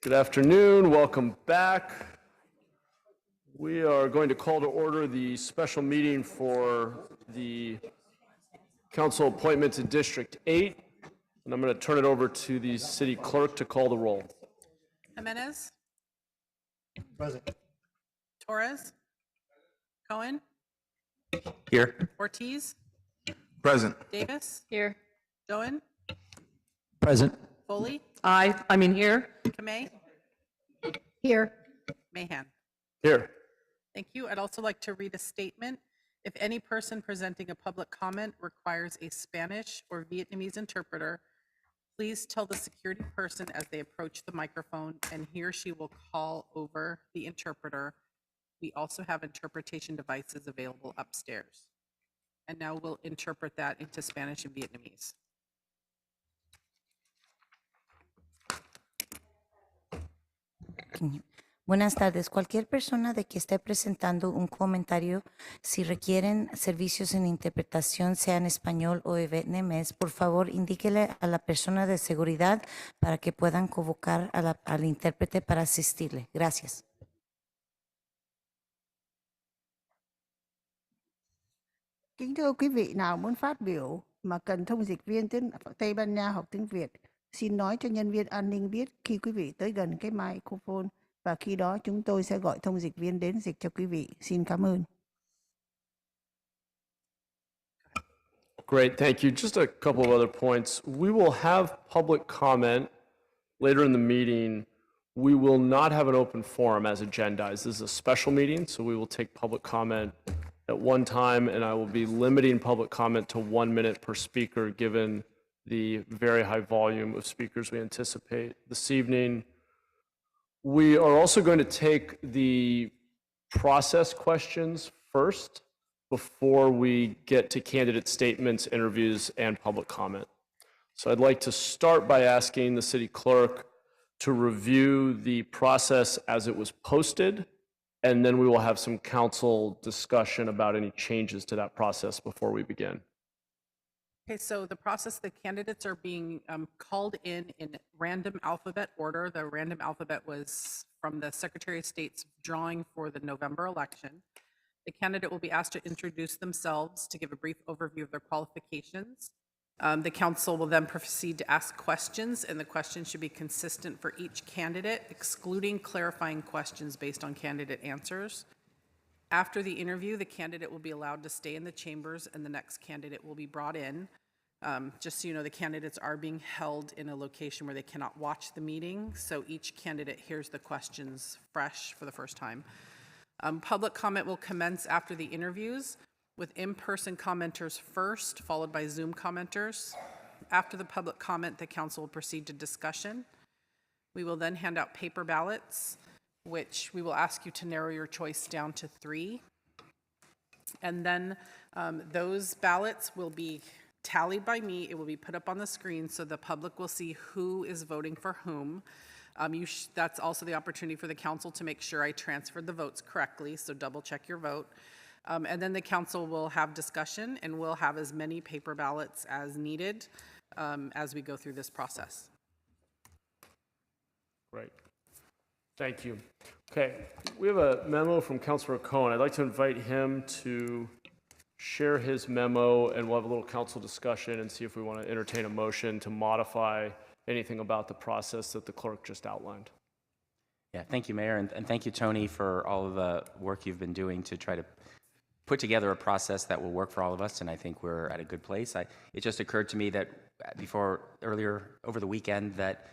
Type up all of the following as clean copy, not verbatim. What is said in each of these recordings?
Good afternoon, welcome back. We are going to call to order the special meeting for the council appointment to District 8. And I'm going to turn it over to the city clerk to call the roll. Jimenez? Present. Torres? Cohen? Here. Ortiz? Present. Davis? Here. Doan? Present. Foley? Here. Kamei? Here. Mahan? Here. Thank you. I'd also like to read a statement. If any person presenting a public comment requires a Spanish or Vietnamese interpreter, please tell the security person as they approach the microphone, and he or she will call over the interpreter. We also have interpretation devices available upstairs. And now we'll interpret that into Spanish and Vietnamese. Buenas tardes. Cualquier persona de que esté presentando un comentario, si requieren servicios en interpretación, sea en español o en vietnamés, por favor indíquele a la persona de seguridad para que puedan convocar al intérprete para asistirle. Gracias. Kính thưa quý vị nào muốn phát biểu mà cần thông dịch viên tiếng Tây Ban Nha hoặc tiếng Việt, xin nói cho nhân viên an ninh biết khi quý vị tới gần cái microphone và khi đó chúng tôi sẽ gọi thông dịch viên đến dịch cho quý vị. Xin cảm ơn. Great, thank you. Just a couple of other points. We will have public comment later in the meeting We will not have an open forum as agendized. This is a special meeting, so we will take public comment at one time, and I will be limiting public comment to 1 minute per speaker, given the very high volume of speakers we anticipate this evening. We are also going to take the process questions first before we get to candidate statements, interviews, and public comment. So I'd like to start by asking the city clerk to review the process as it was posted, and then we will have some council discussion about any changes to that process before we begin. Okay, so the process, the candidates are being called in random alphabet order. The random alphabet was from the Secretary of State's drawing for the November election. The candidate will be asked to introduce themselves, to give a brief overview of their qualifications. The council will then proceed to ask questions, and the questions should be consistent for each candidate, excluding clarifying questions based on candidate answers. After the interview, the candidate will be allowed to stay in the chambers, and the next candidate will be brought in. Just so you know, the candidates are being held in a location where they cannot watch the meeting, so each candidate hears the questions fresh for the first time. Public comment will commence after the interviews, with in-person commenters first, followed by Zoom commenters. After the public comment, the council will proceed to discussion. We will then hand out paper ballots, which we will ask you to narrow your choice down to 3. And then those ballots will be tallied by me. It will be put up on the screen so the public will see who is voting for whom. That's also the opportunity for the council to make sure I transferred the votes correctly, so double check your vote. And then the council will have discussion, and we'll have as many paper ballots as needed as we go through this process. Great. Thank you. Okay, we have a memo from Councilor Cohen. I'd like to invite him to share his memo, and we'll have a little council discussion and see if we want to entertain a motion to modify anything about the process that the clerk just outlined. Yeah, thank you, Mayor, and thank you, Tony, for all of the work you've been doing to try to put together a process that will work for all of us, and I think we're at a good place. It just occurred to me that earlier over the weekend that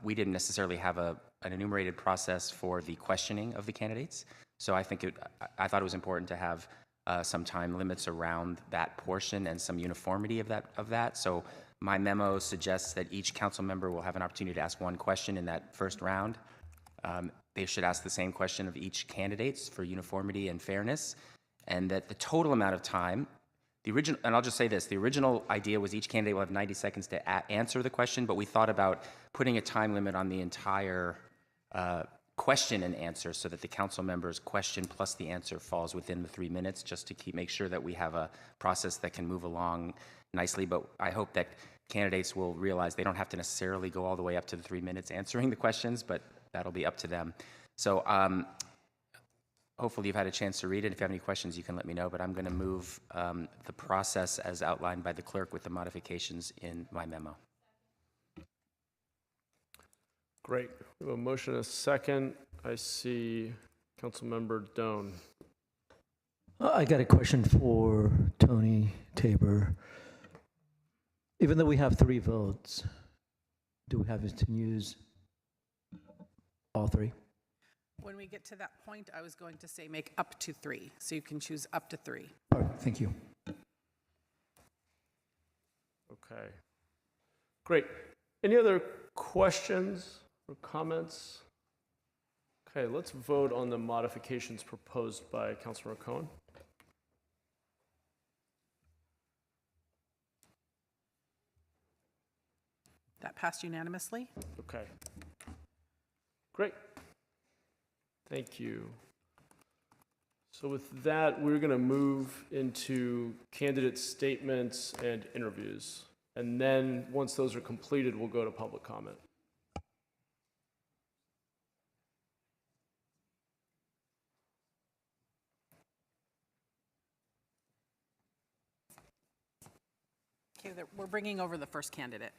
we didn't necessarily have an enumerated process for the questioning of the candidates. So I thought it was important to have some time limits around that portion and some uniformity of that. So my memo suggests that each council member will have an opportunity to ask one question in that first round. They should ask the same question of each candidates for uniformity and fairness, and that the total amount of time, and I'll just say this, the original idea was each candidate will have 90 seconds to answer the question, but we thought about putting a time limit on the entire question and answer so that the council member's question plus the answer falls within the 3 minutes, just to make sure that we have a process that can move along nicely. But I hope that candidates will realize they don't have to necessarily go all the way up to the 3 minutes answering the questions, but that'll be up to them. So hopefully you've had a chance to read it. If you have any questions, you can let me know, but I'm going to move the process as outlined by the clerk with the modifications in my memo. Great. We have a motion and a second. I see Councilmember Doan. I got a question for Tony Tabor. Even though we have 3 votes, do we have to use all 3? When we get to that point, I was going to say make up to 3, so you can choose up to 3. All right, thank you. Okay. Great. Any other questions or comments? Okay, let's vote on the modifications proposed by Councilor Cohen. That passed unanimously. Okay. Great. Thank you. So with that, we're going to move into candidate statements and interviews. And then once those are completed, we'll go to public comment. Okay, we're bringing over the first candidate.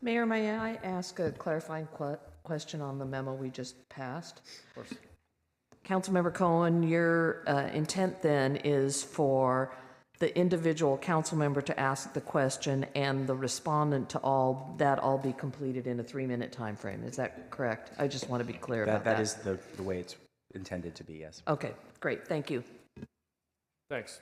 Mayor, may I ask a clarifying question on the memo we just passed? Of course. Councilmember Cohen, your intent then is for the individual council member to ask the question and the respondent to all be completed in a 3-minute time frame. Is that correct? I just want to be clear about that. That is the way it's intended to be, yes. Okay, great. Thank you. Thanks.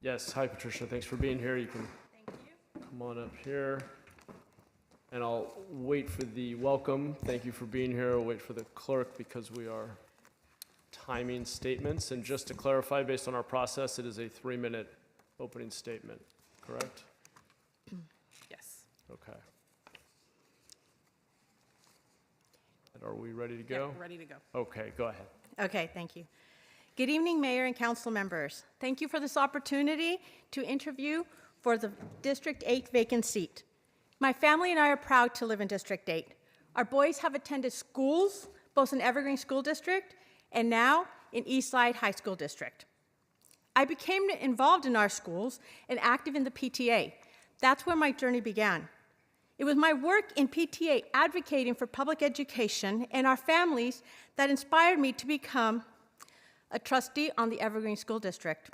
Yes, hi Patricia, thanks for being here. You can come on up here. And I'll wait for the welcome. Thank you for being here. I'll wait for the clerk because we are timing statements. And just to clarify, based on our process, it is a 3-minute opening statement, correct? Yes. Okay. And are we ready to Yep, go? ready to go. Okay, go ahead. Okay, thank you. Good evening, Mayor and council members. Thank you for this opportunity to interview for the District 8 vacant seat. My family and I are proud to live in District 8. Our boys have attended schools, both in Evergreen School District and now in Eastside High School District. I became involved in our schools and active in the PTA. That's where my journey began. It was my work in PTA advocating for public education and our families that inspired me to become a trustee on the Evergreen School District.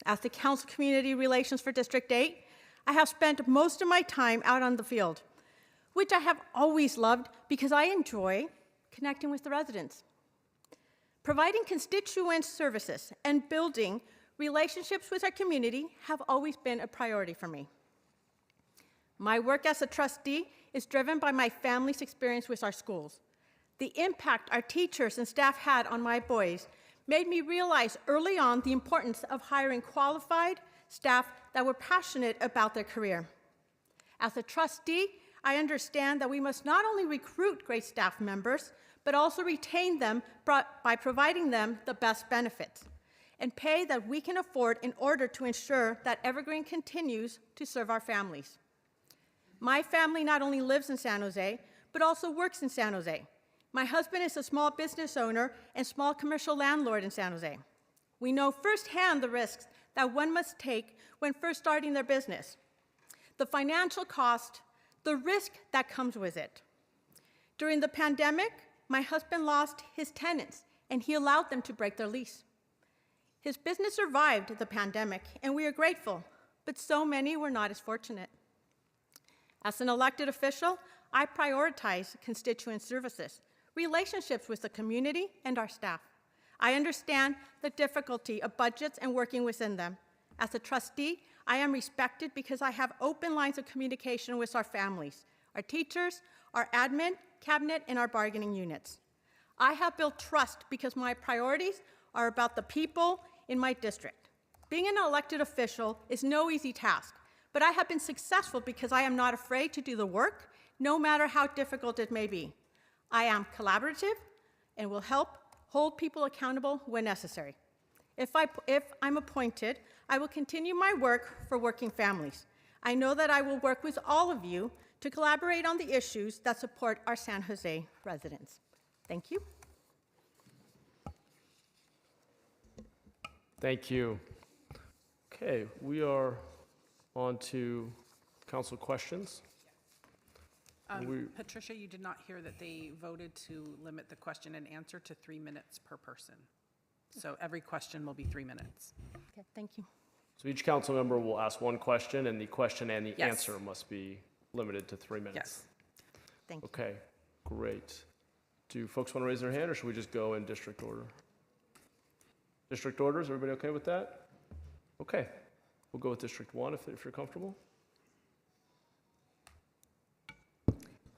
As the Council Community Relations for District 8, I have spent most of my time out on the field, which I have always loved because I enjoy connecting with the residents. Providing constituent services and building relationships with our community have always been a priority for me. My work as a trustee is driven by my family's experience with our schools. The impact our teachers and staff had on my boys made me realize early on the importance of hiring qualified staff that were passionate about their career. As a trustee, I understand that we must not only recruit great staff members, but also retain them by providing them the best benefits and pay that we can afford in order to ensure that Evergreen continues to serve our families. My family not only lives in San Jose, but also works in San Jose. My husband is a small business owner and small commercial landlord in San Jose. We know firsthand the risks that one must take when first starting their business, the financial cost, the risk that comes with it. During the pandemic, my husband lost his tenants and he allowed them to break their lease. His business survived the pandemic and we are grateful, but so many were not as fortunate. As an elected official, I prioritize constituent services, relationships with the community and our staff. I understand the difficulty of budgets and working within them. As a trustee, I am respected because I have open lines of communication with our families, our teachers, our admin, cabinet, and our bargaining units. I have built trust because my priorities are about the people in my district. Being an elected official is no easy task, but I have been successful because I am not afraid to do the work, no matter how difficult it may be. I am collaborative and will help hold people accountable when necessary. If I'm appointed, I will continue my work for working families. I know that I will work with all of you to collaborate on the issues that support our San Jose residents. Thank you. Thank you. Okay, we are on to council questions. Patricia, you did not hear that they voted to limit the question and answer to 3 minutes per person. So every question will be 3 minutes. Okay, thank you. So each council member will ask one question, and the question and the Yes. answer must be limited to 3 minutes. Yes. Thank you. Okay, great. Do folks want to raise their hand, or should we just go in district order? District order, is everybody okay with that? Okay, we'll go with District 1 if you're comfortable.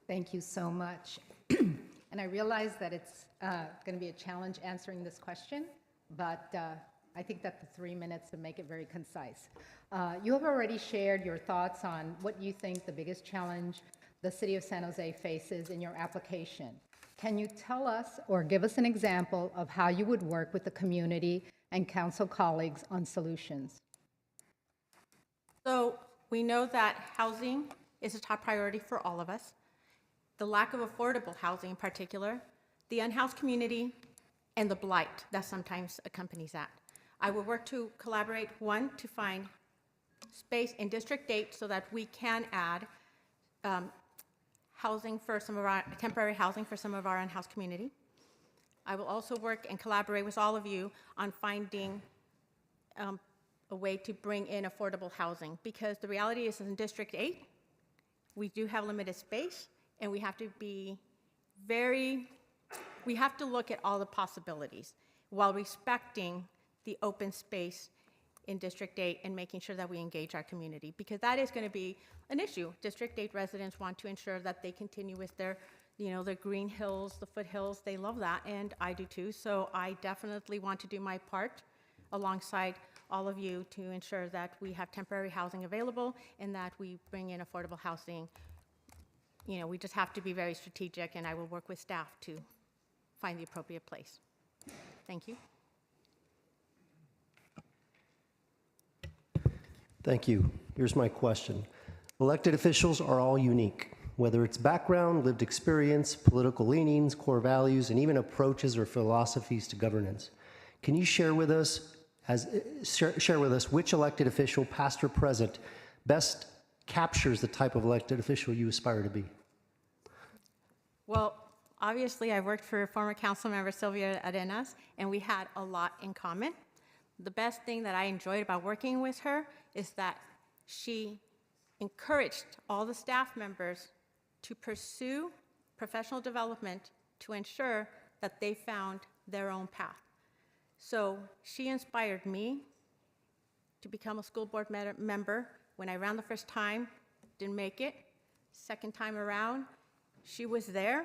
Thank you so much. And I realize that it's going to be a challenge answering this question, but I think that the 3 minutes will make it very concise. You have already shared your thoughts on what you think the biggest challenge the city of San Jose faces in your application. Can you tell us or give us an example of how you would work with the community and council colleagues on solutions? So we know that housing is a top priority for all of us. The lack of affordable housing in particular, the unhoused community, and the blight that sometimes accompanies that. I will work to collaborate, one, to find space in District 8 so that we can add housing for some of our, temporary housing for some of our unhoused community. I will also work and collaborate with all of you on finding a way to bring in affordable housing, because the reality is in District 8, we do have limited space, and we have to be we have to look at all the possibilities while respecting the open space in District 8 and making sure that we engage our community, because that is going to be an issue. District 8 residents want to ensure that they continue with their, their green hills, the foothills. They love that, and I do too. So I definitely want to do my part alongside all of you to ensure that we have temporary housing available and that we bring in affordable housing. We just have to be very strategic, and I will work with staff to find the appropriate place. Thank you. Thank you. Here's my question. Elected officials are all unique, whether it's background, lived experience, political leanings, core values, and even approaches or philosophies to governance. Can you share with us which elected official, past or present, best captures the type of elected official you aspire to be? Well, obviously, I worked for former council member Sylvia Arenas, and we had a lot in common. The best thing that I enjoyed about working with her is that she encouraged all the staff members to pursue professional development to ensure that they found their own path. So she inspired me to become a school board member. When I ran the first time, didn't make it. Second time around, she was there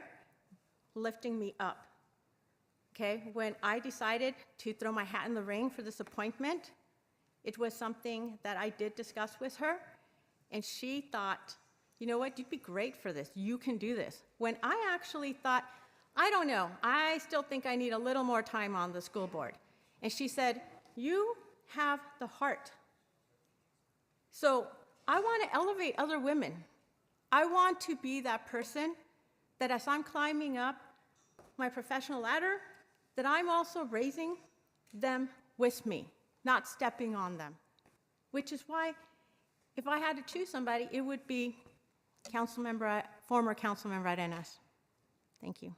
lifting me up. Okay, when I decided to throw my hat in the ring for this appointment, it was something that I did discuss with her, and she thought, you know what, you'd be great for this. You can do this. When I actually thought, I don't know, I still think I need a little more time on the school board. And she said, you have the heart. So I want to elevate other women. I want to be that person that as I'm climbing up my professional ladder, that I'm also raising them with me, not stepping on them. Which is why, if I had to choose somebody, it would be former Councilmember Arenas. Thank you.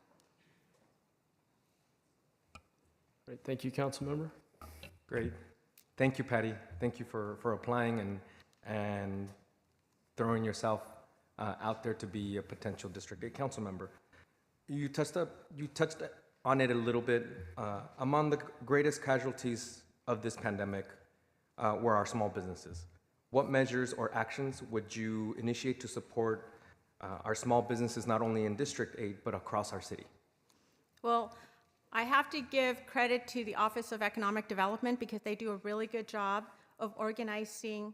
Great. Thank you, Councilmember. Great. Thank you, Patty. Thank you for applying and throwing yourself out there to be a potential District 8 council member. You touched on it a little bit. Among the greatest casualties of this pandemic were our small businesses. What measures or actions would you initiate to support our small businesses, not only in District 8, but across our city? Well, I have to give credit to the Office of Economic Development because they do a really good job of organizing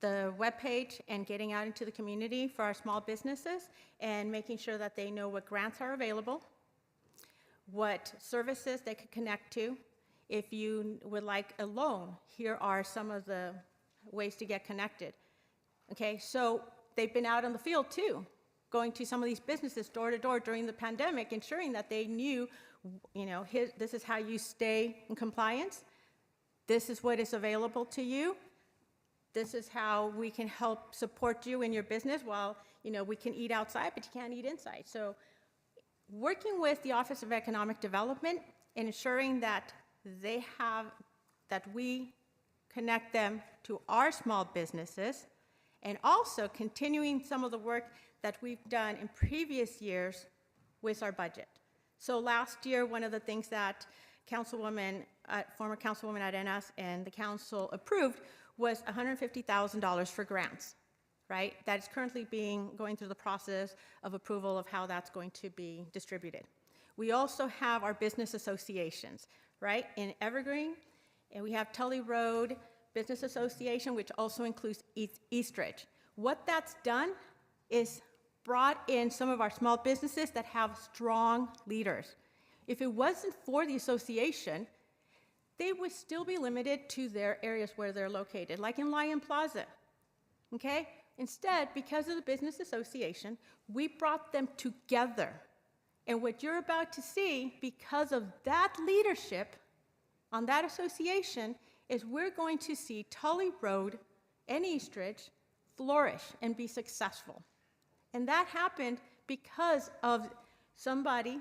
the webpage and getting out into the community for our small businesses and making sure that they know what grants are available, what services they could connect to. If you would like a loan, here are some of the ways to get connected. Okay, so they've been out on the field too, going to some of these businesses door to door during the pandemic, ensuring that they knew, this is how you stay in compliance. This is what is available to you. This is how we can help support you in your business while, we can eat outside, but you can't eat inside. So working with the Office of Economic Development and ensuring that we connect them to our small businesses, and also continuing some of the work that we've done in previous years with our budget. So last year, one of the things that former Councilwoman Arenas and the council approved was $150,000 for grants, right? That is currently going through the process of approval of how that's going to be distributed. We also have our business associations, right? In Evergreen, and we have Tully Road Business Association, which also includes Eastridge. What that's done is brought in some of our small businesses that have strong leaders. If it wasn't for the association, they would still be limited to their areas where they're located, like in Lion Plaza, okay? Instead, because of the business association, we brought them together. And what you're about to see, because of that leadership on that association, is we're going to see Tully Road and Eastridge flourish and be successful. And that happened because of somebody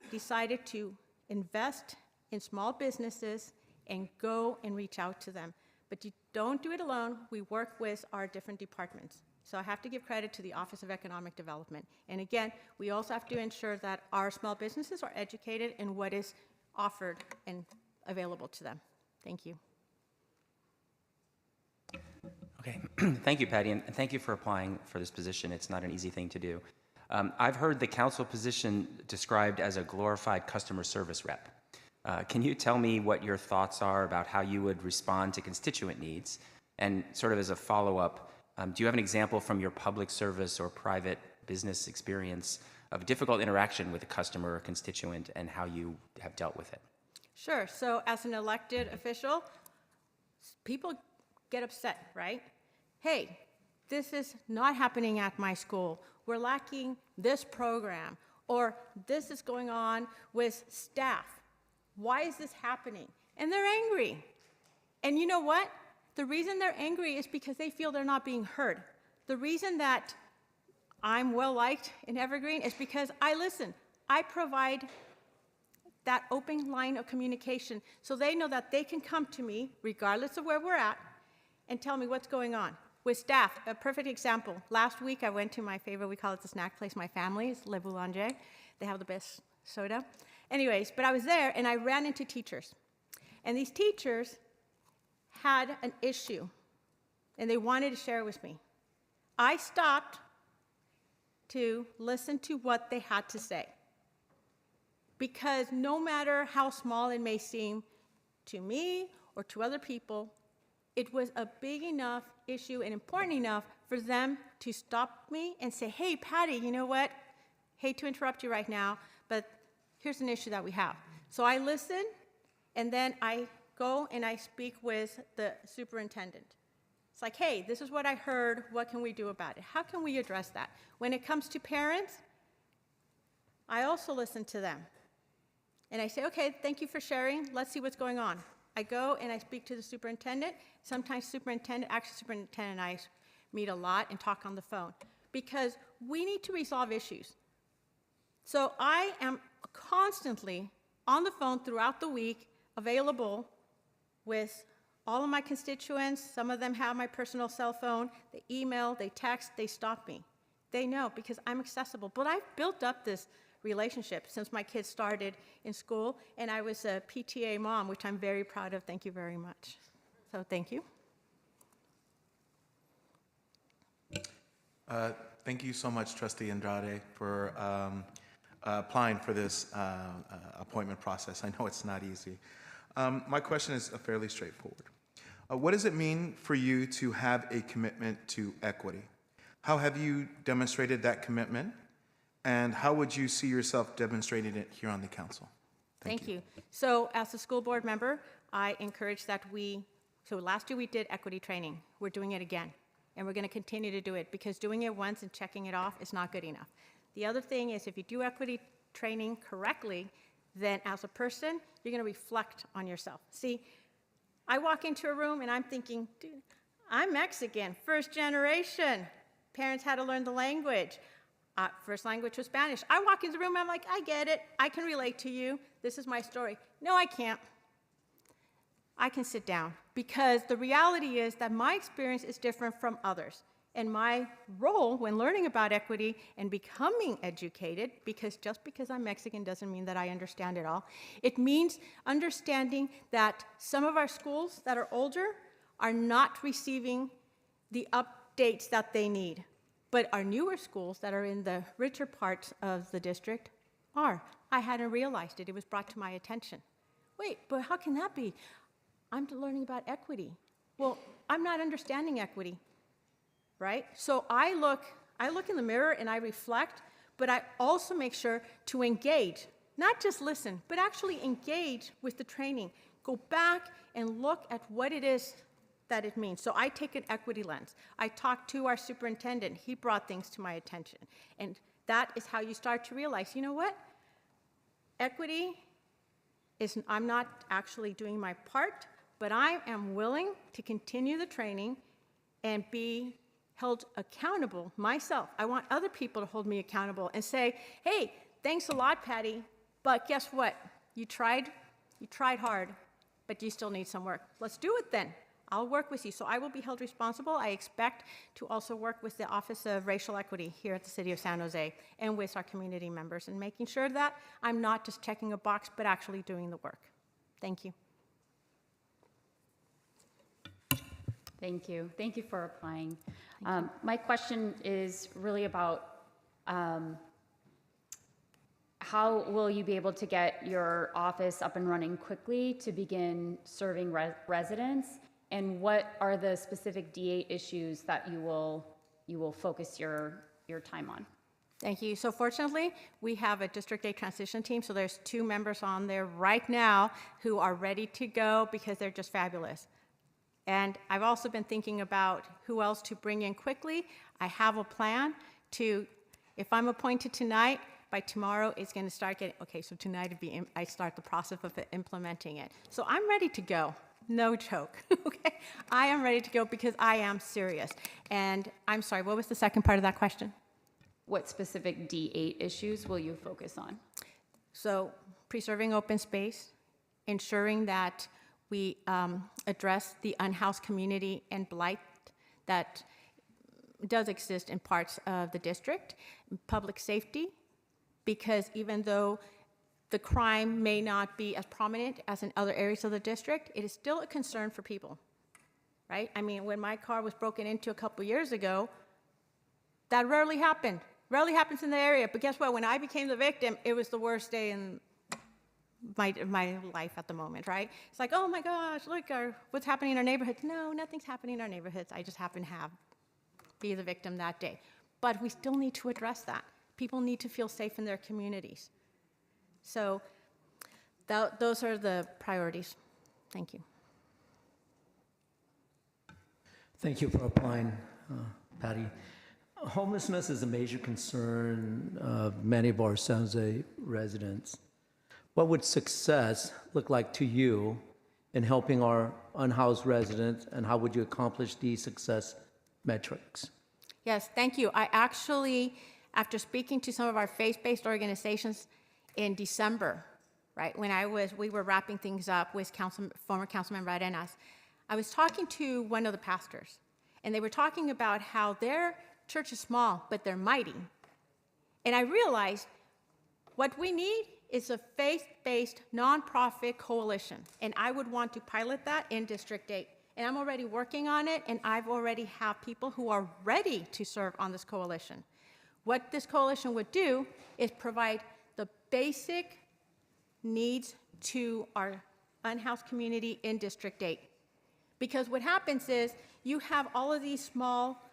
decided to invest in small businesses and go and reach out to them. But you don't do it alone. We work with our different departments. So I have to give credit to the Office of Economic Development. And again, we also have to ensure that our small businesses are educated in what is offered and available to them. Thank you. Okay, thank you, Patty, and thank you for applying for this position. It's not an easy thing to do. I've heard the council position described as a glorified customer service rep. Can you tell me what your thoughts are about how you would respond to constituent needs? And sort of as a follow-up, do you have an example from your public service or private business experience of difficult interaction with a customer or constituent and how you have dealt with it? Sure. So as an elected official, people get upset, right? Hey, this is not happening at my school. We're lacking this program, or this is going on with staff. Why is this happening? And they're angry. And you know what? The reason they're angry is because they feel they're not being heard. The reason that I'm well-liked in Evergreen is because I listen. I provide that open line of communication so they know that they can come to me, regardless of where we're at, and tell me what's going on. With staff, a perfect example. Last week, I went to my favorite, we call it the snack place, my family's, Le Boulanger. They have the best soda. Anyways, but I was there, and I ran into teachers. And these teachers had an issue, and they wanted to share it with me. I stopped to listen to what they had to say. Because no matter how small it may seem to me or to other people, it was a big enough issue and important enough for them to stop me and say, hey, Patty, you know what? Hate to interrupt you right now, but here's an issue that we have. So I listen, and then I go and I speak with the superintendent. It's like, hey, this is what I heard. What can we do about it? How can we address that? When it comes to parents, I also listen to them. And I say, okay, thank you for sharing. Let's see what's going on. I go and I speak to the superintendent. Sometimes superintendent and I meet a lot and talk on the phone because we need to resolve issues. So I am constantly on the phone throughout the week, available with all of my constituents. Some of them have my personal cell phone. They email, they text, they stop me. They know because I'm accessible. But I've built up this relationship since my kids started in school, and I was a PTA mom, which I'm very proud of. Thank you very much. So thank you. Thank you so much, Trustee Andrade, for applying for this appointment process. I know it's not easy. My question is fairly straightforward. What does it mean for you to have a commitment to equity? How have you demonstrated that commitment? And how would you see yourself demonstrating it here on the council? Thank you. So as a school board member, I encourage that so last year we did equity training. We're doing it again. And we're going to continue to do it because doing it once and checking it off is not good enough. The other thing is if you do equity training correctly, then as a person, you're going to reflect on yourself. See, I walk into a room and I'm thinking, dude, I'm Mexican, first generation. Parents had to learn the language. First language was Spanish. I walk into the room, I'm like, I get it. I can relate to you. This is my story. No, I can't. I can sit down because the reality is that my experience is different from others. And my role when learning about equity and becoming educated, because just because I'm Mexican doesn't mean that I understand it all. It means understanding that some of our schools that are older are not receiving the updates that they need. But our newer schools that are in the richer parts of the district are. I hadn't realized it. It was brought to my attention. Wait, but how can that be? I'm learning about equity. Well, I'm not understanding equity, right? So I I look in the mirror and I reflect, but I also make sure to engage, not just listen, but actually engage with the training. Go back and look at what it is that it means. So I take an equity lens. I talked to our superintendent. He brought things to my attention. And that is how you start to realize, you know what? Equity is, I'm not actually doing my part, but I am willing to continue the training and be held accountable myself. I want other people to hold me accountable and say, hey, thanks a lot, Patty, but guess what? You tried hard, but you still need some work. Let's do it then. I'll work with you. So I will be held responsible. I expect to also work with the Office of Racial Equity here at the City of San Jose and with our community members and making sure that I'm not just checking a box, but actually doing the work. Thank you. Thank you. Thank you for applying. My question is really about how will you be able to get your office up and running quickly to begin serving residents? And what are the specific D8 issues that you will focus your time on? Thank you. So fortunately, we have a District 8 transition team, so there's 2 members on there right now who are ready to go because they're just fabulous. And I've also been thinking about who else to bring in quickly. I have a plan to, if I'm appointed tonight, by tomorrow it's going to start getting, okay, so tonight I start the process of implementing it. So I'm ready to go. No joke, okay? I am ready to go because I am serious. And I'm sorry, what was the second part of that question? What specific D8 issues will you focus on? So preserving open space, ensuring that we address the unhoused community and blight that does exist in parts of the district, public safety, because even though the crime may not be as prominent as in other areas of the district, it is still a concern for people, right? I mean, when my car was broken into a couple years ago, that rarely happened. Rarely happens in the area, but guess what? When I became the victim, it was the worst day in my life at the moment, right? It's like, oh my gosh, look, what's happening in our neighborhoods? No, nothing's happening in our neighborhoods. I just happen to be the victim that day. But we still need to address that. People need to feel safe in their communities. So those are the priorities. Thank you. Thank you for applying, Patty. Homelessness is a major concern of many of our San Jose residents. What would success look like to you in helping our unhoused residents, and how would you accomplish these success metrics? Yes, thank you. I actually, after speaking to some of our faith-based organizations in December, right, when we were wrapping things up with former Councilman Arenas, I was talking to one of the pastors, and they were talking about how their church is small, but they're mighty. And I realized what we need is a faith-based nonprofit coalition, and I would want to pilot that in District 8. And I'm already working on it, and I've already have people who are ready to serve on this coalition. What this coalition would do is provide the basic needs to our unhoused community in District 8. Because what happens is you have all of these small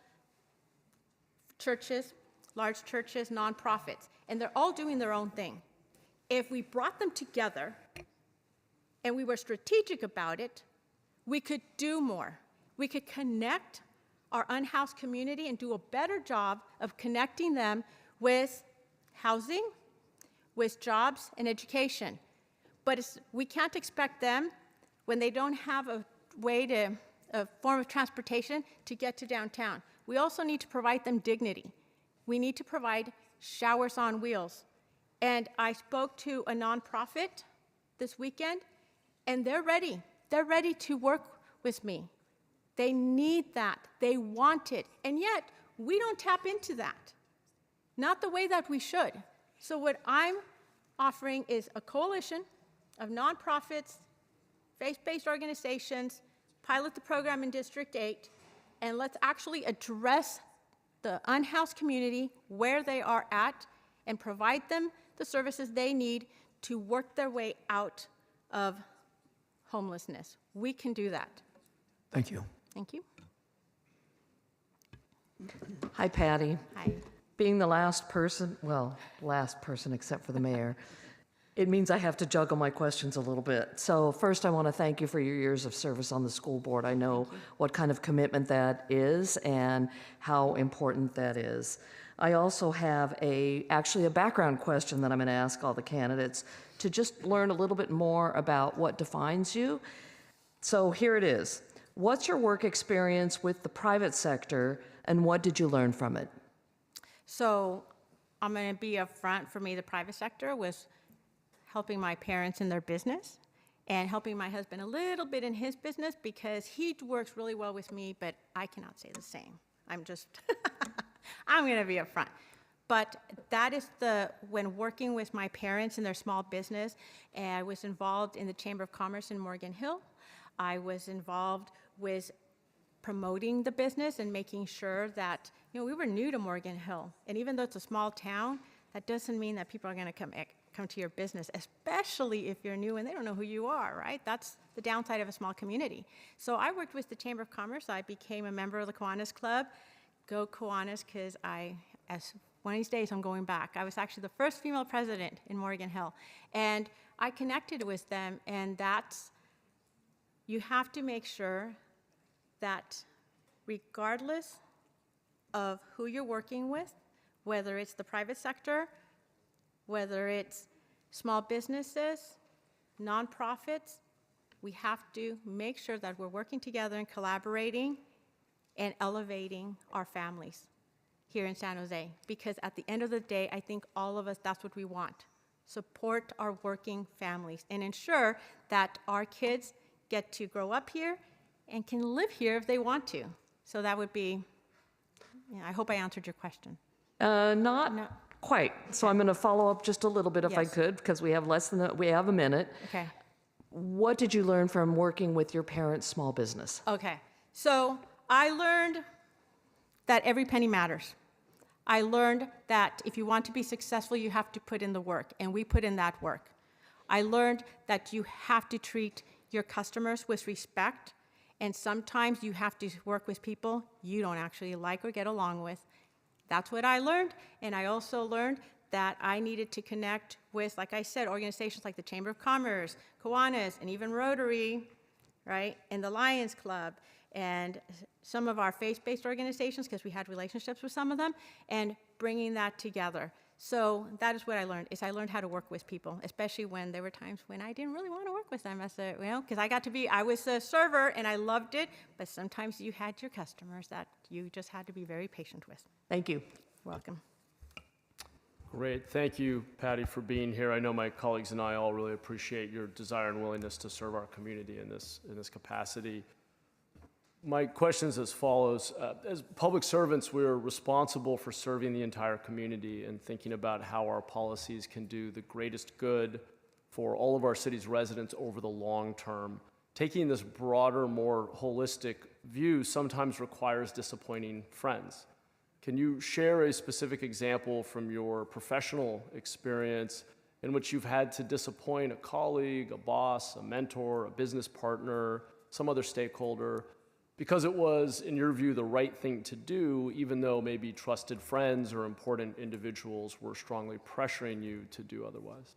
churches, large churches, nonprofits, and they're all doing their own thing. If we brought them together and we were strategic about it, we could do more. We could connect our unhoused community and do a better job of connecting them with housing, with jobs and education. But we can't expect them, when they don't have a form of transportation, to get to downtown. We also need to provide them dignity. We need to provide showers on wheels. And I spoke to a nonprofit this weekend, and they're ready. They're ready to work with me. They need that. They want it. And yet, we don't tap into that. Not the way that we should. So what I'm offering is a coalition of nonprofits, faith-based organizations, pilot the program in District 8, and let's actually address the unhoused community where they are at and provide them the services they need to work their way out of homelessness. We can do that. Thank you. Thank you. Hi, Patty. Hi. Being the last person except for the mayor, it means I have to juggle my questions a little bit. So first, I want to thank you for your years of service on the school board. I know what kind of commitment that is and how important that is. I also have actually a background question that I'm going to ask all the candidates to just learn a little bit more about what defines you. So here it is. What's your work experience with the private sector, and what did you learn from it? So I'm going to be upfront. For me, the private sector was helping my parents in their business and helping my husband a little bit in his business because he works really well with me, but I cannot say the same. I'm going to be upfront. But that is when working with my parents in their small business, and I was involved in the Chamber of Commerce in Morgan Hill. I was involved with promoting the business and making sure that, we were new to Morgan Hill. And even though it's a small town, that doesn't mean that people are going to come to your business, especially if you're new and they don't know who you are, right? That's the downside of a small community. So I worked with the Chamber of Commerce. I became a member of the Kiwanis Club. Go Kiwanis, because one of these days I'm going back. I was actually the first female president in Morgan Hill. And I connected with them, and you have to make sure that regardless of who you're working with, whether it's the private sector, whether it's small businesses, nonprofits, we have to make sure that we're working together and collaborating and elevating our families here in San Jose. Because at the end of the day, I think all of us, that's what we want. Support our working families and ensure that our kids get to grow up here and can live here if they want to. So that would be, I hope I answered your question. Not quite. So I'm going to follow up just a little bit if I Yes. could, because we have we have a minute. Okay. What did you learn from working with your parents' small business? Okay. So I learned that every penny matters. I learned that if you want to be successful, you have to put in the work, and we put in that work. I learned that you have to treat your customers with respect, and sometimes you have to work with people you don't actually like or get along with. That's what I learned, and I also learned that I needed to connect with, like I said, organizations like the Chamber of Commerce, Kiwanis, and even Rotary, right, and the Lions Club, and some of our faith-based organizations, because we had relationships with some of them, and bringing that together. So that is what I learned, is I learned how to work with people, especially when there were times when I didn't really want to work with them, because I was a server and I loved it, but sometimes you had your customers that you just had to be very patient with. Thank you. You're welcome. Great. Thank you, Patty, for being here. I know my colleagues and I all really appreciate your desire and willingness to serve our community in this capacity. My question is as follows. As public servants, we're responsible for serving the entire community and thinking about how our policies can do the greatest good for all of our city's residents over the long term. Taking this broader, more holistic view sometimes requires disappointing friends. Can you share a specific example from your professional experience in which you've had to disappoint a colleague, a boss, a mentor, a business partner, some other stakeholder, because it was, in your view, the right thing to do, even though maybe trusted friends or important individuals were strongly pressuring you to do otherwise?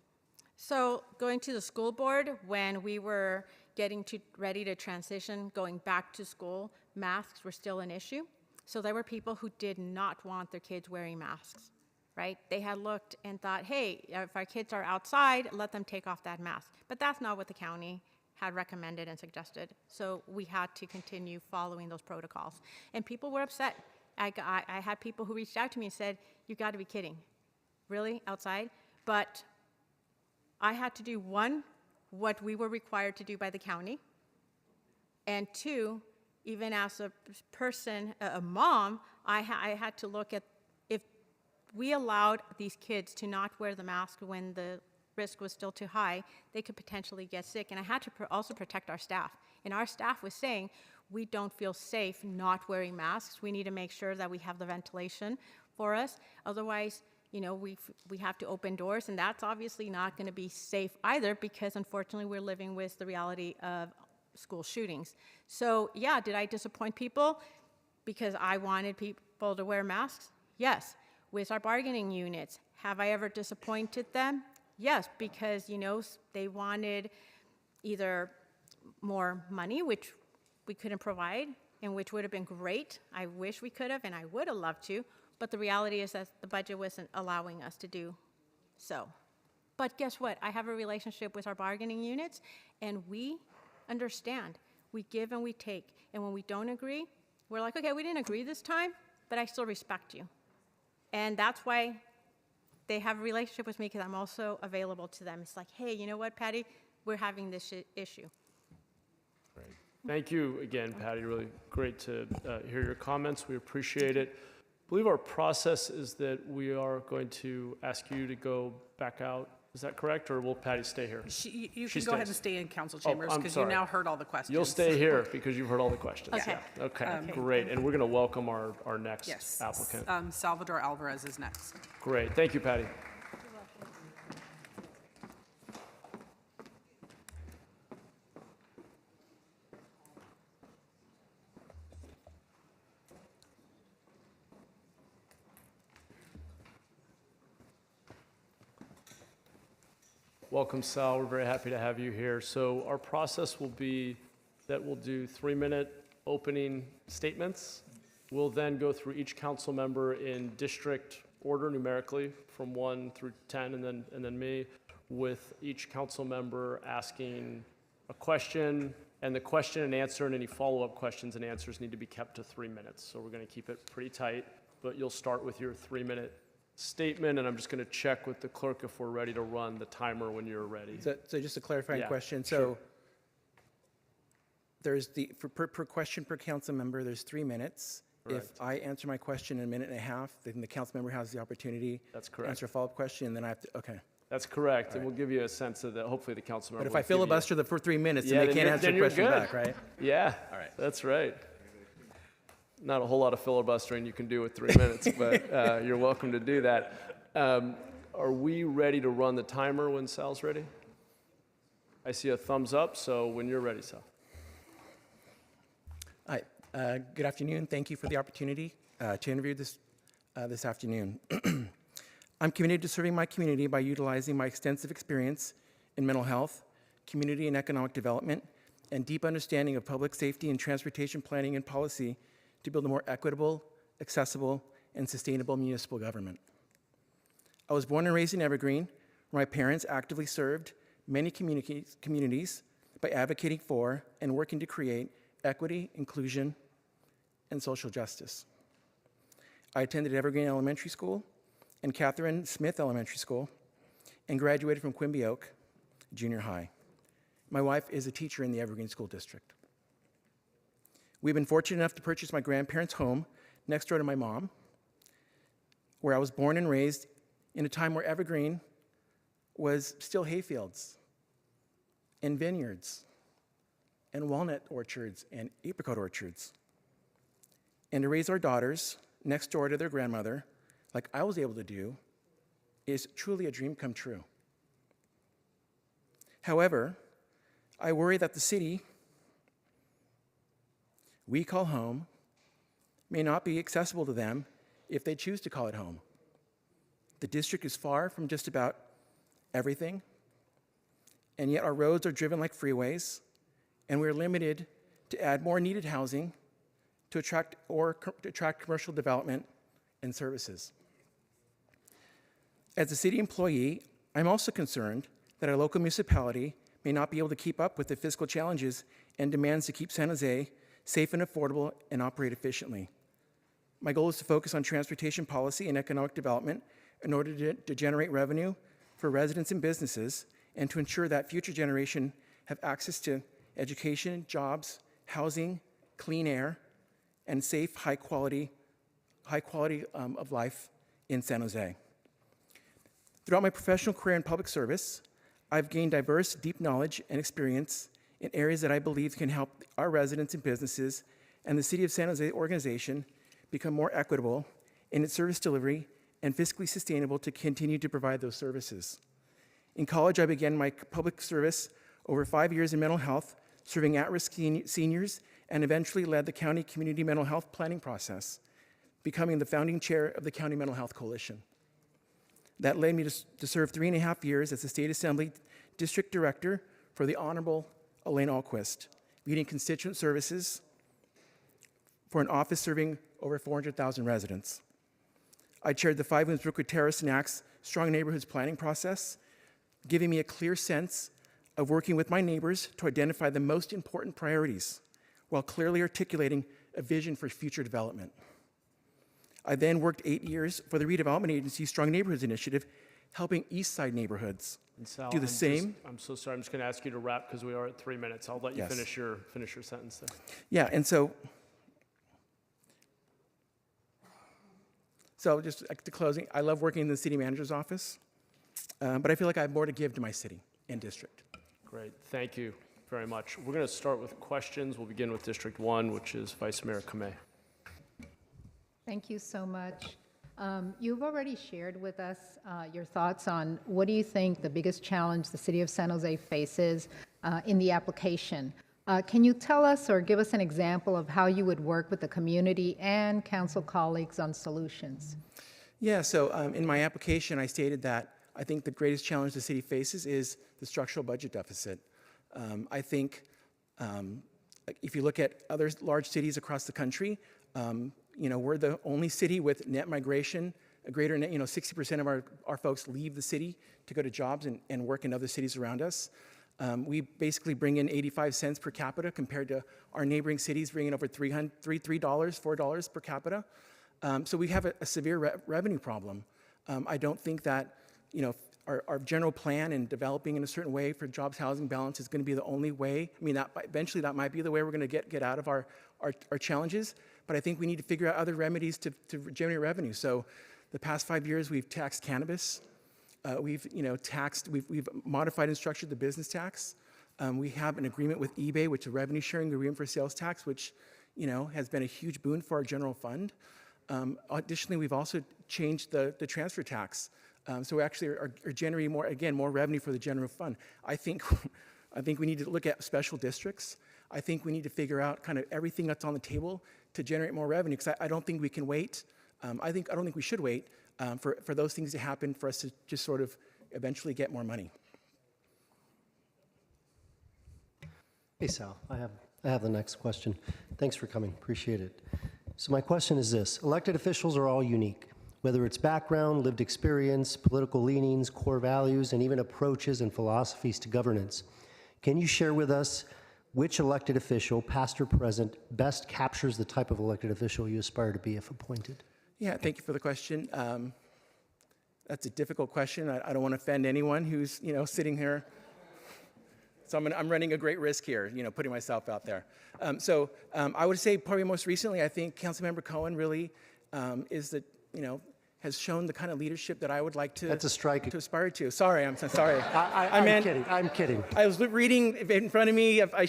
So going to the school board, when we were getting ready to transition, going back to school, masks were still an issue. So there were people who did not want their kids wearing masks, right? They had looked and thought, hey, if our kids are outside, let them take off that mask. But that's not what the county had recommended and suggested. So we had to continue following those protocols. And people were upset. I had people who reached out to me and said, you got to be kidding. Really? Outside? But I had to do, one, what we were required to do by the county, and two, even as a person, a mom, I had to look at if we allowed these kids to not wear the mask when the risk was still too high, they could potentially get sick. And I had to also protect our staff. And our staff was saying, we don't feel safe not wearing masks. We need to make sure that we have the ventilation for us. Otherwise, we have to open doors, and that's obviously not going to be safe either, because unfortunately we're living with the reality of school shootings. So yeah, did I disappoint people? Because I wanted people to wear masks? Yes. With our bargaining units, have I ever disappointed them? Yes, because, they wanted either more money, which we couldn't provide, and which would have been great. I wish we could have, and I would have loved to, but the reality is that the budget wasn't allowing us to do so. But guess what? I have a relationship with our bargaining units, and we understand. We give and we take. And when we don't agree, we're like, okay, we didn't agree this time, but I still respect you. And that's why they have a relationship with me, because I'm also available to them. It's like, hey, you know what, Patty? We're having this issue. Great. Thank you again, Patty. Really great to hear your comments. We appreciate it. I believe our process is that we are going to ask you to go back out. Is that correct, or will Patty stay here? You She can go ahead and stays. stay in council Oh, chambers I'm because you sorry. now heard all the questions. You'll stay here because you've heard all the questions. Okay. Yeah. Okay, great. And we're going to welcome our next Yes. applicant. Salvador Alvarez is next. Great. Thank you, Patty. Welcome, Sal. We're very happy to have you here. So our process will be that we'll do 3-minute opening statements. We'll then go through each council member in district order numerically from 1 through 10, and then me, with each council member asking a question, and the question and answer and any follow-up questions and answers need to be kept to 3 minutes. So we're going to keep it pretty tight, but you'll start with your 3-minute statement, and I'm just going to check with the clerk if we're ready to run the timer when you're ready. So just a clarifying Yeah, question. sure. So there's per question per council member, there's 3 minutes. Correct. If I answer my question in a minute and a half, then the council member has the opportunity That's to correct. answer a follow-up question, and then I have to, okay. That's correct, and we'll give you a sense of that. Hopefully the council member But if will I give you- filibuster for 3 minutes, Yeah, then they then can't you're- answer then the you're question good. back, right? Yeah, All right. that's right. Not a whole lot of filibustering you can do with 3 minutes, but you're welcome to do that. Are we ready to run the timer when Sal's ready? I see a thumbs up, so when you're ready, Sal. Hi, good afternoon. Thank you for the opportunity to interview this afternoon. I'm committed to serving my community by utilizing my extensive experience in mental health, community and economic development, and deep understanding of public safety and transportation planning and policy to build a more equitable, accessible, and sustainable municipal government. I was born and raised in Evergreen, where my parents actively served many communities by advocating for and working to create equity, inclusion, and social justice. I attended Evergreen Elementary School and Catherine Smith Elementary School and graduated from Quimby Oak Junior High. My wife is a teacher in the Evergreen School District. We've been fortunate enough to purchase my grandparents' home next door to my mom, where I was born and raised in a time where Evergreen was still hayfields and vineyards and walnut orchards and apricot orchards. And to raise our daughters next door to their grandmother, like I was able to do, is truly a dream come true. However, I worry that the city we call home may not be accessible to them if they choose to call it home. The district is far from just about everything, and yet our roads are driven like freeways, and we're limited to add more needed housing to attract commercial development and services. As a city employee, I'm also concerned that our local municipality may not be able to keep up with the fiscal challenges and demands to keep San Jose safe and affordable and operate efficiently. My goal is to focus on transportation policy and economic development in order to generate revenue for residents and businesses and to ensure that future generations have access to education, jobs, housing, clean air, and safe, high quality of life in San Jose. Throughout my professional career in public service, I've gained diverse, deep knowledge and experience in areas that I believe can help our residents and businesses and the City of San Jose organization become more equitable in its service delivery and fiscally sustainable to continue to provide those services. In college, I began my public service over 5 years in mental health, serving at-risk seniors, and eventually led the county community mental health planning process. becoming the founding chair of the County Mental Health Coalition. That led me to serve 3.5 years as the State Assembly District Director for the Honorable Elaine Alquist, leading constituent services for an office serving over 400,000 residents. I chaired the 5 Williamsburg Terrace Enacts Strong Neighborhoods planning process, giving me a clear sense of working with my neighbors to identify the most important priorities while clearly articulating a vision for future development. I then worked 8 years for the redevelopment agency's Strong Neighborhoods Initiative, helping East Side neighborhoods And Sal, do the same. I'm so sorry. I'm just going to ask you to wrap because we are at 3 minutes. I'll let you Yes. finish your sentence there. Yeah, and so just to closing, I love working in the city manager's office, but I feel like I have more to give to my city and district. Great. Thank you very much. We're going to start with questions. We'll begin with District 1, which is Vice Mayor Kamei. Thank you so much. You've already shared with us your thoughts on what do you think the biggest challenge the city of San Jose faces in the application. Can you tell us or give us an example of how you would work with the community and council colleagues on solutions? Yeah, so in my application, I stated that I think the greatest challenge the city faces is the structural budget deficit. I think if you look at other large cities across the country, we're the only city with net migration. A greater net, 60% of our folks leave the city to go to jobs and work in other cities around us. We basically bring in 85 cents per capita compared to our neighboring cities bringing over $4 per capita. So we have a severe revenue problem. I don't think that, our general plan and developing in a certain way for jobs, housing, balance is going to be the only way. I mean, eventually that might be the way we're going to get out of our challenges, but I think we need to figure out other remedies to generate revenue. So the past 5 years, we've taxed cannabis. We've modified and structured the business tax. We have an agreement with eBay, which is a revenue sharing agreement for sales tax, which, has been a huge boon for our general fund. Additionally, we've also changed the transfer tax. So we actually are generating more revenue for the general fund. I think we need to look at special districts. I think we need to figure out kind of everything that's on the table to generate more revenue, because I don't think we can wait. I don't think we should wait for those things to happen for us to just sort of eventually get more money. Hey, Sal, I have the next question. Thanks for coming, appreciate it. So my question is this: elected officials are all unique, whether it's background, lived experience, political leanings, core values, and even approaches and philosophies to governance. Can you share with us which elected official, past or present, best captures the type of elected official you aspire to be if appointed? Yeah, thank you for the question. That's a difficult question. I don't want to offend anyone who's sitting here. So I'm running a great risk here, putting myself out there. I would say probably most recently, I think Councilmember Cohen really has shown the kind of leadership that I would like to. That's a strike. To aspire to. Sorry, I'm so sorry. I'm kidding. I was reading in front of me. I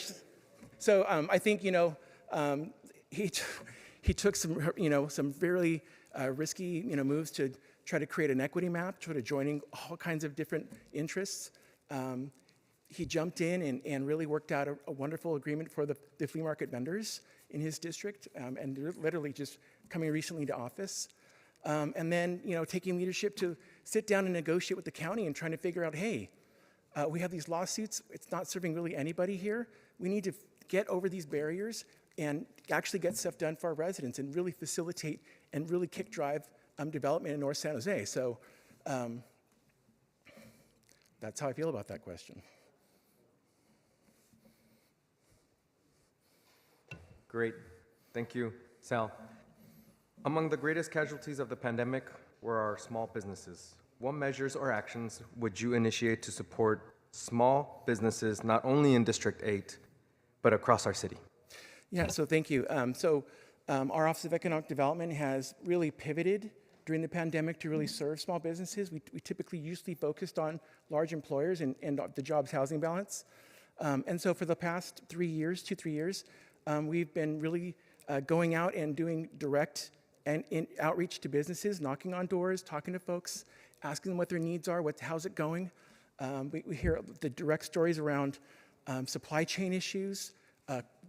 think he took some very risky moves to try to create an equity map, sort of joining all kinds of different interests. He jumped in and really worked out a wonderful agreement for the flea market vendors in his district, and literally just coming recently to office. And then, taking leadership to sit down and negotiate with the county and trying to figure out, hey, we have these lawsuits. It's not serving really anybody here. We need to get over these barriers and actually get stuff done for our residents and really facilitate and really kick drive development in North San Jose. So that's how I feel about that question. Great. Thank you, Sal. Among the greatest casualties of the pandemic were our small businesses. What measures or actions would you initiate to support small businesses, not only in District 8, but across our city? Yeah, so thank you. Our Office of Economic Development has really pivoted during the pandemic to really serve small businesses. We typically usually focused on large employers and the jobs housing balance. And so for the past 3 years, 2-3 years, we've been really going out and doing direct and outreach to businesses, knocking on doors, talking to folks, asking them what their needs are, how's it going. We hear the direct stories around supply chain issues,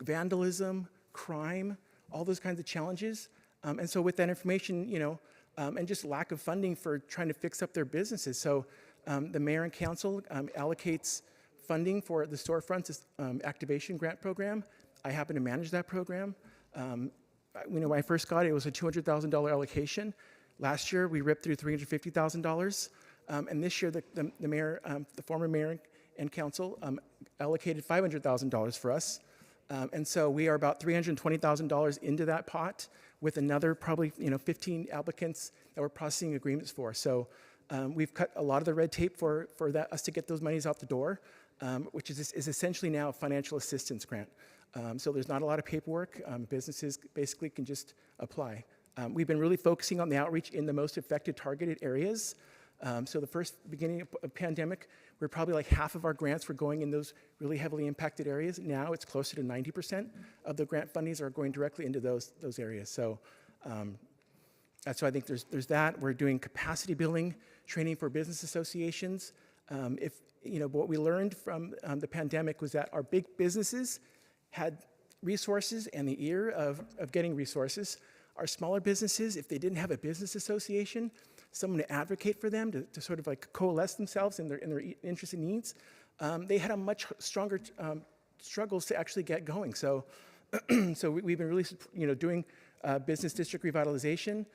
vandalism, crime, all those kinds of challenges. And so with that information, and just lack of funding for trying to fix up their businesses. So the mayor and council allocates funding for the storefronts activation grant program. I happen to manage that program. When I first got it, it was a $200,000 allocation. Last year, we ripped through $350,000. And this year, the mayor, the former mayor and council allocated $500,000 for us. And so we are about $320,000 into that pot with another probably 15 applicants that we're processing agreements for. So we've cut a lot of the red tape for us to get those monies out the door, which is essentially now a financial assistance grant. So there's not a lot of paperwork. Businesses basically can just apply. We've been really focusing on the outreach in the most affected targeted areas. So the first beginning of pandemic, we're probably like half of our grants were going in those really heavily impacted areas. Now it's closer to 90% of the grant fundings are going directly into those areas. So that's why I think there's that. We're doing capacity building training for business associations. What we learned from the pandemic was that our big businesses had resources and the ear of getting resources. Our smaller businesses, if they didn't have a business association, someone to advocate for them, to sort of like coalesce themselves in their interests and needs, they had a much stronger struggles to actually get going. So, we've been really, doing business district revitalization.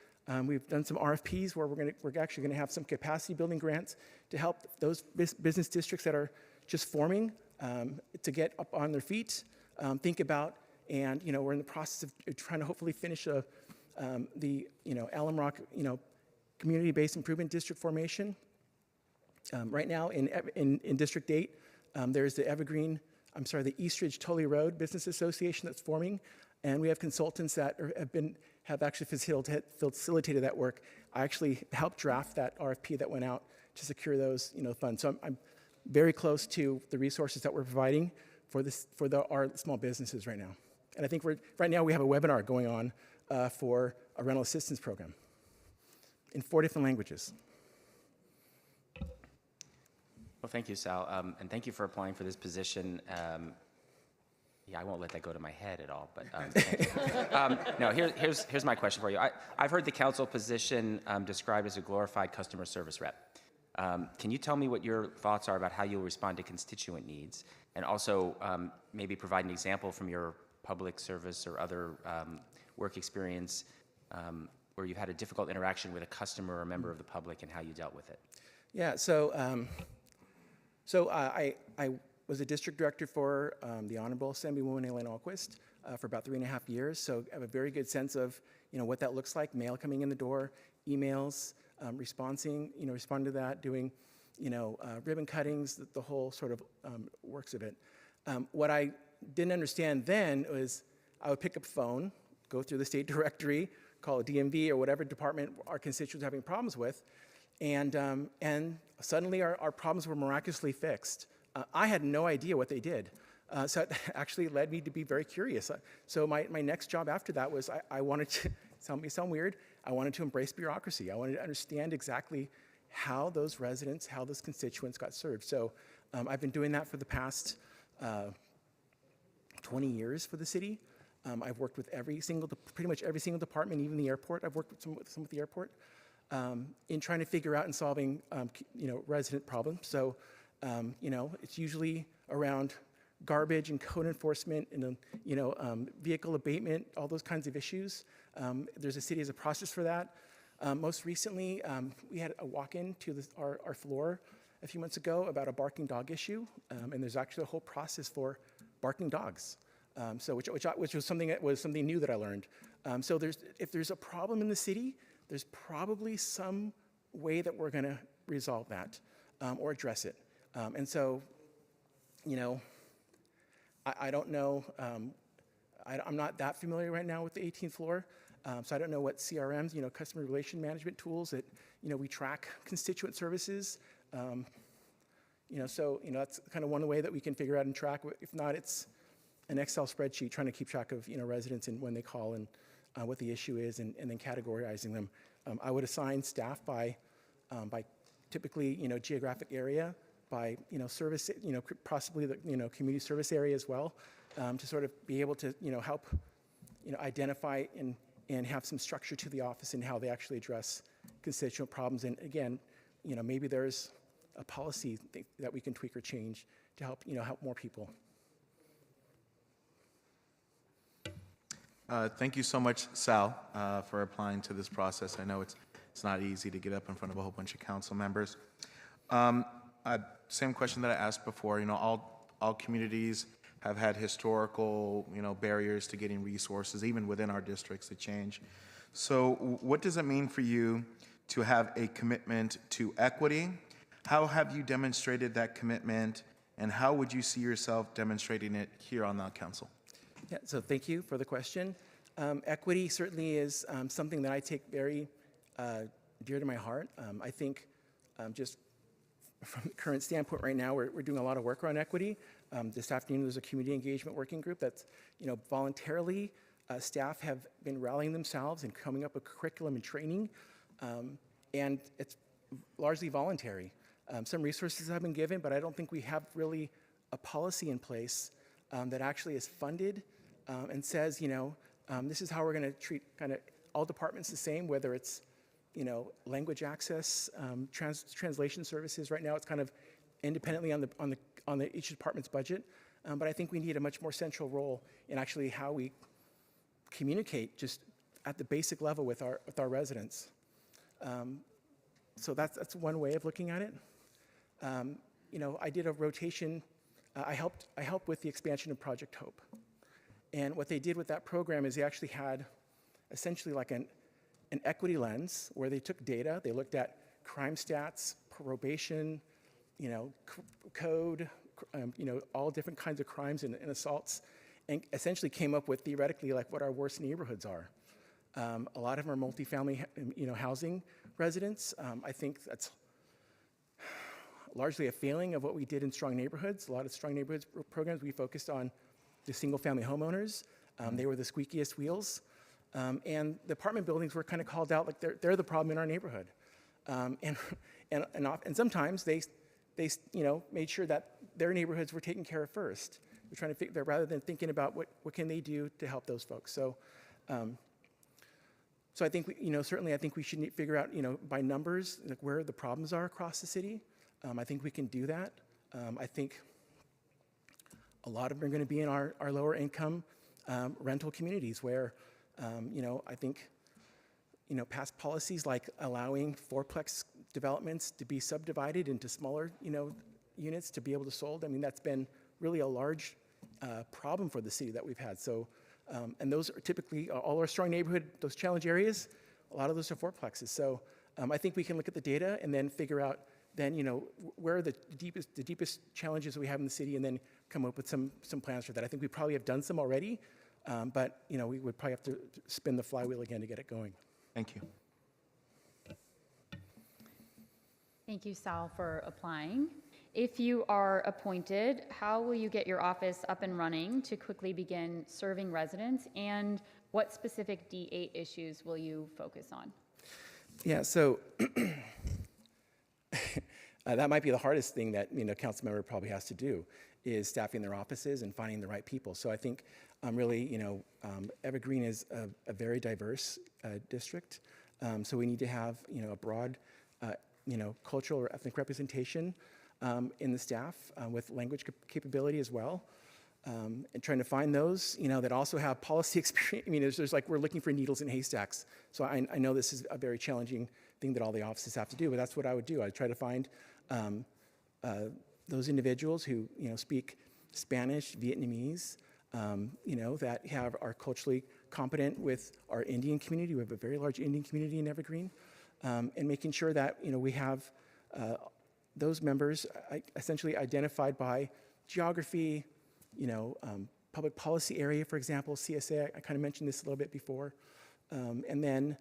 We've done some RFPs where we're actually going to have some capacity building grants to help those business districts that are just forming to get up on their feet, think about, and we're in the process of trying to hopefully finish the Alum Rock community-based improvement district formation. Right now in District 8, there's the Eastridge Tully Road Business Association that's forming, and we have consultants that have actually facilitated that work. I actually helped draft that RFP that went out to secure those funds. So I'm very close to the resources that we're providing for our small businesses right now. And I think right now we have a webinar going on for a rental assistance program in 4 different languages. Well, thank you, Sal, and thank you for applying for this position. I won't let that go to my head at all, but thank you. No, here's my question for you. I've heard the council position described as a glorified customer service rep. Can you tell me what your thoughts are about how you'll respond to constituent needs, and also maybe provide an example from your public service or other work experience where you've had a difficult interaction with a customer or a member of the public and how you dealt with it? Yeah, so I was a district director for the Honorable Assemblywoman Elaine Alquist for about 3.5 years, so I have a very good sense of what that looks like, mail coming in the door, emails, responding to that, doing ribbon cuttings, the whole sort of works of it. What I didn't understand then was I would pick up the phone, go through the state directory, call a DMV or whatever department our constituents are having problems with, and suddenly our problems were miraculously fixed. I had no idea what they did. So it actually led me to be very curious. So my next job after that was I wanted to, sound weird, I wanted to embrace bureaucracy. I wanted to understand exactly how those residents, how those constituents got served. So I've been doing that for the past 20 years for the city. I've worked with pretty much every single department, even the airport. I've worked with some with the airport in trying to figure out and solving, resident problems. So, it's usually around garbage and code enforcement and, vehicle abatement, all those kinds of issues. There's a city as a process for that. Most recently, we had a walk-in to our floor a few months ago about a barking dog issue, and there's actually a whole process for barking dogs. Which was something new that I learned. So if there's a problem in the city, there's probably some way that we're going to resolve that or address it. And so, I don't know. I'm not that familiar right now with the 18th floor, so I don't know what CRMs, customer relation management tools that we track constituent services. So that's kind of one way that we can figure out and track. If not, it's an Excel spreadsheet trying to keep track of residents and when they call and what the issue is, and then categorizing them. I would assign staff by typically geographic area, by service, possibly the community service area as well, to sort of be able to help identify and have some structure to the office and how they actually address constituent problems. And again, maybe there's a policy that we can tweak or change to help, help more people. Thank you so much, Sal, for applying to this process. I know it's not easy to get up in front of a whole bunch of council members. Same question that I asked before. All communities have had historical, barriers to getting resources, even within our districts, to change. So, what does it mean for you to have a commitment to equity? How have you demonstrated that commitment, and how would you see yourself demonstrating it here on the council? Yeah, so thank you for the question. Equity certainly is something that I take very dear to my heart. I think just from the current standpoint right now, we're doing a lot of work around equity. This afternoon, there's a community engagement working group that's, voluntarily, staff have been rallying themselves and coming up with curriculum and training, and it's largely voluntary. Some resources have been given, but I don't think we have really a policy in place that actually is funded and says, this is how we're going to treat kind of all departments the same, whether it's, language access, translation services. Right now, it's kind of independently on each department's budget, but I think we need a much more central role in actually how we communicate just at the basic level with our residents. So that's one way of looking at it. I did a rotation. I helped with the expansion of Project Hope. And what they did with that program is they actually had essentially like an equity lens where they took data, they looked at crime stats, probation, code, all different kinds of crimes and assaults, and essentially came up with theoretically like what our worst neighborhoods are. A lot of them are multifamily, housing residents. I think that's largely a failing of what we did in Strong Neighborhoods. A lot of Strong Neighborhoods programs, we focused on the single-family homeowners. They were the squeakiest wheels. And the apartment buildings were kind of called out like they're the problem in our neighborhood. And sometimes they made sure that their neighborhoods were taken care of first. We're trying to figure, rather than thinking about what can they do to help those folks. So I think, certainly I think we should figure out, by numbers, like where the problems are across the city. I think we can do that. I think a lot of them are going to be in our lower income rental communities where, I think, past policies like allowing fourplex developments to be subdivided into smaller, units to be able to sold. I mean, that's been really a large problem for the city that we've had. So, and those are typically all our strong neighborhood, those challenge areas, a lot of those are fourplexes. So I think we can look at the data and then figure out then, where are the deepest challenges we have in the city, and then come up with some plans for that. I think we probably have done some already, but, we would probably have to spin the flywheel again to get it going. Thank you. Thank you, Sal, for applying. If you are appointed, how will you get your office up and running to quickly begin serving residents, and what specific D8 issues will you focus on? Yeah, so that might be the hardest thing that council member probably has to do, is staffing their offices and finding the right people. So I think really, Evergreen is a very diverse district. So we need to have a broad, cultural or ethnic representation in the staff with language capability as well. And trying to find those, that also have policy experience. I mean, there's like, we're looking for needles in haystacks. So I know this is a very challenging thing that all the offices have to do, but that's what I would do. I'd try to find those individuals who, speak Spanish, Vietnamese, that are culturally competent with our Indian community. We have a very large Indian community in Evergreen, and making sure that, we have those members essentially identified by geography, public policy area, for example, CSA, I kind of mentioned this a little bit before, and then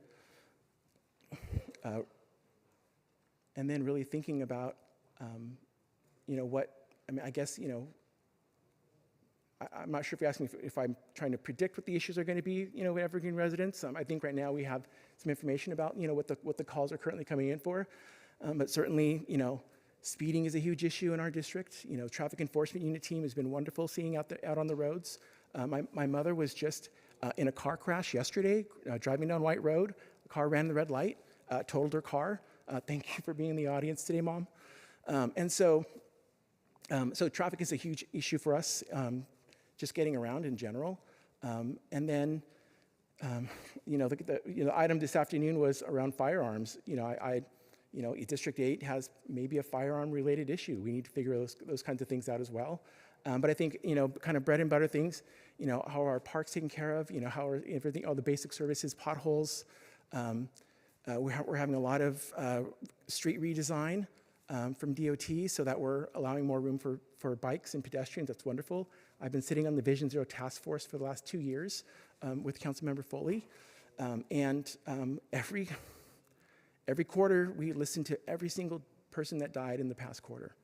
really thinking about, I guess, I'm not sure if you're asking if I'm trying to predict what the issues are going to be, with Evergreen residents. I think right now we have some information about, what the calls are currently coming in for, but certainly, speeding is a huge issue in our district. Traffic enforcement unit team has been wonderful seeing out on the roads. My mother was just in a car crash yesterday, driving down White Road. A car ran the red light, totaled her car. Thank you for being in the audience today, Mom. So traffic is a huge issue for us, just getting around in general. And then, the item this afternoon was around firearms. District 8 has maybe a firearm-related issue. We need to figure those kinds of things out as well. But I think, kind of bread and butter things, how are our parks taken care of, how are everything, all the basic services, potholes. We're having a lot of street redesign from DOT so that we're allowing more room for bikes and pedestrians. That's wonderful. I've been sitting on the Vision Zero Task Force for the last 2 years with Councilmember Foley. Every quarter, we listen to every single person that died in the past quarter.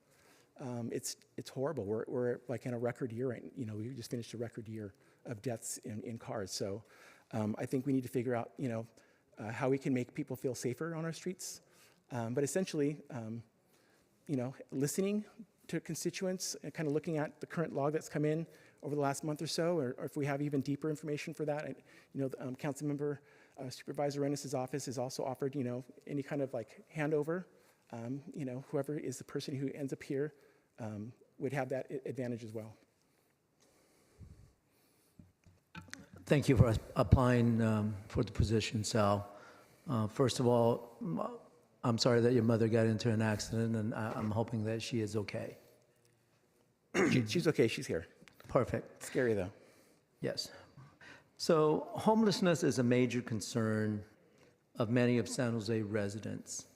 It's horrible. We're like in a record year, right? We just finished a record year of deaths in cars. So I think we need to figure out, how we can make people feel safer on our streets. But essentially, listening to constituents and kind of looking at the current log that's come in over the last month or so, or if we have even deeper information for that. Councilmember Supervisor Rennes' office has also offered, any kind of like handover. Whoever is the person who ends up here would have that advantage as well. Thank you for applying for the position, Sal. First of all, I'm sorry that your mother got into an accident, and I'm hoping that she is okay. She's okay. She's here. Perfect. Scary, though. Yes. So homelessness is a major concern of many of San Jose residents.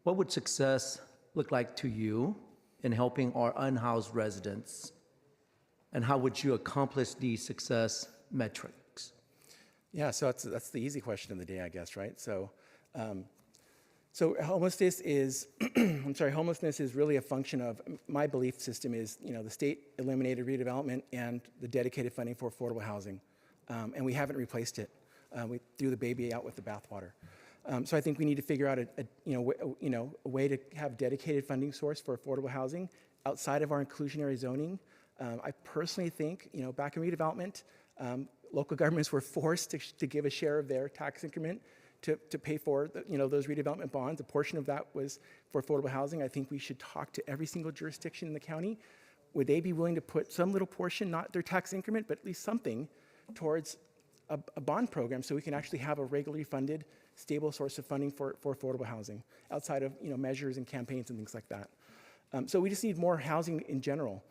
What would success look like to you in helping our unhoused residents? And how would you accomplish these success metrics? Yeah, so that's the easy question of the day, I guess, right? So homelessness is, homelessness is really a function of, my belief system is, the state eliminated redevelopment and the dedicated funding for affordable housing. And we haven't replaced it. We threw the baby out with the bathwater. So I think we need to figure out a way to have dedicated funding source for affordable housing outside of our inclusionary zoning. I personally think, back in redevelopment, local governments were forced to give a share of their tax increment to pay for those redevelopment bonds. A portion of that was for affordable housing. I think we should talk to every single jurisdiction in the county. Would they be willing to put some little portion, not their tax increment, but at least something towards a bond program so we can actually have a regularly funded, stable source of funding for affordable housing outside of measures and campaigns and things like that. So we just need more housing in general.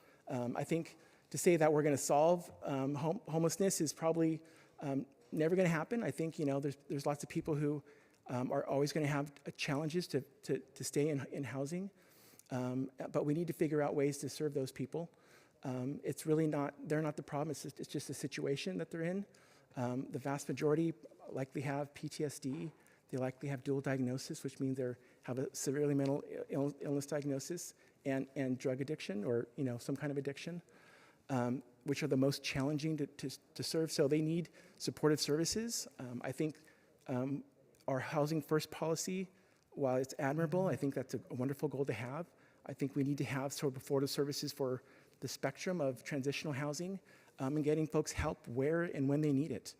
I think to say that we're going to solve homelessness is probably never going to happen. I think there's lots of people who are always going to have challenges to stay in housing, but we need to figure out ways to serve those people. It's really they're not the problem. It's just the situation that they're in. The vast majority likely have PTSD. They likely have dual diagnosis, which means they have a severely mental illness diagnosis and drug addiction or some kind of addiction, which are the most challenging to serve. So they need supportive services. I think our Housing First policy, while it's admirable, I think that's a wonderful goal to have. I think we need to have sort of affordable services for the spectrum of transitional housing and getting folks help where and when they need it.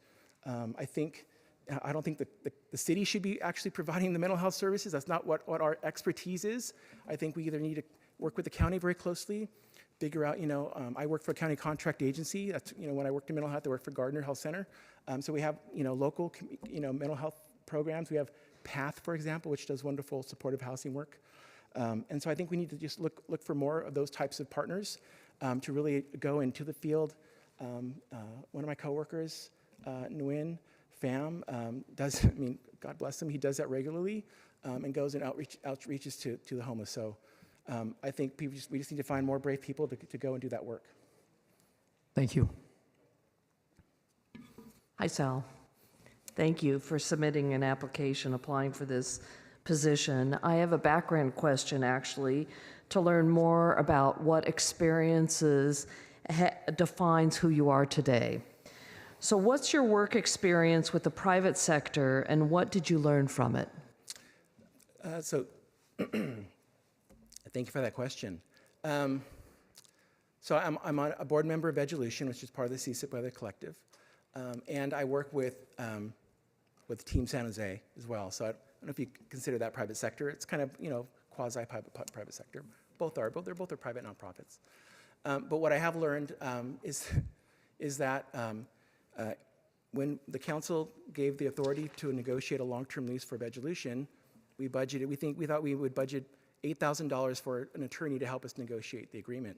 I don't think the city should be actually providing the mental health services. That's not what our expertise is. I think we either need to work with the county very closely, figure out, I work for a county contract agency. That's, when I worked in mental health, I worked for Gardner Health Center. So we have, local, mental health programs. We have PATH, for example, which does wonderful supportive housing work. And so I think we need to just look for more of those types of partners to really go into the field. One of my coworkers, Nguyen Pham, does, God bless him, he does that regularly and goes and outreaches to the homeless. So I think we just need to find more brave people to go and do that work. Thank you. Hi, Sal. Thank you for submitting an application applying for this position. I have a background question, actually, to learn more about what experiences defines who you are today. So what's your work experience with the private sector, and what did you learn from it? Thank you for that question. So I'm a board member of Evolution, which is part of the CSIP Weather Collective. And I work with Team San Jose as well. So I don't know if you consider that private sector. It's kind of, quasi-private sector. They're both private nonprofits. But what I have learned is that when the council gave the authority to negotiate a long-term lease for Vegelution, we thought we would budget $8,000 for an attorney to help us negotiate the agreement.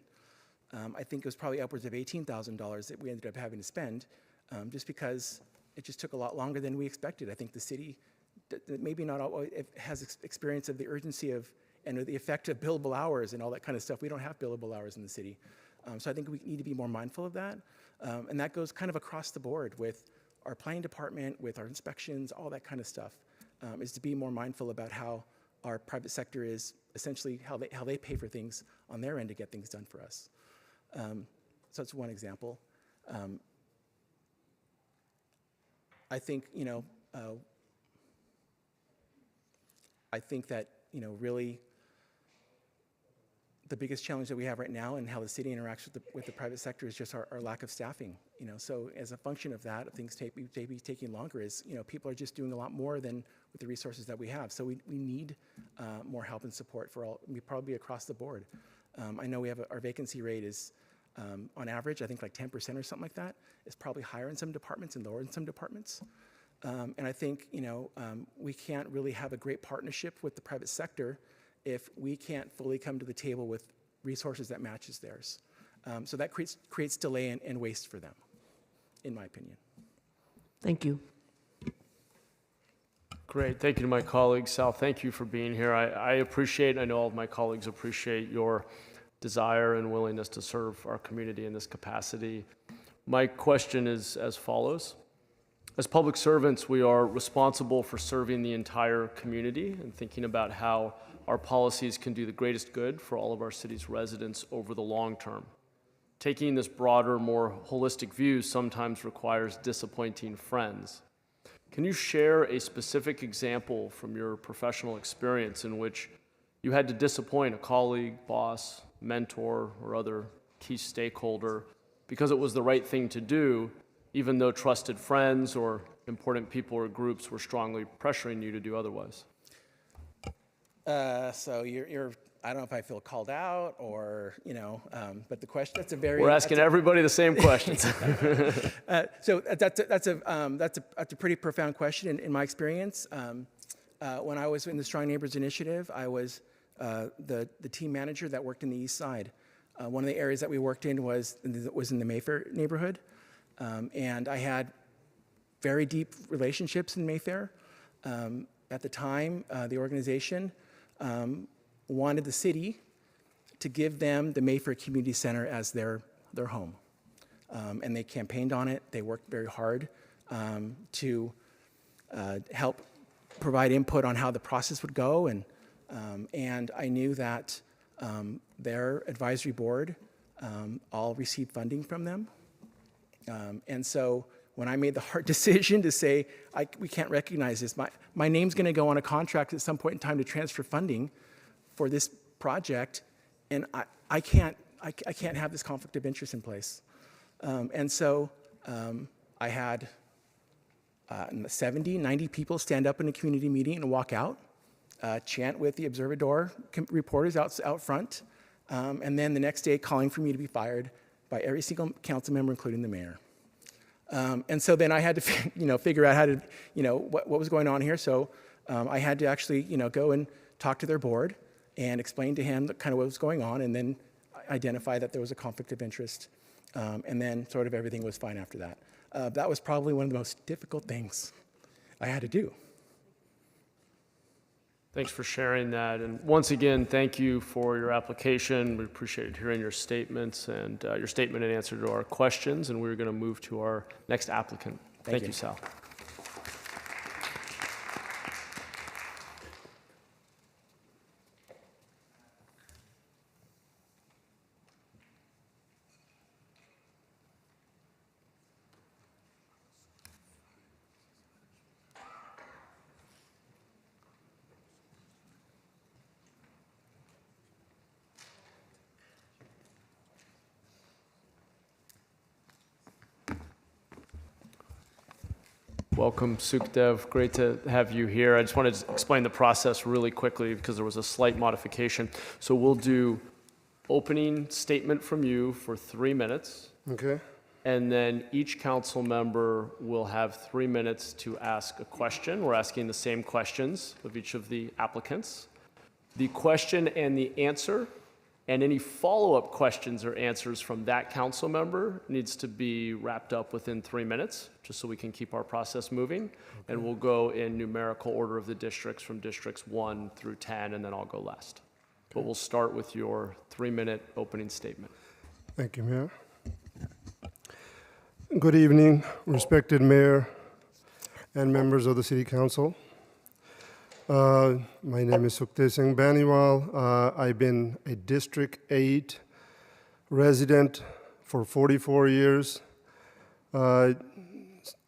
I think it was probably upwards of $18,000 that we ended up having to spend, just because it just took a lot longer than we expected. I think the city maybe not always has experience of the urgency of and the effect of billable hours and all that kind of stuff. We don't have billable hours in the city. So I think we need to be more mindful of that. And that goes kind of across the board with our planning department, with our inspections, all that kind of stuff, is to be more mindful about how our private sector is essentially how they pay for things on their end to get things done for us. So that's one example. I think, that, really the biggest challenge that we have right now and how the city interacts with the private sector is just our lack of staffing. So as a function of that, things may be taking longer is, people are just doing a lot more than with the resources that we have. So we need more help and support for probably across the board. I know we have our vacancy rate is, on average, I think like 10% or something like that. It's probably higher in some departments and lower in some departments. And I think, we can't really have a great partnership with the private sector if we can't fully come to the table with resources that matches theirs. So that creates delay and waste for them, in my opinion. Thank you. Great. Thank you to my colleagues. Sal, thank you for being here. I appreciate, I know all of my colleagues appreciate your desire and willingness to serve our community in this capacity. My question is as follows. As public servants, we are responsible for serving the entire community and thinking about how our policies can do the greatest good for all of our city's residents over the long term. Taking this broader, more holistic view sometimes requires disappointing friends. Can you share a specific example from your professional experience in which you had to disappoint a colleague, boss, mentor, or other key stakeholder because it was the right thing to do, even though trusted friends or important people or groups were strongly pressuring you to do otherwise? So I don't know if I feel called out or, but the question, that's a very... We're asking everybody the same questions. So that's a pretty profound question in my experience. When I was in the Strong Neighbors Initiative, I was the team manager that worked in the East Side. One of the areas that we worked in was in the Mayfair neighborhood. And I had very deep relationships in Mayfair. At the time, the organization wanted the city to give them the Mayfair Community Center as their home. And they campaigned on it. They worked very hard to help provide input on how the process would go. And I knew that their advisory board all received funding from them. And so when I made the hard decision to say, we can't recognize this, my name's going to go on a contract at some point in time to transfer funding for this project, and I can't have this conflict of interest in place. And so I had 70, 90 people stand up in a community meeting and walk out, chant with the Observador reporters out front, and then the next day calling for me to be fired by every single council member, including the mayor. And so then I had to, figure out how to, what was going on here. So I had to actually, go and talk to their board and explain to him kind of what was going on, and then identify that there was a conflict of interest. And then sort of everything was fine after that. That was probably one of the most difficult things I had to do. Thanks for sharing that. And once again, thank you for your application. We appreciated hearing your statements and your statement in answer to our questions. And we're going to move to our next applicant. Thank you, Sal. Welcome, Sukhdev. Great to have you here. I just wanted to explain the process really quickly because there was a slight modification. So we'll do opening statement from you for 3 minutes. Okay. And then each council member will have 3 minutes to ask a question. We're asking the same questions of each of the applicants. The question and the answer and any follow-up questions or answers from that council member needs to be wrapped up within 3 minutes, just so we can keep our process moving. Okay. And we'll go in numerical order of the districts from districts 1 through 10, and then I'll go last. Okay. But we'll start with your 3-minute opening statement. Thank you, Mayor. Good evening, respected Mayor and members of the City Council. My name is Sukhdev Singh Baniwal. I've been a District 8 resident for 44 years. When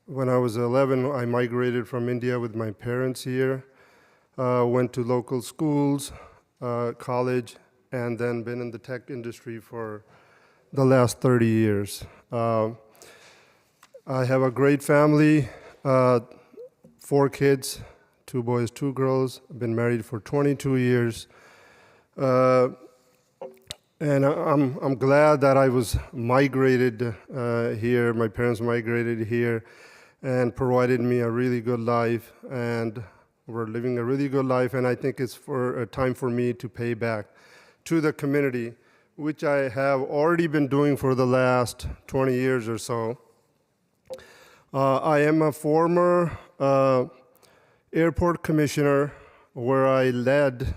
I was 11, I migrated from India with my parents here, went to local schools, college, and then been in the tech industry for the last 30 years. I have a great family, 4 kids, 2 boys, 2 girls. I've been married for 22 years. And I'm glad that I was migrated here. My parents migrated here and provided me a really good life. And we're living a really good life. And I think it's for a time for me to pay back to the community, which I have already been doing for the last 20 years or so. I am a former airport commissioner where I led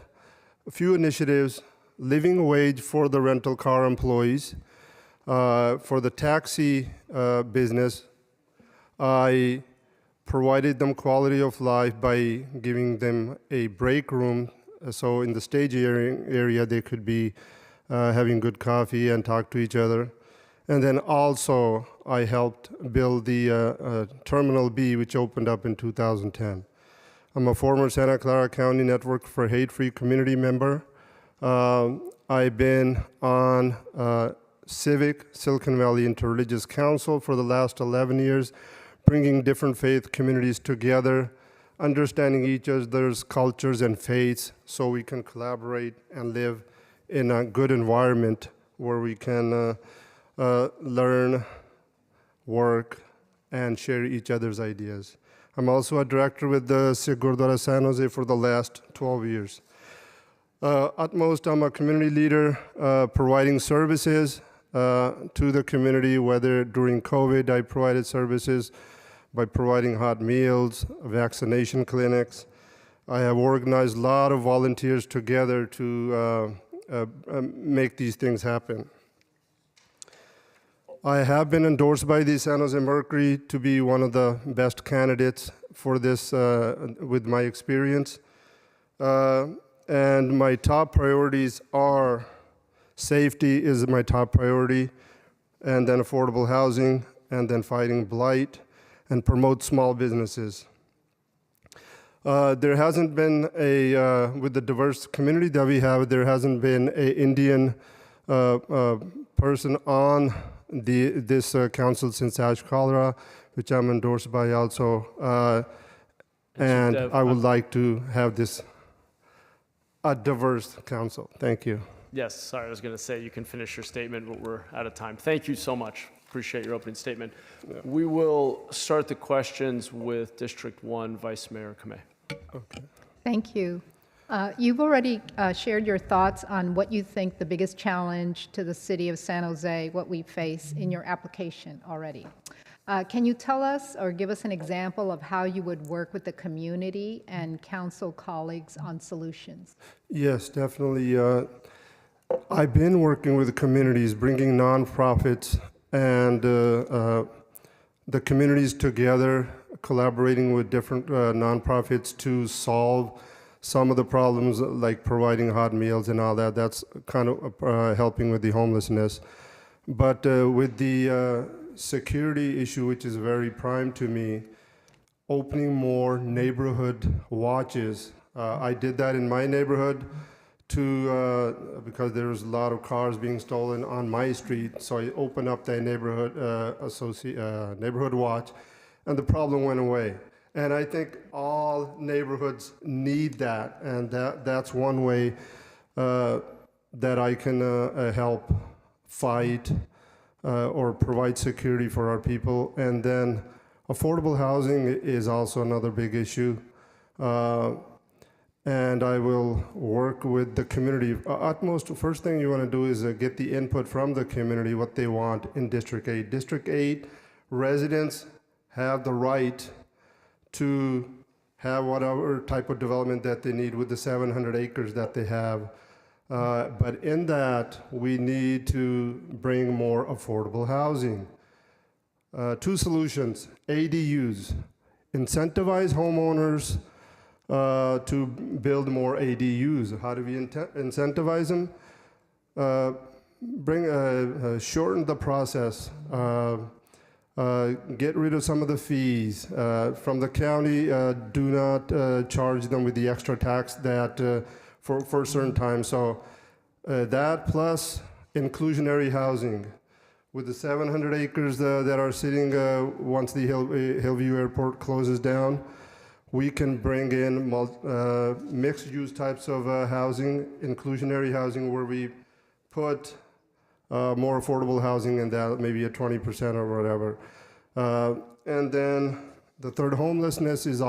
a few initiatives, living wage for the rental car employees, for the taxi business. I provided them quality of life by giving them a break room, so in the stage area they could be having good coffee and talk to each other. And then also I helped build the Terminal B, which opened up in 2010. I'm a former Santa Clara County Network for Hate-Free Community member. I've been on Civic Silicon Valley Interreligious Council for the last 11 years, bringing different faith communities together, understanding each other's cultures and faiths so we can collaborate and live in a good environment where we can learn, work, and share each other's ideas. I'm also a director with the Sikh Gurdwara San Jose for the last 12 years. At most, I'm a community leader providing services to the community, whether during COVID I provided services by providing hot meals, vaccination clinics. I have organized a lot of volunteers together to make these things happen. I have been endorsed by the San Jose Mercury to be one of the best candidates for this with my experience. And my top priorities are safety is my top priority, and then affordable housing, and then fighting blight, and promote small businesses. There hasn't been with the diverse community that we have, there hasn't been an Indian person on this council since Ash Cholera, which I'm endorsed by also. And I would like to have this a diverse council. Thank you. Yes, sorry, I was going to say you can finish your statement, but we're out of time. Thank you so much. Appreciate your opening statement. Yeah. We will start the questions with District 1, Vice Mayor Kameh. Okay. Thank you. You've already shared your thoughts on what you think the biggest challenge to the city of San Jose, what we face in your application already. Can you tell us or give us an example of how you would work with the community and council colleagues on solutions? Yes, definitely. I've been working with the communities, bringing nonprofits and the communities together, collaborating with different nonprofits to solve some of the problems like providing hot meals and all that. That's kind of helping with the homelessness. But with the security issue, which is very prime to me, opening more neighborhood watches. I did that in my neighborhood because there was a lot of cars being stolen on my street. So I opened up that neighborhood neighborhood watch, and the problem went away. And I think all neighborhoods need that, and that's one way that I can help fight or provide security for our people. And then affordable housing is also another big issue. And I will work with the community. First thing you want to do is get the input from the community, what they want in District 8. District 8 residents have the right to have whatever type of development that they need with the 700 acres that they have. But in that, we need to bring more affordable housing. Two solutions: ADUs, incentivize homeowners to build more ADUs. How do we incentivize them? Shorten the process. Get rid of some of the fees from the county. Do not charge them with the extra tax that for a certain time. So that plus inclusionary housing. With the 700 acres that are sitting once the Hillview Airport closes down, we can bring in mixed-use types of housing, inclusionary housing, where we put more affordable housing in that, maybe at 20% or whatever. And then the third, homelessness is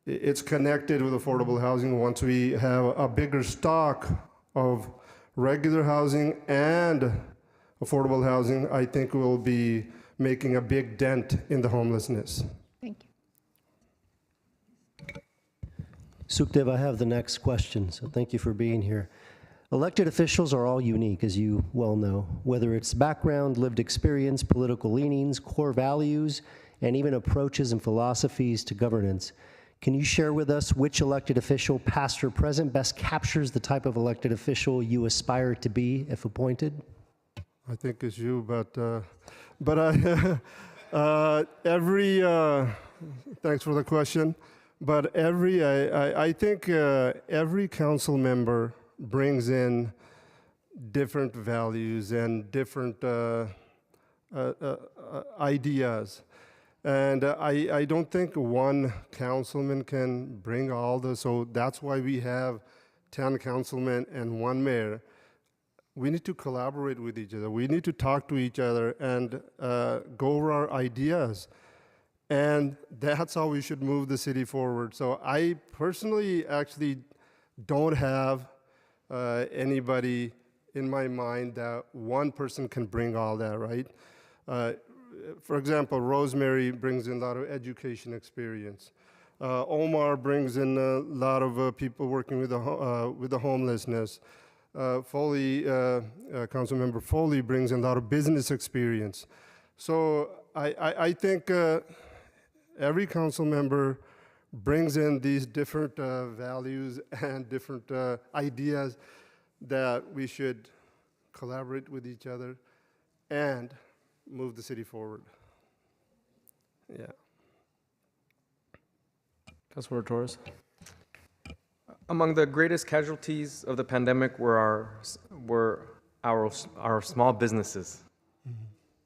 it's connected with affordable housing. Once we have a bigger stock of regular housing and affordable housing, I think we'll be making a big dent in the homelessness. Thank you. Sukhdev, I have the next question, so thank you for being here. Elected officials are all unique, as you well know, whether it's background, lived experience, political leanings, core values, and even approaches and philosophies to governance. Can you share with us which elected official, past or present, best captures the type of elected official you aspire to be if appointed? I think it's you, but thanks for the question. But I think every council member brings in different values and different ideas. And I don't think one councilman can bring all this, so that's why we have 10 councilmen and one mayor. We need to collaborate with each other. We need to talk to each other and go over our ideas. And that's how we should move the city forward. So I personally actually don't have anybody in my mind that one person can bring all that, right? For example, Rosemary brings in a lot of education experience. Omar brings in a lot of people working with the homelessness. Foley, Councilmember Foley brings in a lot of business experience. So I think every council member brings in these different values and different ideas that we should collaborate with each other and move the city forward. Yeah. Councilor Torres. Among the greatest casualties of the pandemic were our small businesses.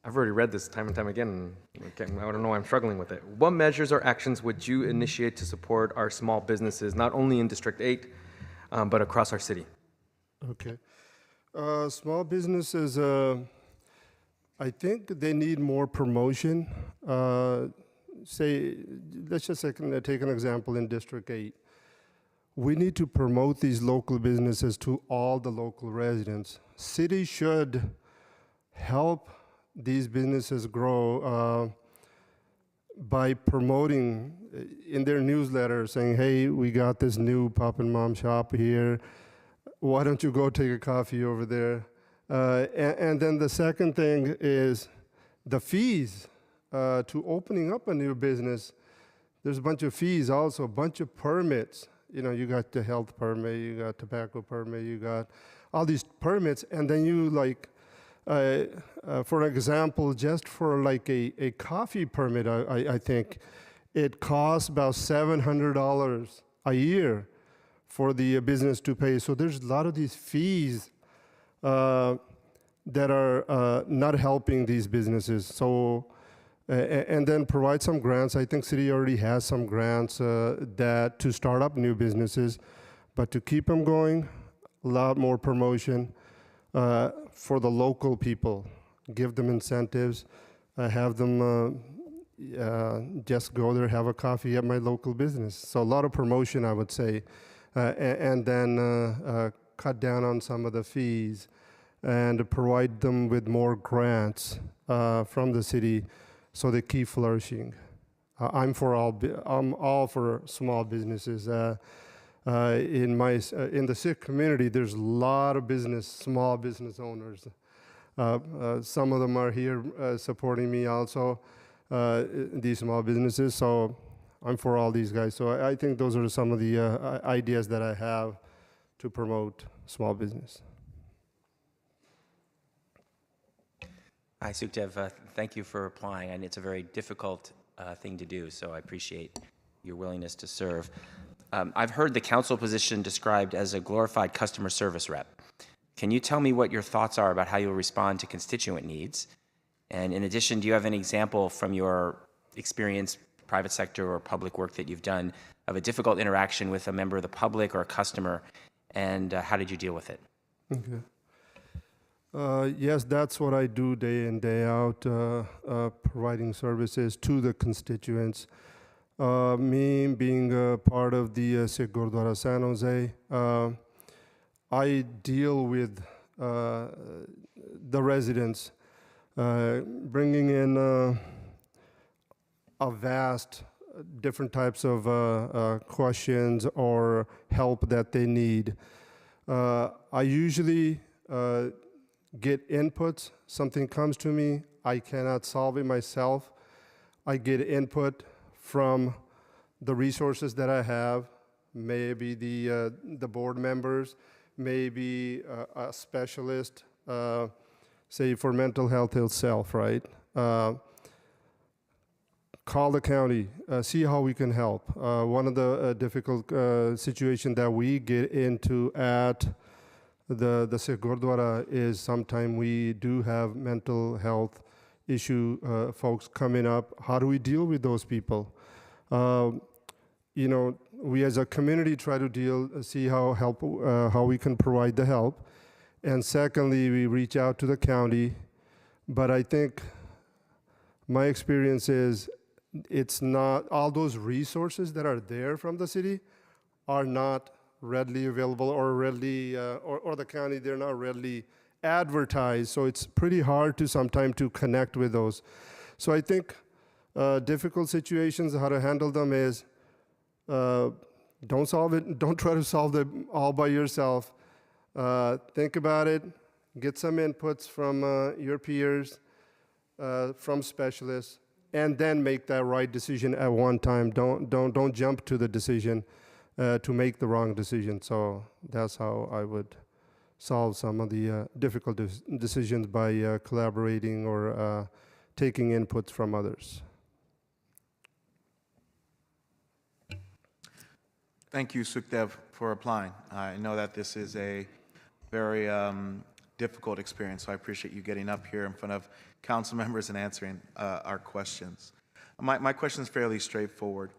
I've already read this time and time again, and I don't know why I'm struggling with it. What measures or actions would you initiate to support our small businesses, not only in District 8, but across our city? Okay. Small businesses, I think they need more promotion. Let's just take an example in District 8. We need to promote these local businesses to all the local residents. City should help these businesses grow by promoting in their newsletter, saying, hey, we got this new pop and mom shop here. Why don't you go take a coffee over there? And then the second thing is the fees to opening up a new business. There's a bunch of fees also, a bunch of permits. You know, you got the health permit, you got tobacco permit, you got all these permits, and then you for example, just for like a coffee permit, I think it costs about $700 a year for the business to pay. So there's a lot of these fees that are not helping these businesses. So and then provide some grants. I think city already has some grants that to start up new businesses, but to keep them going, a lot more promotion for the local people. Give them incentives, have them just go there, have a coffee at my local business. So a lot of promotion, I would say, and then cut down on some of the fees and provide them with more grants from the city so they keep flourishing. I'm all for small businesses. In the Sikh community, there's a lot of small business owners. Some of them are here supporting me also, these small businesses. So I'm for all these guys. So I think those are some of the ideas that I have to promote small business. Hi, Sukhdev. Thank you for applying, and it's a very difficult thing to do, so I appreciate your willingness to serve. I've heard the council position described as a glorified customer service rep. Can you tell me what your thoughts are about how you'll respond to constituent needs? And in addition, do you have an example from your experience, private sector or public work that you've done, of a difficult interaction with a member of the public or a customer, and how did you deal with it? Okay. Yes, that's what I do day in, day out, providing services to the constituents. Me being a part of the Sikh Gurdwara San Jose, I deal with the residents, bringing in a vast different types of questions or help that they need. I usually get inputs. Something comes to me, I cannot solve it myself. I get input from the resources that I have, maybe the board members, maybe a specialist, say for mental health itself, right? Call the county, see how we can help. One of the difficult situations that we get into at the Sikh Gurdwara is sometimes we do have mental health issue folks coming up. How do we deal with those people? We as a community try to see how we can provide the help. And secondly, we reach out to the county. But I think my experience is it's not, all those resources that are there from the city are not readily available or readily, or the county, they're not readily advertised. So it's pretty hard to sometimes to connect with those. So I think difficult situations, how to handle them is don't solve it, don't try to solve them all by yourself. Think about it, get some inputs from your peers, from specialists, and then make that right decision at one time. Don't jump to the decision to make the wrong decision. So that's how I would solve some of the difficult decisions by collaborating or taking inputs from others. Thank you, Sukhdev, for applying. I know that this is a very difficult experience, so I appreciate you getting up here in front of council members and answering our questions. My question is fairly straightforward.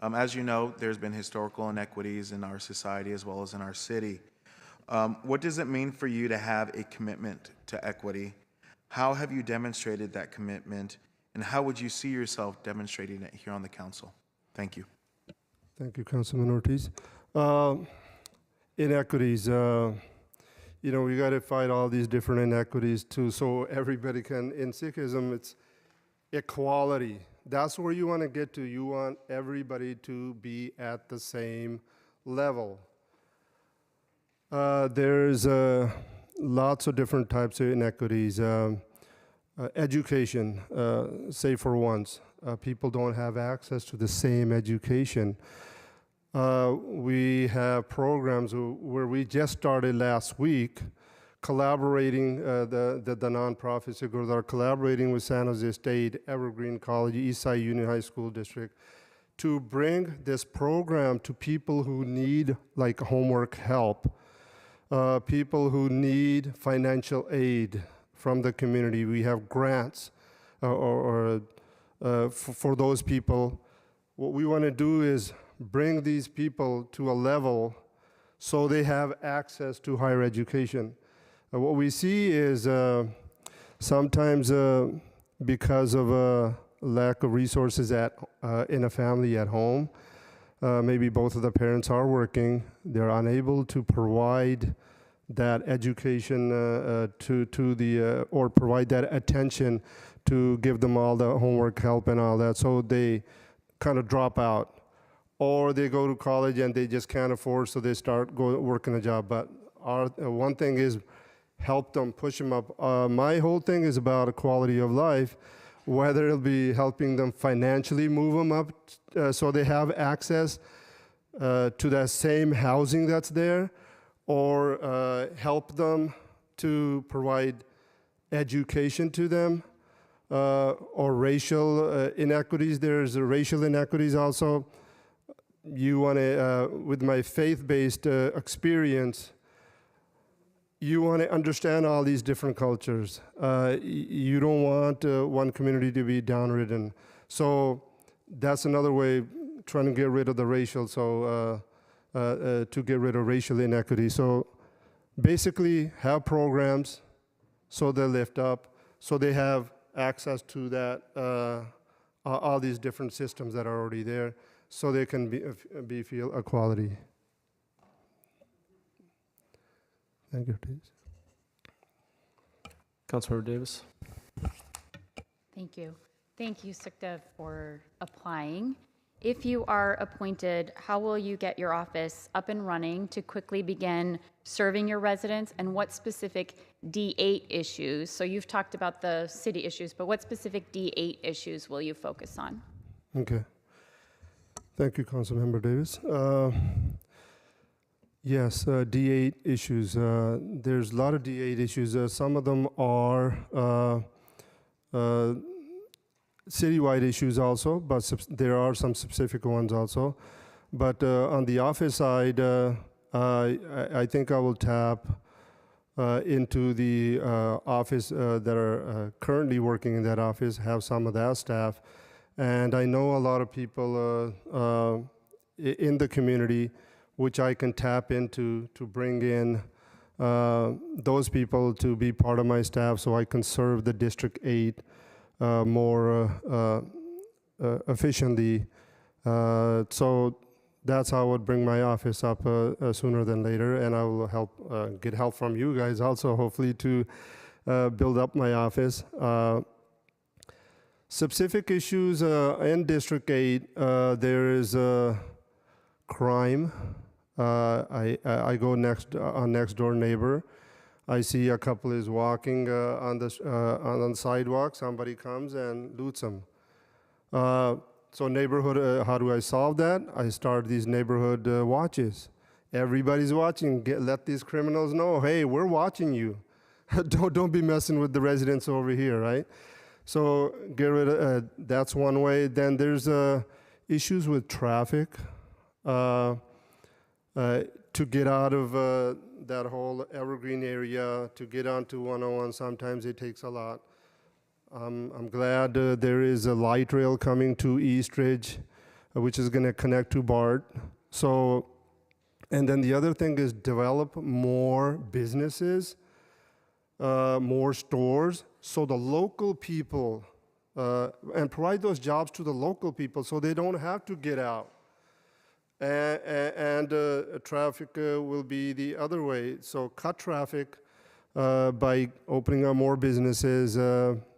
As you know, there's been historical inequities in our society as well as in our city. What does it mean for you to have a commitment to equity? How have you demonstrated that commitment, and how would you see yourself demonstrating it here on the council? Thank you. Thank you, Councilman Ortiz. Inequities, we got to fight all these different inequities too, so everybody can, in Sikhism, it's equality. That's where you want to get to. You want everybody to be at the same level. There's lots of different types of inequities. Education, say for once, people don't have access to the same education. We have programs where we just started last week collaborating, the nonprofits are collaborating with San Jose State, Evergreen College, Eastside Union High School District to bring this program to people who need like homework help, people who need financial aid from the community. We have grants or for those people. What we want to do is bring these people to a level so they have access to higher education. What we see is sometimes because of a lack of resources in a family at home, maybe both of the parents are working, they're unable to provide that education or provide that attention to give them all the homework help and all that, so they kind of drop out. Or they go to college and they just can't afford, so they start working a job. But one thing is help them, push them up. My whole thing is about a quality of life, whether it'll be helping them financially move them up so they have access to that same housing that's there, or help them to provide education to them, or racial inequities. There's racial inequities also. You want to, with my faith-based experience, you want to understand all these different cultures. You don't want one community to be downridden. So that's another way, trying to get rid of the racial, to get rid of racial inequity. So basically have programs so they lift up, so they have access to that, all these different systems that are already there, so they can feel equality. Thank you, please. Councilmember Davis. Thank you. Thank you, Sukhdev, for applying. If you are appointed, how will you get your office up and running to quickly begin serving your residents, and what specific D8 issues, so you've talked about the city issues, but what specific D8 issues will you focus on? Okay. Thank you, Councilmember Davis. Yes, D8 issues. There's a lot of D8 issues. Some of them are citywide issues also, but there are some specific ones also. But on the office side, I think I will tap into the office that are currently working in that office, have some of that staff. And I know a lot of people in the community which I can tap into to bring in those people to be part of my staff, so I can serve the District 8 more efficiently. So that's how I would bring my office up sooner than later, and I will get help from you guys also, hopefully, to build up my office. Specific issues in District 8, there is crime. I go on next door neighbor. I see a couple is walking on the sidewalk. Somebody comes and loots them. So neighborhood, how do I solve that? I start these neighborhood watches. Everybody's watching. Let these criminals know, hey, we're watching you. Don't be messing with the residents over here, right? So get rid of, that's one way. Then there's issues with traffic. To get out of that whole Evergreen area, to get onto 101, sometimes it takes a lot. I'm glad there is a light rail coming to East Ridge, which is going to connect to BART. So, and then the other thing is develop more businesses, more stores, so the local people, and provide those jobs to the local people so they don't have to get out. And traffic will be the other way. So cut traffic by opening up more businesses,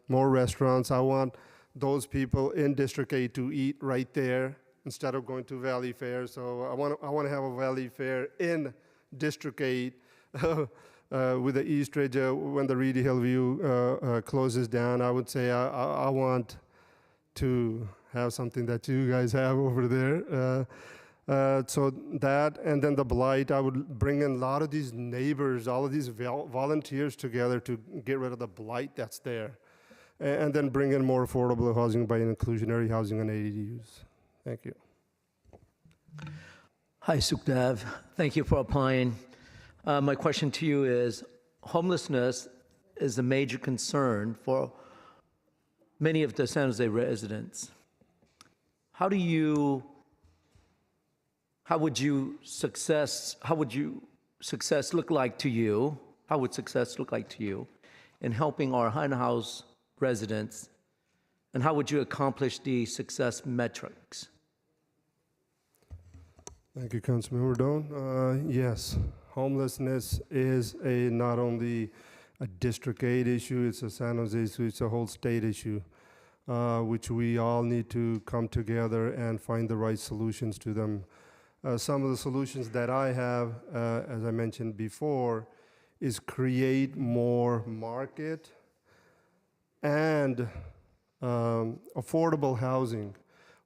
more restaurants. I want those people in District 8 to eat right there instead of going to Valley Fair. So I want to have a Valley Fair in District 8 with the East Ridge. When the Reedy Hillview closes down, I would say I want to have something that you guys have over there. So that, and then the blight, I would bring in a lot of these neighbors, all of these volunteers together to get rid of the blight that's there. And then bring in more affordable housing by inclusionary housing and ADUs. Thank you. Hi, Sukhdev. Thank you for applying. My question to you is, homelessness is a major concern for many of the San Jose residents. How would success look like to you? How would success look like to you in helping our in-house residents? And how would you accomplish the success metrics? Thank you, Councilmember Doan. Yes, homelessness is not only a District 8 issue, it's a San Jose issue, it's a whole state issue, which we all need to come together and find the right solutions to them. Some of the solutions that I have, as I mentioned before, is create more market and affordable housing.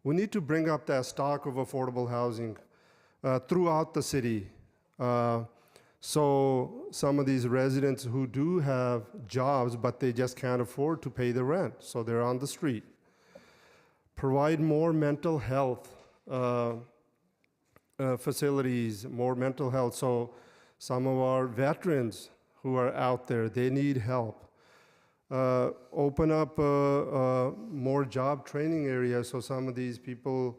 We need to bring up that stock of affordable housing throughout the city. So some of these residents who do have jobs, but they just can't afford to pay the rent, so they're on the street. Provide more mental health facilities, more mental health. So some of our veterans who are out there, they need help. Open up more job training areas so some of these people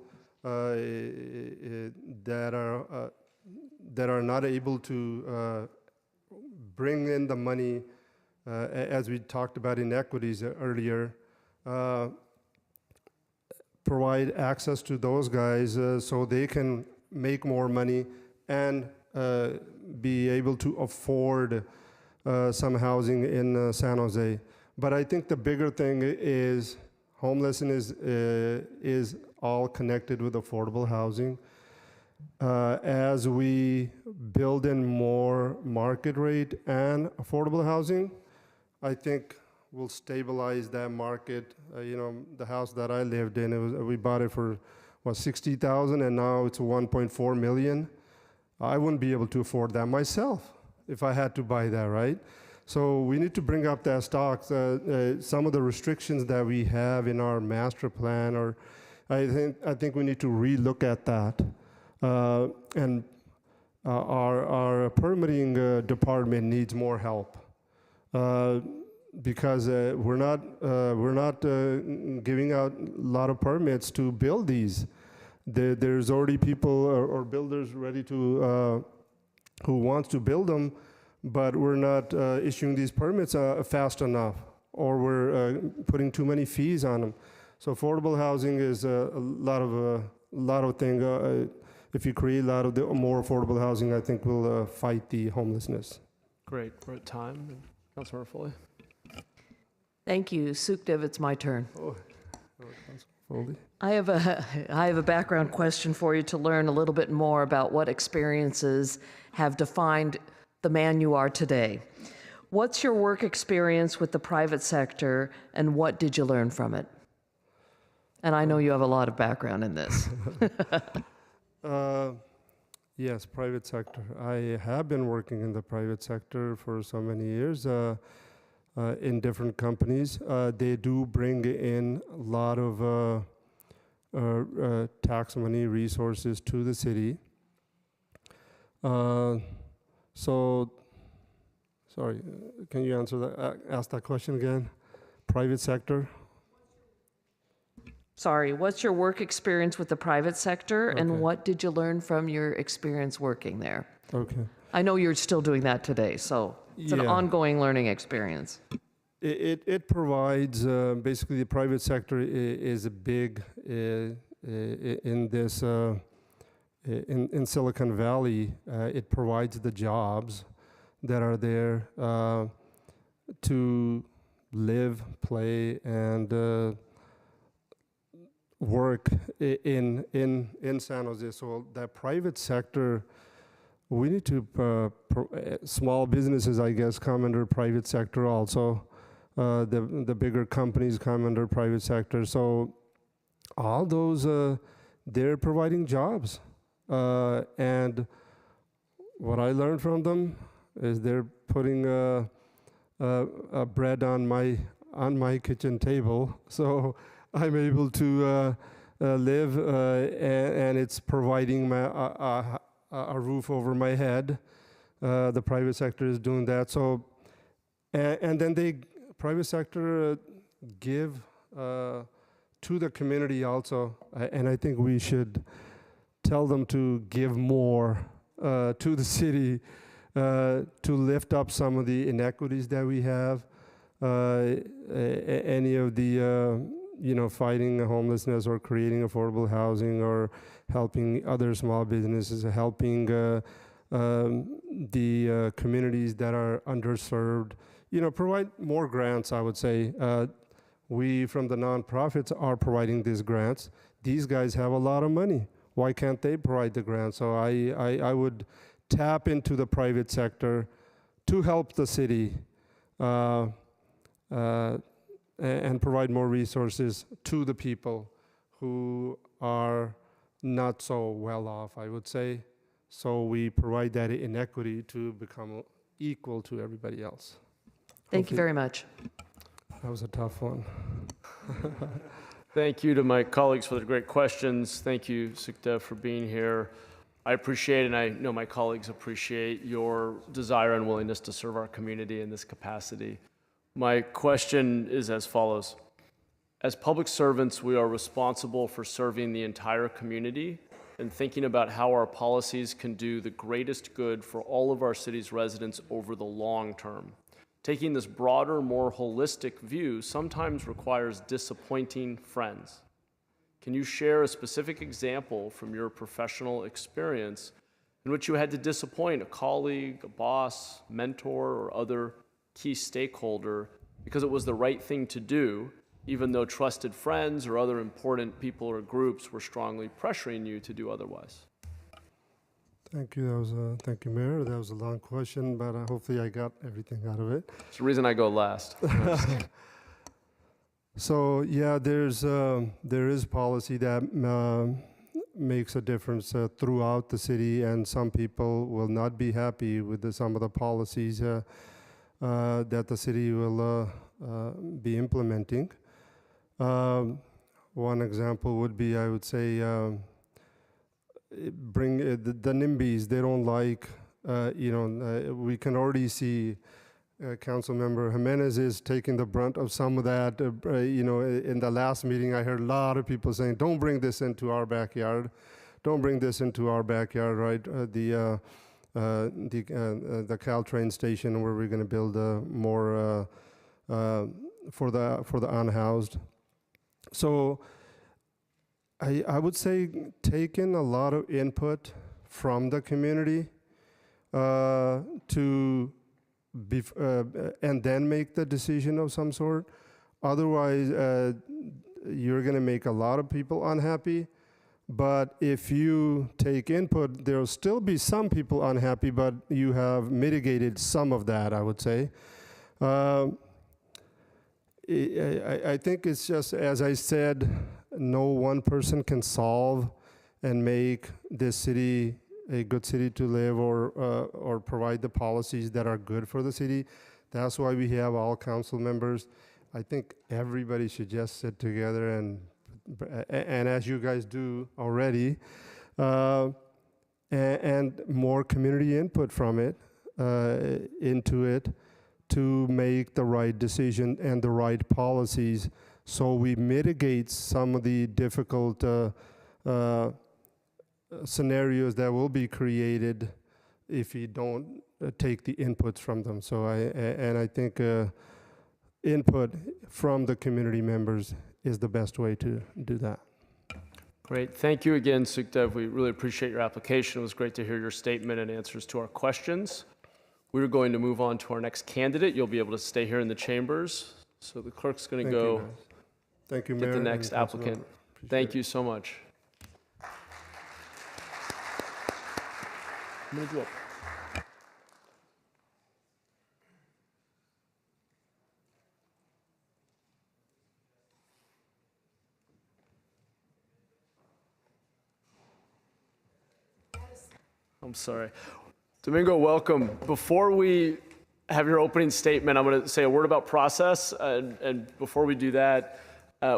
that are not able to bring in the money, as we talked about inequities earlier, provide access to those guys so they can make more money and be able to afford some housing in San Jose. But I think the bigger thing is homelessness is all connected with affordable housing. As we build in more market rate and affordable housing, I think we'll stabilize that market. The house that I lived in, we bought it for, $60,000, and now it's 1.4 million. I wouldn't be able to afford that myself if I had to buy that, right? So we need to bring up that stock. Some of the restrictions that we have in our master plan, or I think we need to relook at that. And our permitting department needs more help because we're not giving out a lot of permits to build these. There's already people or builders ready to who wants to build them, but we're not issuing these permits fast enough, or we're putting too many fees on them. So affordable housing is a lot of things. If you create a lot of the more affordable housing, I think we'll fight the homelessness. Great, we're at time. Councilmember Foley. Thank you. Sukdev, it's my turn. Oh, Foley. I have a background question for you to learn a little bit more about what experiences have defined the man you are today. What's your work experience with the private sector, and what did you learn from it? And I know you have a lot of background in this. Yes, private sector. I have been working in the private sector for so many years in different companies. They do bring in a lot of tax money resources to the city. So, sorry, can you answer that? Ask that question again. Private sector. Sorry, what's your work experience with the private sector, and what did you learn from your experience working there? Okay. I know you're still doing that today, so it's an ongoing learning experience. It provides, basically the private sector is a big in this, in Silicon Valley. It provides the jobs that are there to live, play, and work in San Jose. So that private sector, we need to, small businesses, I guess, come under private sector also. The bigger companies come under private sector. So all those, they're providing jobs. And what I learned from them is they're putting bread on my kitchen table. So I'm able to live, and it's providing a roof over my head. The private sector is doing that. So, and then private sector give to the community also, and I think we should tell them to give more to the city to lift up some of the inequities that we have. Any of the fighting homelessness or creating affordable housing or helping other small businesses, helping the communities that are underserved, provide more grants, I would say. We from the nonprofits are providing these grants. These guys have a lot of money. Why can't they provide the grants? So I would tap into the private sector to help the city and provide more resources to the people who are not so well off, I would say. So we provide that inequity to become equal to everybody else. Thank you very much. That was a tough one. Thank you to my colleagues for the great questions. Thank you, Sukhdev, for being here. I appreciate, and I know my colleagues appreciate, your desire and willingness to serve our community in this capacity. My question is as follows. As public servants, we are responsible for serving the entire community and thinking about how our policies can do the greatest good for all of our city's residents over the long term. Taking this broader, more holistic view sometimes requires disappointing friends. Can you share a specific example from your professional experience in which you had to disappoint a colleague, a boss, mentor, or other key stakeholder because it was the right thing to do, even though trusted friends or other important people or groups were strongly pressuring you to do otherwise? Thank you. Thank you, Mayor. That was a long question, but hopefully I got everything out of it. It's the reason I go last. So yeah, there is policy that makes a difference throughout the city, and some people will not be happy with some of the policies that the city will be implementing. One example would be, I would say, bring the NIMBYs. They don't like, we can already see Councilmember Jimenez is taking the brunt of some of that. In the last meeting, I heard a lot of people saying, "Don't bring this into our backyard. Don't bring this into our backyard." Right? The Caltrain station where we're going to build more for the unhoused. So I would say taking a lot of input from the community and then make the decision of some sort. Otherwise, you're going to make a lot of people unhappy. But if you take input, there'll still be some people unhappy, but you have mitigated some of that, I would say. I think it's just, as I said, no one person can solve and make this city a good city to live or provide the policies that are good for the city. That's why we have all council members. I think everybody should just sit together and as you guys do already, and more community input from it into it to make the right decision and the right policies, so we mitigate some of the difficult scenarios that will be created if you don't take the inputs from them. So I think input from the community members is the best way to do that. Great. Thank you again, Sukhdev. We really appreciate your application. It was great to hear your statement and answers to our questions. We're going to move on to our next candidate. You'll be able to stay here in the chambers. So the clerk's going to go Thank you, get Mayor, the next and Councilmember. applicant. Thank you so much. I'm going to go up. I'm sorry. Domingo, welcome. Before we have your opening statement, I'm going to say a word about process. And before we do that,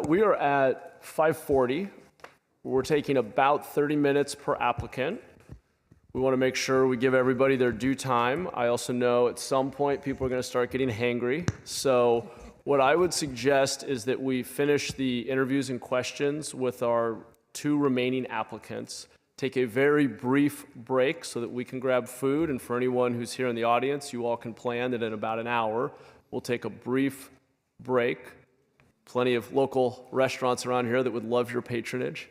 we are at 5:40. We're taking about 30 minutes per applicant. We want to make sure we give everybody their due time. I also know at some point people are going to start getting hangry. So What I would suggest is that we finish the interviews and questions with our 2 remaining applicants, take a very brief break so that we can grab food, and for anyone who's here in the audience, you all can plan that in about an hour, we'll take a brief break. Plenty of local restaurants around here that would love your patronage.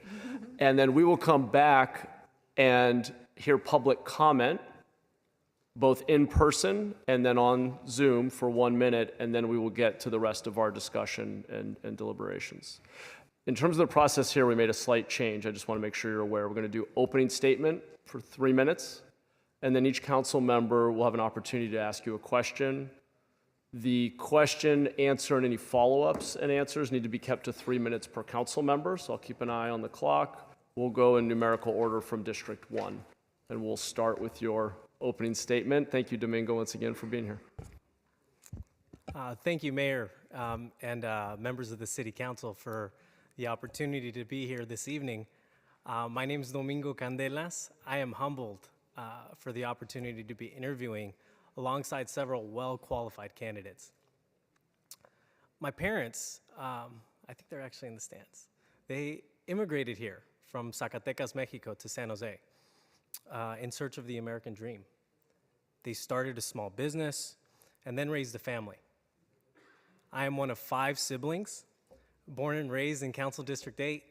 And then we will come back and hear public comment, both in person and then on Zoom for 1 minute, and then we will get to the rest of our discussion and deliberations. In terms of the process here, we made a slight change. I just want to make sure you're aware. We're going to do opening statement for 3 minutes, and then each council member will have an opportunity to ask you a question. The question, answer, and any follow-ups and answers need to be kept to 3 minutes per council member, so I'll keep an eye on the clock. We'll go in numerical order from District 1, and we'll start with your opening statement. Thank you, Domingo, once again for being here. Thank you, Mayor, and members of the City Council for the opportunity to be here this evening. My name is Domingo Candelas. I am humbled for the opportunity to be interviewing alongside several well-qualified candidates. My parents, I think they're actually in the stands. They immigrated here from Zacatecas, Mexico to San Jose in search of the American dream. They started a small business and then raised a family. I am one of 5 siblings, born and raised in Council District 8.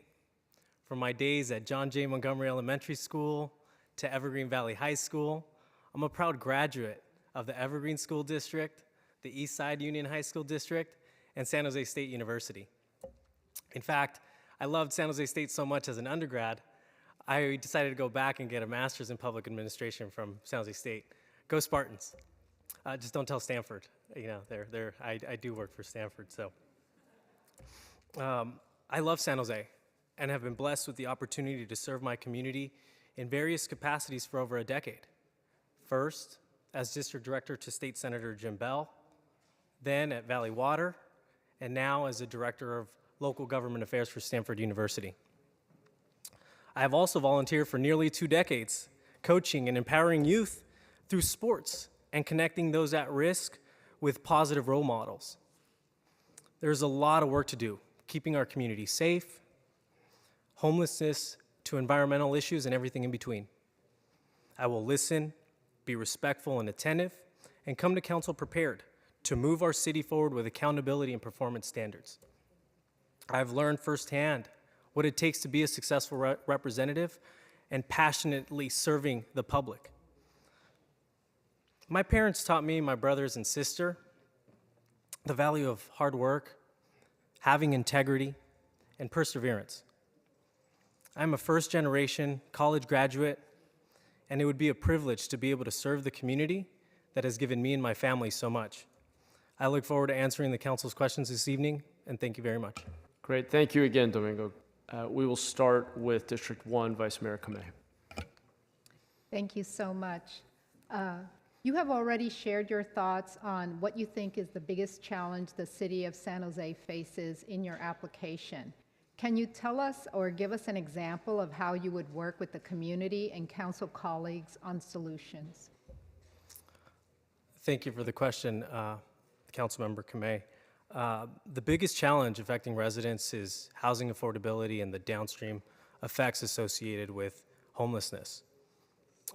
From my days at John J. Montgomery Elementary School to Evergreen Valley High School, I'm a proud graduate of the Evergreen School District, the Eastside Union High School District, and San Jose State University. In fact, I loved San Jose State so much as an undergrad, I decided to go back and get a master's in public administration from San Jose State. Go Spartans. Just don't tell Stanford. You know, I do work for Stanford, so. I love San Jose and have been blessed with the opportunity to serve my community in various capacities for over a decade. First, as District Director to State Senator Jim Bell, then at Valley Water, and now as a Director of Local Government Affairs for Stanford University. I have also volunteered for nearly 2 decades, coaching and empowering youth through sports and connecting those at risk with positive role models. There's a lot of work to do, keeping our community safe, homelessness to environmental issues and everything in between. I will listen, be respectful and attentive, and come to council prepared to move our city forward with accountability and performance standards. I've learned firsthand what it takes to be a successful representative and passionately serving the public. My parents taught me, my brothers and sister, the value of hard work, having integrity, and perseverance. I'm a first-generation college graduate, and it would be a privilege to be able to serve the community that has given me and my family so much. I look forward to answering the council's questions this evening, and thank you very much. Great, thank you again, Domingo. We will start with District 1, Vice Mayor Kamei. Thank you so much. You have already shared your thoughts on what you think is the biggest challenge the city of San Jose faces in your application. Can you tell us or give us an example of how you would work with the community and council colleagues on solutions? Thank you for the question, Councilmember Kamei. The biggest challenge affecting residents is housing affordability and the downstream effects associated with homelessness.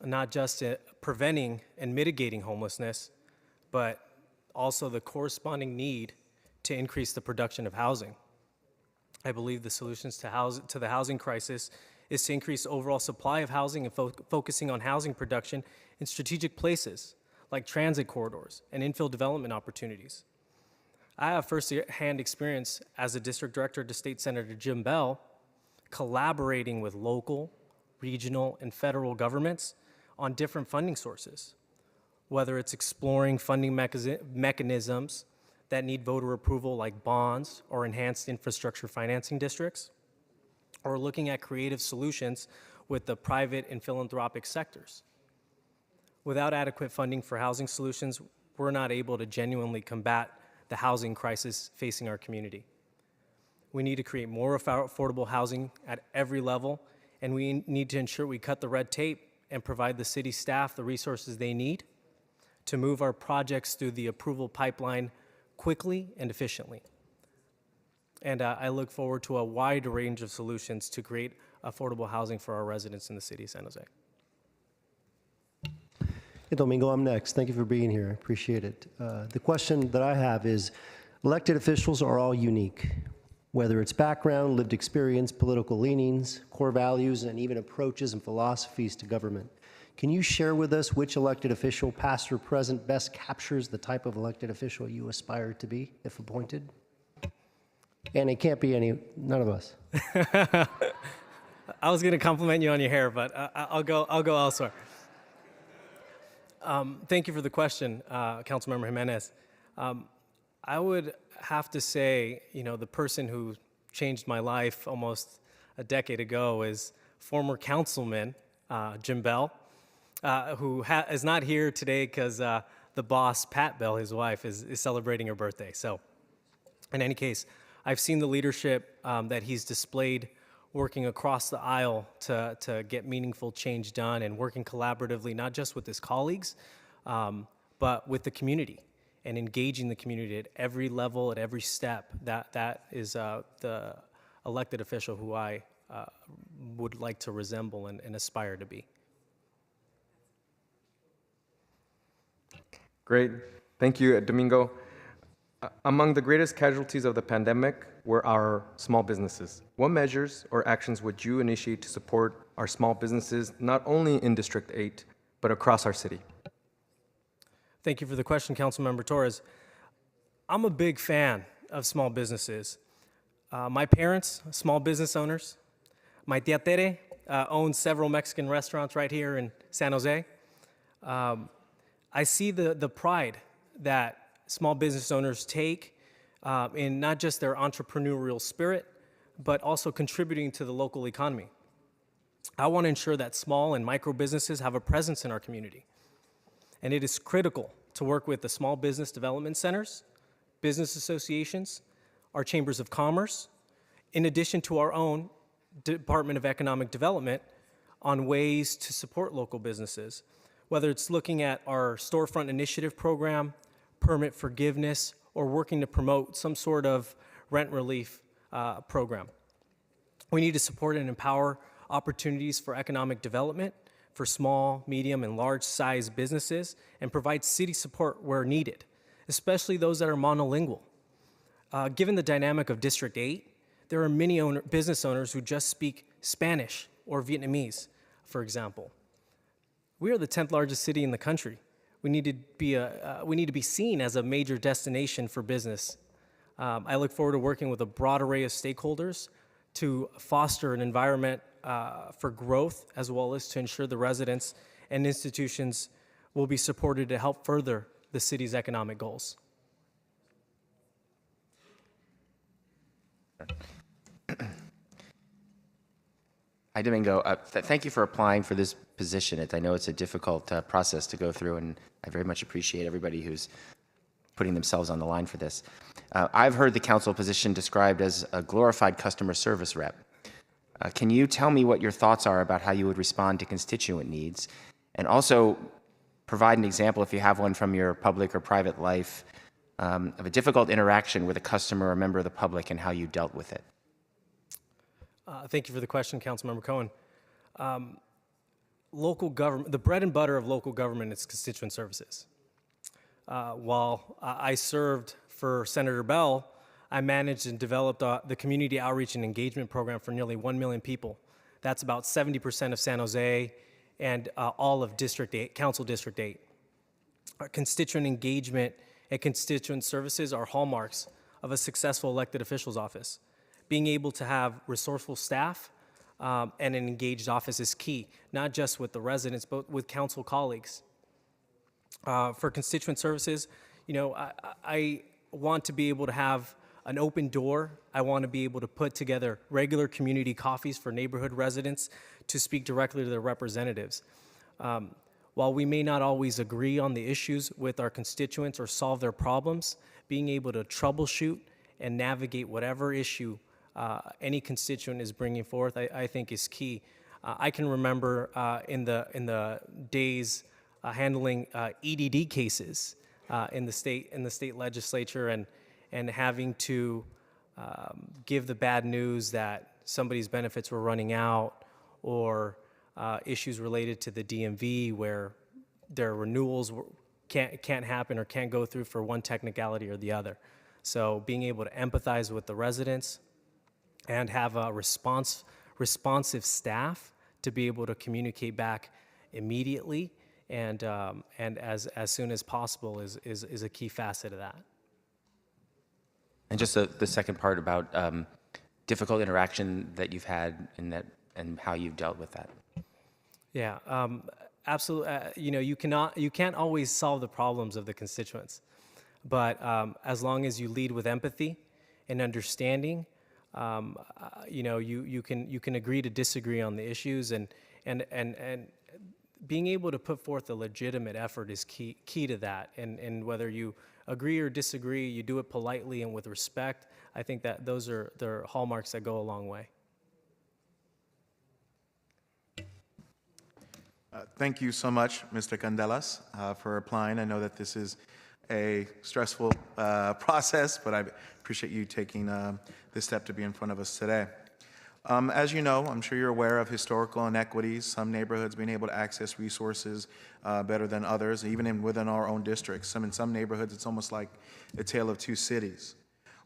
Not just preventing and mitigating homelessness, but also the corresponding need to increase the production of housing. I believe the solutions to the housing crisis is to increase overall supply of housing and focusing on housing production in strategic places like transit corridors and infill development opportunities. I have first-hand experience as a district director to State Senator Jim Bell, collaborating with local, regional, and federal governments on different funding sources, whether it's exploring funding mechanisms that need voter approval like bonds or enhanced infrastructure financing districts, or looking at creative solutions with the private and philanthropic sectors. Without adequate funding for housing solutions, we're not able to genuinely combat the housing crisis facing our community. We need to create more affordable housing at every level, and we need to ensure we cut the red tape and provide the city staff the resources they need to move our projects through the approval pipeline quickly and efficiently. And I look forward to a wide range of solutions to create affordable housing for our residents in the city of San Jose. Hey, Domingo, I'm next. Thank you for being here. I appreciate it. The question that I have is, elected officials are all unique, whether it's background, lived experience, political leanings, core values, and even approaches and philosophies to government. Can you share with us which elected official, past or present, best captures the type of elected official you aspire to be, if appointed? And it can't be none of us. I was going to compliment you on your hair, but I'll go elsewhere. Thank you for the question, Councilmember Jimenez. I would have to say, the person who changed my life almost a decade ago is former councilman Jim Bell, who is not here today because the boss, Pat Bell, his wife, is celebrating her birthday. So in any case, I've seen the leadership that he's displayed working across the aisle to get meaningful change done and working collaboratively, not just with his colleagues, but with the community and engaging the community at every level, at every step. That is the elected official who I would like to resemble and aspire to be. Great. Thank you, Domingo. Among the greatest casualties of the pandemic were our small businesses. What measures or actions would you initiate to support our small businesses, not only in District 8, but across our city? Thank you for the question, Councilmember Torres. I'm a big fan of small businesses. My parents, small business owners. My tia Tere owns several Mexican restaurants right here in San Jose. I see the pride that small business owners take in not just their entrepreneurial spirit, but also contributing to the local economy. I want to ensure that small and micro businesses have a presence in our community. And it is critical to work with the small business development centers, business associations, our chambers of commerce, in addition to our own Department of Economic Development on ways to support local businesses, whether it's looking at our storefront initiative program, permit forgiveness, or working to promote some sort of rent relief program. We need to support and empower opportunities for economic development for small, medium, and large-sized businesses and provide city support where needed, especially those that are monolingual. Given the dynamic of District 8, there are many business owners who just speak Spanish or Vietnamese, for example. We are the 10th largest city in the country. We need to be seen as a major destination for business. I look forward to working with a broad array of stakeholders to foster an environment for growth, as well as to ensure the residents and institutions will be supported to help further the city's economic goals. Hi, Domingo. Thank you for applying for this position. I know it's a difficult process to go through, and I very much appreciate everybody who's putting themselves on the line for this. I've heard the council position described as a glorified customer service rep. Can you tell me what your thoughts are about how you would respond to constituent needs? And also provide an example, if you have one from your public or private life, of a difficult interaction with a customer or member of the public and how you dealt with it. Thank you for the question, Councilmember Cohen. Local government, the bread and butter of local government is constituent services. While I served for Senator Bell, I managed and developed the community outreach and engagement program for nearly 1 million people. That's about 70% of San Jose and all of District 8, Council District 8. Constituent engagement and constituent services are hallmarks of a successful elected official's office. Being able to have resourceful staff and an engaged office is key, not just with the residents, but with council colleagues. For constituent services, I want to be able to have an open door. I want to be able to put together regular community coffees for neighborhood residents to speak directly to their representatives. While we may not always agree on the issues with our constituents or solve their problems, being able to troubleshoot and navigate whatever issue any constituent is bringing forth, I think is key. I can remember in the days handling EDD cases, in the state legislature, and having to give the bad news that somebody's benefits were running out, or issues related to the DMV where their renewals can't happen or can't go through for one technicality or the other. So being able to empathize with the residents and have a responsive staff to be able to communicate back immediately and as soon as possible is a key facet of that. And just the second part about difficult interaction that you've had and how you've dealt with that. Yeah, absolutely. You can't always solve the problems of the constituents, but as long as you lead with empathy and understanding, you can agree to disagree on the issues, and being able to put forth a legitimate effort is key to that. And whether you agree or disagree, you do it politely and with respect. I think that those are the hallmarks that go a long way. Thank you so much, Mr. Candelas, for applying. I know that this is a stressful process, but I appreciate you taking this step to be in front of us today. As you know, I'm sure you're aware of historical inequities, some neighborhoods being able to access resources better than others, even within our own districts. In some neighborhoods, it's almost like a tale of two cities.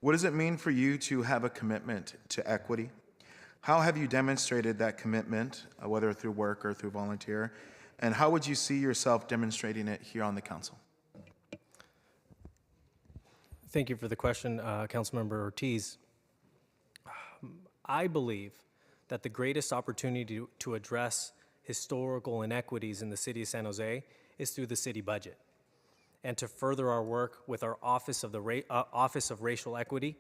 What does it mean for you to have a commitment to equity? How have you demonstrated that commitment, whether through work or through volunteer? And how would you see yourself demonstrating it here on the council? Thank you for the question, Councilmember Ortiz. I believe that the greatest opportunity to address historical inequities in the city of San Jose is through the city budget, and to further our work with our Office of Racial Equity,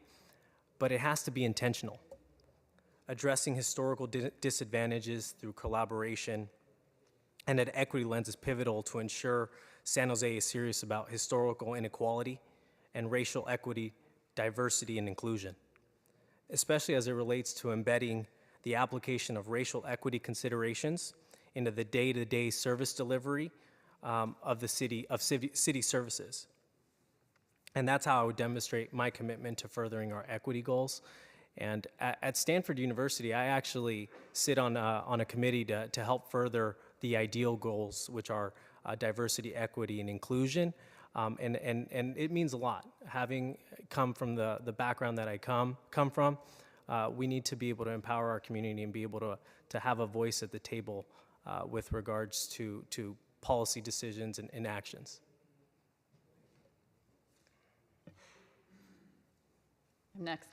but it has to be intentional. Addressing historical disadvantages through collaboration and an equity lens is pivotal to ensure San Jose is serious about historical inequality and racial equity, diversity, and inclusion, especially as it relates to embedding the application of racial equity considerations into the day-to-day service delivery of city services. And that's how I would demonstrate my commitment to furthering our equity goals. And at Stanford University, I actually sit on a committee to help further the ideal goals, which are diversity, equity, and inclusion. And it means a lot. Having come from the background that I come from, we need to be able to empower our community and be able to have a voice at the table with regards to policy decisions and actions. Next.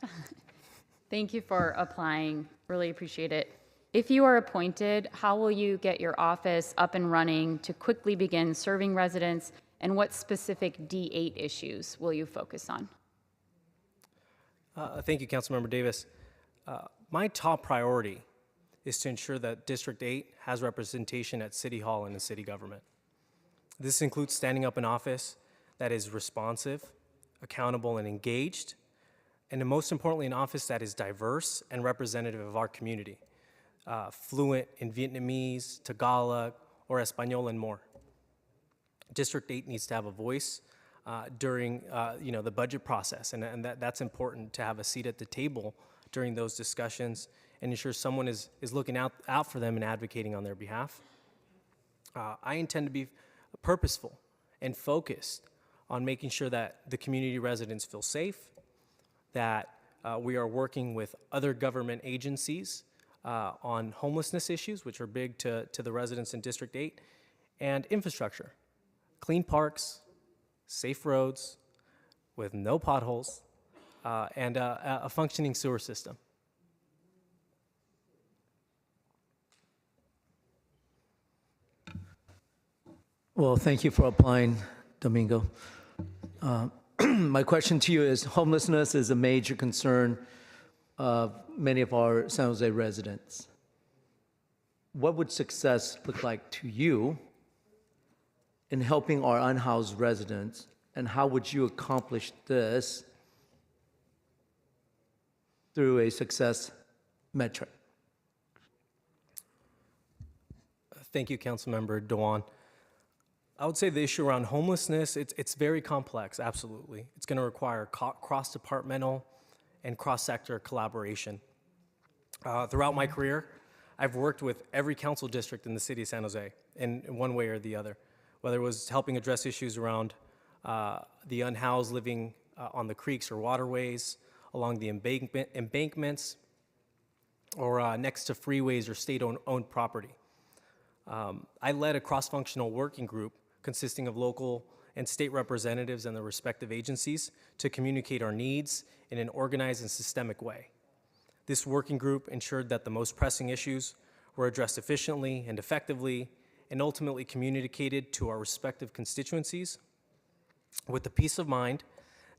Thank you for applying. Really appreciate it. If you are appointed, how will you get your office up and running to quickly begin serving residents, and what specific D8 issues will you focus on? Thank you, Councilmember Davis. My top priority is to ensure that District 8 has representation at City Hall and in city government. This includes standing up an office that is responsive, accountable, and engaged, and most importantly, an office that is diverse and representative of our community, fluent in Vietnamese, Tagalog, or Espanol, and more. District 8 needs to have a voice during the budget process, and that's important to have a seat at the table during those discussions and ensure someone is looking out for them and advocating on their behalf. I intend to be purposeful and focused on making sure that the community residents feel safe, that we are working with other government agencies on homelessness issues, which are big to the residents in District 8, and infrastructure, clean parks, safe roads with no potholes, and a functioning sewer system. Well, thank you for applying, Domingo. My question to you is, homelessness is a major concern of many of our San Jose residents. What would success look like to you in helping our unhoused residents, and how would you accomplish this through a success metric? Thank you, Councilmember Dewan. I would say the issue around homelessness, it's very complex, absolutely. It's going to require cross-departmental and cross-sector collaboration. Throughout my career, I've worked with every council district in the city of San Jose in one way or the other, whether it was helping address issues around the unhoused living on the creeks or waterways, along the embankments, or next to freeways or state-owned property. I led a cross-functional working group consisting of local and state representatives and their respective agencies to communicate our needs in an organized and systemic way. This working group ensured that the most pressing issues were addressed efficiently and effectively and ultimately communicated to our respective constituencies with the peace of mind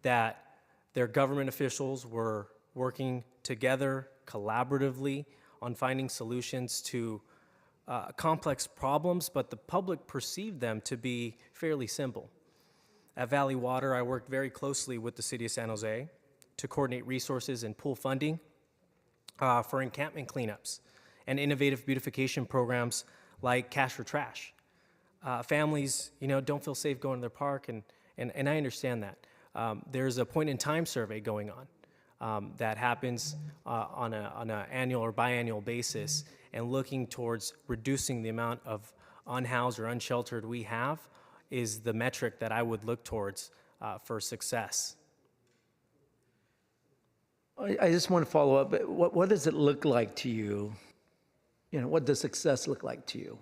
that their government officials were working together collaboratively on finding solutions to complex problems, but the public perceived them to be fairly simple. At Valley Water, I worked very closely with the city of San Jose to coordinate resources and pool funding for encampment cleanups and innovative beautification programs like Cash for Trash. Families, don't feel safe going to their park, and I understand that. There's a point-in-time survey going on that happens on an annual or biannual basis, and looking towards reducing the amount of unhoused or unsheltered we have is the metric that I would look towards for success. I just want to follow up. What does it look like to you? What does success look like to you?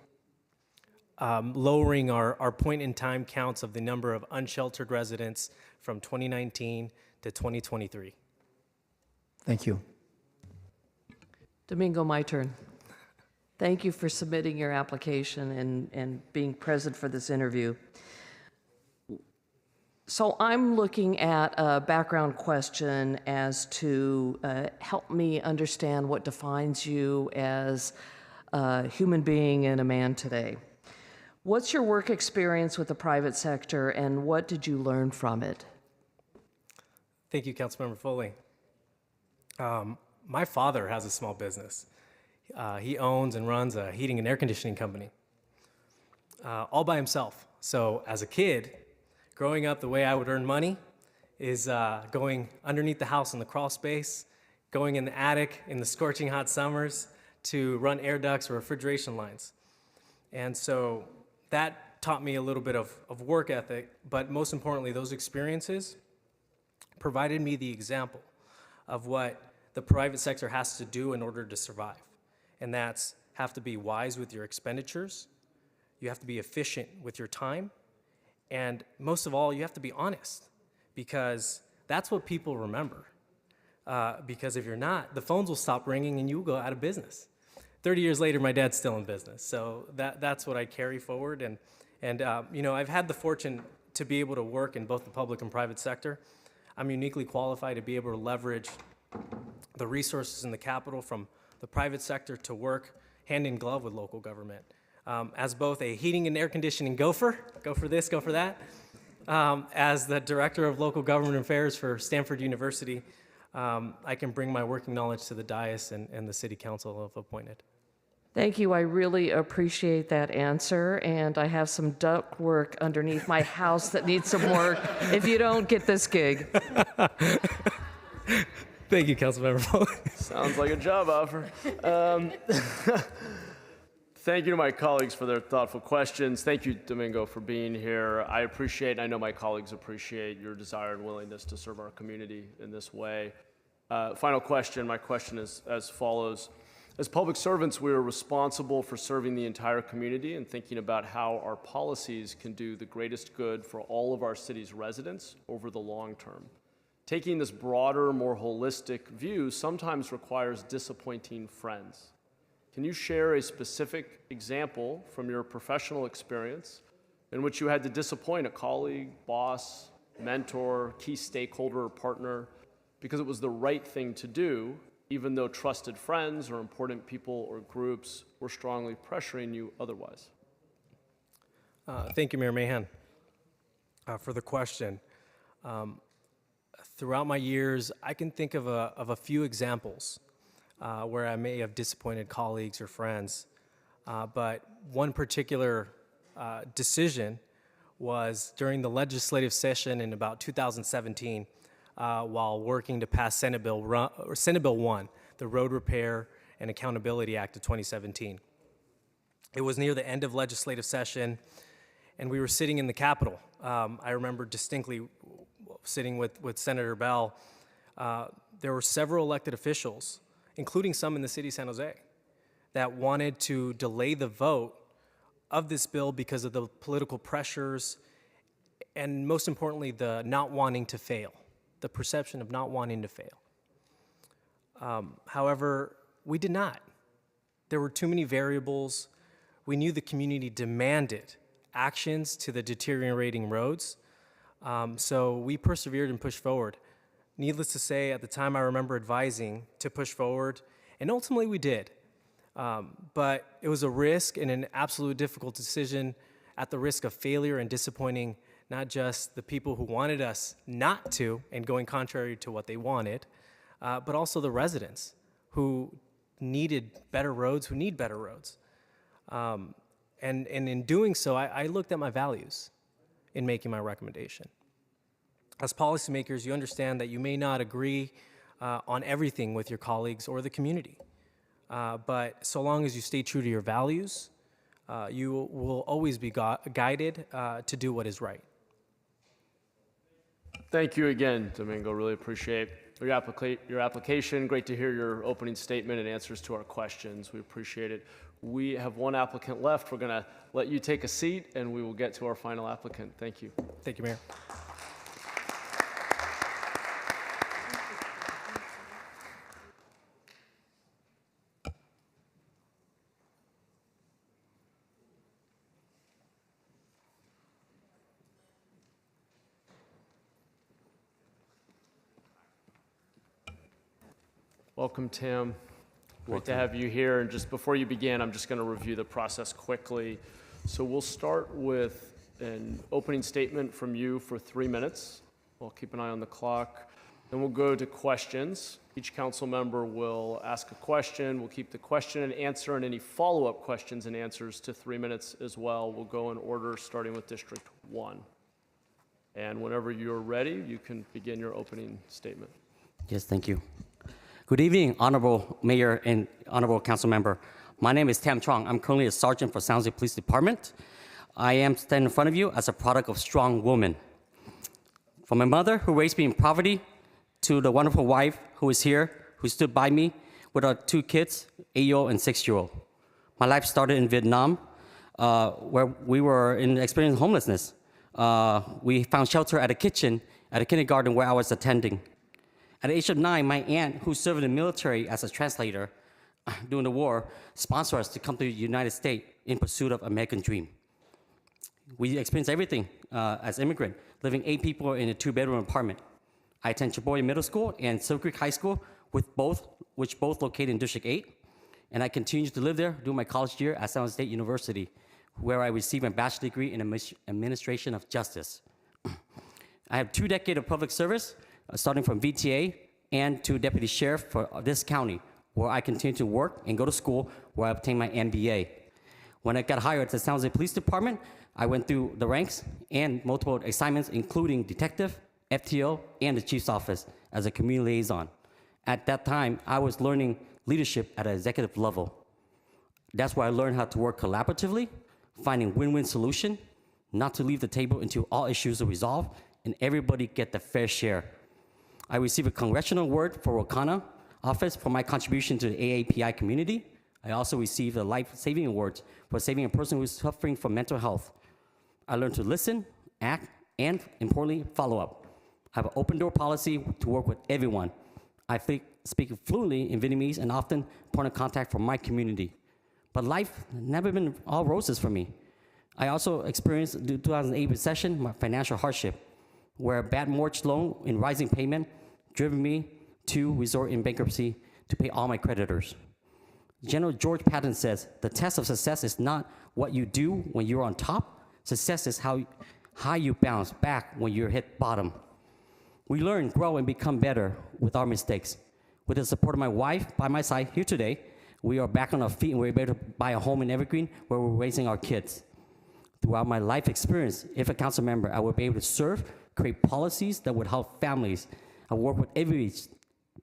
Lowering our point-in-time counts of the number of unsheltered residents from 2019 to 2023. Thank you. Domingo, my turn. Thank you for submitting your application and being present for this interview. So I'm looking at a background question as to help me understand what defines you as a human being and a man today. What's your work experience with the private sector, and what did you learn from it? Thank you, Councilmember Foley. My father has a small business. He owns and runs a heating and air conditioning company, all by himself. So as a kid, growing up, the way I would earn money is going underneath the house in the crawl space, going in the attic in the scorching hot summers to run air ducts or refrigeration lines. And so that taught me a little bit of work ethic, but most importantly, those experiences provided me the example of what the private sector has to do in order to survive. And that's have to be wise with your expenditures, you have to be efficient with your time, and most of all, you have to be honest, because that's what people remember. Because if you're not, the phones will stop ringing and you will go out of business. 30 years later, my dad's still in business, so that's what I carry forward. And I've had the fortune to be able to work in both the public and private sector. I'm uniquely qualified to be able to leverage the resources and the capital from the private sector to work hand in glove with local government. As both a heating and air conditioning gopher, go for this, go for that, as the director of local government affairs for Stanford University, I can bring my working knowledge to the dais and the city council if appointed. Thank you. I really appreciate that answer, and I have some duct work underneath my house that needs some work if you don't get this gig. Thank you, Councilmember Foley. Sounds like a job offer. Thank you to my colleagues for their thoughtful questions. Thank you, Domingo, for being here. I appreciate, I know my colleagues appreciate your desire and willingness to serve our community in this way. Final question, my question is as follows. As public servants, we are responsible for serving the entire community and thinking about how our policies can do the greatest good for all of our city's residents over the long term. Taking this broader, more holistic view sometimes requires disappointing friends. Can you share a specific example from your professional experience in which you had to disappoint a colleague, boss, mentor, key stakeholder, or partner because it was the right thing to do, even though trusted friends or important people or groups were strongly pressuring you otherwise? Thank you, Mayor Mahan, for the question. Throughout my years, I can think of a few examples where I may have disappointed colleagues or friends, but one particular decision was during the legislative session in about 2017 while working to pass Senate Bill 1, the Road Repair and Accountability Act of 2017. It was near the end of legislative session, and we were sitting in the Capitol. I remember distinctly sitting with Senator Bell. There were several elected officials, including some in the city of San Jose, that wanted to delay the vote of this bill because of the political pressures and, most importantly, the not wanting to fail, the perception of not wanting to fail. However, we did not. There were too many variables. We knew the community demanded actions to the deteriorating roads, so we persevered and pushed forward. Needless to say, at the time I remember advising to push forward, and ultimately we did. But it was a risk and an absolute difficult decision at the risk of failure and disappointing not just the people who wanted us not to and going contrary to what they wanted, but also the residents who needed better roads, who need better roads. And in doing so, I looked at my values in making my recommendation. As policymakers, you understand that you may not agree on everything with your colleagues or the community. But so long as you stay true to your values, you will always be guided to do what is right. Thank you again, Domingo. Really appreciate your application. Great to hear your opening statement and answers to our questions. We appreciate it. We have one applicant left. We're going to let you take a seat, and we will get to our final applicant. Thank you. Thank you, Mayor. Welcome, Tim. Great to have you here. And just before you begin, I'm just going to review the process quickly. So we'll start with an opening statement from you for 3 minutes. We'll keep an eye on the clock. Then we'll go to questions. Each council member will ask a question. We'll keep the question and answer and any follow-up questions and answers to 3 minutes as well. We'll go in order, starting with District 1. And whenever you're ready, you can begin your opening statement. Yes, thank you. Good evening, Honorable Mayor and Honorable Council Member. My name is Tam Trong. I'm currently a sergeant for San Jose Police Department. I am standing in front of you as a product of strong woman. From my mother, who raised me in poverty, to the wonderful wife who is here, who stood by me with our 2 kids, 8-year-old and 6-year-old. My life started in Vietnam, where we were experiencing homelessness. We found shelter at a kitchen at a kindergarten where I was attending. At the age of 9, my aunt, who served in the military as a translator during the war, sponsored us to come to the United States in pursuit of American dream. We experienced everything as immigrants, living 8 people in a 2-bedroom apartment. I attended Cheboy Middle School and Silver Creek High School, which both located in District 8, and I continued to live there during my college year at San Jose State University, where I received my bachelor's degree in administration of justice. I have 2 decades of public service, starting from VTA and to deputy sheriff for this county, where I continue to work and go to school, where I obtained my MBA. When I got hired at the San Jose Police Department, I went through the ranks and multiple assignments, including detective, FTO, and the chief's office as a community liaison. At that time, I was learning leadership at an executive level. That's where I learned how to work collaboratively, finding win-win solution, not to leave the table until all issues are resolved and everybody get the fair share. I received a Congressional Award for Wakana Office for my contribution to the AAPI community. I also received a Life-Saving Award for saving a person who is suffering from mental health. I learned to listen, act, and importantly, follow up. I have an open door policy to work with everyone. I speak fluently in Vietnamese and often point of contact for my community. But life has never been all roses for me. I also experienced the 2008 recession, my financial hardship, where a bad mortgage loan and rising payment driven me to resort in bankruptcy to pay all my creditors. General George Patton says, the test of success is not what you do when you're on top. Success is how high you bounce back when you're hit bottom. We learn, grow, and become better with our mistakes. With the support of my wife by my side here today, we are back on our feet and we're able to buy a home in Evergreen where we're raising our kids. Throughout my life experience, if a council member, I would be able to serve, create policies that would help families. I work with every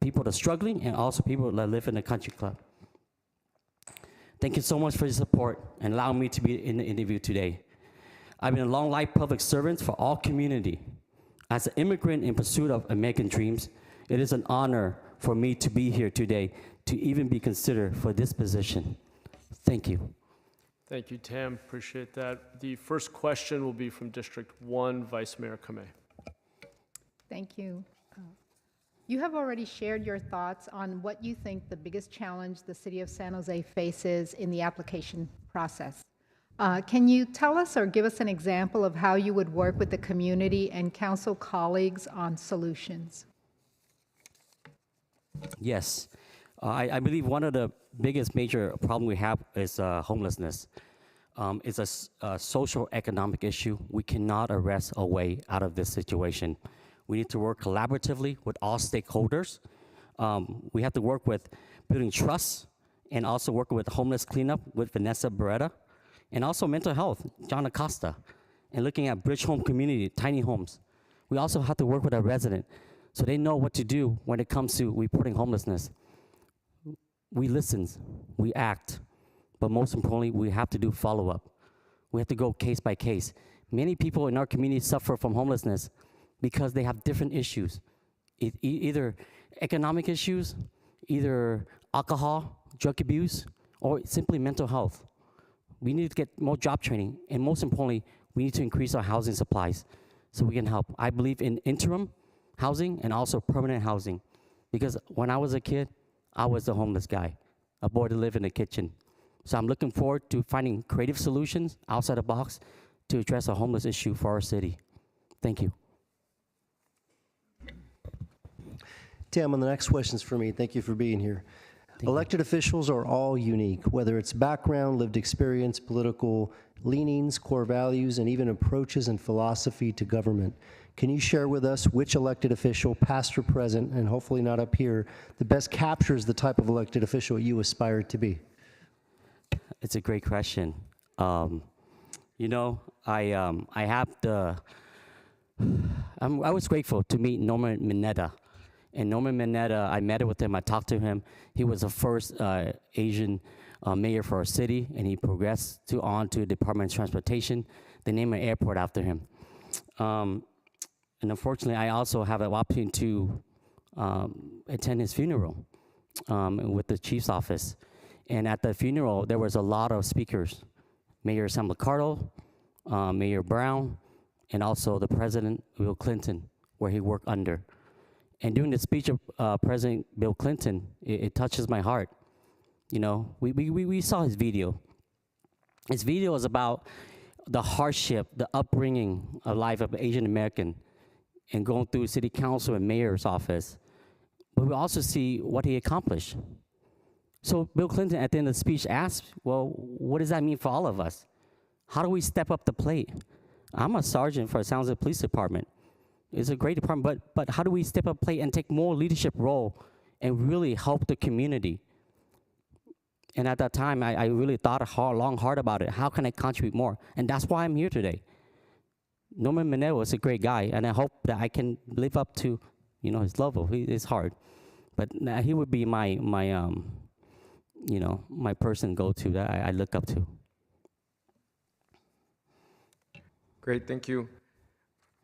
people that are struggling and also people that live in the country club. Thank you so much for your support and allowing me to be in the interview today. I've been a long life public servant for all community. As an immigrant in pursuit of American dreams, it is an honor for me to be here today to even be considered for this position. Thank you. Thank you, Tam. Appreciate that. The first question will be from District 1, Vice Mayor Kamei. Thank you. You have already shared your thoughts on what you think the biggest challenge the city of San Jose faces in the application process. Can you tell us or give us an example of how you would work with the community and council colleagues on solutions? Yes. I believe one of the biggest major problem we have is homelessness. It's a social economic issue. We cannot arrest our way out of this situation. We need to work collaboratively with all stakeholders. We have to work with building trust and also working with homeless cleanup with Vanessa Beretta, and also mental health, John Acosta, and looking at bridge home community, tiny homes. We also have to work with our resident so they know what to do when it comes to reporting homelessness. We listen, we act, but most importantly, we have to do follow-up. We have to go case by case. Many people in our community suffer from homelessness because they have different issues, either economic issues, either alcohol, drug abuse, or simply mental health. We need to get more job training, and most importantly, we need to increase our housing supplies so we can help. I believe in interim housing and also permanent housing, because when I was a kid, I was the homeless guy, a boy to live in the kitchen. So I'm looking forward to finding creative solutions outside the box to address a homeless issue for our city. Thank you. Tam, on the next question's for me. Thank you for being here. Elected officials are all unique, whether it's background, lived experience, political leanings, core values, and even approaches and philosophy to government. Can you share with us which elected official, past or present, and hopefully not up here, that best captures the type of elected official you aspire to be? It's a great question. You know, I was grateful to meet Norman Mineta. And Norman Mineta, I met with him, I talked to him. He was the first Asian mayor for our city, and he progressed on to the Department of Transportation. They named an airport after him. And unfortunately, I also have an opportunity to attend his funeral with the chief's office. And at the funeral, there was a lot of speakers. Mayor Sam Liccardo, Mayor Brown, and also the President, Bill Clinton, where he worked under. And during the speech of President Bill Clinton, it touches my heart. You know, we saw his video. His video is about the hardship, the upbringing of life of an Asian American and going through city council and mayor's office. But we also see what he accomplished. So Bill Clinton at the end of the speech asked, well, what does that mean for all of us? How do we step up the plate? I'm a sergeant for the San Jose Police Department. It's a great department, but how do we step up plate and take more leadership role and really help the community? And at that time, I really thought long, hard about it. How can I contribute more? And that's why I'm here today. Norman Mineta was a great guy, and I hope that I can live up to, you know, his level. It's hard, but he would be my you know, my person go-to that I look up to. Great, thank you.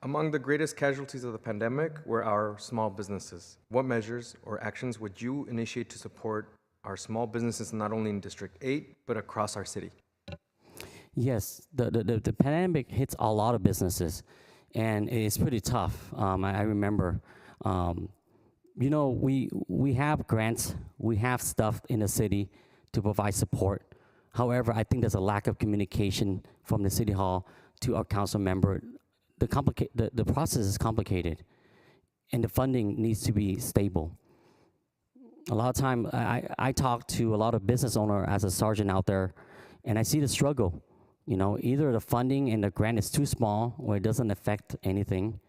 Among the greatest casualties of the pandemic were our small businesses. What measures or actions would you initiate to support our small businesses not only in District 8, but across our city? Yes, the pandemic hits a lot of businesses, and it's pretty tough. I remember, you know, we have grants, we have stuff in the city to provide support. However, I think there's a lack of communication from the City Hall to our council member. The process is complicated, and the funding needs to be stable. A lot of time, I talk to a lot of business owners as a sergeant out there, and I see the struggle. You know, either the funding and the grant is too small, or it doesn't affect anything,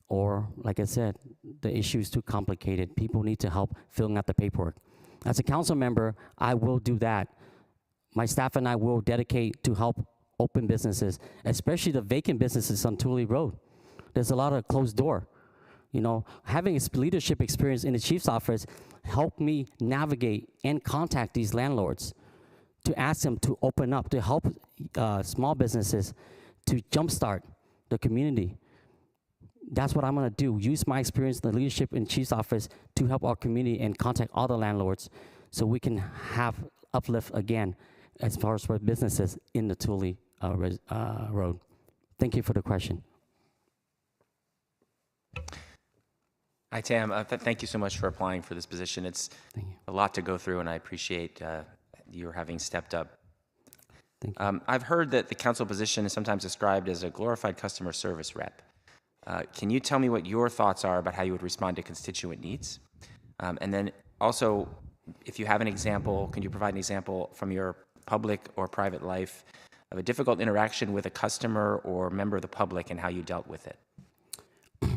or, like I said, the issue is too complicated. People need to help filling out the paperwork. As a council member, I will do that. My staff and I will dedicate to help open businesses, especially the vacant businesses on Thule Road. There's a lot of closed door. You know, having leadership experience in the chief's office helped me navigate and contact these landlords to ask them to open up, to help small businesses to jumpstart the community. That's what I'm gonna do, use my experience in the leadership in chief's office to help our community and contact all the landlords so we can have uplift again as far as for businesses in the Thule Road. Thank you for the question. Hi, Tam. Thank you so much for applying for this position. It's a lot to go through, and I appreciate your having stepped up. Thank you. I've heard that the council position is sometimes described as a glorified customer service rep. Can you tell me what your thoughts are about how you would respond to constituent needs? And then also, if you have an example, can you provide an example from your public or private life of a difficult interaction with a customer or member of the public and how you dealt with it?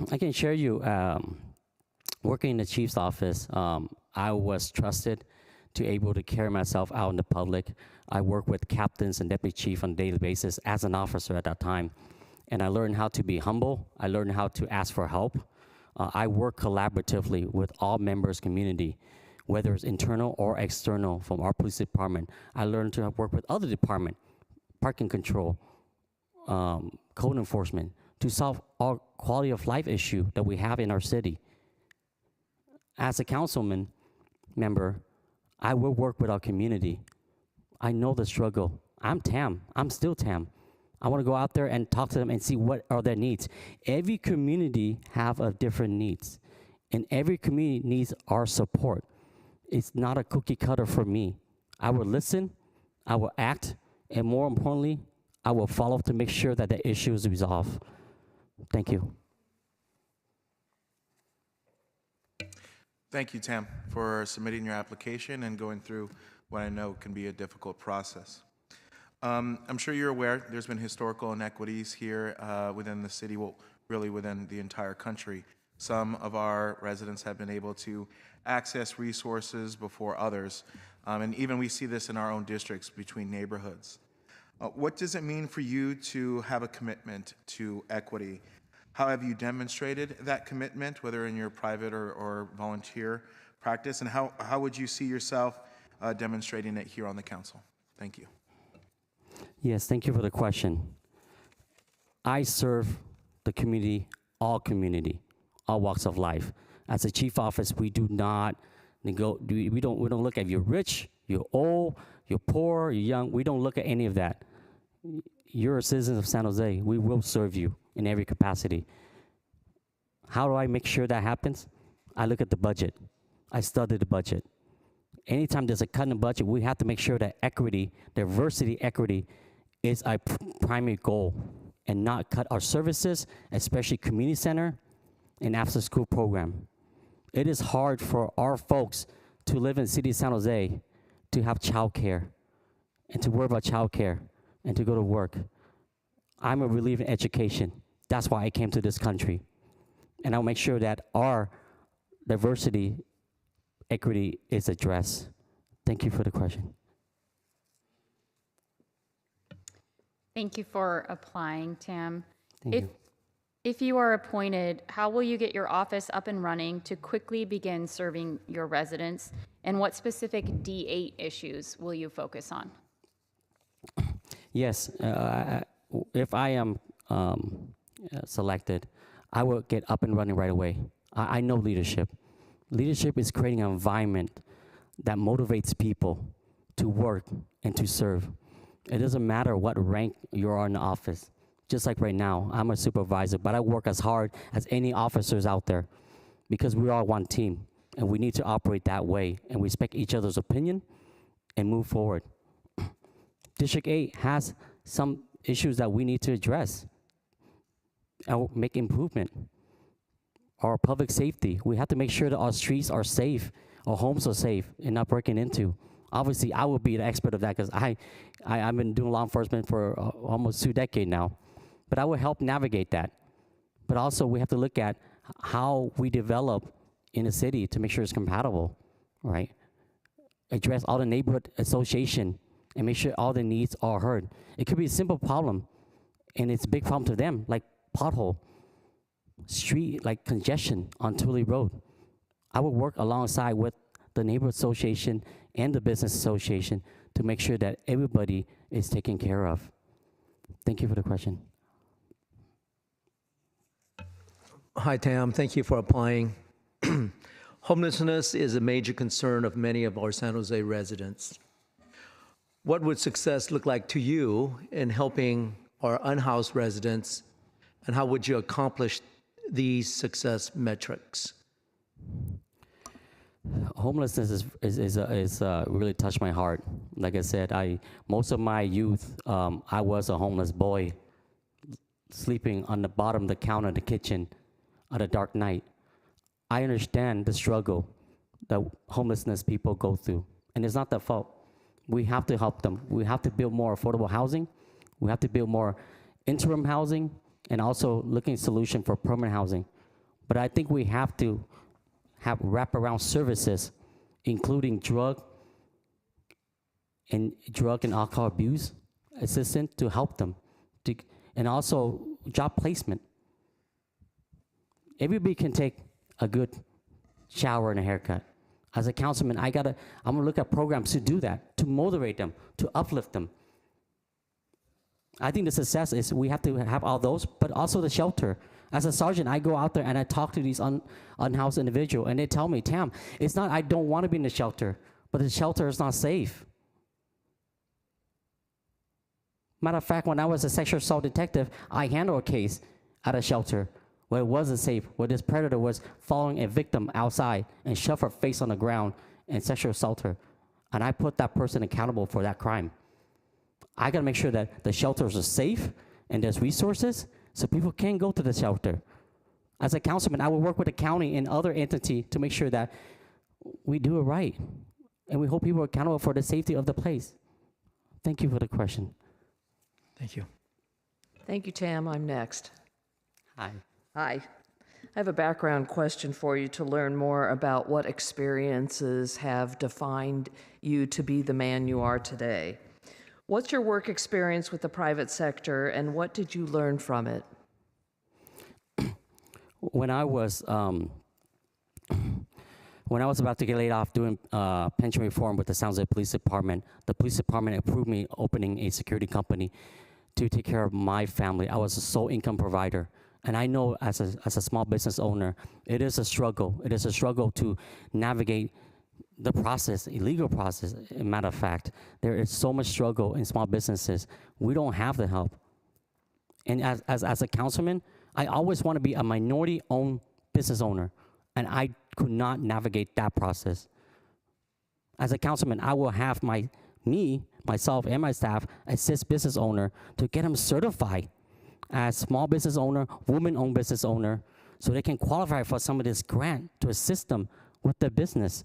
I can share you, working in the chief's office, I was trusted to able to carry myself out in the public. I work with captains and deputy chief on a daily basis as an officer at that time. And I learned how to be humble. I learned how to ask for help. I work collaboratively with all members community, whether it's internal or external from our police department. I learned to work with other department, parking control, code enforcement, to solve our quality of life issue that we have in our city. As a councilman member, I will work with our community. I know the struggle. I'm Tam. I'm still Tam. I want to go out there and talk to them and see what are their needs. Every community have a different needs, and every community needs our support. It's not a cookie cutter for me. I will listen, I will act, and more importantly, I will follow to make sure that the issue is resolved. Thank you. Thank you, Tam, for submitting your application and going through what I know can be a difficult process. I'm sure you're aware there's been historical inequities here within the city, well, really within the entire country. Some of our residents have been able to access resources before others, and even we see this in our own districts between neighborhoods. What does it mean for you to have a commitment to equity? How have you demonstrated that commitment, whether in your private or volunteer practice, and how would you see yourself demonstrating it here on the council? Thank you. Yes, thank you for the question. I serve the community, all walks of life. As a chief office, we do not we don't look at you're rich, you're old, you're poor, you're young. We don't look at any of that. You're a citizen of San Jose. We will serve you in every capacity. How do I make sure that happens? I look at the budget. I study the budget. Anytime there's a cut in the budget, we have to make sure that equity, diversity equity, is our primary goal and not cut our services, especially community center and after school program. It is hard for our folks to live in the city of San Jose to have childcare and to worry about childcare and to go to work. I'm a believer in education. That's why I came to this country. And I'll make sure that our diversity equity is addressed. Thank you for the question. Thank you for applying, Tam. Thank you. If you are appointed, how will you get your office up and running to quickly begin serving your residents? And what specific D8 issues will you focus on? Yes, if I am selected, I will get up and running right away. I know leadership. Leadership is creating an environment that motivates people to work and to serve. It doesn't matter what rank you are in the office. Just like right now, I'm a supervisor, but I work as hard as any officers out there because we're all one team, and we need to operate that way and respect each other's opinion and move forward. District 8 has some issues that we need to address and make improvement. Our public safety, we have to make sure that our streets are safe, our homes are safe and not breaking into. Obviously, I will be the expert of that because I've been doing law enforcement for almost 2 decades now. But I will help navigate that. But also, we have to look at how we develop in a city to make sure it's compatible, right? Address all the neighborhood association and make sure all the needs are heard. It could be a simple problem, and it's a big problem to them, like pothole, street, like congestion on Tully Road. I will work alongside with the neighborhood association and the business association to make sure that everybody is taken care of. Thank you for the question. Hi, Tam. Thank you for applying. Homelessness is a major concern of many of our San Jose residents. What would success look like to you in helping our unhoused residents, and how would you accomplish these success metrics? Homelessness is really touched my heart. Like I said, most of my youth, I was a homeless boy, sleeping on the bottom of the counter in the kitchen at a dark night. I understand the struggle that homelessness people go through, and it's not their fault. We have to help them. We have to build more affordable housing. We have to build more interim housing, and also looking at solution for permanent housing. But I think we have to have wraparound services, including drug and alcohol abuse assistance to help them, and also job placement. Everybody can take a good shower and a haircut. As a councilman, I'm gonna look at programs to do that, to motivate them, to uplift them. I think the success is we have to have all those, but also the shelter. As a sergeant, I go out there and I talk to these unhoused individuals, and they tell me, Tam, it's not I don't want to be in the shelter, but the shelter is not safe. Matter of fact, when I was a sexual assault detective, I handled a case at a shelter where it wasn't safe, where this predator was following a victim outside and shoved her face on the ground and sexual assault her. And I put that person accountable for that crime. I gotta make sure that the shelters are safe and there's resources so people can go to the shelter. As a councilman, I will work with the county and other entity to make sure that we do it right. And we hold people accountable for the safety of the place. Thank you for the question. Thank you. Thank you, Tam. I'm next. Hi. Hi. I have a background question for you to learn more about what experiences have defined you to be the man you are today. What's your work experience with the private sector, and what did you learn from it? When I was about to get laid off doing pension reform with the San Jose Police Department, the police department approved me opening a security company to take care of my family. I was a sole income provider. And I know as a small business owner, it is a struggle. It is a struggle to navigate the process, illegal process. As a matter of fact, there is so much struggle in small businesses. We don't have the help. And as a councilman, I always want to be a minority-owned business owner, and I could not navigate that process. As a councilman, I will have myself, and my staff assist business owner to get them certified as small business owner, woman-owned business owner, so they can qualify for some of this grant to assist them with their business.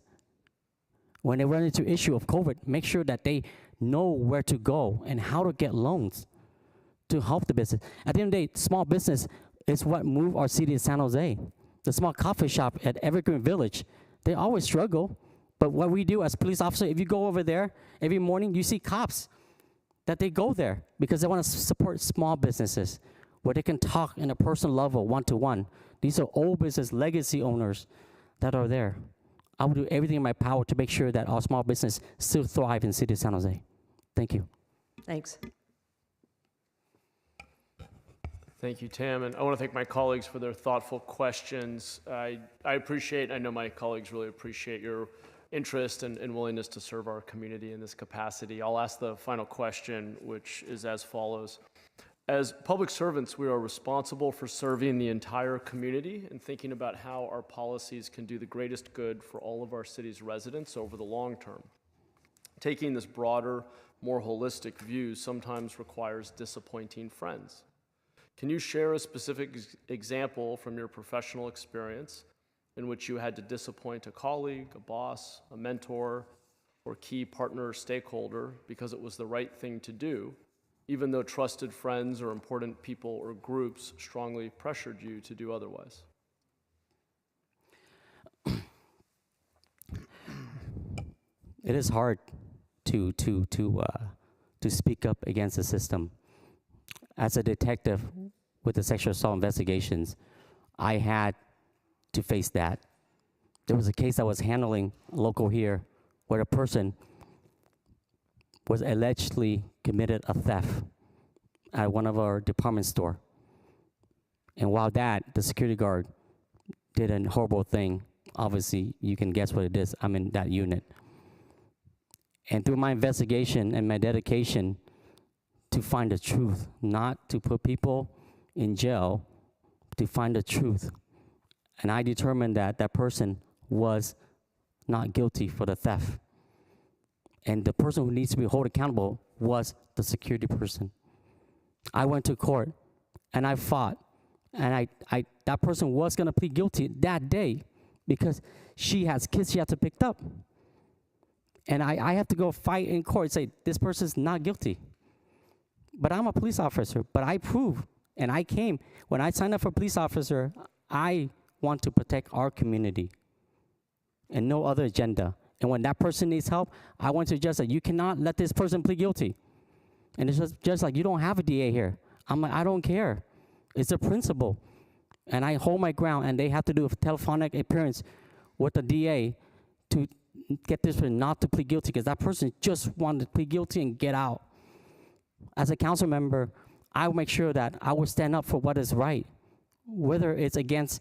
When they run into issue of COVID, make sure that they know where to go and how to get loans to help the business. At the end of the day, small business is what moved our city of San Jose. The small coffee shop at Evergreen Village, they always struggle. But what we do as police officers, if you go over there every morning, you see cops that they go there because they want to support small businesses where they can talk in a personal level, one-to-one. These are old business legacy owners that are there. I will do everything in my power to make sure that our small business still thrive in the city of San Jose. Thank you. Thanks. Thank you, Tam, and I want to thank my colleagues for their thoughtful questions. I know my colleagues really appreciate your interest and willingness to serve our community in this capacity. I'll ask the final question, which is as follows. As public servants, we are responsible for serving the entire community and thinking about how our policies can do the greatest good for all of our city's residents over the long term. Taking this broader, more holistic view sometimes requires disappointing friends. Can you share a specific example from your professional experience in which you had to disappoint a colleague, a boss, a mentor, or key partner or stakeholder because it was the right thing to do, even though trusted friends or important people or groups strongly pressured you to do otherwise? It is hard to to speak up against the system. As a detective with the sexual assault investigations, I had to face that. There was a case I was handling local here where a person was allegedly committed a theft at one of our department store. And while the security guard did a horrible thing, obviously you can guess what it is. I'm in that unit. And through my investigation and my dedication to find the truth, not to put people in jail, to find the truth. And I determined that that person was not guilty for the theft. And the person who needs to be held accountable was the security person. I went to court and I fought, and that person was gonna plead guilty that day because she has kids she had to pick up. And I have to go fight in court and say, this person's not guilty. But I'm a police officer, but I prove, and I came, when I signed up for police officer, I want to protect our community and no other agenda. And when that person needs help, I want to just say, you cannot let this person plead guilty. And it's just like, you don't have a DA here. I'm like, I don't care. It's a principle. And I hold my ground, and they have to do a telephonic appearance with the DA to get this person not to plead guilty, because that person just wanted to plead guilty and get out. As a council member, I will make sure that I will stand up for what is right, whether it's against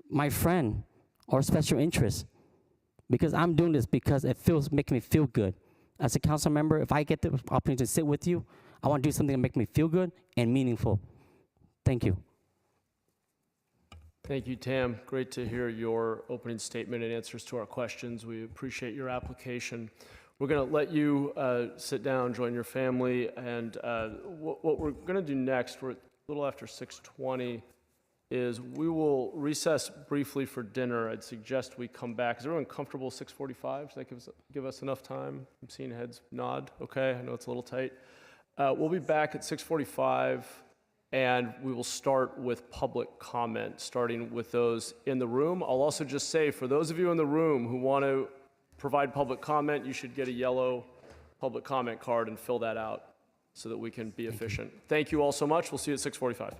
my friend or special interest, because I'm doing this because it makes me feel good. As a council member, if I get the opportunity to sit with you, I want to do something to make me feel good and meaningful. Thank you. Thank you, Tam. Great to hear your opening statement and answers to our questions. We appreciate your application. We're going to let you sit down, join your family, and what we're going to do next, we're a little after 6:20, is we will recess briefly for dinner. I'd suggest we come back. Is everyone comfortable 6:45? Does that give us enough time? I'm seeing heads nod. Okay, I know it's a little tight. We'll be back at 6:45, and we will start with public comment, starting with those in the room. I'll also just say, for those of you in the room who want to provide public comment, you should get a yellow public comment card and fill that out so that we can be efficient. Thank you all so much. We'll see you at 6:45.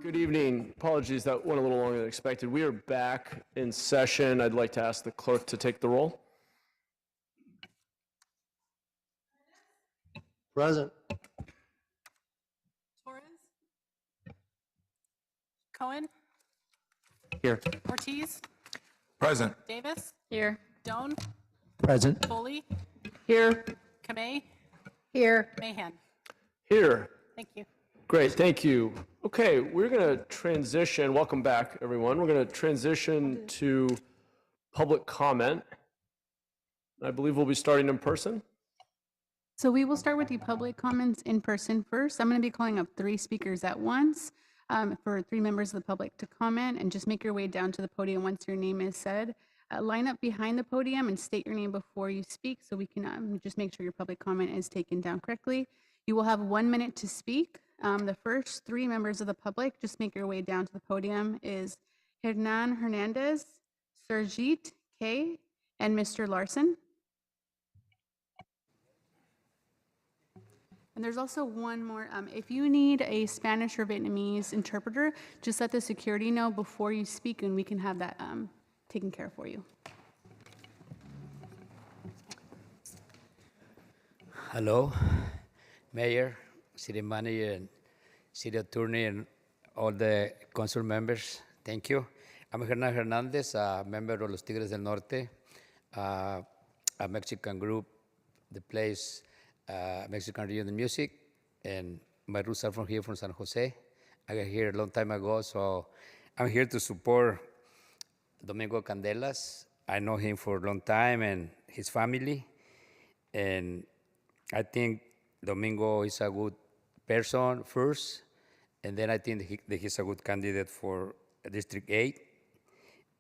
Good evening. Apologies, that went a little longer than expected. We are back in session. I'd like to ask the clerk to take the roll. Present. Torres? Cohen? Here. Ortiz? Present. Davis? Here. Doan? Present. Foley? Here. Kamei? Here. Mahan? Here. Thank you. Great, thank you. Okay, we're going to transition. Welcome back, everyone. We're going to transition to public comment. I believe we'll be starting in person. So we will start with the public comments in person first. I'm going to be calling up 3 speakers at once for 3 members of the public to comment, and just make your way down to the podium once your name is said. Line up behind the podium and state your name before you speak so we can just make sure your public comment is taken down correctly. You will have 1 minute to speak. The first 3 members of the public, just make your way down to the podium, is Hernan Hernandez, Surjit K, and Mr. Larson. And there's also one more. If you need a Spanish or Vietnamese interpreter, just let the security know before you speak, and we can have that taken care of for you. Hello, Mayor, City Manager, and City Attorney, and all the council members. Thank you. I'm Hernan Hernandez, a member of Los Tigres del Norte, a Mexican group that plays Mexican regional music, and my roots are from here, from San Jose. I got here a long time ago, so I'm here to support Domingo Candelas. I know him for a long time and his family, and I think Domingo is a good person first, and then I think that he's a good candidate for District 8,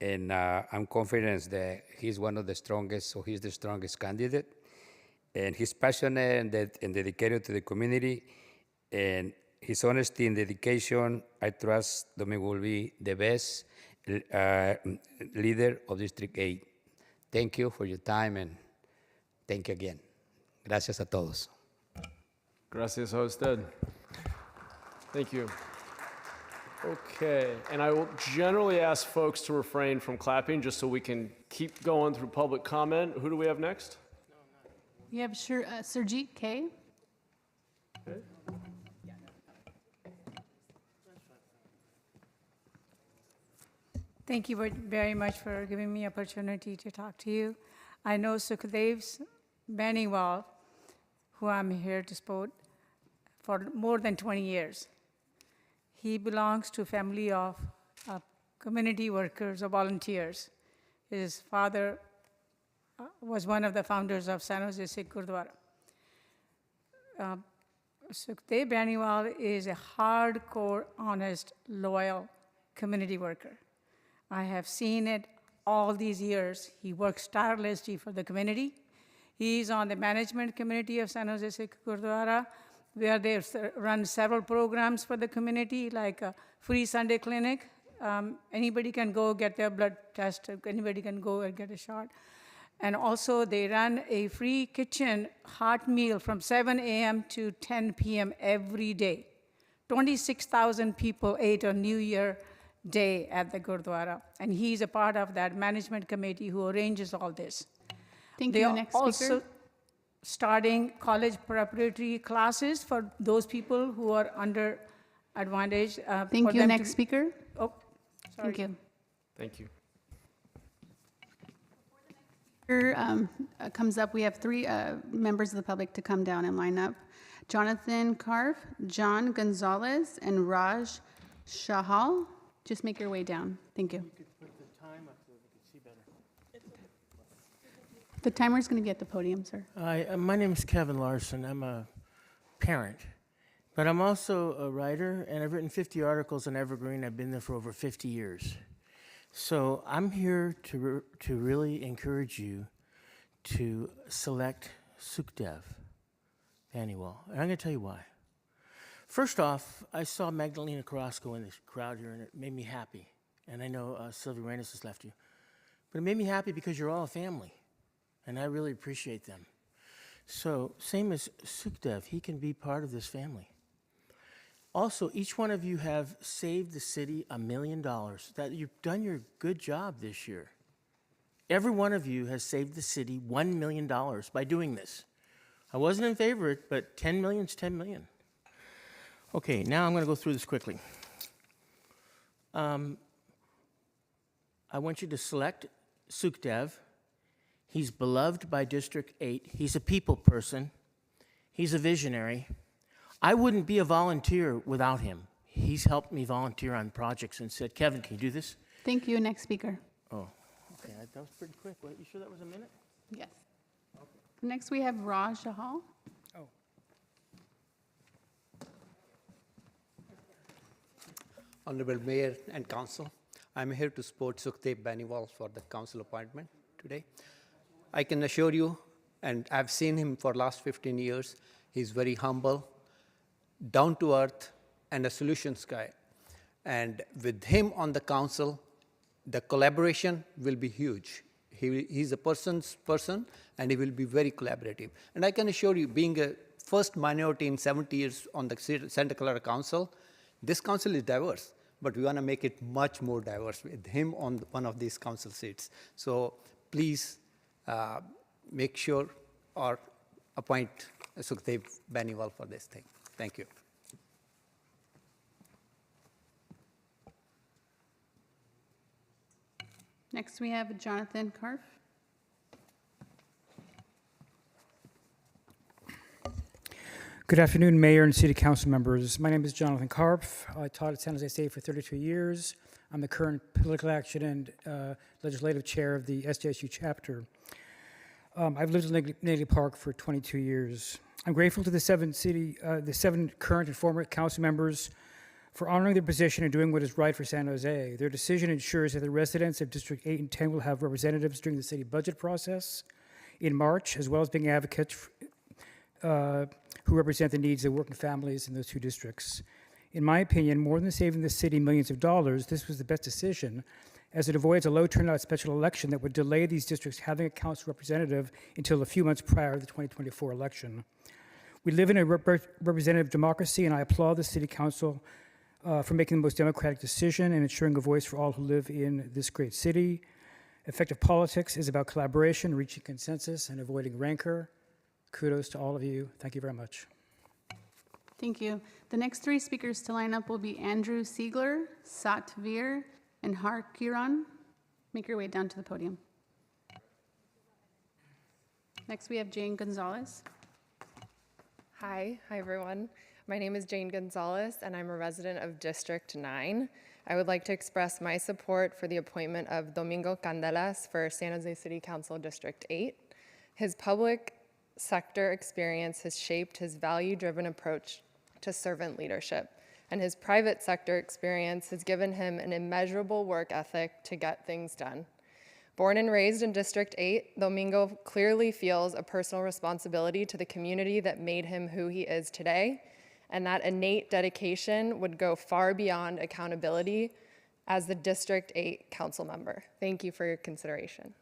and I'm confident that he's one of the strongest, so he's the strongest candidate, and he's passionate and dedicated to the community, and his honesty and dedication, I trust Domingo will be the best leader of District 8. Thank you for your time, and thank you again. Gracias a todos. Gracias a usted. Thank you. Okay, and I will generally ask folks to refrain from clapping just so we can keep going through public comment. Who do we have next? We have Surjit K. Okay. Thank you very much for giving me opportunity to talk to you. I know Sukhdev Baniwal, who I'm here to support, for more than 20 years. He belongs to a family of community workers or volunteers. His father was one of the founders of San José City Gurdwara. Sukhdev Baniwal is a hardcore, honest, loyal community worker. I have seen it all these years. He works tirelessly for the community. He's on the management committee of San José City Gurdwara, where they run several programs for the community, like a free Sunday clinic. Anybody can go get their blood test. Anybody can go and get a shot. And also they run a free kitchen hot meal from 7 a.m. to 10 p.m. every day. 26,000 people ate on New Year Day at the Gurdwara. And he's a part of that management committee who arranges all this. Thank They you. are Next also speaker. starting college preparatory classes for those people who are underadvantaged. Thank you. Next speaker. Oh, sorry. Thank you. Thank you. Here comes up, we have 3 members of the public to come down and line up. Jonathan Carve, John Gonzalez, and Raj Shahal. Just make your way down. Thank you. The timer's going to be at the podium, sir. Hi, my name is Kevin Larson. I'm a parent, but I'm also a writer, and I've written 50 articles on Evergreen. I've been there for over 50 years. So I'm here to really encourage you to select Sukhdev Baniwal, and I'm going to tell you why. First off, I saw Magdalena Carrasco in this crowd here, and it made me happy. And I know Sylvia Reyes has left you. But it made me happy because you're all a family, and I really appreciate them. So same as Sukhdev, he can be part of this family. Also, each one of you have saved the city $1 million. That you've done your good job this year. Every one of you has saved the city $1 million by doing this. I wasn't in favor of it, but 10 million is 10 million. Okay, now I'm going to go through this quickly. I want you to select Sukhdev. He's beloved by District 8. He's a people person. He's a visionary. I wouldn't be a volunteer without him. He's helped me volunteer on projects and said, Kevin, can you do this? Thank you. Next speaker. Oh, okay, that was pretty quick. Wait, you sure that was a minute? Yes. Next, we have Raj Shahal. Honorable Mayor and Council, I'm here to support Sukhdev Baniwal for the council appointment today. I can assure you, and I've seen him for the last 15 years, he's very humble, down to earth, and a solutions guy. And with him on the council, the collaboration will be huge. He's a person's person, and he will be very collaborative. And I can assure you, being a first minority in 70 years on the Santa Clara Council, this council is diverse, but we want to make it much more diverse with him on one of these council seats. So please make sure or appoint Sukhdev Baniwal for this thing. Thank you. Next, we have Jonathan Karf. Good afternoon, Mayor and City Council members. My name is Jonathan Karpf. I taught at San Jose State for 32 years. I'm the current political action and legislative chair of the SJSU chapter. I've lived in Naglee Park for 22 years. I'm grateful to the seven current and former council members for honoring their position and doing what is right for San Jose. Their decision ensures that the residents of District 8 and 10 will have representatives during the city budget process in March, as well as being advocates who represent the needs of working families in those two districts. In my opinion, more than saving the city millions of dollars, this was the best decision, as it avoids a low turnout special election that would delay these districts having a council representative until a few months prior to the 2024 election. We live in a representative democracy, and I applaud the City Council for making the most democratic decision and ensuring a voice for all who live in this great city. Effective politics is about collaboration, reaching consensus, and avoiding rancor. Kudos to all of you. Thank you very much. Thank you. The next three speakers to line up will be Andrew Siegler, Satvir, and Har Kiran. Make your way down to the podium. Next, we have Jane Gonzalez. Hi everyone. My name is Jane Gonzalez, and I'm a resident of District 9. I would like to express my support for the appointment of Domingo Candelas for San Jose City Council District 8. His public sector experience has shaped his value-driven approach to servant leadership, and his private sector experience has given him an immeasurable work ethic to get things done. Born and raised in District 8, Domingo clearly feels a personal responsibility to the community that made him who he is today, and that innate dedication would go far beyond accountability as the District 8 council member. Thank you for your consideration.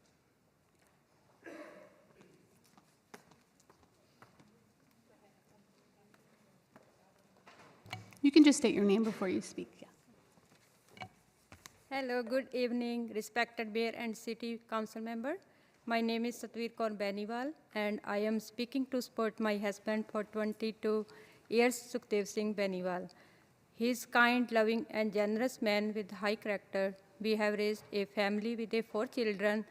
You can just state your name before you speak. Yeah. Hello, good evening, respected Mayor and City Council member. My name is Satvir Kaur Beniwal, and I am speaking to support my husband for 22 years, Sukhdev Singh Beniwal. He is kind, loving, and generous man with high character. We have raised a family with 4 children,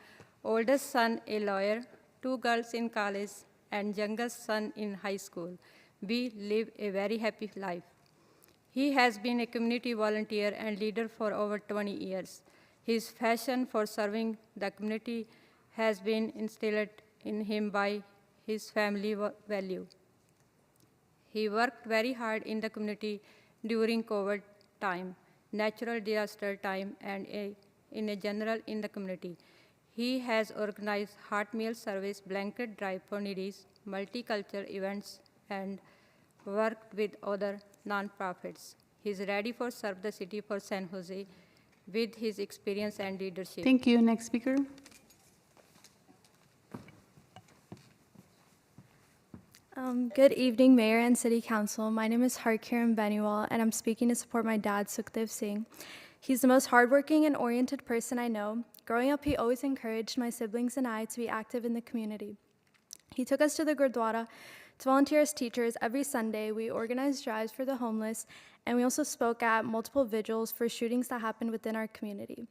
oldest son a lawyer, 2 girls in college, and youngest son in high school. We live a very happy life. He has been a community volunteer and leader for over 20 years. His passion for serving the community has been instilled in him by his family value. He worked very hard in the community during COVID time, natural disaster time, and in general in the community. He has organized heart meal service, blanket drive for needies, multicultural events, and worked with other non-profits. He is ready for serve the city for San Jose with his experience and leadership. Thank you. Next speaker. Good evening, Mayor and City Council. My name is Harkiran Beniwal, and I'm speaking to support my dad, Sukhdev Singh. He's the most hardworking and oriented person I know. Growing up, he always encouraged my siblings and I to be active in the community. He took us to the Gurdwara to volunteer as teachers every Sunday. We organized drives for the homeless, and we also spoke at multiple vigils for shootings that happened within our community.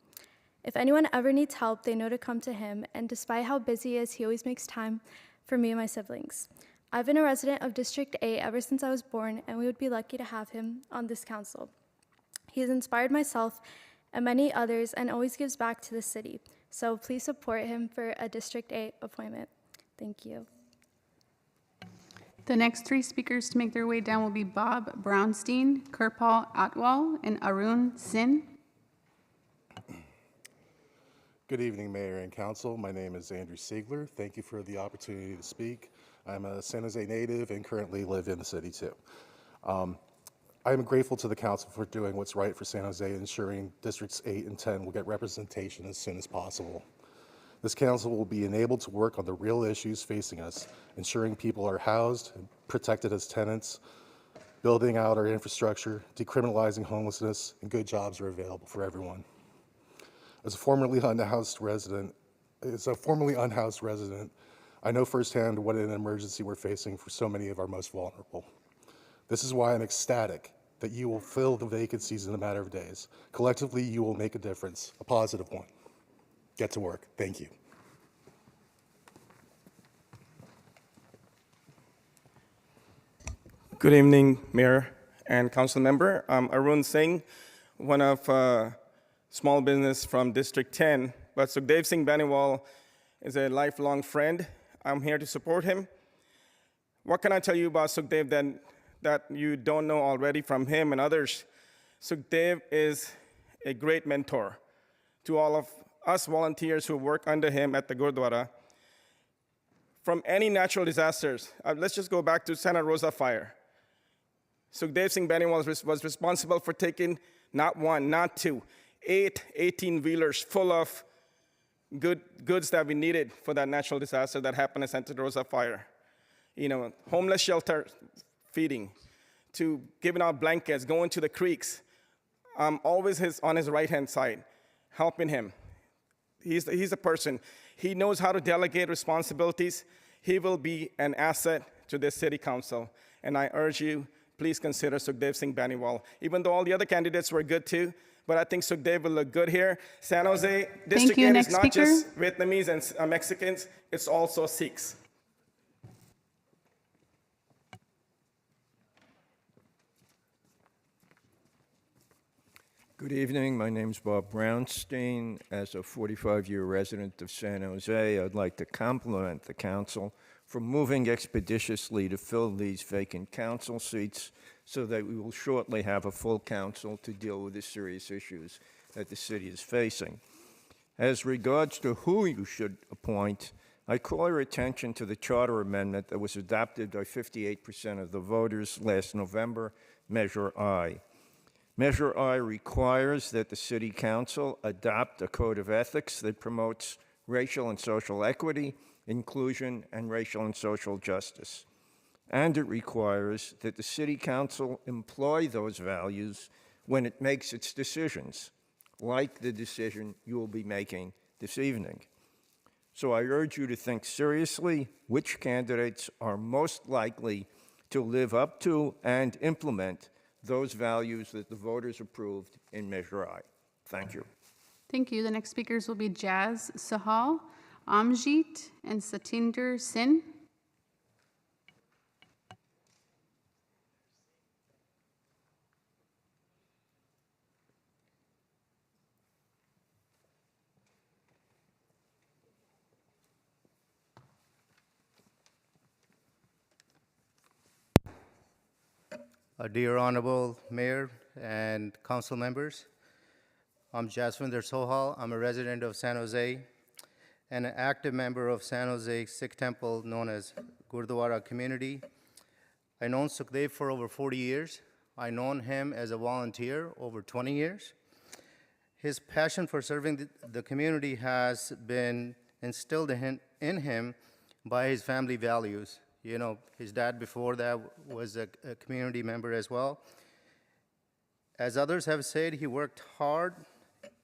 If anyone ever needs help, they know to come to him, and despite how busy he is, he always makes time for me and my siblings. I've been a resident of District 8 ever since I was born, and we would be lucky to have him on this council. He has inspired myself and many others and always gives back to the city. So please support him for a District 8 appointment. Thank you. The next three speakers to make their way down will be Bob Brownstein, Kirpal Atwal, and Arun Sin. Good evening, Mayor and Council. My name is Andrew Siegler. Thank you for the opportunity to speak. I'm a San Jose native and currently live in the city too. I'm grateful to the Council for doing what's right for San Jose, ensuring Districts 8 and 10 will get representation as soon as possible. This Council will be enabled to work on the real issues facing us, ensuring people are housed and protected as tenants, building out our infrastructure, decriminalizing homelessness, and good jobs are available for everyone. As a formerly unhoused resident, I know firsthand what an emergency we're facing for so many of our most vulnerable. This is why I'm ecstatic that you will fill the vacancies in a matter of days. Collectively, you will make a difference, a positive one. Get to work. Thank you. Good evening, Mayor and Council Member. I'm Arun Singh, one of small business from District 10, but Sukhdev Singh Baniwal is a lifelong friend. I'm here to support him. What can I tell you about Sukhdev that you don't know already from him and others? Sukhdev is a great mentor to all of us volunteers who work under him at the Gurdwara. From any natural disasters, let's just go back to Santa Rosa fire. Sukhdev Singh Baniwal was responsible for taking not one, not two, 8 18-wheelers full of goods that we needed for that natural disaster that happened in Santa Rosa fire. You know, homeless shelter feeding, to giving out blankets, going to the creeks. Always on his right-hand side, helping him. He's a person. He knows how to delegate responsibilities. He will be an asset to this city council. And I urge you, please consider Sukhdev Singh Baniwal. Even though all the other candidates were good too, but I think Sukhdev will look good here. San Jose District 8 is not just Vietnamese and Mexicans, it's also Sikhs. Good evening. My name is Bob Brownstein. As a 45-year resident of San Jose, I'd like to compliment the council for moving expeditiously to fill these vacant council seats so that we will shortly have a full council to deal with the serious issues that the city is facing. As regards to who you should appoint, I call your attention to the charter amendment that was adopted by 58% of the voters last November, Measure I. Measure I requires that the City Council adopt a code of ethics that promotes racial and social equity, inclusion, and racial and social justice. And it requires that the City Council employ those values when it makes its decisions, like the decision you will be making this evening. So I urge you to think seriously which candidates are most likely to live up to and implement those values that the voters approved in Measure I. Thank you. Thank you. The next speakers will be Jazz Sahal, Amjit, and Satinder Sin. Dear Honorable Mayor and Council members, I'm Jaswinder Sohal. I'm a resident of San Jose and an active member of San Jose Sikh Temple known as Gurdwara community. I've known Sukhdev for over 40 years. I've known him as a volunteer over 20 years. His passion for serving the community has been instilled in him by his family values. You know, his dad before that was a community member as well. As others have said, he worked hard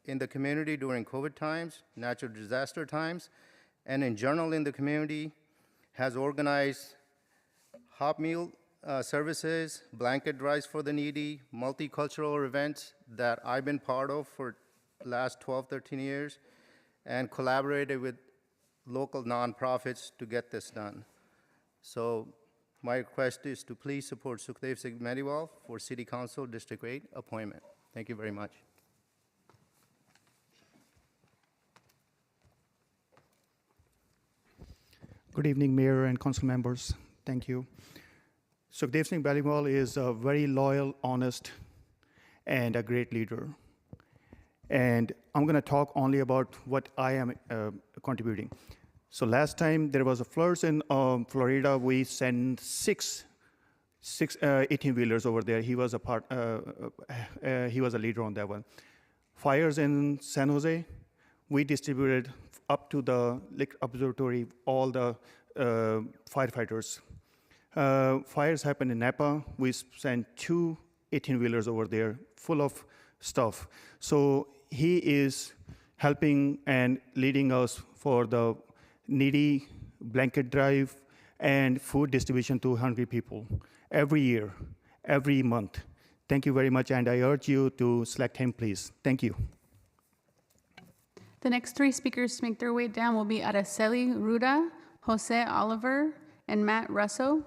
in the community during COVID times, natural disaster times, and in general in the community, has organized hot meal services, blanket drives for the needy, multicultural events that I've been part of for the last 12, 13 years, and collaborated with local nonprofits to get this done. So my request is to please support Sukhdev Singh Mediwal for City Council District 8 appointment. Thank you very much. Good evening, Mayor and Council members. Thank you. Sukhdev Singh Mediwal is a very loyal, honest, and a great leader. And I'm going to talk only about what I am contributing. So last time there was a floods in Florida, we sent six 18-wheelers over there. He was he was a leader on that one. Fires in San Jose, we distributed up to the Lake Observatory all the firefighters. Fires happened in Napa. We sent 2 18-wheelers over there full of stuff. So he is helping and leading us for the needy blanket drive and food distribution to hungry people every year, every month. Thank you very much, and I urge you to select him, please. Thank you. The next 3 speakers to make their way down will be Araceli Ruda, Jose Oliver, and Matt Russo.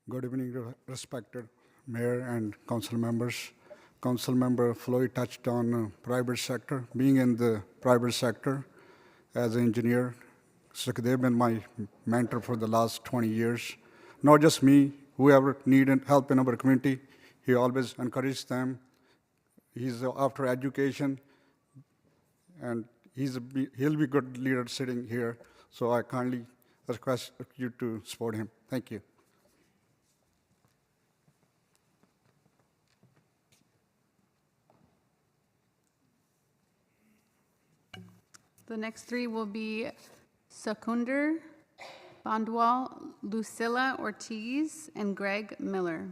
Good evening, respected Mayor and Council members. Council member Floyd touched on private sector. Being in the private sector as an engineer, Sukhdev been my mentor for the last 20 years. Not just me, whoever needed help in our community, he always encouraged them. He's after education, and he'll be good leader sitting here. So I kindly request you to support him. Thank you. The next 3 will be Sakunder Bandwal, Lucilla Ortiz, and Greg Miller.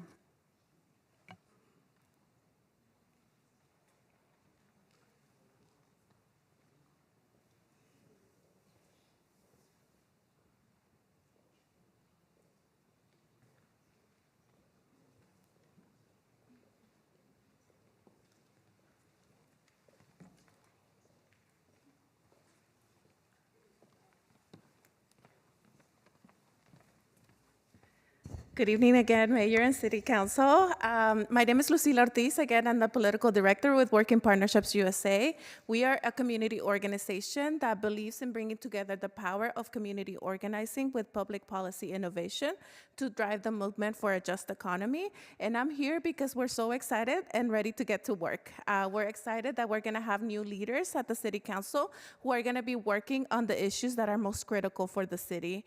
Good evening again, Mayor and City Council. My name is Lucila Ortiz. Again, I'm the Political Director with Working Partnerships USA. We are a community organization that believes in bringing together the power of community organizing with public policy innovation to drive the movement for a just economy. And I'm here because we're so excited and ready to get to work. We're excited that we're gonna have new leaders at the City Council who are gonna be working on the issues that are most critical for the city,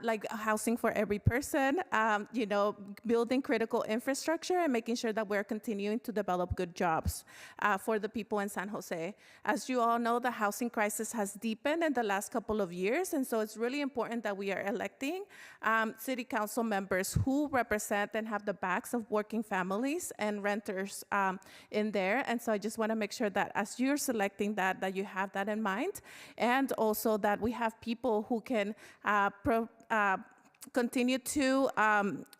like housing for every person, building critical infrastructure and making sure that we're continuing to develop good jobs for the people in San Jose. As you all know, the housing crisis has deepened in the last couple of years, and so it's really important that we are electing city council members who represent and have the backs of working families and renters in there. And so I just want to make sure that as you're selecting that you have that in mind, and also that we have people who can continue to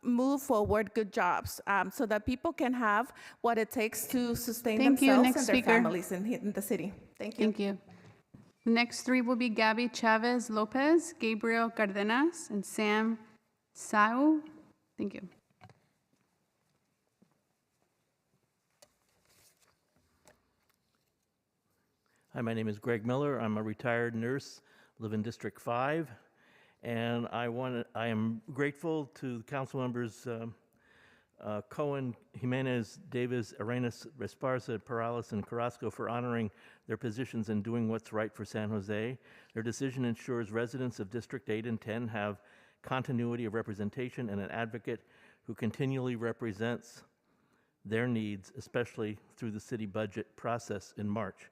move forward good jobs so that people can have what it takes to sustain themselves and their families in the city. Thank you. Thank you. The next 3 will be Gabby Chavez Lopez, Gabriel Cardenas, and Sam Sau. Thank you. Hi, my name is Greg Miller. I'm a retired nurse, live in District 5. And I am grateful to council members Cohen, Jimenez, Davis, Arenas, Esparza, Perales, and Carrasco for honoring their positions and doing what's right for San Jose. Their decision ensures residents of District 8 and 10 have continuity of representation and an advocate who continually represents their needs, especially through the city budget process in March.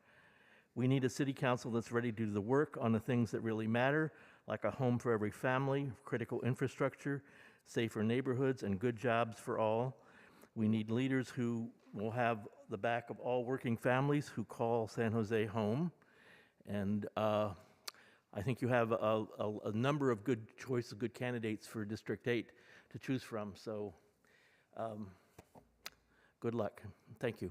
We need a city council that's ready to do the work on the things that really matter, like a home for every family, critical infrastructure, safer neighborhoods, and good jobs for all. We need leaders who will have the back of all working families who call San Jose home. And I think you have a number of good choices, good candidates for District 8 to choose from. So good luck. Thank you.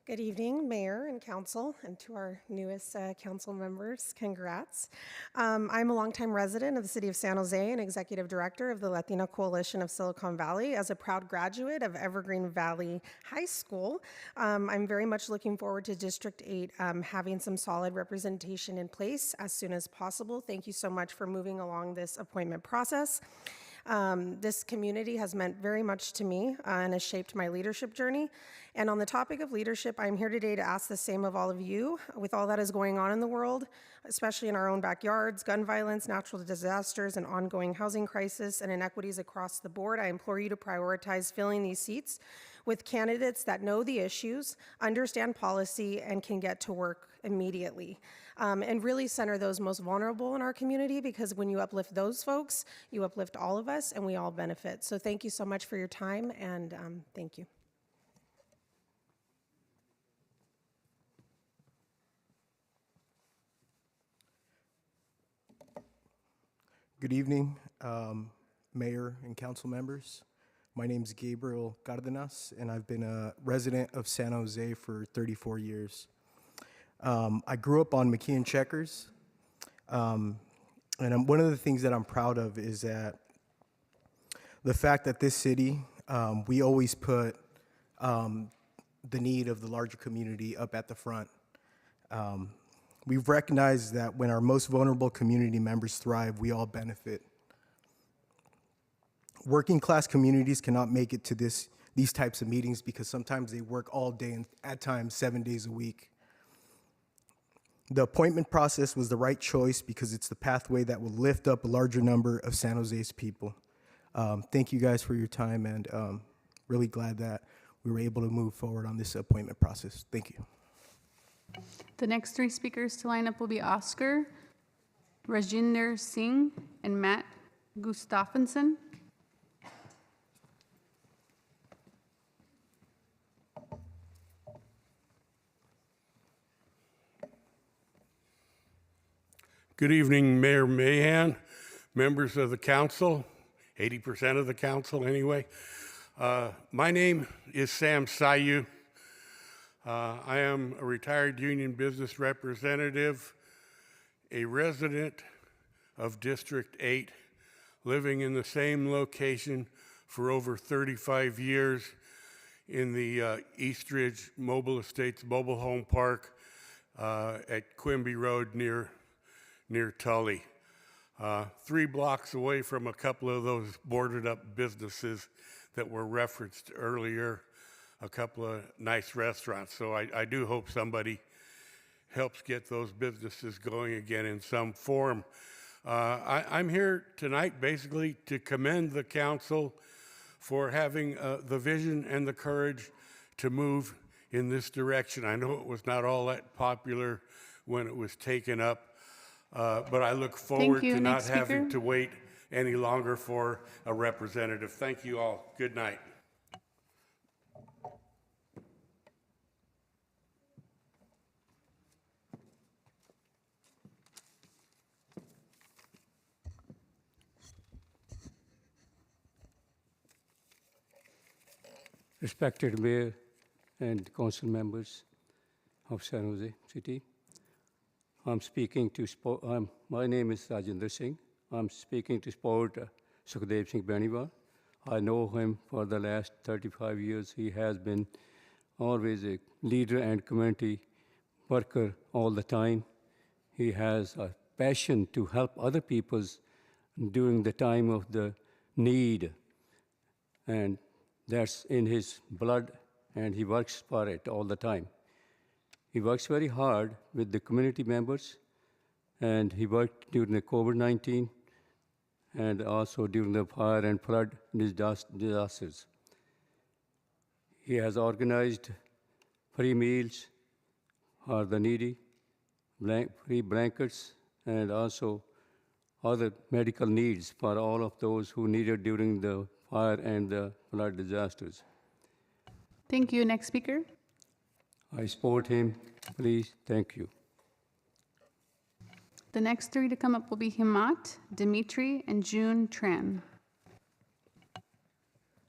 Good evening, Mayor and Council, and to our newest council members, congrats. I'm a longtime resident of the city of San Jose and executive director of the Latino Coalition of Silicon Valley. As a proud graduate of Evergreen Valley High School, I'm very much looking forward to District 8 having some solid representation in place as soon as possible. Thank you so much for moving along this appointment process. This community has meant very much to me and has shaped my leadership journey. And on the topic of leadership, I'm here today to ask the same of all of you. With all that is going on in the world, especially in our own backyards, gun violence, natural disasters, and ongoing housing crisis and inequities across the board, I implore you to prioritize filling these seats with candidates that know the issues, understand policy, and can get to work immediately. And really center those most vulnerable in our community, because when you uplift those folks, you uplift all of us and we all benefit. So thank you so much for your time, and thank you. Good evening, Mayor and council members. My name is Gabriel Cardenas, and I've been a resident of San Jose for 34 years. I grew up on McKeon Checkers, and one of the things that I'm proud of is that the fact that this city, we always put the need of the larger community up at the front. We've recognized that when our most vulnerable community members thrive, we all benefit. Working class communities cannot make it to these types of meetings because sometimes they work all day and at times 7 days a week. The appointment process was the right choice because it's the pathway that will lift up a larger number of San Jose's people. Thank you guys for your time, and really glad that we were able to move forward on this appointment process. Thank you. The next three speakers to line up will be Oscar, Rajinder Singh, and Matt Gustafsson. Good evening, Mayor Mahan, members of the council, 80% of the council anyway. My name is Sam Sayu. I am a retired union business representative, a resident of District 8, living in the same location for over 35 years in the Eastridge Mobile Estates Mobile Home Park at Quimby Road near Tully. 3 blocks away from a couple of those boarded up businesses that were referenced earlier, a couple of nice restaurants. So I do hope somebody helps get those businesses going again in some form. I'm here tonight basically to commend the council for having the vision and the courage to move in this direction. I know it was not all that popular when it was taken up, but I look forward to not having to wait any longer for a representative. Thank you all. Good night. Respected Mayor and Council members of San Jose City, I'm speaking to my name is Rajinder Singh. I'm speaking to support Sukhdev Singh Beniwal. I know him for the last 35 years. He has been always a leader and community worker all the time. He has a passion to help other people during the time of the need, and that's in his blood, and he works for it all the time. He works very hard with the community members, and he worked during the COVID-19 and also during the fire and flood disasters. He has organized free meals for the needy, free blankets, and also other medical needs for all of those who need it during the fire and the flood disasters. Thank you. Next speaker. I support him. Please, thank you. The next three to come up will be Himat, Dimitri, and June Tran.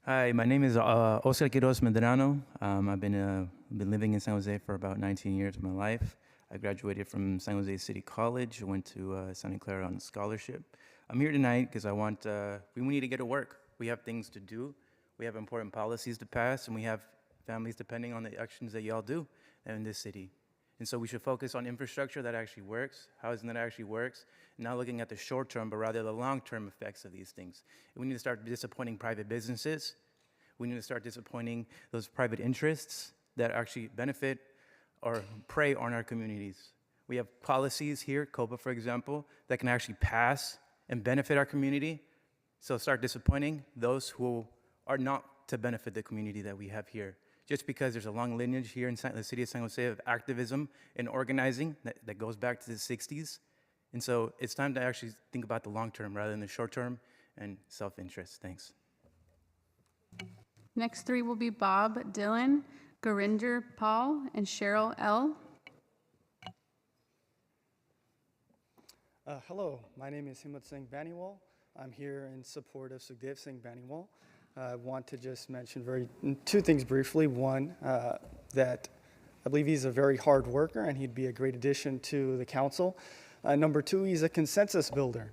Hi, my name is Oscar Quiroz Medrano. I've been living in San Jose for about 19 years of my life. I graduated from San Jose City College, went to Santa Clara on a scholarship. I'm here tonight because we need to get to work. We have things to do. We have important policies to pass, and we have families depending on the actions that y'all do in this city. And so we should focus on infrastructure that actually works, housing that actually works, not looking at the short term, but rather the long-term effects of these things. And we need to start disappointing private businesses. We need to start disappointing those private interests that actually benefit or prey on our communities. We have policies here, COPA, for example, that can actually pass and benefit our community. So start disappointing those who are not to benefit the community that we have here. Just because there's a long lineage here in the city of San Jose of activism and organizing that goes back to the 60s. And so it's time to actually think about the long term rather than the short term and self-interest. Thanks. Next three will be Bob Dylan, Gurinder Paul, and Cheryl L. Hello, my name is Himmat Singh Baniwal. I'm here in support of Sukhdev Singh Baniwal. I want to just mention two things briefly. One, that I believe he's a very hard worker and he'd be a great addition to the council. Number two, he's a consensus builder.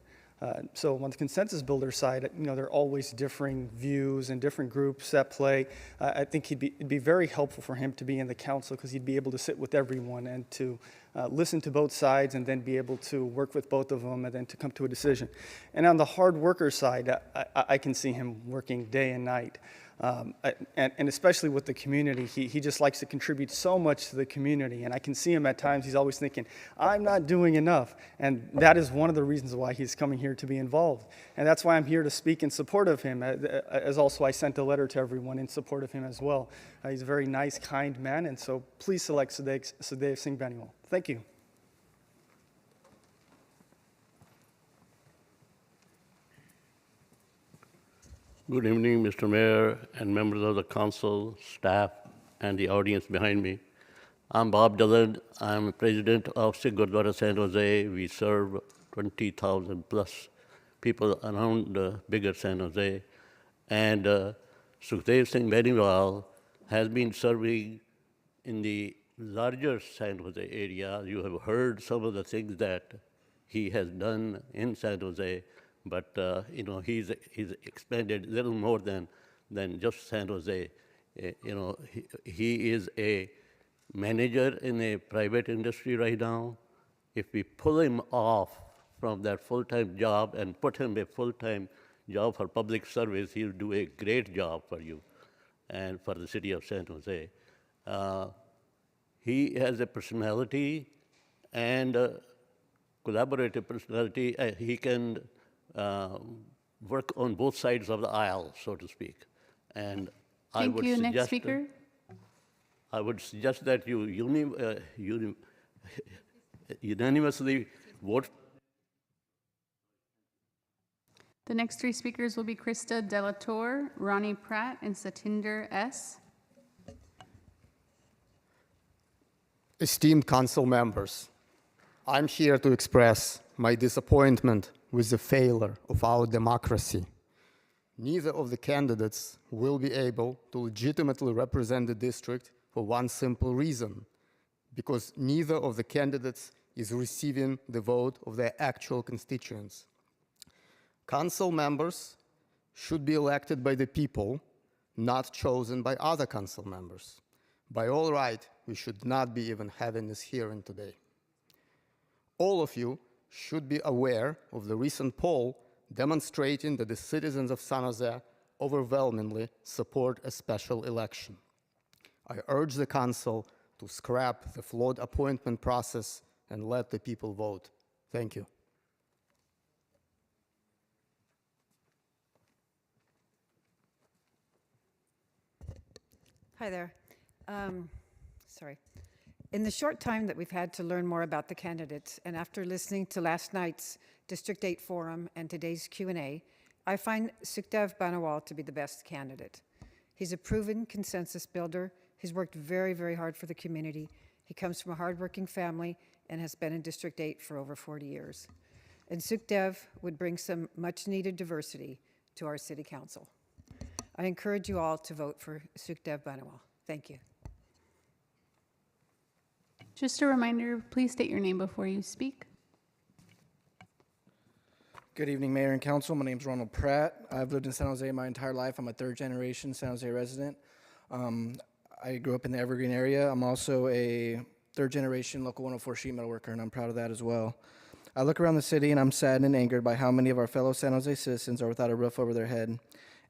So on the consensus builder side, there are always differing views and different groups at play. I think it'd be very helpful for him to be in the council because he'd be able to sit with everyone and to listen to both sides and then be able to work with both of them and then to come to a decision. And on the hard worker side, I can see him working day and night. And especially with the community, he just likes to contribute so much to the community. And I can see him at times, he's always thinking, I'm not doing enough. And that is one of the reasons why he's coming here to be involved. And that's why I'm here to speak in support of him, as also I sent a letter to everyone in support of him as well. He's a very nice, kind man, and so please select Sukhdev Singh Baniwal. Thank you. Good evening, Mr. Mayor and members of the council, staff, and the audience behind me. I'm Bob Dillard. I'm president of Sikh Gurdwara San Jose. We serve 20,000 plus people around the bigger San Jose. And Sukhdev Singh Baniwal has been serving in the larger San Jose area. You have heard some of the things that he has done in San Jose. But he's expanded a little more than just San Jose. He is a manager in a private industry right now. If we pull him off from that full-time job and put him a full-time job for public service, he'll do a great job for you and for the city of San Jose. He has a personality and a collaborative personality. He can work on both sides of the aisle, so to speak. And I would suggest Next speaker. I would suggest that you unanimously vote. The next three speakers will be Krista Delatorre, Ronnie Pratt, and Satinder S. Esteemed council members, I'm here to express my disappointment with the failure of our democracy. Neither of the candidates will be able to legitimately represent the district for one simple reason, because neither of the candidates is receiving the vote of their actual constituents. Council members should be elected by the people, not chosen by other council members. By all right, we should not be even having this hearing today. All of you should be aware of the recent poll demonstrating that the citizens of San Jose overwhelmingly support a special election. I urge the council to scrap the flawed appointment process and let the people vote. Thank you. Hi there. Sorry. In the short time that we've had to learn more about the candidates, and after listening to last night's District 8 forum and today's Q&A, I find Sukhdev Banawal to be the best candidate. He's a proven consensus builder. He's worked very, very hard for the community. He comes from a hardworking family and has been in District 8 for over 40 years. And Sukhdev would bring some much-needed diversity to our City Council. I encourage you all to vote for Sukhdev Banawal. Thank you. Just a reminder, please state your name before you speak. Good evening, Mayor and Council. My name is Ronald Pratt. I've lived in San Jose my entire life. I'm a third-generation San Jose resident. I grew up in the Evergreen area. I'm also a third-generation Local 104 sheet metal worker, and I'm proud of that as well. I look around the city, and I'm saddened and angered by how many of our fellow San Jose citizens are without a roof over their head.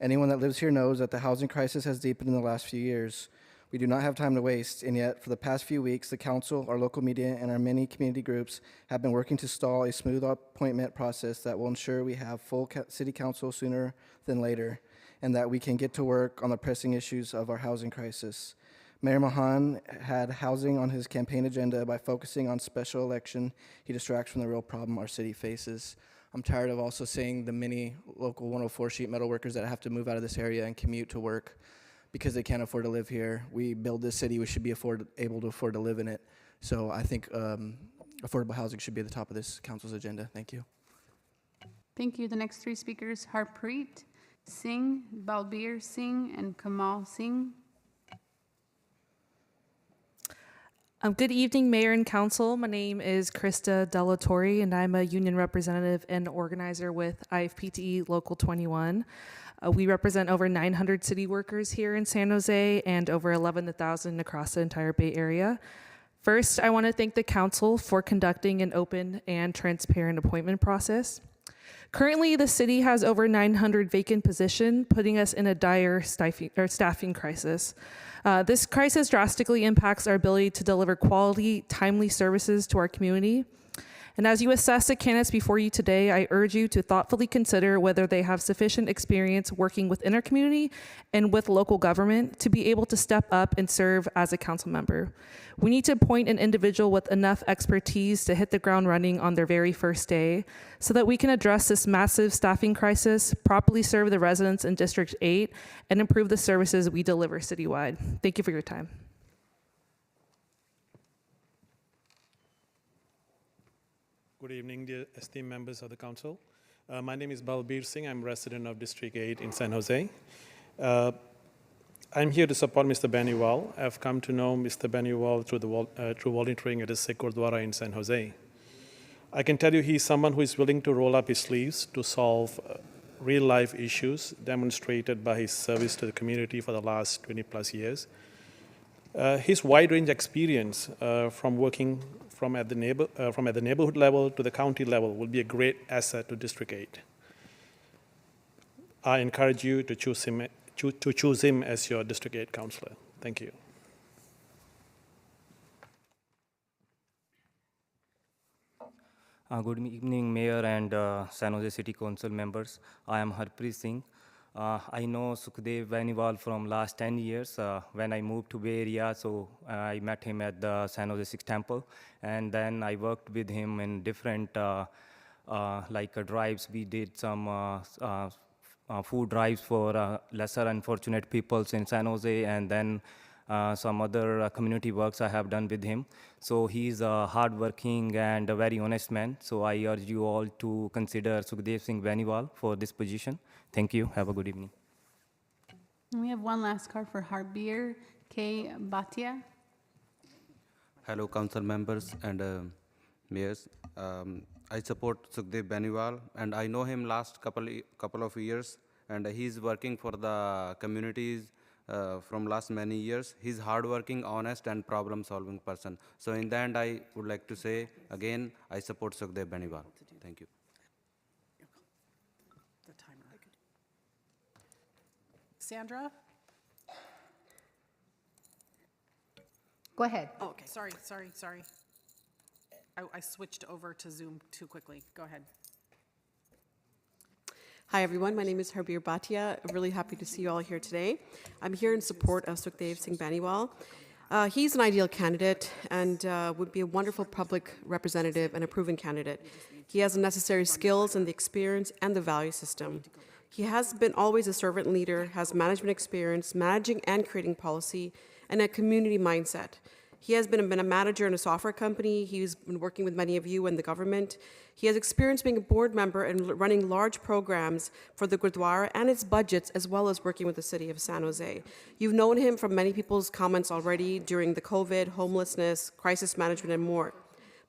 Anyone that lives here knows that the housing crisis has deepened in the last few years. We do not have time to waste, and yet, for the past few weeks, the council, our local media, and our many community groups have been working to stall a smooth appointment process that will ensure we have full city council sooner than later, and that we can get to work on the pressing issues of our housing crisis. Mayor Mahan had housing on his campaign agenda. By focusing on special election, he distracts from the real problem our city faces. I'm tired of also seeing the many local 104 sheet metal workers that have to move out of this area and commute to work because they can't afford to live here. We build this city, we should be able to afford to live in it. So I think affordable housing should be at the top of this council's agenda. Thank you. Thank you. The next three speakers, Harpreet Singh, Balbir Singh, and Kamal Singh. Good evening, Mayor and Council. My name is Krista Delatorre, and I'm a union representative and organizer with IFPTE Local 21. We represent over 900 city workers here in San Jose and over 11,000 across the entire Bay Area. First, I want to thank the Council for conducting an open and transparent appointment process. Currently, the city has over 900 vacant positions, putting us in a dire staffing crisis. This crisis drastically impacts our ability to deliver quality, timely services to our community. And as you assess the candidates before you today, I urge you to thoughtfully consider whether they have sufficient experience working within our community and with local government to be able to step up and serve as a council member. We need to appoint an individual with enough expertise to hit the ground running on their very first day so that we can address this massive staffing crisis, properly serve the residents in District 8, and improve the services we deliver citywide. Thank you for your time. Good evening, dear esteemed members of the council. My name is Balbir Singh. I'm a resident of District 8 in San Jose. I'm here to support Mr. Baniwal. I've come to know Mr. Baniwal through volunteering at the Sikh Gurdwara in San Jose. I can tell you he's someone who is willing to roll up his sleeves to solve real-life issues demonstrated by his service to the community for the last 20 plus years. His wide-range experience from working from at the neighborhood level to the county level will be a great asset to District 8. I encourage you to choose him as your District 8 councillor. Thank you. Good evening, Mayor and San Jose City Council members. I am Harpreet Singh. I know Sukhdev Baniwal from last 10 years. When I moved to Bay Area, so I met him at the San Jose Sikh Temple, and then I worked with him in different drives. We did some food drives for lesser unfortunate peoples in San Jose, and then some other community works I have done with him. So he's a hardworking and a very honest man. So I urge you all to consider Sukhdev Singh Baniwal for this position. Thank you. Have a good evening. And we have one last card for Harbir K. Bhatia. Hello, council members and mayors. I support Sukhdev Baniwal, and I know him last couple of years, and he's working for the communities from last many years. He's hardworking, honest, and problem-solving person. So in the end, I would like to say again, I support Sukhdev Baniwal. Thank you. Sandra? Go ahead. Oh, okay, sorry. I switched over to Zoom too quickly. Go ahead. Hi, everyone. My name is Harbir Bhatia. I'm really happy to see you all here today. I'm here in support of Sukhdev Singh Baniwal. He's an ideal candidate and would be a wonderful public representative and a proven candidate. He has the necessary skills and the experience and the value system. He has been always a servant leader, has management experience, managing and creating policy, and a community mindset. He has been a manager in a software company. He's been working with many of you in the government. He has experience being a board member and running large programs for the Gurdwara and its budgets, as well as working with the city of San Jose. You've known him from many people's comments already during the COVID, homelessness, crisis management, and more.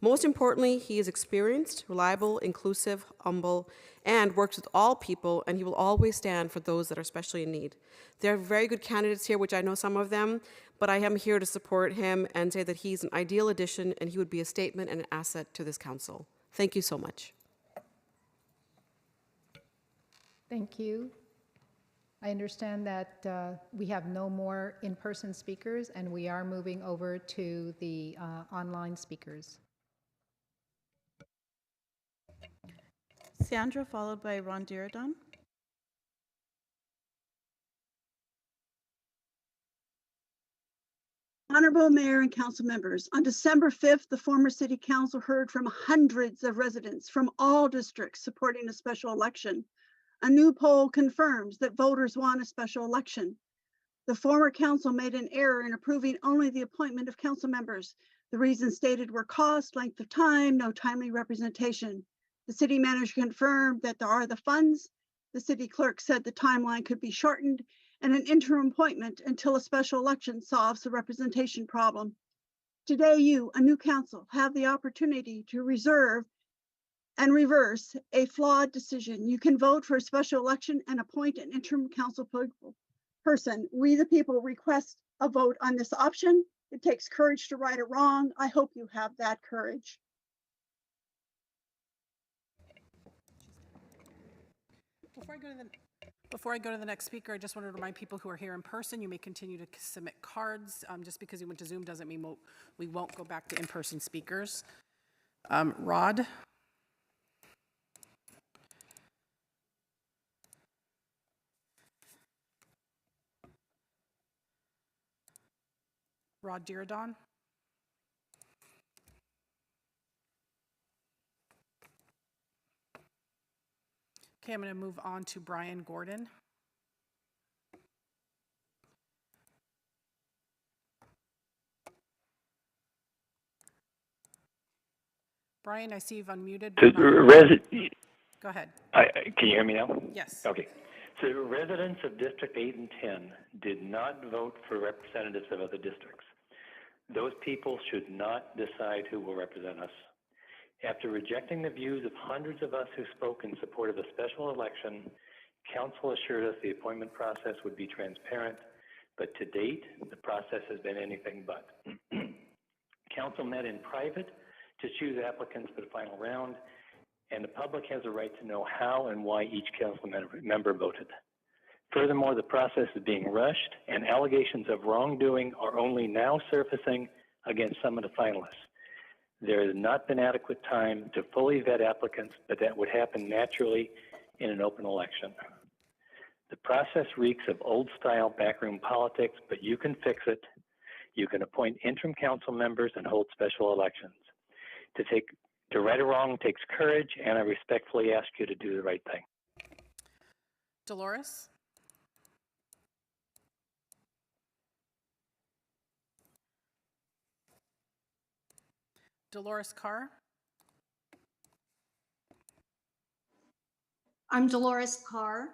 Most importantly, he is experienced, reliable, inclusive, humble, and works with all people, and he will always stand for those that are especially in need. There are very good candidates here, which I know some of them, but I am here to support him and say that he's an ideal addition and he would be a statement and an asset to this council. Thank you so much. Thank you. I understand that we have no more in-person speakers and we are moving over to the online speakers. Sandra, followed by Ron Diradon. Honorable Mayor and council members, on December 5th, the former city council heard from hundreds of residents from all districts supporting a special election. A new poll confirms that voters want a special election. The former council made an error in approving only the appointment of council members. The reasons stated were cost, length of time, no timely representation. The city manager confirmed that there are the funds. The city clerk said the timeline could be shortened and an interim appointment until a special election solves the representation problem. Today, you, a new council, have the opportunity to reserve and reverse a flawed decision. You can vote for a special election and appoint an interim council person. We, the people, request a vote on this option. It takes courage to right a wrong. I hope you have that courage. Before I go to the next speaker, I just wanted to remind people who are here in person, you may continue to submit cards. Just because you went to Zoom doesn't mean we won't go back to in-person speakers. Rod? Rod Diradon? Okay, I'm going to move on to Brian Gordon. Brian, I see you've unmuted. Go ahead. Can you hear me now? Yes. Okay. So residents of District 8 and 10 did not vote for representatives of other districts. Those people should not decide who will represent us. After rejecting the views of hundreds of us who spoke in support of a special election, Council assured us the appointment process would be transparent, but to date, the process has been anything but. Council met in private to choose applicants for the final round, and the public has a right to know how and why each council member voted. Furthermore, the process is being rushed, and allegations of wrongdoing are only now surfacing against some of the finalists. There has not been adequate time to fully vet applicants, but that would happen naturally in an open election. The process reeks of old-style backroom politics, but you can fix it. You can appoint interim council members and hold special elections. To right a wrong takes courage, and I respectfully ask you to do the right thing. Dolores? Dolores Carr? I'm Dolores Carr.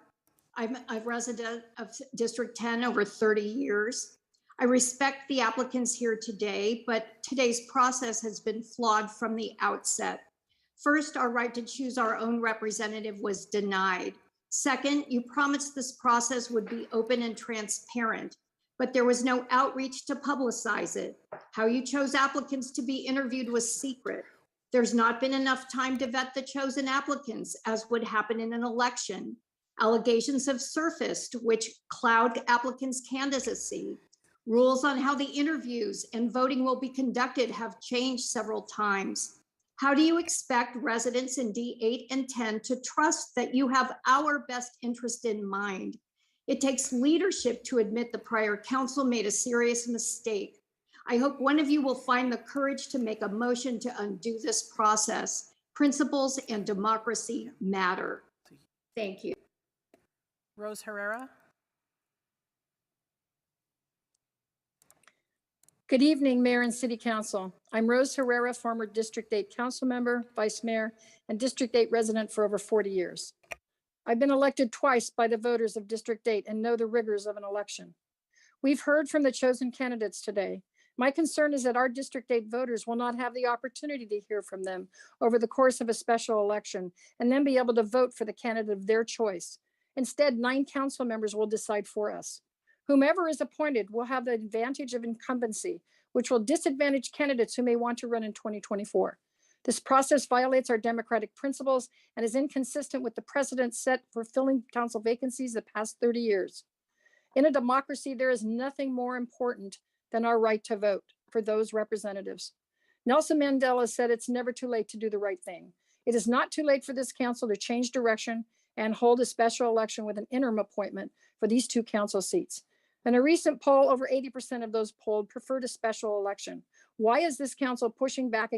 I'm a resident of District 10 over 30 years. I respect the applicants here today, but today's process has been flawed from the outset. First, our right to choose our own representative was denied. Second, you promised this process would be open and transparent, but there was no outreach to publicize it. How you chose applicants to be interviewed was secret. There's not been enough time to vet the chosen applicants, as would happen in an election. Allegations have surfaced which cloud applicants' candidacy. Rules on how the interviews and voting will be conducted have changed several times. How do you expect residents in D8 and 10 to trust that you have our best interest in mind? It takes leadership to admit the prior council made a serious mistake. I hope one of you will find the courage to make a motion to undo this process. Principles and democracy matter. Thank you. Rose Herrera. Good evening, Mayor and City Council. I'm Rose Herrera, former District 8 Council Member, Vice Mayor, and District 8 resident for over 40 years. I've been elected twice by the voters of District 8 and know the rigors of an election. We've heard from the chosen candidates today. My concern is that our District 8 voters will not have the opportunity to hear from them over the course of a special election and then be able to vote for the candidate of their choice. Instead, 9 council members will decide for us. Whomever is appointed will have the advantage of incumbency, which will disadvantage candidates who may want to run in 2024. This process violates our democratic principles and is inconsistent with the precedent set for filling council vacancies the past 30 years. In a democracy, there is nothing more important than our right to vote for those representatives. Nelson Mandela said it's never too late to do the right thing. It is not too late for this council to change direction and hold a special election with an interim appointment for these 2 council seats. In a recent poll, over 80% of those polled preferred a special election. Why is this council pushing back?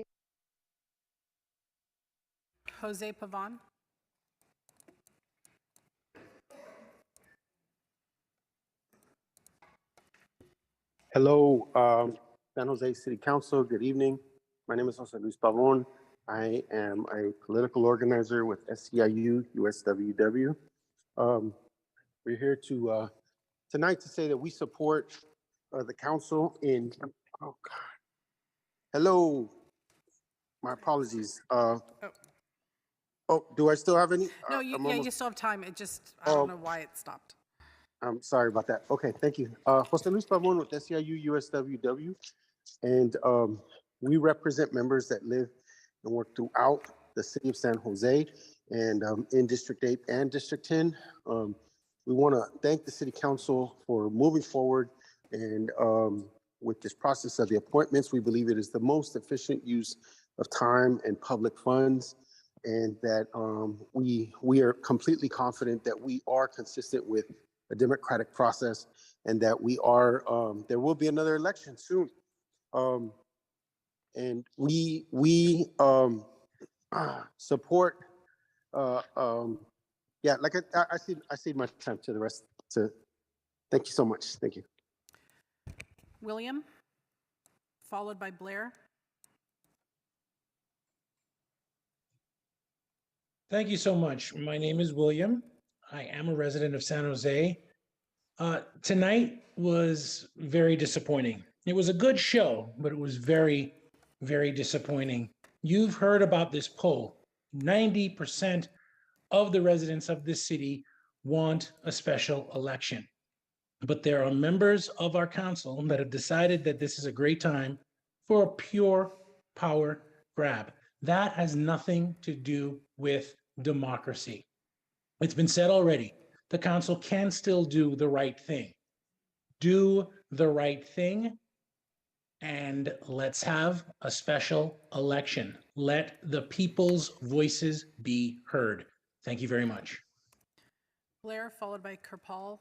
Jose Pavan. Hello, San Jose City Council. Good evening. My name is Jose Luis Pavon. I am a political organizer with SEIU USWW. We're here to tonight to say that we support the council in. Oh God. Hello. My apologies. Oh, do I still have any? No, you still have time. It just, I Oh. don't know why it stopped. I'm sorry about that. Okay, thank you. Jose Luis Pavon with SEIU USWW. And we represent members that live and work throughout the city of San Jose and in District 8 and District 10. We want to thank the city council for moving forward and with this process of the appointments. We believe it is the most efficient use of time and public funds, and that we are completely confident that we are consistent with a democratic process, and that we are there will be another election soon. And we support. Yeah, like I cede my time to the rest. Thank you so much. Thank you. William, followed by Blair. Thank you so much. My name is William. I am a resident of San Jose. Tonight was very disappointing. It was a good show, but it was very, very disappointing. You've heard about this poll. 90% of the residents of this city want a special election. But there are members of our council that have decided that this is a great time for a pure power grab. That has nothing to do with democracy. It's been said already, the council can still do the right thing. Do the right thing, and let's have a special election. Let the people's voices be heard. Thank you very much. Blair, followed by Kirpal.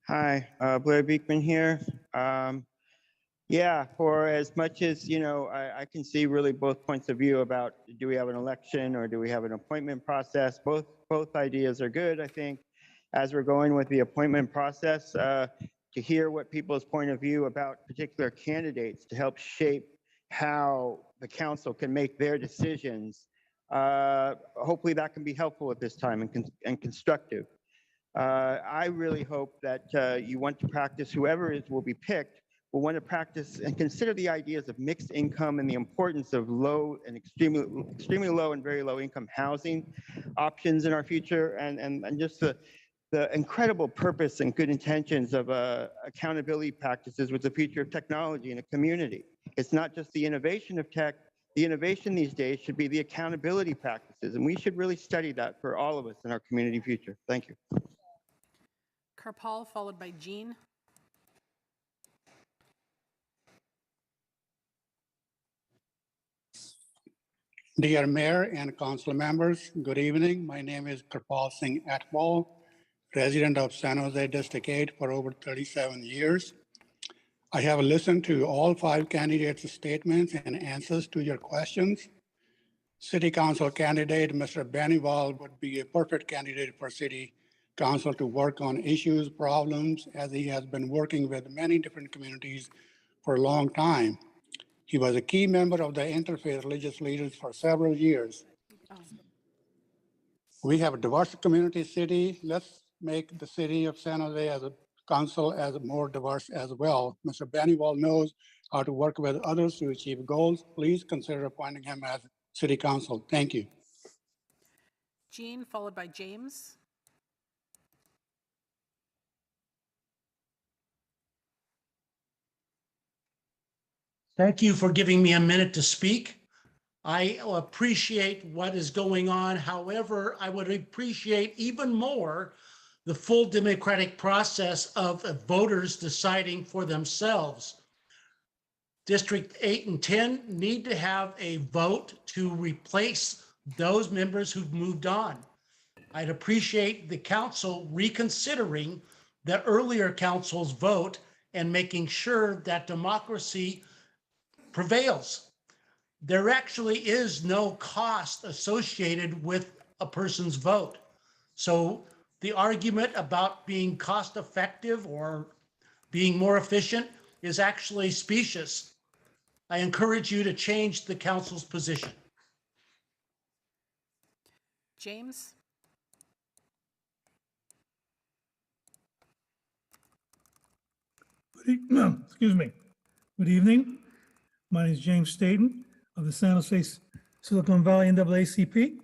Hi, Blair Beekman here. Yeah, for as much as, I can see really both points of view about do we have an election or do we have an appointment process. Both ideas are good, I think, as we're going with the appointment process, to hear what people's point of view about particular candidates to help shape how the council can make their decisions. Hopefully that can be helpful at this time and constructive. I really hope that you want to practice, whoever will be picked, will want to practice and consider the ideas of mixed income and the importance of low and extremely low and very low income housing options in our future, and just the incredible purpose and good intentions of accountability practices with the future of technology in a community. It's not just the innovation of tech. The innovation these days should be the accountability practices, and we should really study that for all of us in our community future. Thank you. Kirpal, followed by Jean. Dear Mayor and Council members, good evening. My name is Kirpal Singh Atwal resident of San Jose District 8 for over 37 years. I have listened to all 5 candidates' statements and answers to your questions. City Council candidate Mr. Benival would be a perfect candidate for City Council to work on issues, problems, as he has been working with many different communities for a long time. He was a key member of the interfaith religious leaders for several years. We have a diverse community city. Let's make the city of San Jose as a council as more diverse as well. Mr. Benival knows how to work with others to achieve goals. Please consider appointing him as city council. Thank you. Jean, followed by James. Thank you for giving me a minute to speak. I appreciate what is going on. However, I would appreciate even more the full democratic process of voters deciding for themselves. District 8 and 10 need to have a vote to replace those members who've moved on. I'd appreciate the council reconsidering the earlier council's vote and making sure that democracy prevails. There actually is no cost associated with a person's vote. So the argument about being cost effective or being more efficient is actually specious. I encourage you to change the council's position. James. Excuse me. Good evening. My name is James Staten of the San Jose Silicon Valley NAACP.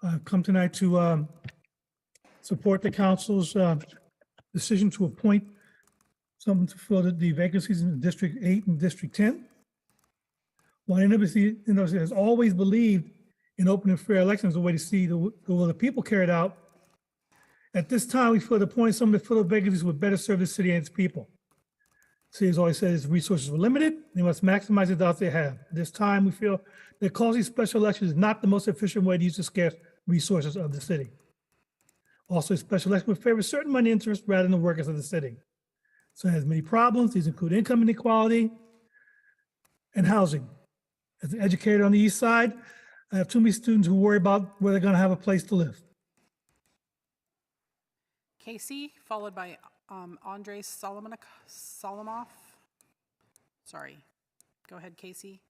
I've come tonight to support the council's decision to appoint someone to fill the vacancies in District 8 and District 10. While NAACP has always believed in open and fair elections as a way to see the will of the people carried out, at this time we feel to appoint someone to fill the vacancies would better serve the city and its people. The city has always said its resources were limited. They must maximize the dollars they have. At this time, we feel that calling these special elections is not the most efficient way to use the scarce resources of the city. Also, a special election would favor certain money interests rather than the workers of the city. So it has many problems. These include income inequality and housing. As an educator on the east side, I have too many students who worry about where they're going to have a place to live. Casey, followed by Andrei Solomov. Sorry. Go ahead, Casey.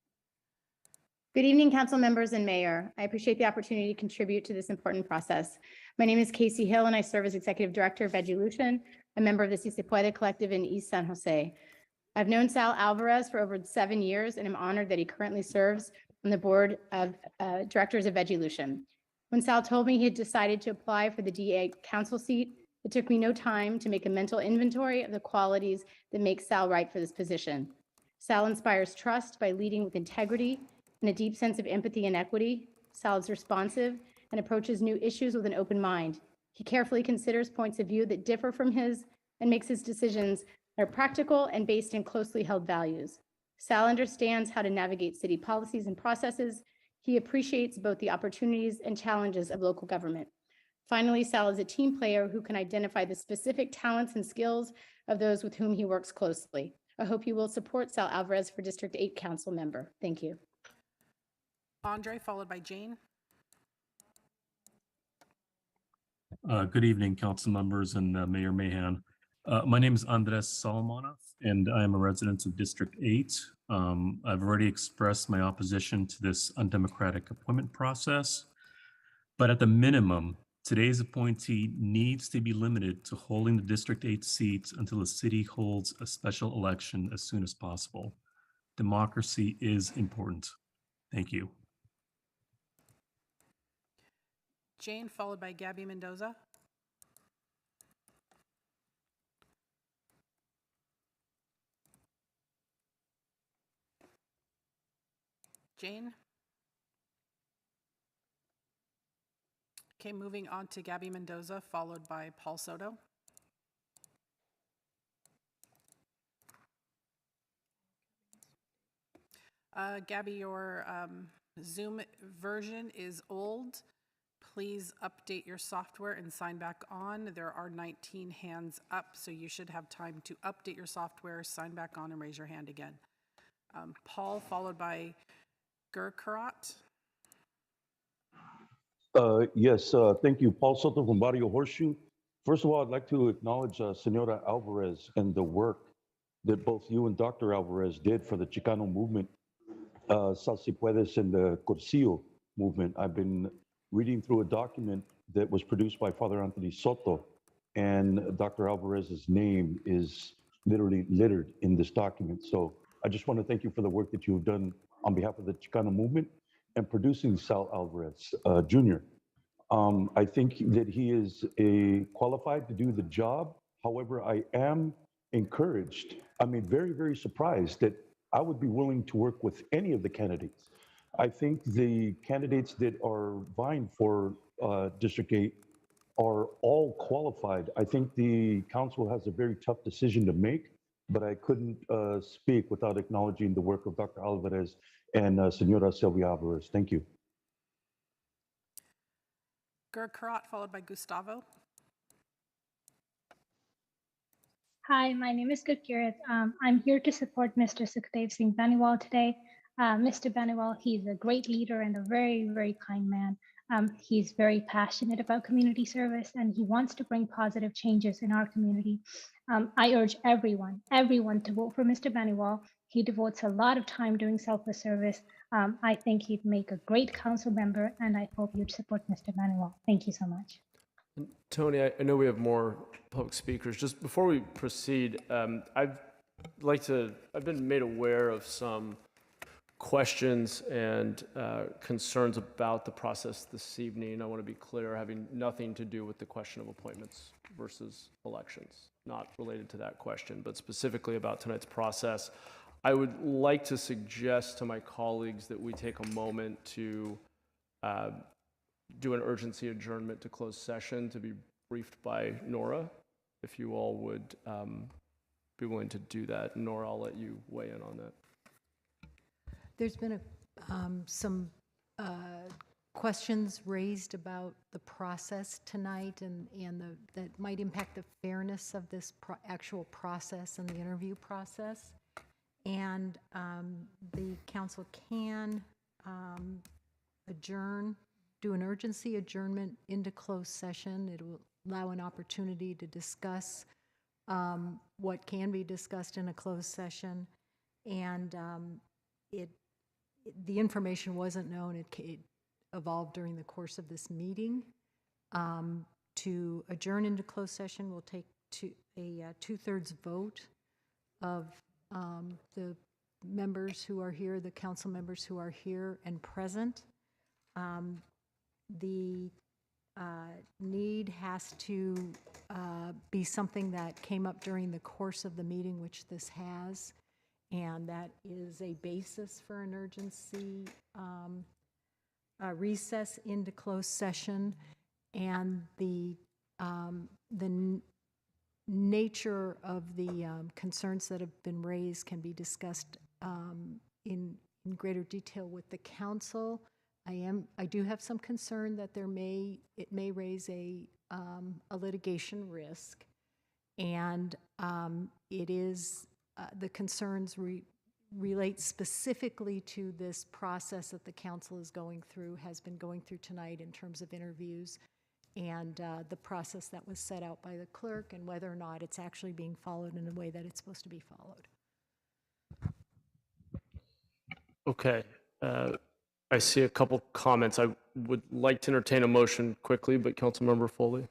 Good evening, council members and mayor. I appreciate the opportunity to contribute to this important process. My name is Casey Hill, and I serve as executive director of Veggielution, a member of the Si Se Puede collective in East San Jose. I've known Sal Alvarez for over 7 years, and I'm honored that he currently serves on the board of directors of Veggielution. When Sal told me he had decided to apply for the DA council seat, it took me no time to make a mental inventory of the qualities that make Sal right for this position. Sal inspires trust by leading with integrity and a deep sense of empathy and equity. Sal is responsive and approaches new issues with an open mind. He carefully considers points of view that differ from his and makes his decisions that are practical and based in closely held values. Sal understands how to navigate city policies and processes. He appreciates both the opportunities and challenges of local government. Finally, Sal is a team player who can identify the specific talents and skills of those with whom he works closely. I hope you will support Sal Alvarez for District 8 council member. Thank you. Andre, followed by Jane. Good evening, council members and Mayor Mahan. My name is Andres Solomonov, and I am a resident of District 8. I've already expressed my opposition to this undemocratic appointment process, but at the minimum, today's appointee needs to be limited to holding the District 8 seats until the city holds a special election as soon as possible. Democracy is important. Thank you. Jane, followed by Gabby Mendoza. Jane. Okay, moving on to Gabby Mendoza, followed by Paul Soto. Gabby, your Zoom version is old. please update your software and sign back on. There are 19 hands up, so you should have time to update your software, sign back on, and raise your hand again. Paul, followed by Gurkarat. Yes, thank you. Paul Soto from Barrio Horseshoe. First of all, I'd like to acknowledge Senora Alvarez and the work that both you and Dr. Alvarez did for the Chicano movement, Sal Si Puedes and the Cursillo movement. I've been reading through a document that was produced by Father Anthony Soto, and Dr. Alvarez's name is literally littered in this document. So I just want to thank you for the work that you've done on behalf of the Chicano movement and producing Sal Alvarez Jr. I think that he is qualified to do the job. However, I am encouraged. I mean, very, very surprised that I would be willing to work with any of the candidates. I think the candidates that are vying for District 8 are all qualified. I think the council has a very tough decision to make, but I couldn't speak without acknowledging the work of Dr. Alvarez and Senora Sylvia Alvarez. Thank you. Gurkarat, followed by Gustavo. Hi, my name is Gurkirat. I'm here to support Mr. Sukhdev Singh Baniwal today. Mr. Baniwal, he's a great leader and a very, very kind man. He's very passionate about community service and he wants to bring positive changes in our community. I urge everyone to vote for Mr. Baniwal. He devotes a lot of time doing selfless service. I think he'd make a great council member and I hope you'd support Mr. Baniwal. Thank you so much. Tony, I know we have more public speakers. Just before we proceed, I've been made aware of some questions and concerns about the process this evening. I want to be clear, having nothing to do with the question of appointments versus elections, not related to that question, but specifically about tonight's process. I would like to suggest to my colleagues that we take a moment to do an urgency adjournment to closed session to be briefed by Nora, if you all would be willing to do that. Nora, I'll let you weigh in on that. There's been some questions raised about the process tonight and that might impact the fairness of this actual process and the interview process. And the council can do an urgency adjournment into closed session. It will allow an opportunity to discuss what can be discussed in a closed session. And the information wasn't known. It evolved during the course of this meeting. To adjourn into closed session will take a 2/3 vote of the members who are here, the council members who are here and present. The need has to be something that came up during the course of the meeting, which this has, and that is a basis for an urgency recess into closed session. And the nature of the concerns that have been raised can be discussed in greater detail with the council. I do have some concern that it may raise a litigation risk, and it is the concerns relate specifically to this process that the council is going through, has been going through tonight in terms of interviews, and the process that was set out by the clerk and whether or not it's actually being followed in the way that it's supposed to be followed. Okay. I see a couple comments. I would like to entertain a motion quickly, but Councilmember Foley.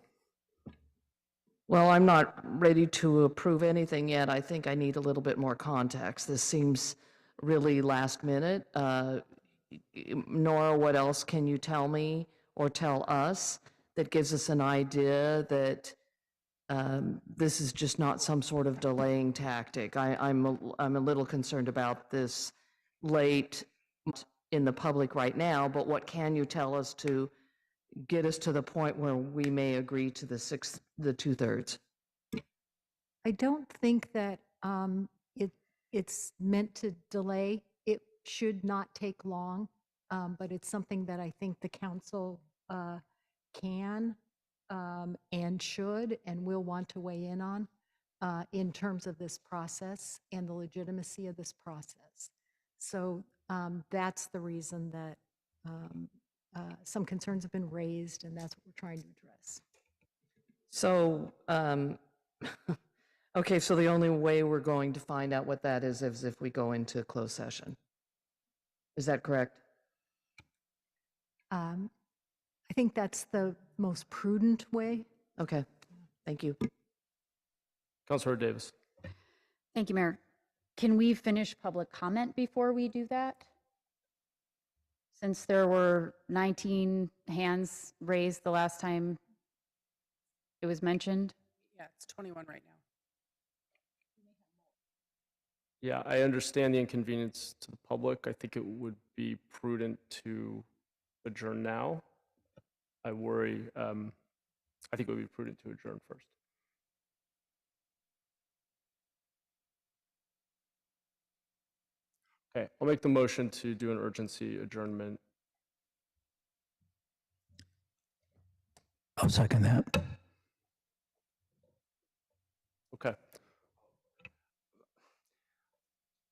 Well, I'm not ready to approve anything yet. I think I need a little bit more context. This seems really last minute. Nora, what else can you tell me or tell us that gives us an idea that this is just not some sort of delaying tactic? I'm a little concerned about this late in the public right now, but what can you tell us to get us to the point where we may agree to the 2/3? I don't think that it's meant to delay. It should not take long, but it's something that I think the council can and should and will want to weigh in on in terms of this process and the legitimacy of this process. So that's the reason that some concerns have been raised, and that's what we're trying to address. So, okay, so the only way we're going to find out what that is if we go into closed session. Is that correct? I think that's the most prudent way. Okay, thank you. Councilor Davis. Thank you, Mayor. Can we finish public comment before we do that? Since there were 19 hands raised the last time it was mentioned. Yeah, it's 21 right now. Yeah, I understand the inconvenience to the public. I think it would be prudent to adjourn now. I worry, I think it would be prudent to adjourn first. Okay, I'll make the motion to do an urgency adjournment. I'll second that. Okay.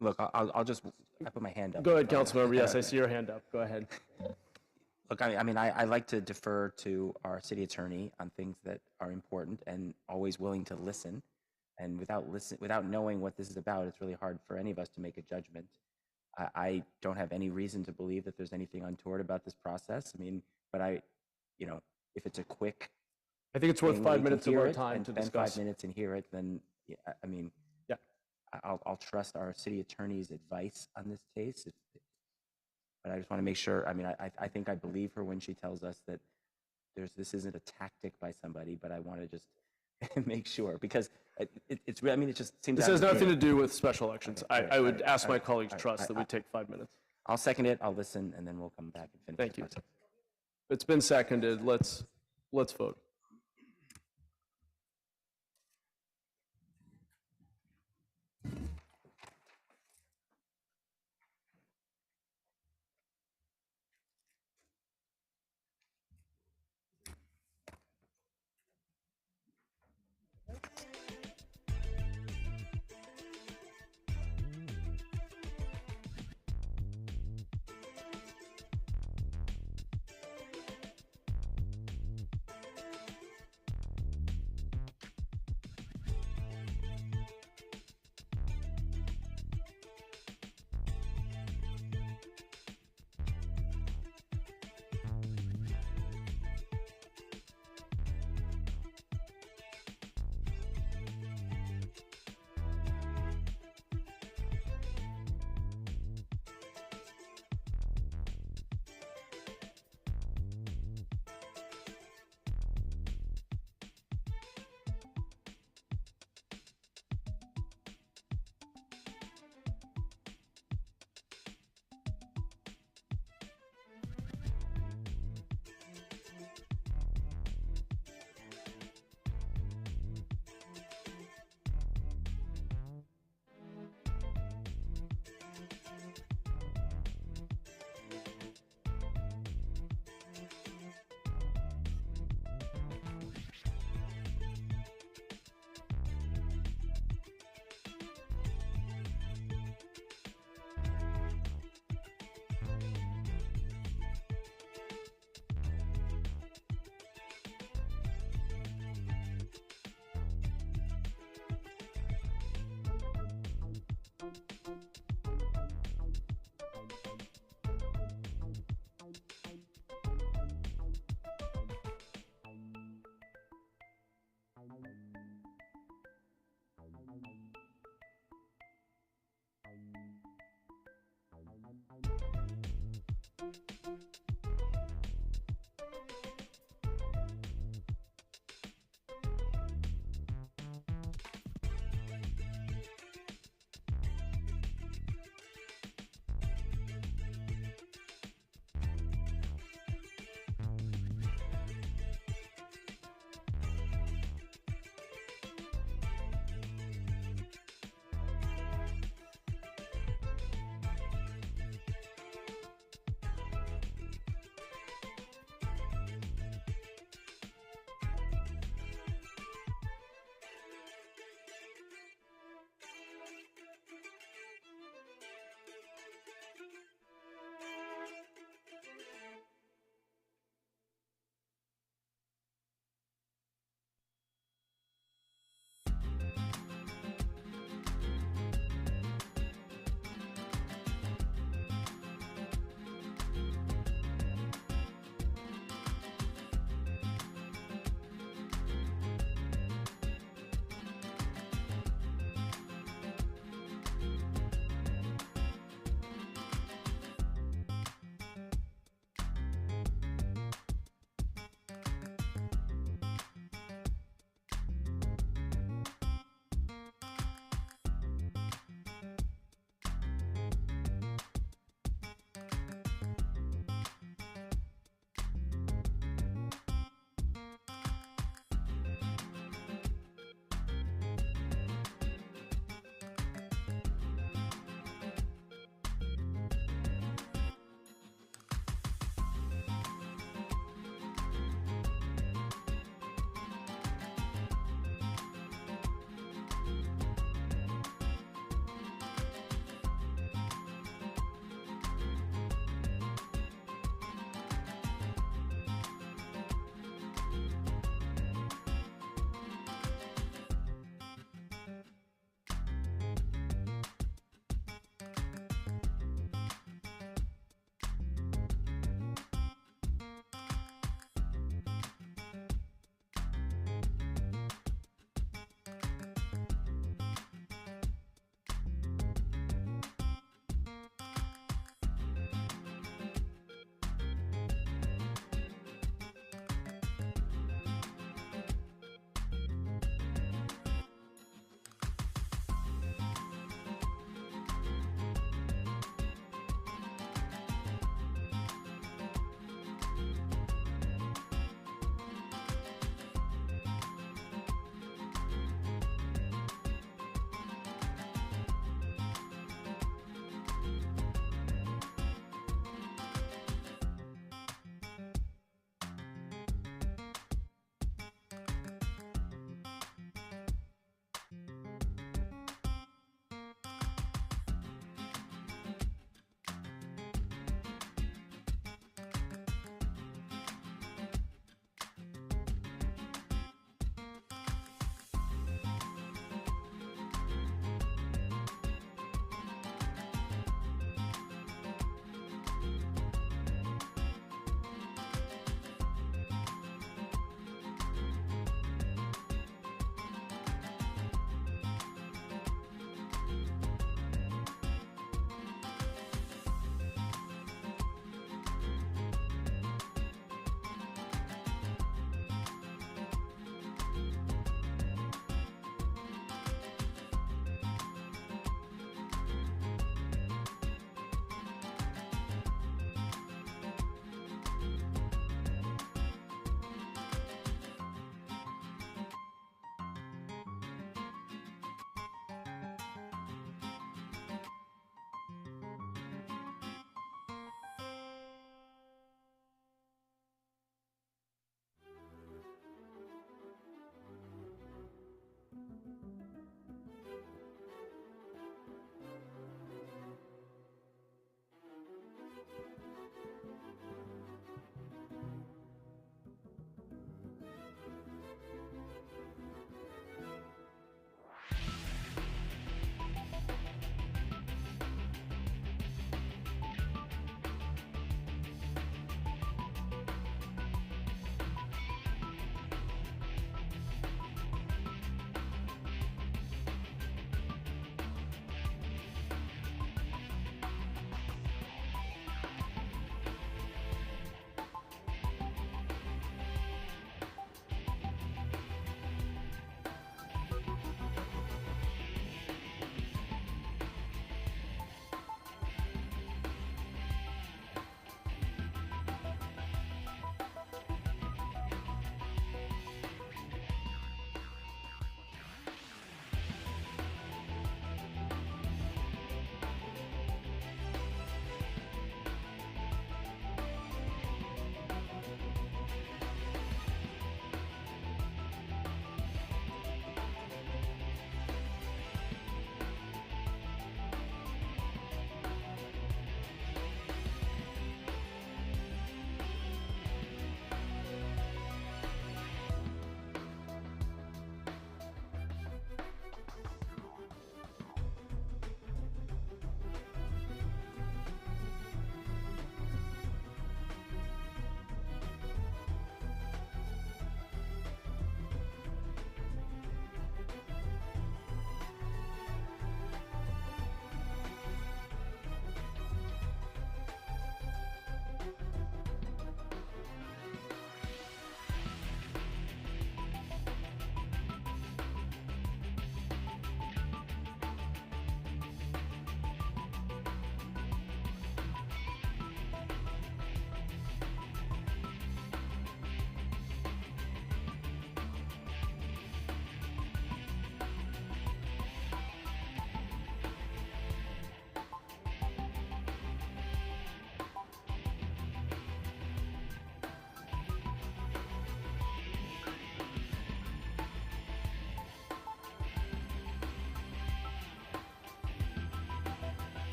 Look, I'll just, I put my hand up. Go ahead, Councilmember. Yes, I see your hand up. Go ahead. Look, I like to defer to our city attorney on things that are important and always willing to listen. And without knowing what this is about, it's really hard for any of us to make a judgment. I don't have any reason to believe that there's anything untoward about this process. I mean, but if it's a quick, I think it's worth 5 minutes of our time to discuss. 5 minutes and hear it, then yeah, I mean, yeah, I'll trust our city attorney's advice on this case. But I just want to make sure. I mean, I think I believe her when she tells us that this isn't a tactic by somebody. But I want to just make sure because it's. I mean, it just seems. This has nothing to do with special elections. Okay, I would ask my colleagues' trust that we take 5 minutes. I'll second it. I'll listen, and then we'll come back and finish. Thank you. It's been seconded. Let's vote.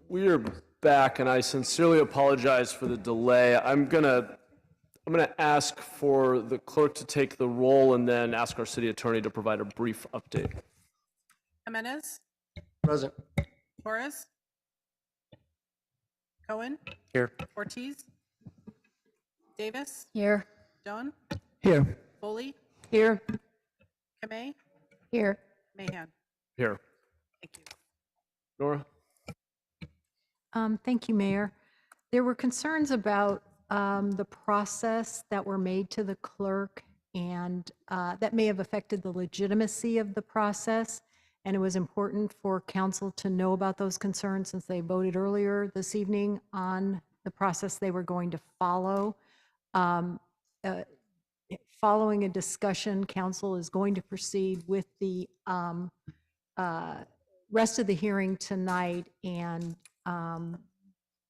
We are back, and I sincerely apologize for the delay. I'm gonna ask for the clerk to take the roll and then ask our city attorney to provide a brief update. Jimenez, Present. Torres, Cohen, Here. Ortiz, Davis, Here. Doan, Here. Foley, Here. Kamei, Here. Mahan. Here. Thank you. Nora? Thank you, Mayor. There were concerns about the process that were made to the clerk, and that may have affected the legitimacy of the process. And it was important for council to know about those concerns since they voted earlier this evening on the process they were going to follow. Following a discussion, council is going to proceed with the rest of the hearing tonight and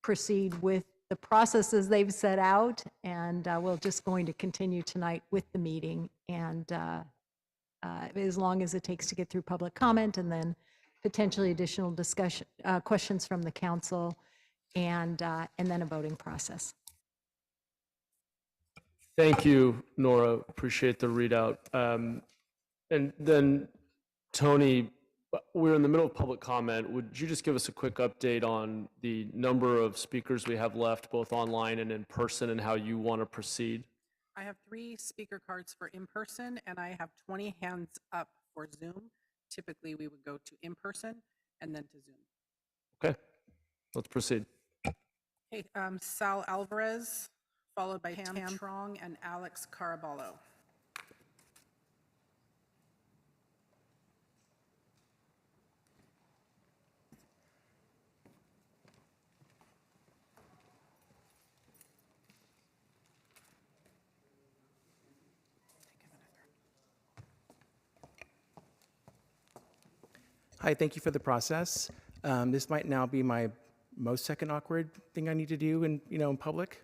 proceed with the processes they've set out. And we're just going to continue tonight with the meeting, and as long as it takes to get through public comment and then potentially additional discussion, questions from the council, and then a voting process. Thank you, Nora. Appreciate the readout. And then, Tony, we're in the middle of public comment. Would you just give us a quick update on the number of speakers we have left, both online and in person, and how you want to proceed? I have 3 speaker cards for in-person, and I have 20 hands up for Zoom. Typically, we would go to in-person and then to Zoom. Okay, let's proceed. Okay, Sal Alvarez, followed by Tam Trong and Alex Caraballo. Hi, thank you for the process. This might now be my most second awkward thing I need to do in public.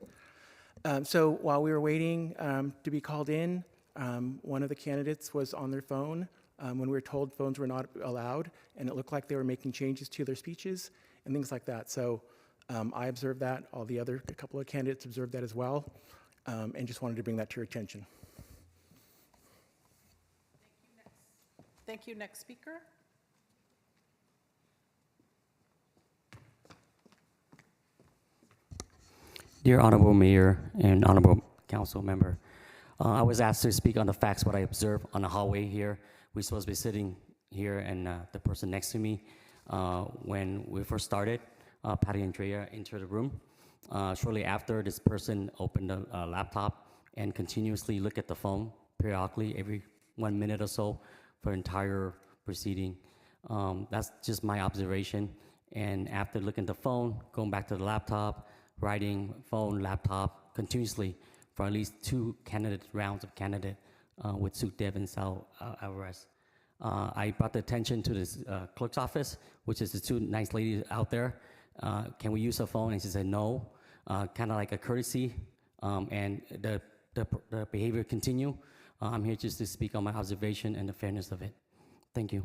So while we were waiting to be called in, one of the candidates was on their phone when we were told phones were not allowed, and it looked like they were making changes to their speeches and things like that. So I observed that. A couple of candidates observed that as well, and just wanted to bring that to your attention. Thank you. Next speaker. Dear Honorable Mayor and Honorable Council Member, I was asked to speak on the facts what I observed on the hallway here. We're supposed to be sitting here, and the person next to me, when we first started, Patty Andrea entered the room. Shortly after, this person opened a laptop and continuously looked at the phone periodically every 1 minute or so for entire proceeding. That's just my observation. And after looking at the phone, going back to the laptop, writing, phone, laptop, continuously for at least 2 rounds of candidate with Sukdev and Sal Alvarez. I brought the attention to this clerk's office, which is the 2 nice ladies out there. Can we use a phone? And she said no, kind of like a courtesy, and the behavior continue. I'm here just to speak on my observation and the fairness of it. Thank you.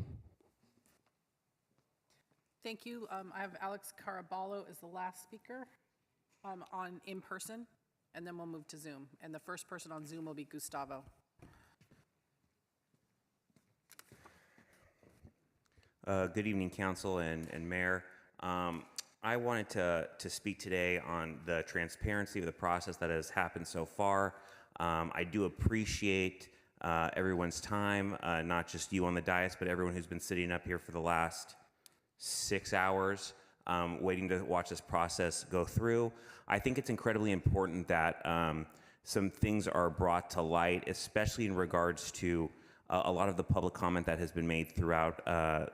Thank you. I have Alex Caraballo as the last speaker on in-person, and then we'll move to Zoom. And the first person on Zoom will be Gustavo. Good evening, Council and Mayor. I wanted to speak today on the transparency of the process that has happened so far. I do appreciate everyone's time, not just you on the dais, but everyone who's been sitting up here for the last 6 hours waiting to watch this process go through. I think it's incredibly important that some things are brought to light, especially in regards to a lot of the public comment that has been made throughout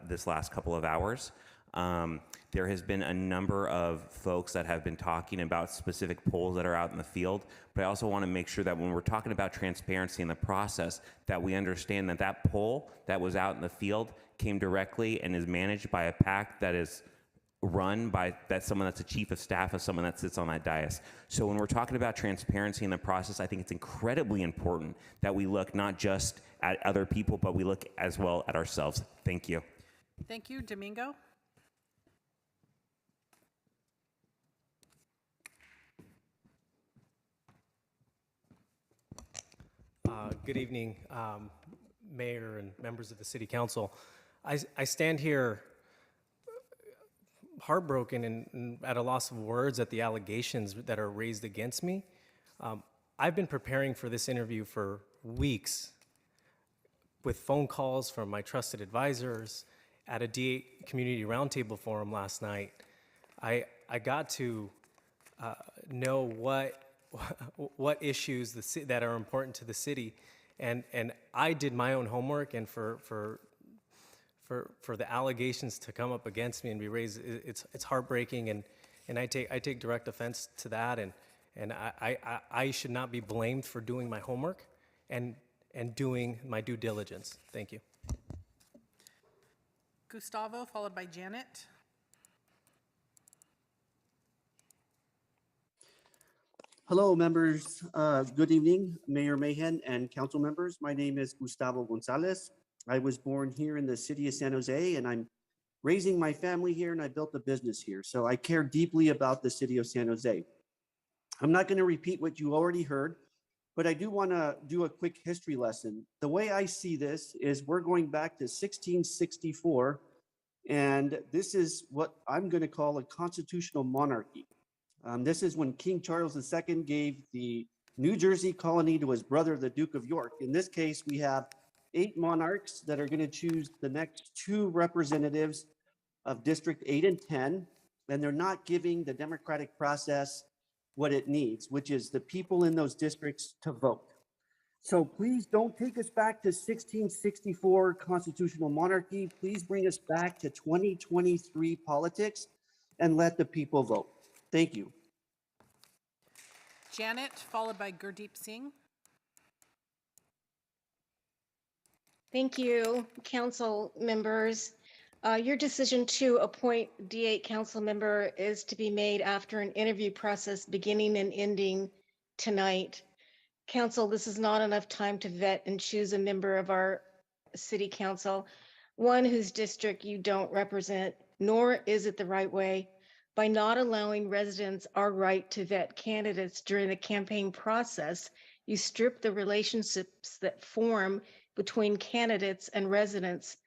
this last couple of hours. There has been a number of folks that have been talking about specific polls that are out in the field, but I also want to make sure that when we're talking about transparency in the process, that we understand that that poll that was out in the field came directly and is managed by a PAC that is run by someone that's a chief of staff of someone that sits on that dais. So when we're talking about transparency in the process, I think it's incredibly important that we look not just at other people, but we look as well at ourselves. Thank you. Thank you. Domingo? Good evening, Mayor and members of the City Council. I stand here heartbroken and at a loss of words at the allegations that are raised against me. I've been preparing for this interview for weeks with phone calls from my trusted advisors at a D8 Community Roundtable Forum last night. I got to know what issues that are important to the city, and I did my own homework, and for the allegations to come up against me and be raised, it's heartbreaking, and I take direct offense to that, and I should not be blamed for doing my homework and doing my due diligence. Thank you. Gustavo, followed by Janet. Hello, members. Good evening, Mayor Mahan and council members. My name is Gustavo Gonzalez. I was born here in the city of San Jose, and I'm raising my family here, and I built a business here. So I care deeply about the city of San Jose. I'm not going to repeat what you already heard, but I do want to do a quick history lesson. The way I see this is we're going back to 1664, and this is what I'm going to call a constitutional monarchy. This is when King Charles II gave the New Jersey colony to his brother, the Duke of York. In this case, we have 8 monarchs that are going to choose the next 2 representatives of District 8 and 10, and they're not giving the democratic process what it needs, which is the people in those districts to vote. So please don't take us back to 1664 constitutional monarchy. Please bring us back to 2023 politics and let the people vote. Thank you. Janet, followed by Gurdeep Singh. Thank you, council members. Your decision to appoint D8 council member is to be made after an interview process beginning and ending tonight. Council, this is not enough time to vet and choose a member of our city council, one whose district you don't represent, nor is it the right way. By not allowing residents our right to vet candidates during the campaign process, you strip the relationships that form between candidates and residents,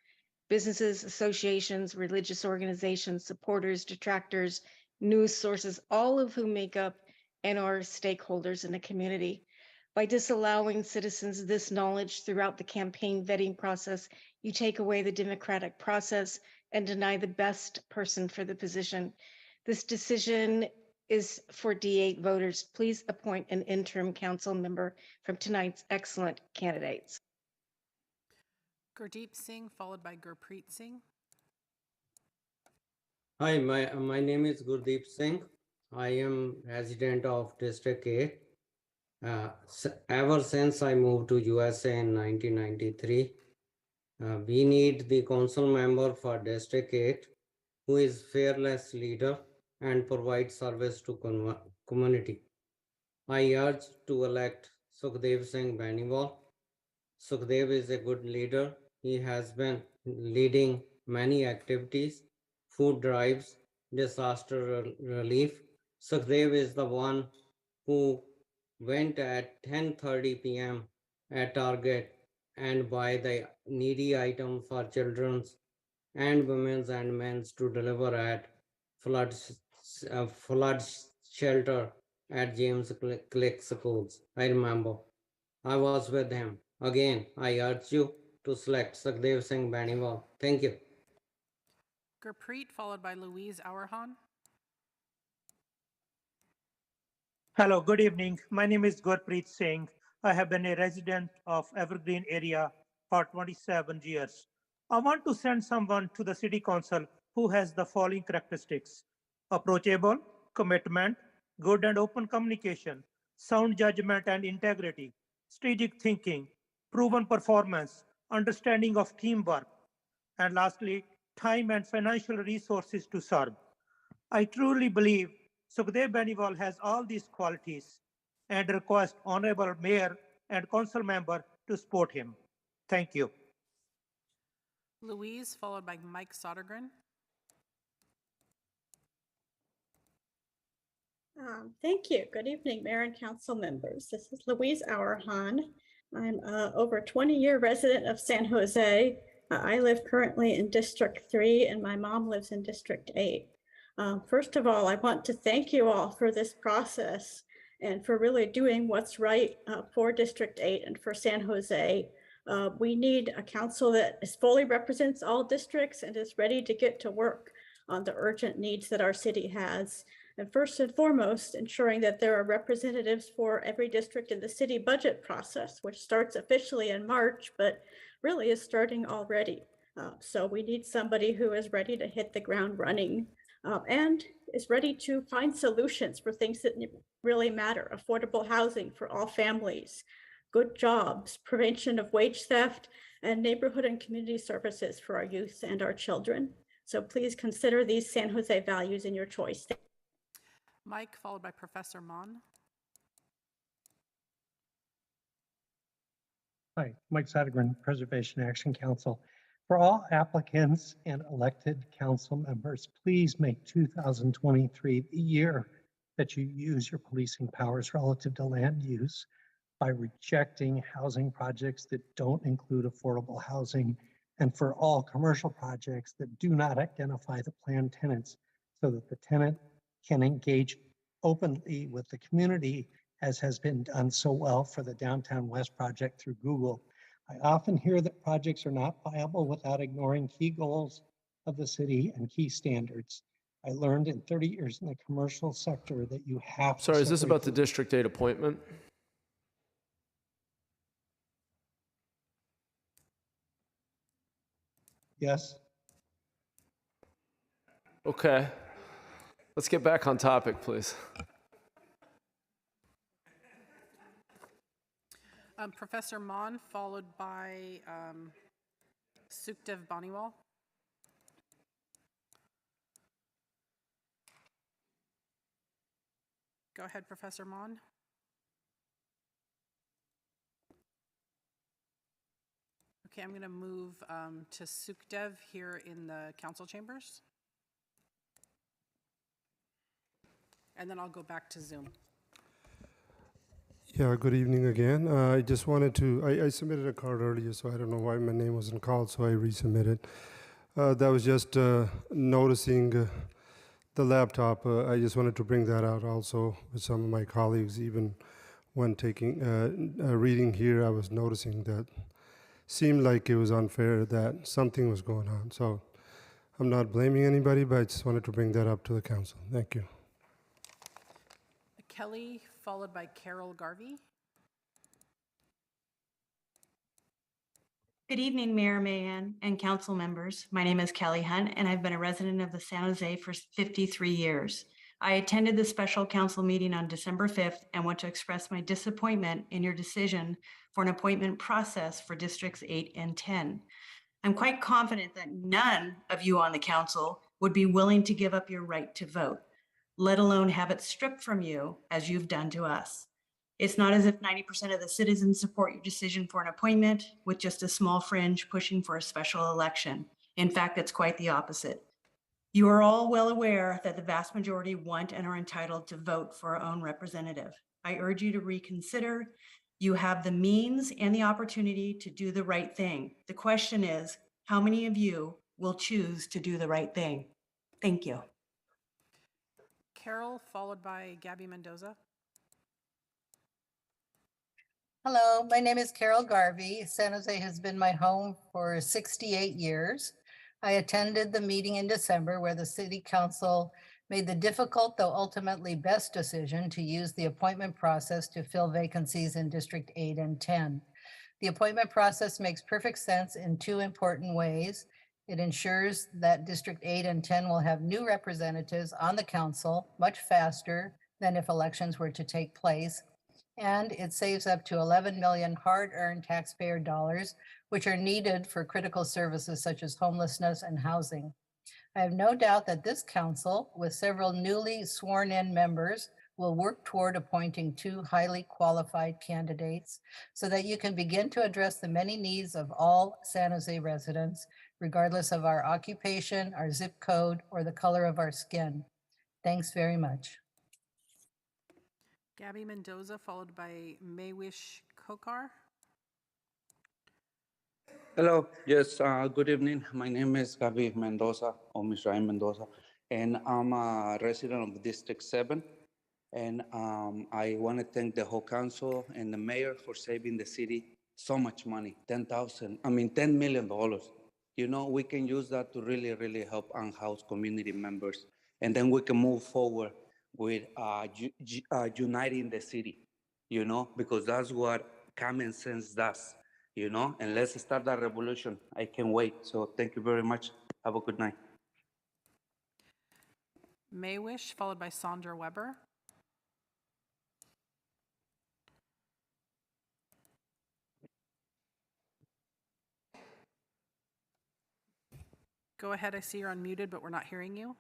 businesses, associations, religious organizations, supporters, detractors, news sources, all of whom make up and are stakeholders in the community. By disallowing citizens this knowledge throughout the campaign vetting process, you take away the democratic process and deny the best person for the position. This decision is for D8 voters. Please appoint an interim council member from tonight's excellent candidates. Gurdeep Singh, followed by Gurpreet Singh. Hi, my name is Gurdeep Singh. I am resident of District 8. Ever since I moved to USA in 1993, we need the council member for District 8 who is fearless leader and provides service to community. I urge to elect Sukhdev Singh Baniwal. Sukhdev is a good leader. He has been leading many activities, food drives, disaster relief. Sukhdev is the one who went at 10:30 p.m. at Target and buy the needy item for children's and women's and men's to deliver at flood shelter at James Click Schools. I remember. I was with him. Again, I urge you to select Sukhdev Singh Baniwal. Thank you. Gurpreet, followed by Louise Auerhahn. Hello, good evening. My name is Gurpreet Singh. I have been a resident of Evergreen area for 27 years. I want to send someone to the city council who has the following characteristics: approachable, commitment, good and open communication, sound judgment and integrity, strategic thinking, proven performance, understanding of teamwork, and lastly, time and financial resources to serve. I truly believe Sukhdev Baniwal has all these qualities and request Honorable Mayor and Council Member to support him. Thank you. Louise, followed by Mike Sodergren. Thank you. Good evening, Mayor and Council members. This is Louise Auerhahn. I'm over 20-year resident of San Jose. I live currently in District 3 and my mom lives in District 8. First of all, I want to thank you all for this process and for really doing what's right for District 8 and for San Jose. We need a council that fully represents all districts and is ready to get to work on the urgent needs that our city has. And first and foremost, ensuring that there are representatives for every district in the city budget process, which starts officially in March, but really is starting already. So we need somebody who is ready to hit the ground running and is ready to find solutions for things that really matter: affordable housing for all families, good jobs, prevention of wage theft, and neighborhood and community services for our youth and our children. So please consider these San Jose values in your choice. Mike, followed by Professor Mon. Hi, Mike Sadegren, Preservation Action Council. For all applicants and elected council members, please make 2023 the year that you use your policing powers relative to land use by rejecting housing projects that don't include affordable housing, and for all commercial projects that do not identify the planned tenants, so that the tenant can engage openly with the community, as has been done so well for the Downtown West project through Google. I often hear that projects are not viable without ignoring key goals of the city and key standards. I learned in 30 years in the commercial sector that you have to Sorry, is this separate about the District 8 appointment? Yes. Okay. Let's get back on topic, please. Professor Mon, followed by Sukhdev Baniwal. Go ahead, Professor Mon. Okay, I'm going to move to Sukhdev here in the council chambers. And then I'll go back to Zoom. Yeah, good evening again. I just wanted to, I submitted a card earlier, so I don't know why my name wasn't called, so I resubmitted. That was just noticing the laptop. I just wanted to bring that out also with some of my colleagues. Even when taking reading here, I was noticing that seemed like it was unfair that something was going on. So I'm not blaming anybody, but I just wanted to bring that up to the council. Thank you. Kelly, followed by Carol Garvey. Good evening, Mayor Mahan and council members. My name is Kelly Hunt, and I've been a resident of the San Jose for 53 years. I attended the special council meeting on December 5th and want to express my disappointment in your decision for an appointment process for Districts 8 and 10. I'm quite confident that none of you on the council would be willing to give up your right to vote, let alone have it stripped from you as you've done to us. It's not as if 90% of the citizens support your decision for an appointment, with just a small fringe pushing for a special election. In fact, it's quite the opposite. You are all well aware that the vast majority want and are entitled to vote for our own representative. I urge you to reconsider. You have the means and the opportunity to do the right thing. The question is, how many of you will choose to do the right thing? Thank you. Carol, followed by Gabby Mendoza. Hello, my name is Carol Garvey. San Jose has been my home for 68 years. I attended the meeting in December where the city council made the difficult, though ultimately best decision to use the appointment process to fill vacancies in District 8 and 10. The appointment process makes perfect sense in two important ways. It ensures that District 8 and 10 will have new representatives on the council much faster than if elections were to take place. And it saves up to 11 million hard-earned taxpayer dollars, which are needed for critical services such as homelessness and housing. I have no doubt that this council, with several newly sworn-in members, will work toward appointing two highly qualified candidates so that you can begin to address the many needs of all San Jose residents, regardless of our occupation, our zip code, or the color of our skin. Thanks very much. Gabby Mendoza, followed by Maywish Kokar. Hello, yes, good evening. My name is Gabi Mendoza, or Misraim Mendoza, and I'm a resident of District 7. And I want to thank the whole council and the mayor for saving the city so much money, $10 million. You know, we can use that to really, really help unhoused community members. And then we can move forward with uniting the city, you know, because that's what common sense does, you know, and let's start that revolution. I can't wait. So thank you very much. Have a good night. Maywish, followed by Sandra Weber. Go ahead, I see you're unmuted, but we're not hearing you.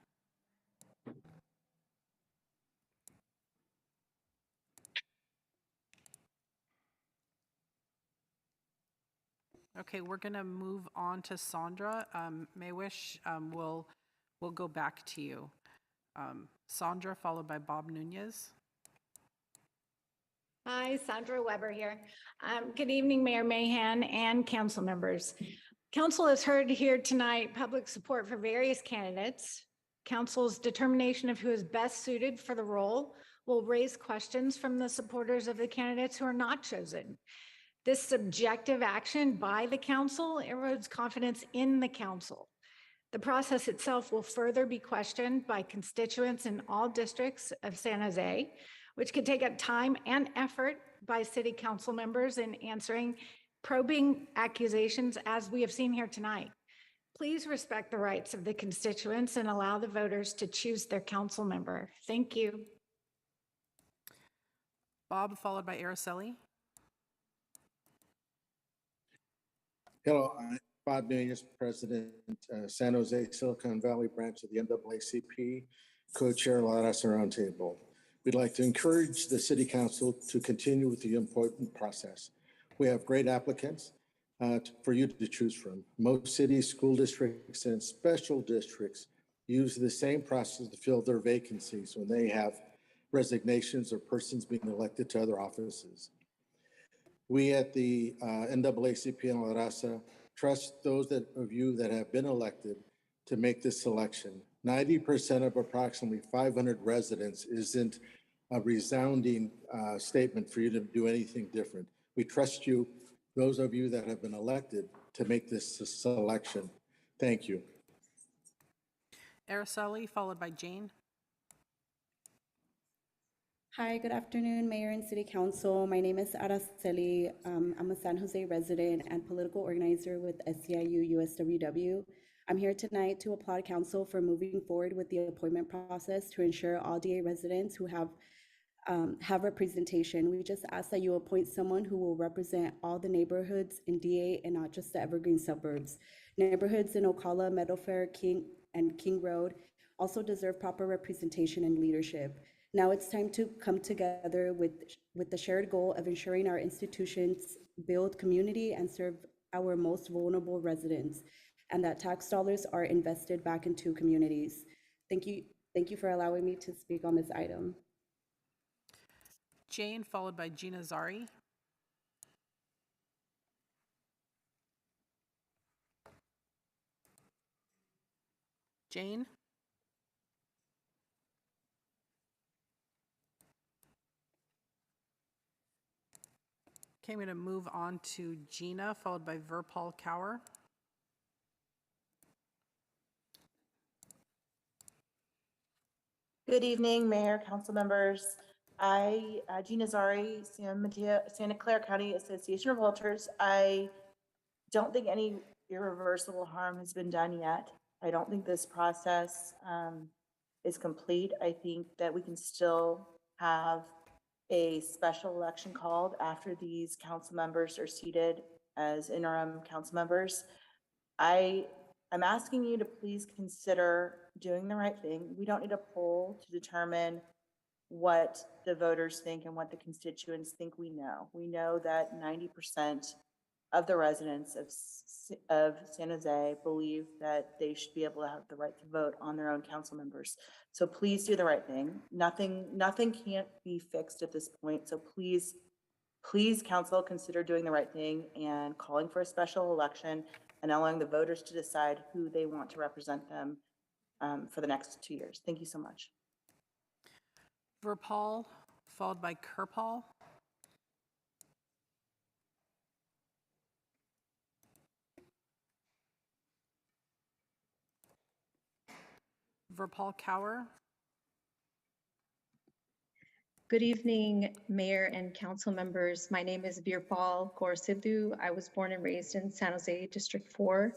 Okay, we're gonna move on to Sandra. Maywish, we'll go back to you. Sandra, followed by Bob Nunez. Hi, Sandra Weber here. Good evening, Mayor Mahan and council members. Council has heard here tonight public support for various candidates. Council's determination of who is best suited for the role will raise questions from the supporters of the candidates who are not chosen. This subjective action by the council erodes confidence in the council. The process itself will further be questioned by constituents in all districts of San Jose, which could take up time and effort by city council members in answering probing accusations as we have seen here tonight. Please respect the rights of the constituents and allow the voters to choose their council member. Thank you. Bob, followed by Araceli. Hello, I'm Bob Nunez, President, San Jose Silicon Valley branch of the NAACP, co-chair La Raza Roundtable. We'd like to encourage the City Council to continue with the important process. We have great applicants for you to choose from. Most cities, school districts, and special districts use the same process to fill their vacancies when they have resignations or persons being elected to other offices. We at the NAACP and La Raza trust those of you that have been elected to make this selection. 90% of approximately 500 residents isn't a resounding statement for you to do anything different. We trust you, those of you that have been elected, to make this selection. Thank you. Araceli, followed by Jane. Hi, good afternoon, Mayor and City Council. My name is Araceli. I'm a San Jose resident and political organizer with SCIU USWW. I'm here tonight to applaud Council for moving forward with the appointment process to ensure all DA residents who have representation. We just ask that you appoint someone who will represent all the neighborhoods in DA and not just the Evergreen suburbs. Neighborhoods in Ocala, Meadowfair, King Road also deserve proper representation and leadership. Now it's time to come together with the shared goal of ensuring our institutions build community and serve our most vulnerable residents, and that tax dollars are invested back into communities. Thank you for allowing me to speak on this item. Jane, followed by Gina Zari. Jane? Okay, I'm going to move on to Gina, followed by Verpal Kaur. Good evening, Mayor, council members. Gina Zari, Santa Clara County Association of Realtors. I don't think any irreversible harm has been done yet. I don't think this process is complete. I think that we can still have a special election called after these council members are seated as interim council members. I'm asking you to please consider doing the right thing. We don't need a poll to determine what the voters think and what the constituents think we know. We know that 90% of the residents of San Jose believe that they should be able to have the right to vote on their own council members. So please do the right thing. Nothing can't be fixed at this point. So please Please, council, consider doing the right thing and calling for a special election and allowing the voters to decide who they want to represent them for the next 2 years. Thank you so much. Verpal, followed by Kerpal. Verpal Kaur. Good evening, Mayor and council members. My name is Birpal Kaur Sidhu. I was born and raised in San Jose District 4.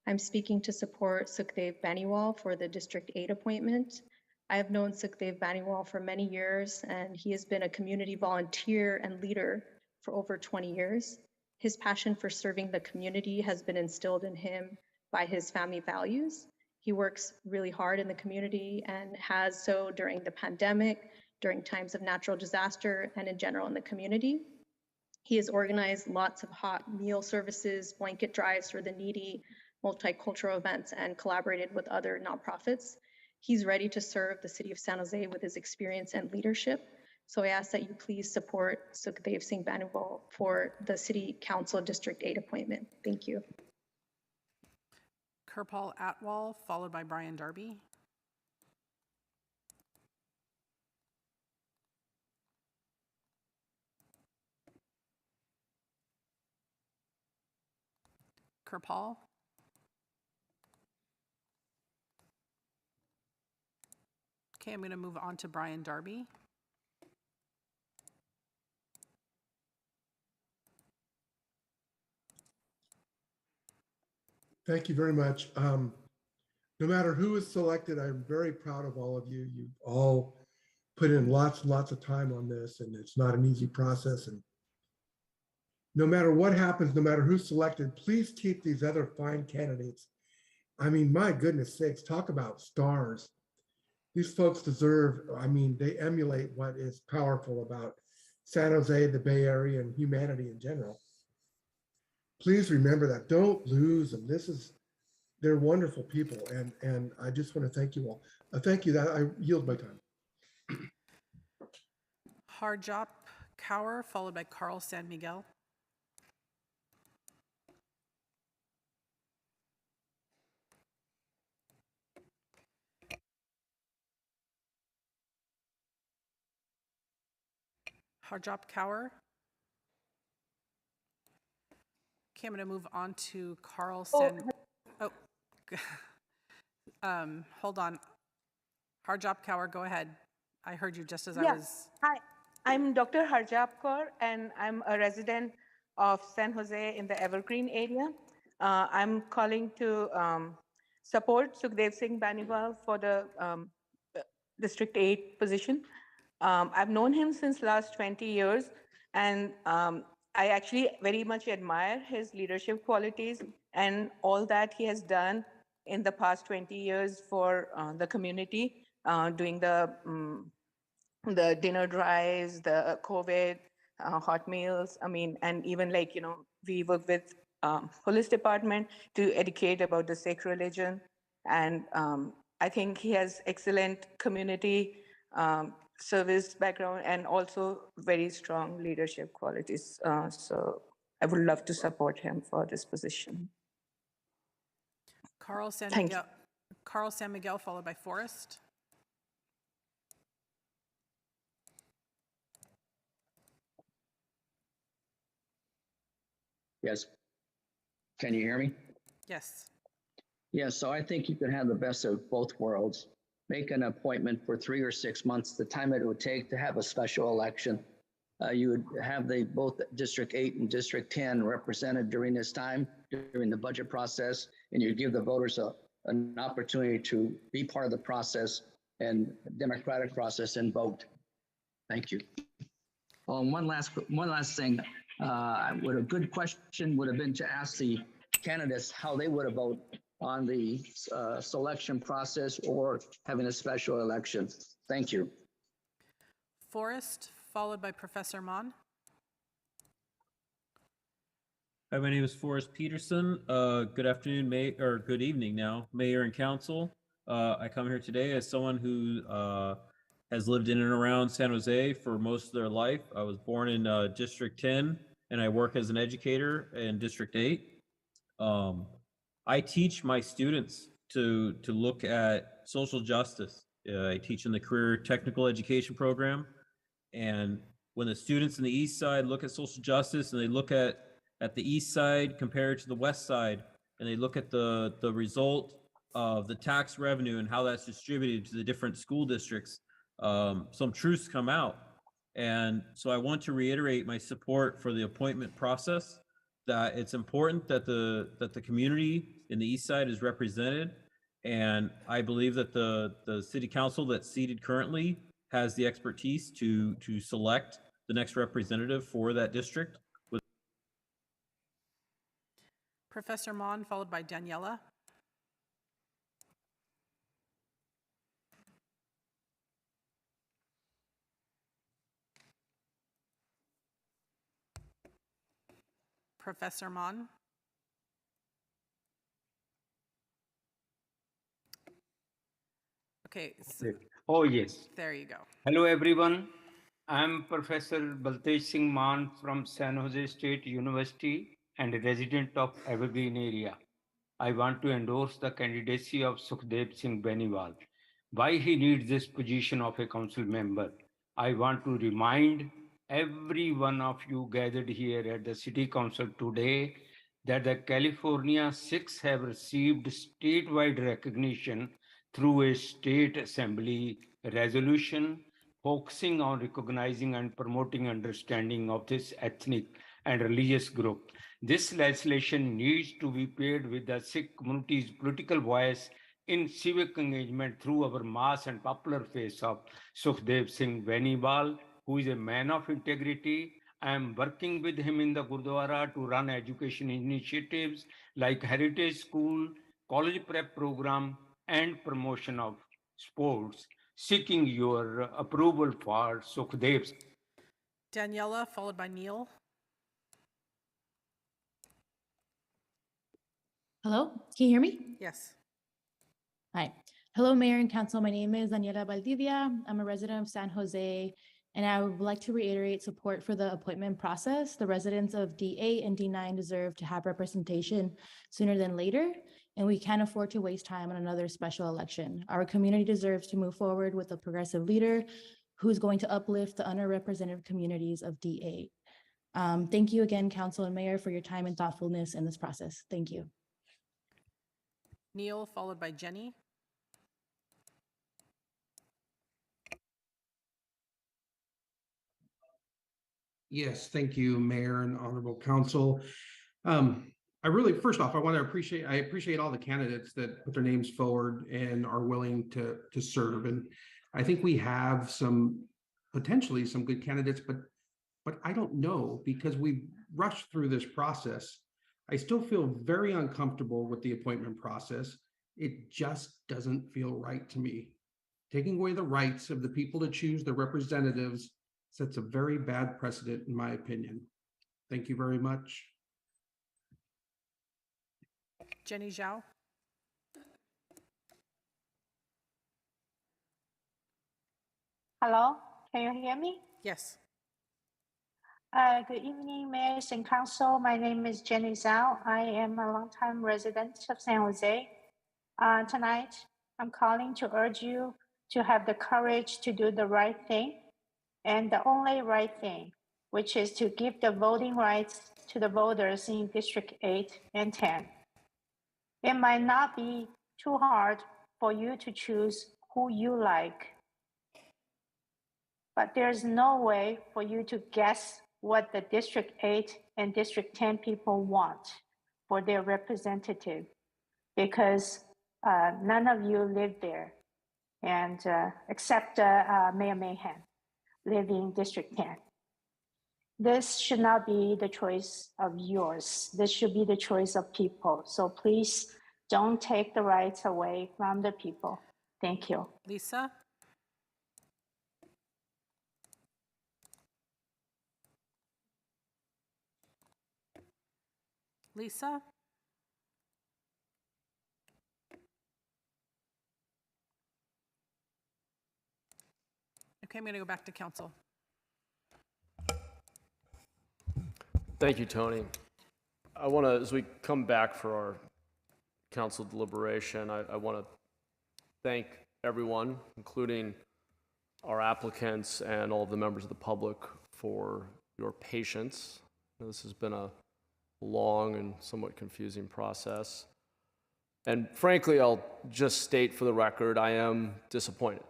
I'm speaking to support Sukhdev Baniwal for the District 8 appointment. I have known Sukhdev Baniwal for many years, and he has been a community volunteer and leader for over 20 years. His passion for serving the community has been instilled in him by his family values. He works really hard in the community and has so during the pandemic, during times of natural disaster, and in general in the community. He has organized lots of hot meal services, blanket drives for the needy, multicultural events, and collaborated with other nonprofits. He's ready to serve the city of San Jose with his experience and leadership. So I ask that you please support Sukhdev Singh Baniwal for the City Council District 8 appointment. Thank you. Kerpal Atwal, followed by Brian Darby. Kerpal. Okay, I'm going to move on to Brian Darby. Thank you very much. No matter who is selected, I'm very proud of all of you. You've all put in lots and lots of time on this, and it's not an easy process. And no matter what happens, no matter who's selected, please keep these other fine candidates. I mean, my goodness sakes, talk about stars. These folks deserve, I mean, they emulate what is powerful about San Jose, the Bay Area, and humanity in general. Please remember that. Don't lose them. They're wonderful people, and I just want to thank you all. Thank you. That I yield my time. Harjap Kaur, followed by Carl San Miguel. Harjap Kaur. Okay, I'm going to move on to Carl San. Oh, hold on. Harjap Kaur, go ahead. I heard you just as I was. Hi, I'm Dr. Harjap Kaur, and I'm a resident of San Jose in the Evergreen area. I'm calling to support Sukhdev Singh Baniwal for the District 8 position. I've known him since last 20 years, and I actually very much admire his leadership qualities and all that he has done in the past 20 years for the community, doing the dinner drives, the COVID, hot meals. I mean, and even like, we work with police department to educate about the Sikh religion. And I think he has excellent community service background and also very strong leadership qualities. So I would love to support him for this position. Carl San Thank Miguel. Carl San Miguel, followed by Forrest. Yes. Can you hear me? Yes. Yes, so I think you could have the best of both worlds. Make an appointment for 3 or 6 months, the time it would take to have a special election. You would have both District 8 and District 10 represented during this time, during the budget process, and you give the voters an opportunity to be part of the process and democratic process and vote. Thank you. One last thing. What a good question would have been to ask the candidates how they would have voted on the selection process or having a special election. Thank you. Forrest, followed by Professor Mon. Hi, my name is Forrest Peterson. Good afternoon, or good evening now, Mayor and Council. I come here today as someone who has lived in and around San Jose for most of their life. I was born in District 10, and I work as an educator in District 8. I teach my students to look at social justice. I teach in the career technical education program, and when the students in the East Side look at social justice and they look at the East Side compared to the West Side, and they look at the result of the tax revenue and how that's distributed to the different school districts, some truths come out. And so I want to reiterate my support for the appointment process, that it's important that the community in the East Side is represented. And I believe that the city council that's seated currently has the expertise to select the next representative for that district. Professor Mon, followed by Daniela. Professor Mon. Okay. Oh, yes. There you go. Hello, everyone. I'm Professor Baltej Singh Man from San Jose State University and a resident of Evergreen area. I want to endorse the candidacy of Sukhdev Singh Beniwal. Why he needs this position of a council member? I want to remind every one of you gathered here at the City Council today that the California 6 have received statewide recognition through a state assembly resolution focusing on recognizing and promoting understanding of this ethnic and religious group. This legislation needs to be paired with the Sikh community's political voice in civic engagement through our mass and popular face of Sukhdev Singh Beniwal, who is a man of integrity. I am working with him in the Gurdwara to run education initiatives like Heritage School, College Prep Program, and promotion of sports, seeking your approval for Sukhdev. Daniela, followed by Neil. Hello, can you hear me? Yes. Hi. Hello, Mayor and Council. My name is Daniela Valdivia. I'm a resident of San Jose, and I would like to reiterate support for the appointment process. The residents of D8 and D9 deserve to have representation sooner than later, and we can't afford to waste time on another special election. Our community deserves to move forward with a progressive leader who's going to uplift the underrepresented communities of D8. Thank you again, Council and Mayor, for your time and thoughtfulness in this process. Thank you. Neil, followed by Jenny. Yes, thank you, Mayor and Honorable Council. First off, I appreciate all the candidates that put their names forward and are willing to serve. And I think we have potentially some good candidates, but I don't know, because we've rushed through this process. I still feel very uncomfortable with the appointment process. It just doesn't feel right to me. Taking away the rights of the people to choose their representatives sets a very bad precedent, in my opinion. Thank you very much. Jenny Zhao. Hello, can you hear me? Yes. Good evening, Mayor and Council. My name is Jenny Zhao. I am a longtime resident of San Jose. Tonight, I'm calling to urge you to have the courage to do the right thing and the only right thing, which is to give the voting rights to the voters in District 8 and 10. It might not be too hard for you to choose who you like, but there's no way for you to guess what the District 8 and District 10 people want for their representative, because none of you live there, and except Mayor Mahan, living in District 10. This should not be the choice of yours. This should be the choice of people. So please don't take the rights away from the people. Thank you. Lisa. Lisa. Okay, I'm going to go back to council. Thank you, Tony. I want to, as we come back for our council deliberation, I want to thank everyone, including our applicants and all of the members of the public, for your patience. This has been a long and somewhat confusing process. And frankly, I'll just state for the record, I am disappointed.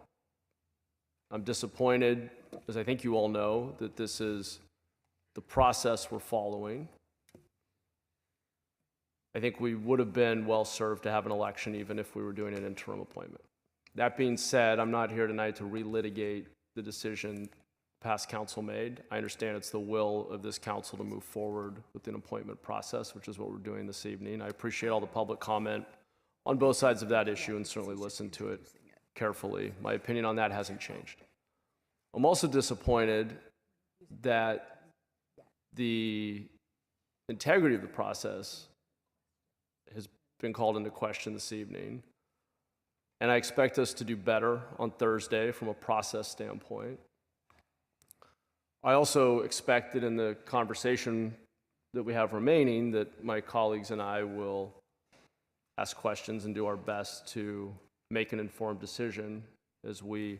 I'm disappointed, as I think you all know, that this is the process we're following. I think we would have been well served to have an election even if we were doing an interim appointment. That being said, I'm not here tonight to relitigate the decision past council made. I understand it's the will of this council to move forward with an appointment process, which is what we're doing this evening. I appreciate all the public comment on both sides of that issue and certainly listen to it carefully. My opinion on that hasn't changed. I'm also disappointed that the integrity of the process has been called into question this evening. And I expect us to do better on Thursday from a process standpoint. I also expect that in the conversation that we have remaining, that my colleagues and I will ask questions and do our best to make an informed decision as we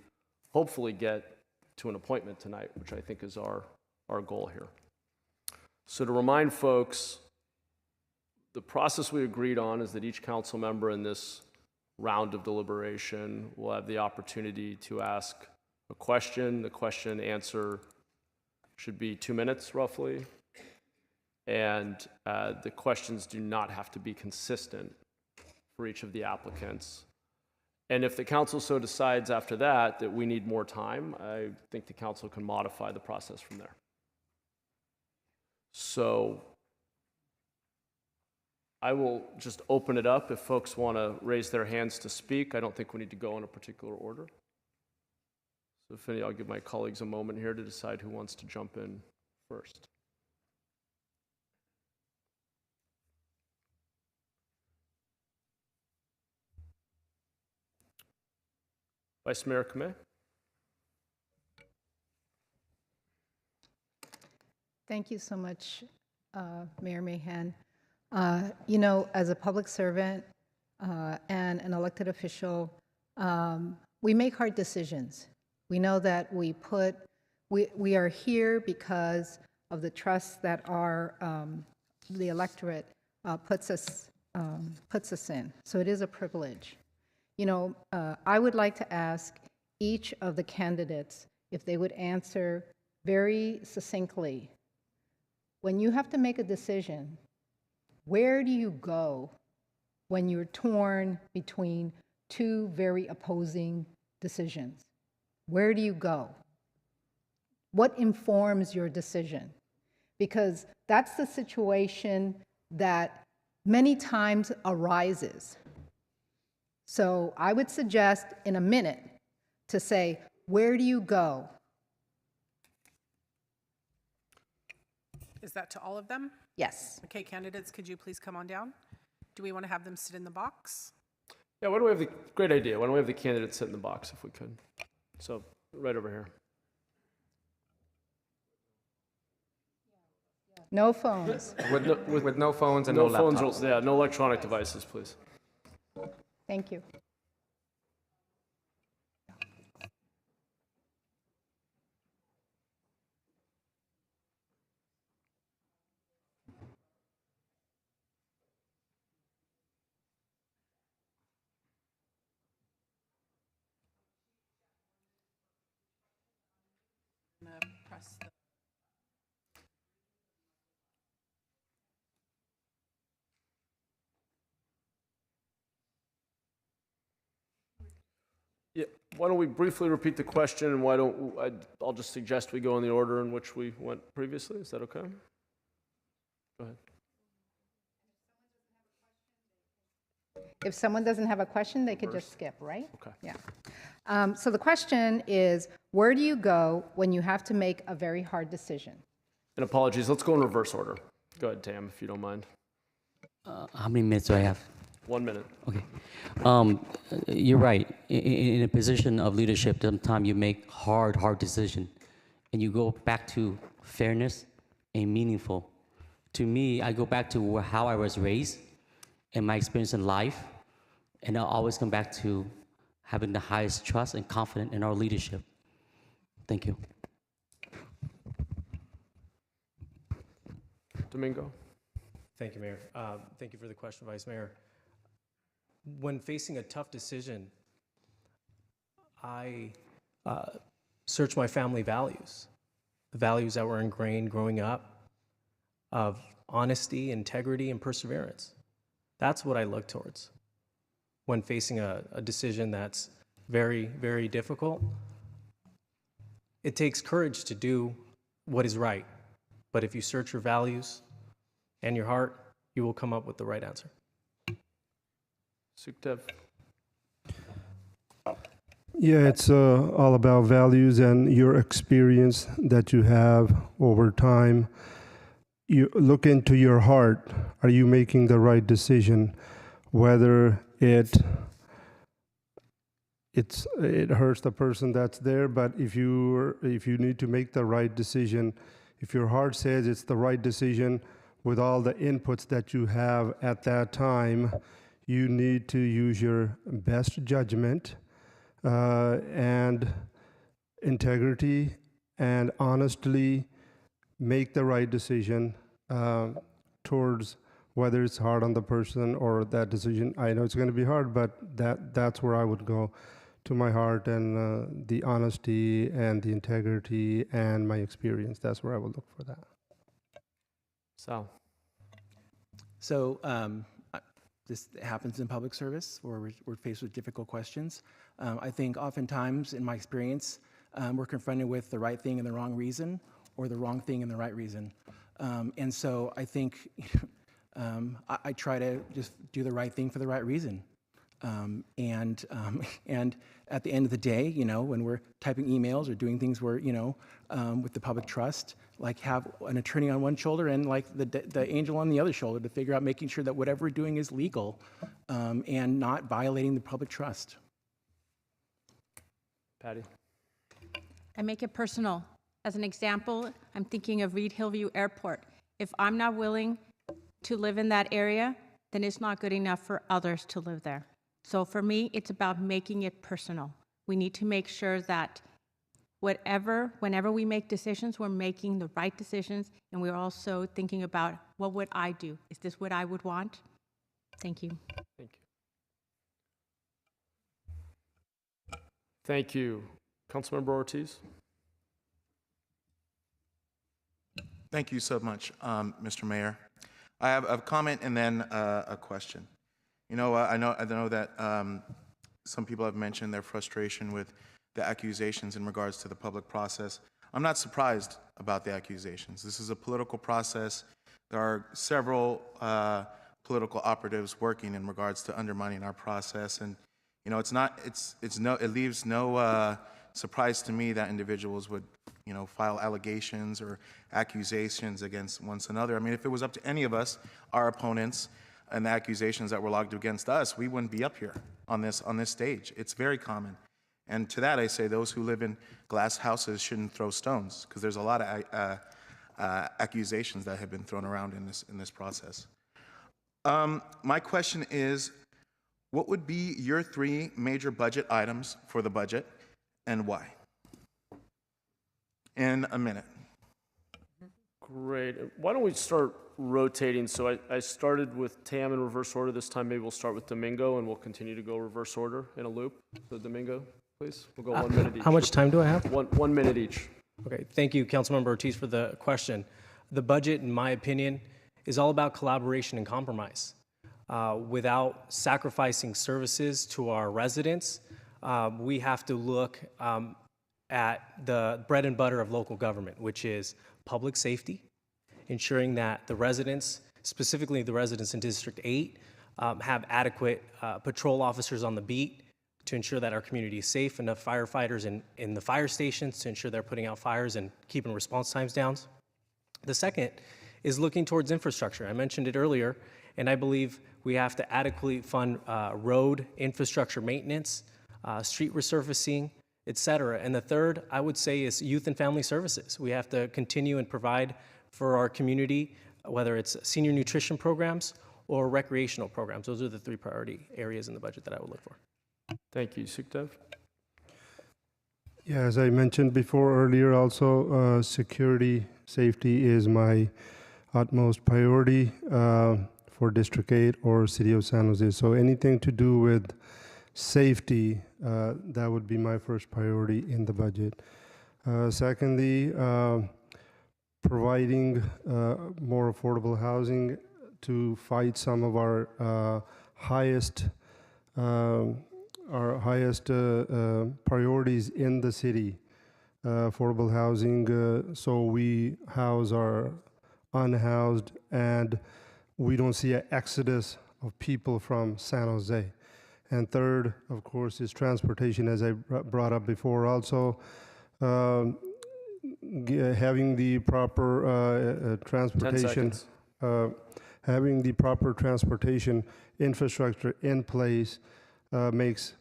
hopefully get to an appointment tonight, which I think is our goal here. So to remind folks, the process we agreed on is that each council member in this round of deliberation will have the opportunity to ask a question. The question and answer should be 2 minutes roughly. And the questions do not have to be consistent for each of the applicants. And if the council so decides after that that we need more time, I think the council can modify the process from there. So I will just open it up if folks want to raise their hands to speak. I don't think we need to go in a particular order. So if any, I'll give my colleagues a moment here to decide who wants to jump in first. Vice Mayor Kameh. Thank you so much, Mayor Mahan. You know, as a public servant and an elected official, we make hard decisions. We know that we are here because of the trust that the electorate puts us in. So it is a privilege. You know, I would like to ask each of the candidates if they would answer very succinctly. When you have to make a decision, where do you go when you're torn between two very opposing decisions? Where do you go? What informs your decision? Because that's the situation that many times arises. So I would suggest in a minute to say, where do you go? Is that to all of them? Yes. Okay, candidates, could you please come on down? Do we want to have them sit in the box? Yeah, why don't we have great idea. Why don't we have the candidates sit in the box if we could? So right over here. No phones. With no phones and no no phones, laptops. yeah, no electronic devices, please. Thank you. I'm going to press the Yeah, why don't we briefly repeat the question, and I'll just suggest we go in the order in which we went previously. Is that okay? Go ahead. If someone doesn't have a question, they could just skip, right? Okay. Yeah. So the question is, where do you go when you have to make a very hard decision? And apologies, let's go in reverse order. Go ahead, Tam, if you don't mind. How many minutes do I have? 1 minute. Okay. You're right. In a position of leadership, sometimes you make hard decisions, and you go back to fairness and meaningful. To me, I go back to how I was raised and my experience in life, and I'll always come back to having the highest trust and confidence in our leadership. Thank you. Domingo. Thank you, Mayor. Thank you for the question, Vice Mayor. When facing a tough decision, I search my family values, the values that were ingrained growing up of honesty, integrity, and perseverance. That's what I look towards when facing a decision that's very, very difficult. It takes courage to do what is right, but if you search your values and your heart, you will come up with the right answer. Sukhdev. Yeah, it's all about values and your experience that you have over time. You look into your heart. Are you making the right decision? Whether it hurts the person that's there, but if you need to make the right decision, if your heart says it's the right decision with all the inputs that you have at that time, you need to use your best judgment and integrity and honestly make the right decision towards whether it's hard on the person or that decision. I know it's going to be hard, but that's where I would go, to my heart and the honesty and the integrity and my experience. That's where I would look for that. Sal. So this happens in public service where we're faced with difficult questions. I think oftentimes in my experience, we're confronted with the right thing and the wrong reason, or the wrong thing and the right reason. And so I think I try to just do the right thing for the right reason. And at the end of the day, when we're typing emails or doing things where, with the public trust, like have an attorney on one shoulder and like the angel on the other shoulder to figure out making sure that whatever we're doing is legal and not violating the public trust. Patty. I make it personal. As an example, I'm thinking of Reed Hillview Airport. If I'm not willing to live in that area, then it's not good enough for others to live there. So for me, it's about making it personal. We need to make sure that whenever we make decisions, we're making the right decisions, and we're also thinking about, what would I do? Is this what I would want? Thank you. Thank you. Thank you. Councilmember Ortiz. Thank you so much, Mr. Mayor. I have a comment and then a question. I know that some people have mentioned their frustration with the accusations in regards to the public process. I'm not surprised about the accusations. This is a political process. There are several political operatives working in regards to undermining our process, and it leaves no surprise to me that individuals would file allegations or accusations against one another. I mean, if it was up to any of us, our opponents, and the accusations that were logged against us, we wouldn't be up here on this stage. It's very common. And to that I say, those who live in glass houses shouldn't throw stones, because there's a lot of accusations that have been thrown around in this process. My question is, what would be your 3 major budget items for the budget, and why? In a minute. Great. Why don't we start rotating? So I started with Tam in reverse order. This time maybe we'll start with Domingo, and we'll continue to go reverse order in a loop. So Domingo, please. We'll go 1 minute each. How much time do I have? 1 minute each. Okay, thank you, Councilmember Ortiz, for the question. The budget, in my opinion, is all about collaboration and compromise. Without sacrificing services to our residents, we have to look at the bread and butter of local government, which is public safety, ensuring that the residents, specifically the residents in District 8, have adequate patrol officers on the beat to ensure that our community is safe, enough firefighters in the fire stations to ensure they're putting out fires and keeping response times down. The second is looking towards infrastructure. I mentioned it earlier, and I believe we have to adequately fund road infrastructure maintenance, street resurfacing, et cetera. And the third, I would say, is youth and family services. We have to continue and provide for our community, whether it's senior nutrition programs or recreational programs. Those are the three priority areas in the budget that I would look for. Thank you. Sukhdev? Yeah, as I mentioned before earlier, also security, safety is my utmost priority for District 8 or City of San Jose. So anything to do with safety, that would be my first priority in the budget. Secondly, providing more affordable housing to fight some of our highest priorities in the city. Affordable housing, so we house our unhoused and we don't see an exodus of people from San Jose. And third, of course, is transportation, as I brought up before. Also, having the proper transportation, having the proper transportation infrastructure in place makes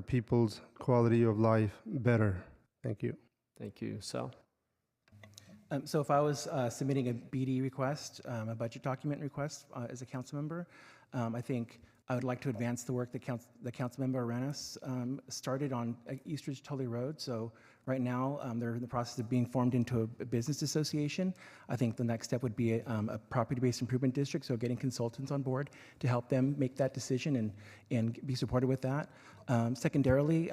people's quality of life better. Thank you. Thank you. Sal? So if I was submitting a BD request, a budget document request as a council member, I think I would like to advance the work that Councilmember Arenas started on East Ridge Tully Road. So right now, they're in the process of being formed into a business association. I think the next step would be a property-based improvement district, so getting consultants on board to help them make that decision and be supported with that. Secondarily,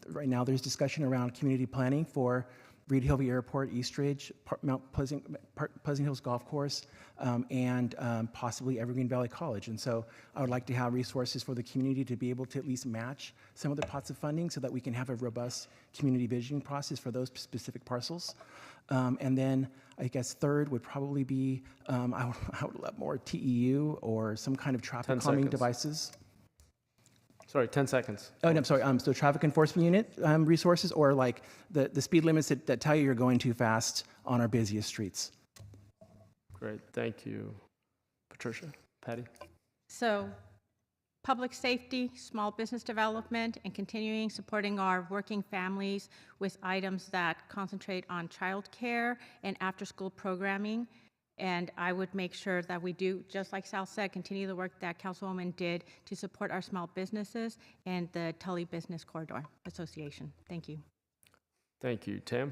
right now there's discussion around community planning for Reed Hillview Airport, East Ridge, Mount Pleasant Hills Golf Course, and possibly Evergreen Valley College. And so I would like to have resources for the community to be able to at least match some of the pots of funding so that we can have a robust community visioning process for those specific parcels. And then I guess third would probably be, I would love more TEU or some kind of traffic calming devices. Sorry, 10 seconds. Oh, no, I'm sorry. So traffic enforcement unit resources, or like the speed limits that tell you you're going too fast on our busiest streets. Great, thank you. Patricia, Patty? So, public safety, small business development, and continuing supporting our working families with items that concentrate on childcare and after-school programming. And I would make sure that we do, just like Sal said, continue the work that Councilwoman did to support our small businesses and the Tully Business Corridor Association. Thank you. Thank you. Tam?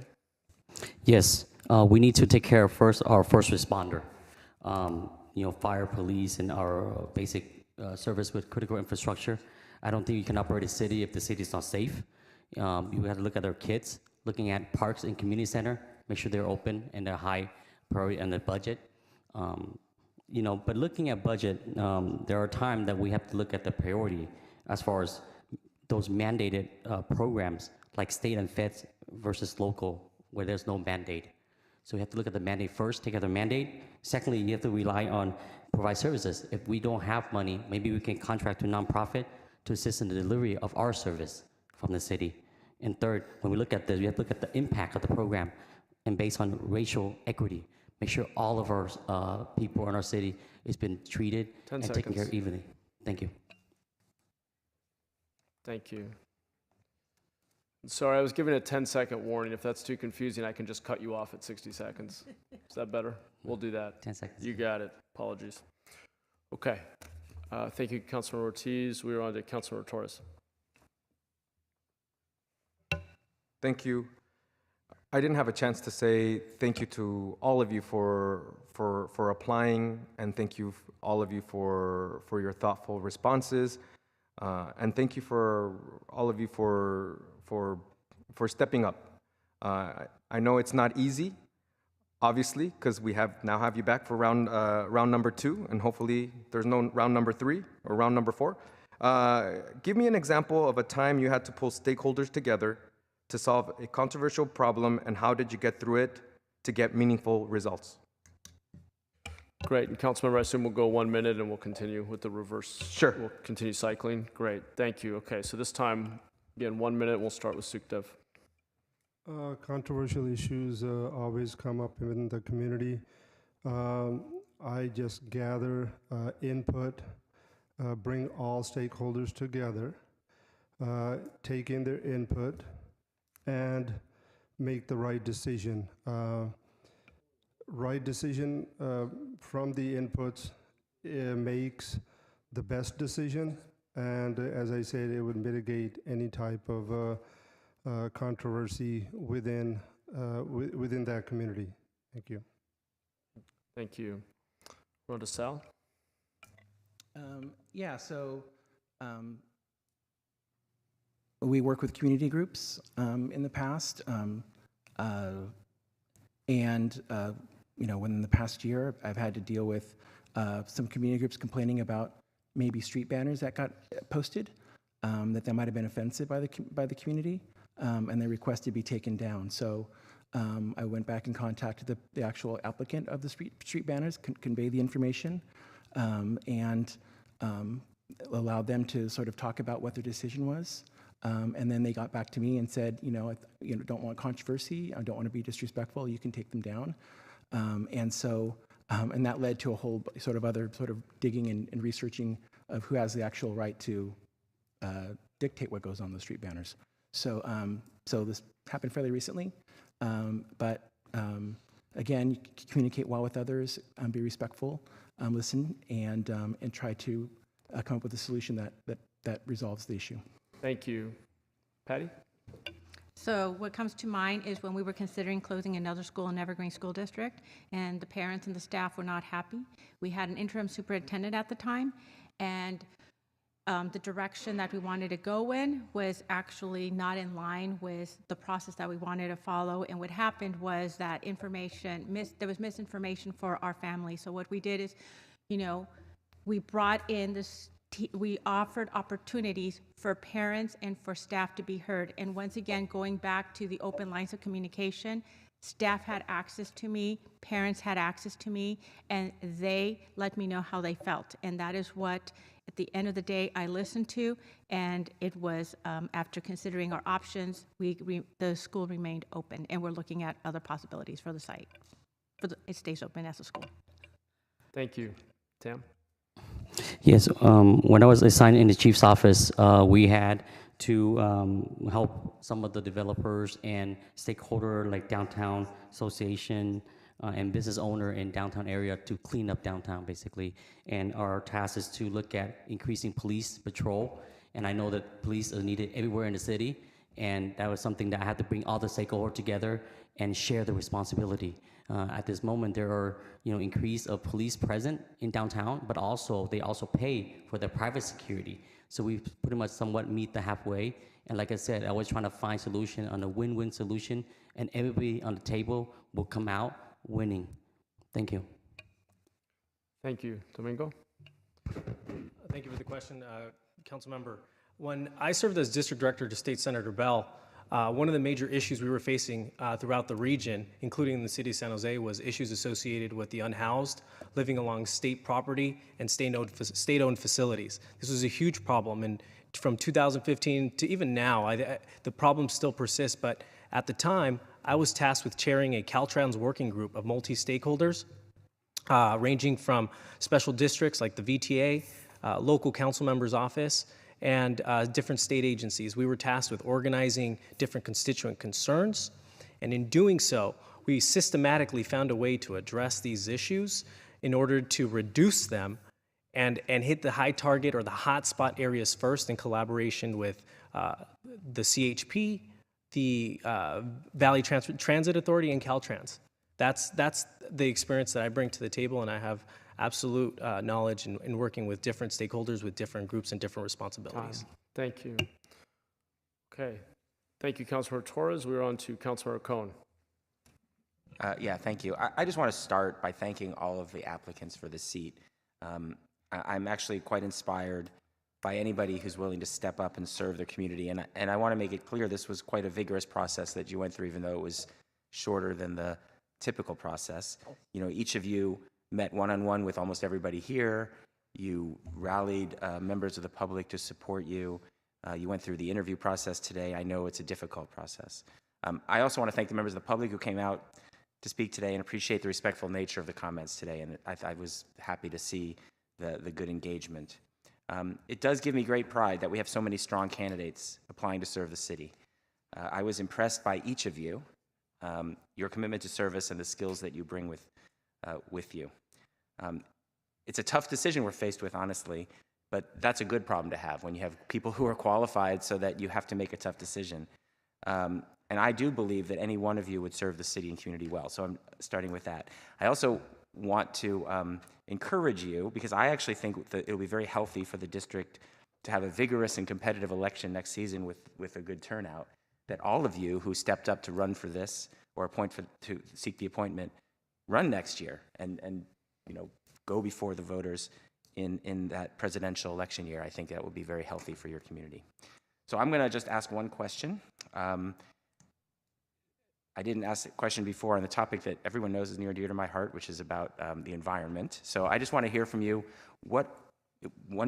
Yes, we need to take care of our first responder. Fire, police, and our basic service with critical infrastructure. I don't think you can operate a city if the city is not safe. You have to look at our kids, looking at parks and community center, make sure they're open and they're high priority on the budget. But looking at budget, there are times that we have to look at the priority as far as those mandated programs like state and feds versus local, where there's no mandate. So we have to look at the mandate first, take out the mandate. Secondly, you have to rely on provide services. If we don't have money, maybe we can contract to a nonprofit to assist in the delivery of our service from the city. And third, when we look at this, we have to look at the impact of the program and based on racial equity, make sure all of our people in our city has been treated and taken care of evenly. Thank you. Thank you. Sorry, I was giving a 10-second warning. If that's too confusing, I can just cut you off at 60 seconds. Is that better? We'll do that. 10 seconds. You got it. Apologies. Okay. Thank you, Councilor Ortiz. We are on to Councilor Torres. Thank you. I didn't have a chance to say thank you to all of you for applying, and thank you all of you for your thoughtful responses, and thank you for all of you for stepping up. I know it's not easy, obviously, because we now have you back for round number 2, and hopefully there's no round number 3 or round number 4. Give me an example of a time you had to pull stakeholders together to solve a controversial problem, and how did you get through it to get meaningful results? Great, and Councilmember, I assume we'll go 1 minute and we'll continue with the reverse. Sure. We'll continue cycling. Great, thank you. Okay, so this time, again, 1 minute, we'll start with Sukhdev. Controversial issues always come up in the community. I just gather input, bring all stakeholders together, take in their input, and make the right decision. Right decision from the inputs makes the best decision, and as I said, it would mitigate any type of controversy within that community. Thank you. Thank you. Rhoda Sal? Yeah, so we work with community groups in the past, and within the past year, I've had to deal with some community groups complaining about maybe street banners that got posted that might have been offensive by the community, and they requested be taken down. So I went back and contacted the actual applicant of the street banners, conveyed the information, and allowed them to sort of talk about what their decision was. And then they got back to me and said, I don't want controversy. I don't want to be disrespectful. You can take them down. And that led to a whole sort of other sort of digging and researching of who has the actual right to dictate what goes on the street banners. So this happened fairly recently. But again, communicate well with others, be respectful, listen, and try to come up with a solution that resolves the issue. Thank you. Patty? So what comes to mind is when we were considering closing another school in Evergreen School District, and the parents and the staff were not happy. We had an interim superintendent at the time, and the direction that we wanted to go in was actually not in line with the process that we wanted to follow. And what happened was that there was misinformation for our family. So what we did is, we brought in this. We offered opportunities for parents and for staff to be heard. And once again, going back to the open lines of communication, staff had access to me, parents had access to me, and they let me know how they felt. And that is what, at the end of the day, I listened to. And it was, after considering our options, the school remained open. And we're looking at other possibilities for the site. It stays open as a school. Thank you. Tam? Yes, when I was assigned in the chief's office, we had to help some of the developers and stakeholder like downtown association and business owner in downtown area to clean up downtown basically. And our task is to look at increasing police patrol. And I know that police are needed everywhere in the city. And that was something that I had to bring all the stakeholders together and share the responsibility. At this moment, there are increase of police present in downtown, but also they also pay for their private security. So we pretty much somewhat meet the halfway. And like I said, I was trying to find solution on a win-win solution, and everybody on the table will come out winning. Thank you. Thank you. Domingo? Thank you for the question, Council Member. When I served as District Director to State Senator Bell, one of the major issues we were facing throughout the region, including in the city of San Jose, was issues associated with the unhoused living along state property and state-owned facilities. This was a huge problem, and from 2015 to even now, the problem still persists, but at the time, I was tasked with chairing a Caltrans working group of multi-stakeholders, ranging from special districts like the VTA, local council member's office, and different state agencies. We were tasked with organizing different constituent concerns, and in doing so, we systematically found a way to address these issues in order to reduce them and hit the high target or the hot spot areas first in collaboration with the CHP, the Valley Transit Authority, and Caltrans. That's the experience that I bring to the table, and I have absolute knowledge in working with different stakeholders with different groups and different responsibilities. Thank you. Okay. Thank you, Councilor Torres. We're on to Councilor Cohn. Yeah, thank you. I just want to start by thanking all of the applicants for this seat. I'm actually quite inspired by anybody who's willing to step up and serve their community. And I want to make it clear this was quite a vigorous process that you went through, even though it was shorter than the typical process. Each of you met one-on-one with almost everybody here. You rallied members of the public to support you. You went through the interview process today. I know it's a difficult process. I also want to thank the members of the public who came out to speak today and appreciate the respectful nature of the comments today. And I was happy to see the good engagement. It does give me great pride that we have so many strong candidates applying to serve the city. I was impressed by each of you, your commitment to service and the skills that you bring with you. It's a tough decision we're faced with, honestly, but that's a good problem to have when you have people who are qualified so that you have to make a tough decision. And I do believe that any one of you would serve the city and community well, so I'm starting with that. I also want to encourage you, because I actually think that it'll be very healthy for the district to have a vigorous and competitive election next season with a good turnout, that all of you who stepped up to run for this or to seek the appointment run next year and go before the voters in that presidential election year. I think that would be very healthy for your community. So I'm going to just ask one question. I didn't ask a question before on the topic that everyone knows is near and dear to my heart, which is about the environment. So I just want to hear from you. 1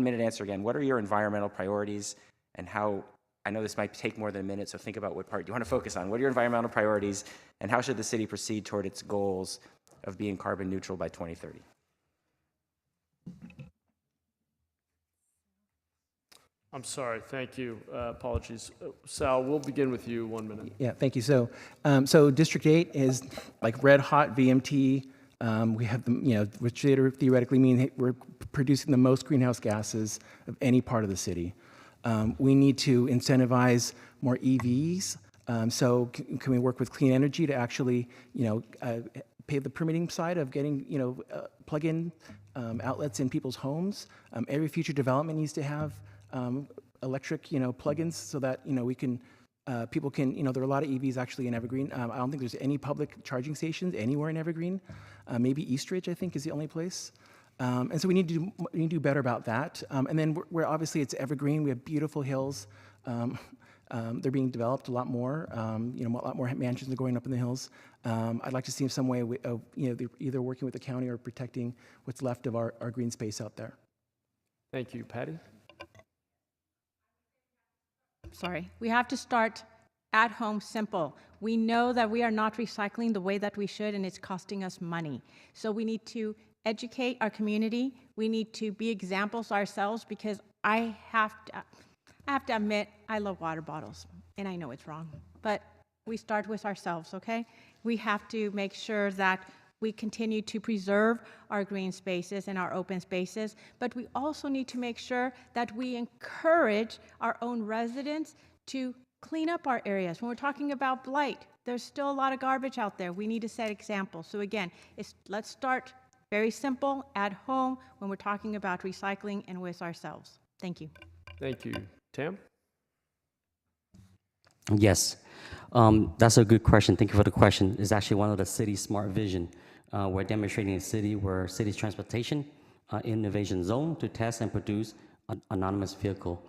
minute answer again. What are your environmental priorities, and how? I know this might take more than a minute, so think about what part you want to focus on. What are your environmental priorities, and how should the city proceed toward its goals of being carbon neutral by 2030? I'm sorry, thank you. Apologies. Sal, we'll begin with you, 1 minute. Yeah, thank you. So, District 8 is like red hot VMT. We have the, which theoretically mean we're producing the most greenhouse gases of any part of the city. We need to incentivize more EVs. So can we work with clean energy to actually, pay the permitting side of getting, plug-in outlets in people's homes? Every future development needs to have electric, plugins so that, we can, people can, there are a lot of EVs actually in Evergreen. I don't think there's any public charging stations anywhere in Evergreen. Maybe Eastridge, I think, is the only place. And so we need to do better about that. And then we're obviously, it's Evergreen. We have beautiful hills. They're being developed a lot more. A lot more mansions are going up in the hills. I'd like to see some way of, either working with the county or protecting what's left of our green space out there. Thank you. Patty? Sorry. We have to start at home simple. We know that we are not recycling the way that we should, and it's costing us money. So we need to educate our community. We need to be examples ourselves, because I have to admit, I love water bottles, and I know it's wrong, but we start with ourselves, okay? We have to make sure that we continue to preserve our green spaces and our open spaces, but we also need to make sure that we encourage our own residents to clean up our areas. When we're talking about blight, there's still a lot of garbage out there. We need to set examples. So again, let's start very simple, at home, when we're talking about recycling and with ourselves. Thank you. Thank you. Tam? Yes, that's a good question. Thank you for the question. It's actually one of the city's smart vision. We're demonstrating a city where city's transportation innovation zone to test and produce an autonomous vehicle.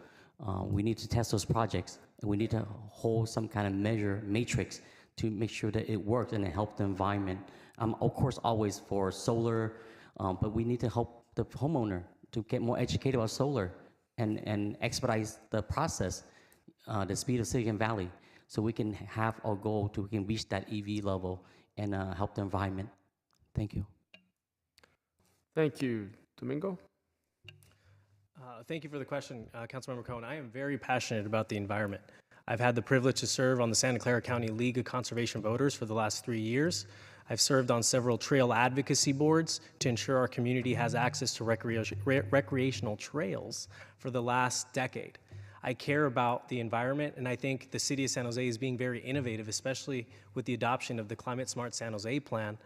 We need to test those projects, and we need to hold some kind of measure matrix to make sure that it works and it helps the environment. Of course, always for solar, but we need to help the homeowner to get more educated about solar and expedite the process, the speed of Silicon Valley, so we can have our goal we can reach that EV level and help the environment. Thank you. Thank you. Domingo? Thank you for the question, Councilmember Cohen. I am very passionate about the environment. I've had the privilege to serve on the Santa Clara County League of Conservation Voters for the last 3 years. I've served on several trail advocacy boards to ensure our community has access to recreational trails for the last decade. I care about the environment, and I think the city of San Jose is being very innovative, especially with the adoption of the Climate Smart San Jose plan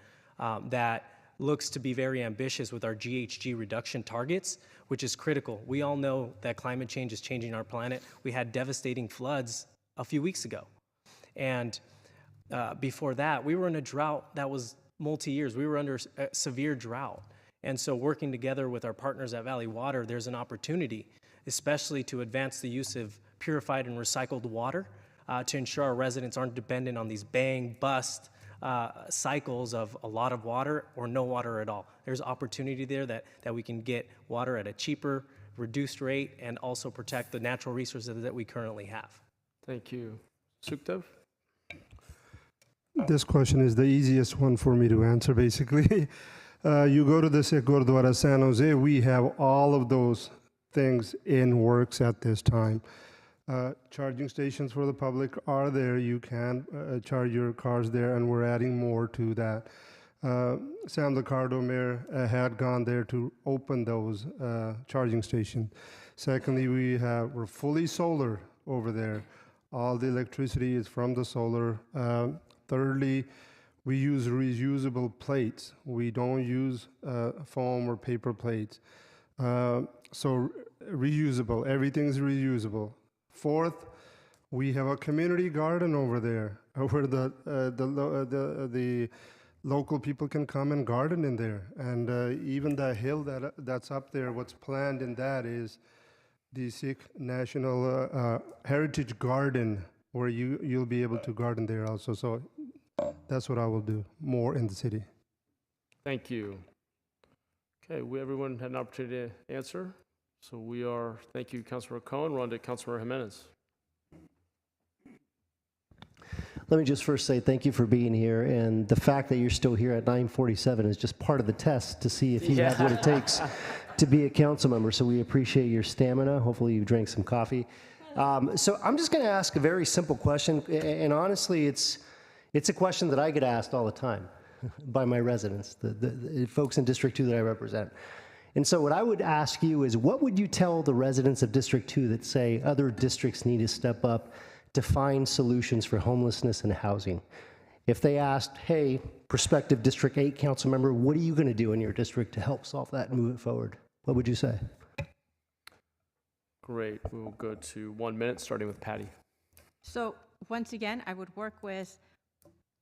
that looks to be very ambitious with our GHG reduction targets, which is critical. We all know that climate change is changing our planet. We had devastating floods a few weeks ago. And before that, we were in a drought that was multi-years. We were under a severe drought. And so working together with our partners at Valley Water, there's an opportunity, especially to advance the use of purified and recycled water to ensure our residents aren't dependent on these bang-bust cycles of a lot of water or no water at all. There's opportunity there that we can get water at a cheaper, reduced rate and also protect the natural resources that we currently have. Thank you. Sukhdev? This question is the easiest one for me to answer, basically. You go to the Gurdwara San Jose, we have all of those things in works at this time. Charging stations for the public are there. You can charge your cars there, and we're adding more to that. Sam Licardo, Mayor, had gone there to open those charging stations. Secondly, we're fully solar over there. All the electricity is from the solar. Thirdly, we use reusable plates. We don't use foam or paper plates. So reusable, everything's reusable. Fourth, we have a community garden over there where the local people can come and garden in there. And even the hill that's up there, what's planned in that is the Sikh National Heritage Garden, where you'll be able to garden there also. So that's what I will do more in the city. Thank you. Okay, everyone had an opportunity to answer. So thank you, Councilor Cohen. We're on to Councilor Jimenez. Let me just first say thank you for being here, and the fact that you're still here at 9:47 is just part of the test to see if you have what it takes to be a council member. So we appreciate your stamina. Hopefully you drank some coffee. So I'm just going to ask a very simple question, and honestly, it's a question that I get asked all the time by my residents, the folks in District 2 that I represent. And so what I would ask you is, what would you tell the residents of District 2 that say other districts need to step up to find solutions for homelessness and housing? If they asked, hey, prospective District 8 council member, what are you going to do in your district to help solve that and move it forward? What would you say? Great. We will go to 1 minute, starting with Patty. So once again, I would work with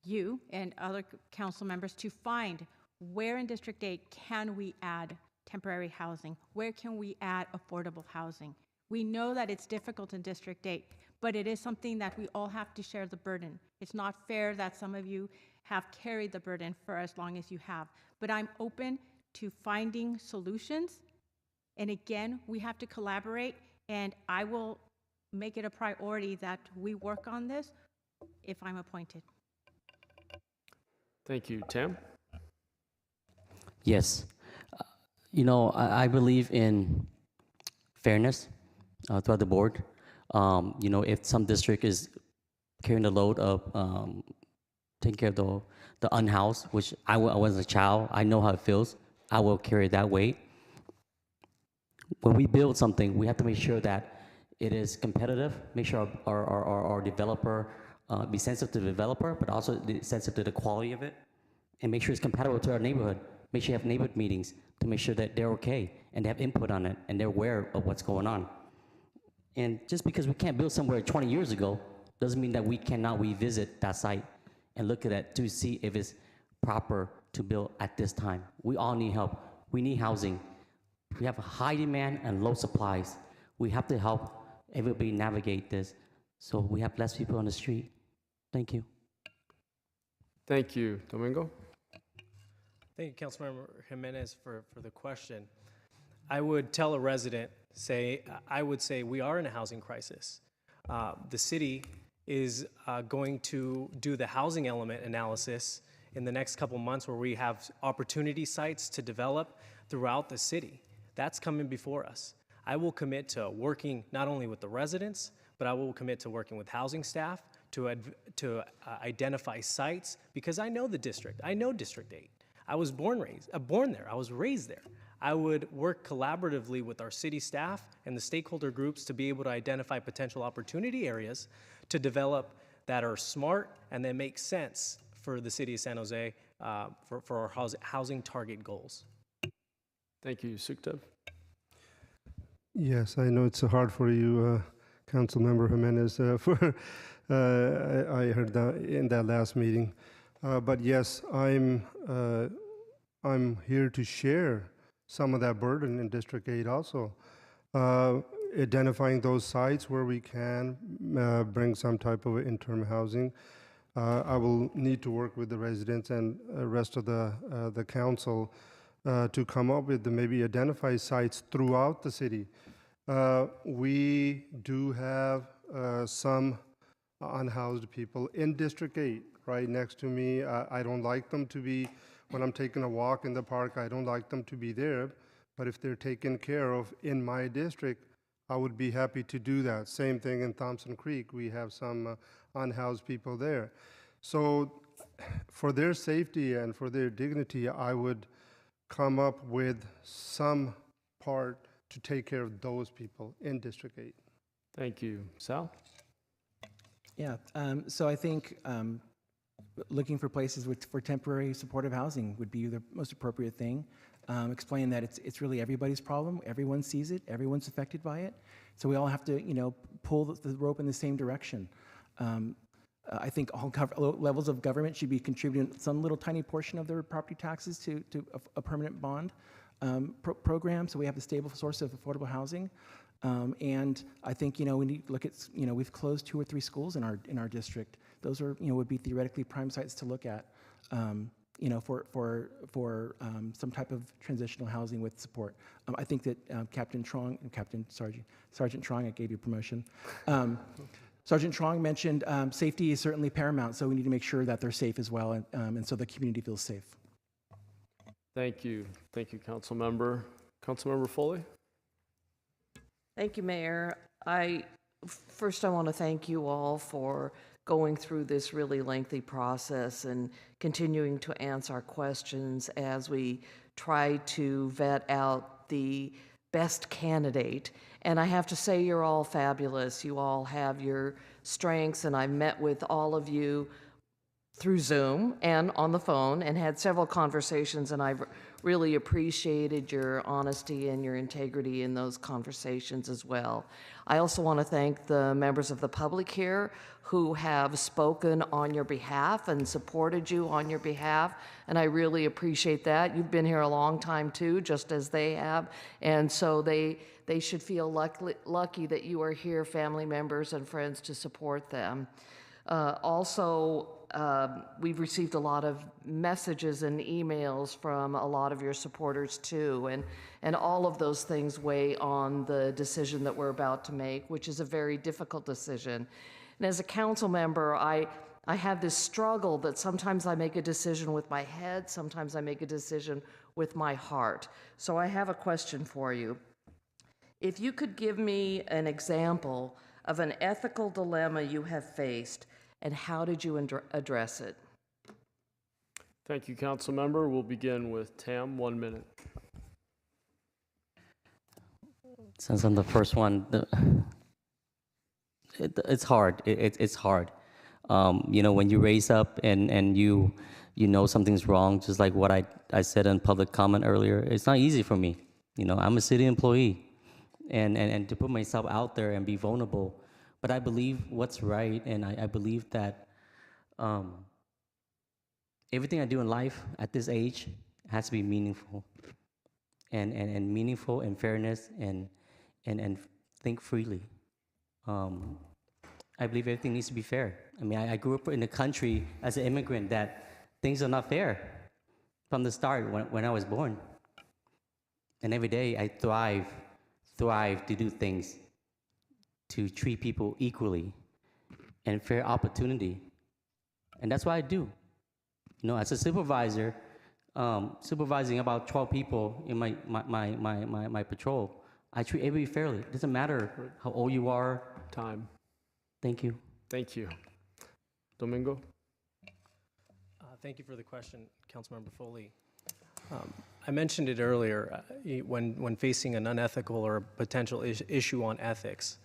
you and other council members to find where in District 8 can we add temporary housing? Where can we add affordable housing? We know that it's difficult in District 8, but it is something that we all have to share the burden. It's not fair that some of you have carried the burden for as long as you have. But I'm open to finding solutions. And again, we have to collaborate, and I will make it a priority that we work on this if I'm appointed. Thank you. Tam? Yes. I believe in fairness throughout the board. If some district is carrying the load of taking care of the unhoused, which I was a child, I know how it feels. I will carry that weight. When we build something, we have to make sure that it is competitive, make sure our developer be sensitive to the developer, but also sensitive to the quality of it, and make sure it's compatible to our neighborhood. Make sure you have neighborhood meetings to make sure that they're okay and they have input on it and they're aware of what's going on. And just because we can't build somewhere 20 years ago doesn't mean that we cannot revisit that site and look at it to see if it's proper to build at this time. We all need help. We need housing. We have a high demand and low supplies. We have to help everybody navigate this so we have less people on the street. Thank you. Thank you. Domingo? Thank you, Councilmember Jimenez, for the question. I would tell a resident, I would say we are in a housing crisis. The city is going to do the housing element analysis in the next couple months, where we have opportunity sites to develop throughout the city. That's coming before us. I will commit to working not only with the residents, but I will commit to working with housing staff to identify sites, because I know the district. I know District 8. I was born there. I was raised there. I would work collaboratively with our city staff and the stakeholder groups to be able to identify potential opportunity areas to develop that are smart and that make sense for the city of San Jose for our housing target goals. Thank you. Sukhdev? Yes, I know it's hard for you, Councilmember Jimenez. I heard that in that last meeting. But yes, I'm here to share some of that burden in District 8 also. Identifying those sites where we can bring some type of interim housing. I will need to work with the residents and the rest of the council to come up with maybe identify sites throughout the city. We do have some unhoused people in District 8. right next to me. I don't like them to be, when I'm taking a walk in the park, I don't like them to be there. But if they're taken care of in my district, I would be happy to do that. Same thing in Thompson Creek. We have some unhoused people there. So for their safety and for their dignity, I would come up with some part to take care of those people in District 8. Thank you. Sal? Yeah, so I think looking for places for temporary supportive housing would be the most appropriate thing. Explain that it's really everybody's problem. Everyone sees it. Everyone's affected by it. So we all have to, pull the rope in the same direction. I think all levels of government should be contributing some little tiny portion of their property taxes to a permanent bond program, so we have a stable source of affordable housing. And I think we need to look at we've closed 2 or 3 schools in our district. Those are would be theoretically prime sites to look at. For some type of transitional housing with support. I think that Sergeant Trong, I gave you promotion. Sergeant Trong mentioned safety is certainly paramount, so we need to make sure that they're safe as well, and so the community feels safe. Thank you. Thank you, Councilmember. Councilmember Foley? Thank you, Mayor. First, I want to thank you all for going through this really lengthy process and continuing to answer our questions as we try to vet out the best candidate. And I have to say, you're all fabulous. You all have your strengths, and I've met with all of you through Zoom and on the phone and had several conversations, and I've really appreciated your honesty and your integrity in those conversations as well. I also want to thank the members of the public here who have spoken on your behalf and supported you on your behalf, and I really appreciate that. You've been here a long time too, just as they have, and so they should feel lucky that you are here, family members and friends, to support them. We've received a lot of messages and emails from a lot of your supporters too, and all of those things weigh on the decision that we're about to make, which is a very difficult decision. And as a council member, I have this struggle that sometimes I make a decision with my head, sometimes I make a decision with my heart. So I have a question for you. If you could give me an example of an ethical dilemma you have faced, and how did you address it? Thank you, Councilmember. We'll begin with Tam, 1 minute. Since I'm the first one, it's hard. It's hard. When you raise up and you know something's wrong, just like what I said in public comment earlier, it's not easy for me. I'm a city employee, and to put myself out there and be vulnerable. But I believe what's right, and I believe that everything I do in life at this age has to be meaningful, and meaningful and fairness and think freely. I believe everything needs to be fair. I mean, I grew up in a country as an immigrant that things are not fair from the start when I was born. And every day I thrive to do things to treat people equally and fair opportunity. And that's what I do. As a supervisor, supervising about 12 people in my patrol, I treat everybody fairly. It doesn't matter how old you are. Time. Thank you. Thank you. Domingo? Thank you for the question, Councilmember Foley. I mentioned it earlier, when facing an unethical or potential issue on ethics,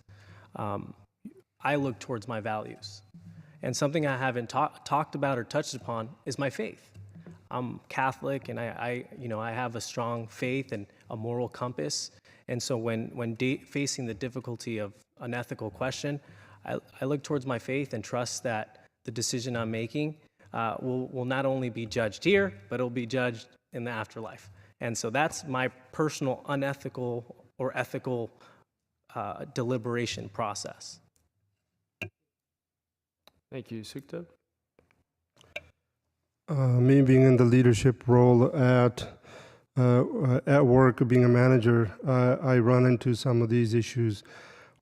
I look towards my values. And something I haven't talked about or touched upon is my faith. I'm Catholic, and I have a strong faith and a moral compass. And so when facing the difficulty of an ethical question, I look towards my faith and trust that the decision I'm making will not only be judged here, but it'll be judged in the afterlife. And so that's my personal unethical or ethical deliberation process. Thank you. Sukhdev? Me being in the leadership role at work, being a manager, I run into some of these issues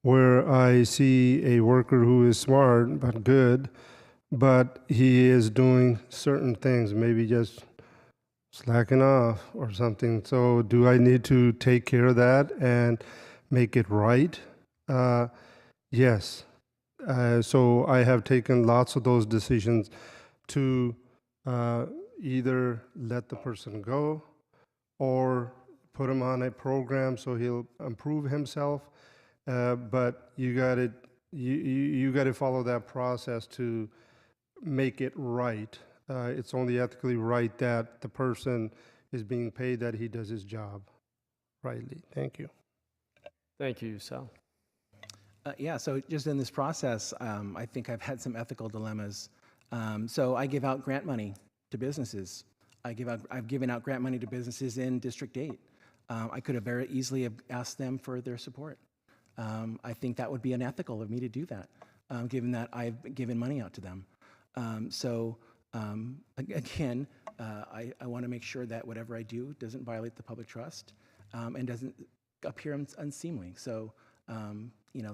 where I see a worker who is smart but good, but he is doing certain things, maybe just slacking off or something. So do I need to take care of that and make it right? Yes. So I have taken lots of those decisions to either let the person go or put him on a program so he'll improve himself. But you got to you got to follow that process to make it right. It's only ethically right that the person is being paid that he does his job rightly. Thank you. Thank you, Sal. Yeah, so just in this process, I think I've had some ethical dilemmas. So I give out grant money to businesses. I've given out grant money to businesses in District 8. I could have very easily have asked them for their support. I think that would be unethical of me to do that, given that I've given money out to them. Again, I want to make sure that whatever I do doesn't violate the public trust and doesn't appear unseemly. So,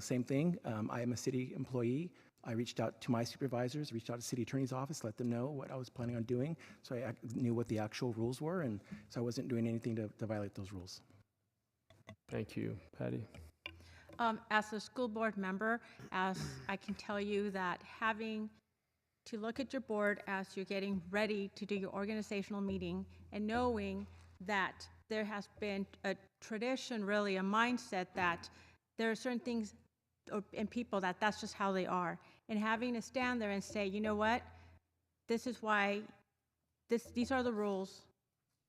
same thing. I am a city employee. I reached out to my supervisors, reached out to the city attorney's office, let them know what I was planning on doing, so I knew what the actual rules were, and so I wasn't doing anything to violate those rules. Thank you, Patty. As a school board member, as I can tell you that having to look at your board as you're getting ready to do your organizational meeting and knowing that there has been a tradition, really a mindset that there are certain things and people that's just how they are. And having to stand there and say, you know what, this is why, these are the rules.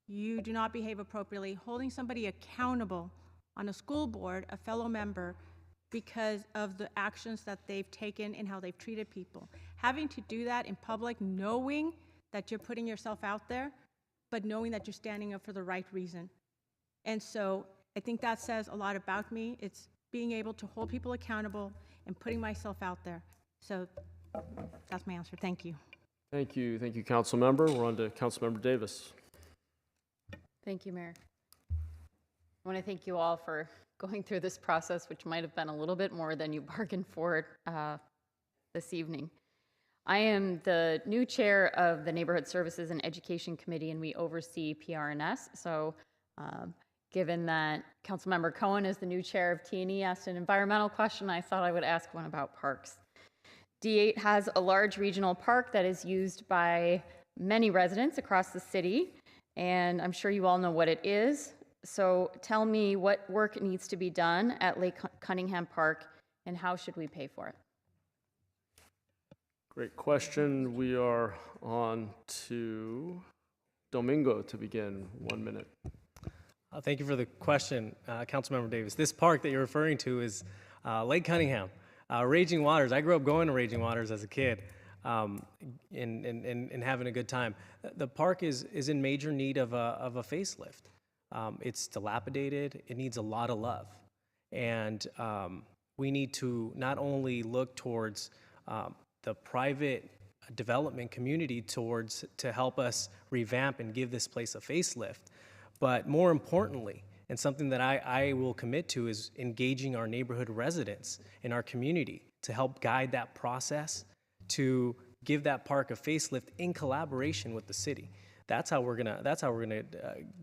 You do not behave appropriately. Holding somebody accountable on a school board, a fellow member, because of the actions that they've taken and how they've treated people. Having to do that in public, knowing that you're putting yourself out there, but knowing that you're standing up for the right reason. And so I think that says a lot about me. It's being able to hold people accountable and putting myself out there. So that's my answer. Thank you. Thank you, Council Member. We're on to Council Member Davis. Thank you, Mayor. I want to thank you all for going through this process, which might have been a little bit more than you bargained for this evening. I am the new chair of the Neighborhood Services and Education Committee, and we oversee PRNS. So given that Councilmember Cohen is the new chair of T&E, asked an environmental question, I thought I would ask one about parks. D8 has a large regional park that is used by many residents across the city, and I'm sure you all know what it is. So tell me what work needs to be done at Lake Cunningham Park, and how should we pay for it? Great question. We are on to Domingo to begin. 1 minute. Thank you for the question, Councilmember Davis. This park that you're referring to is Lake Cunningham. Raging Waters. I grew up going to Raging Waters as a kid and having a good time. The park is in major need of a facelift. It's dilapidated. It needs a lot of love. And we need to not only look towards the private development community to help us revamp and give this place a facelift, but more importantly, and something that I will commit to, is engaging our neighborhood residents in our community to help guide that process to give that park a facelift in collaboration with the city. That's how we're gonna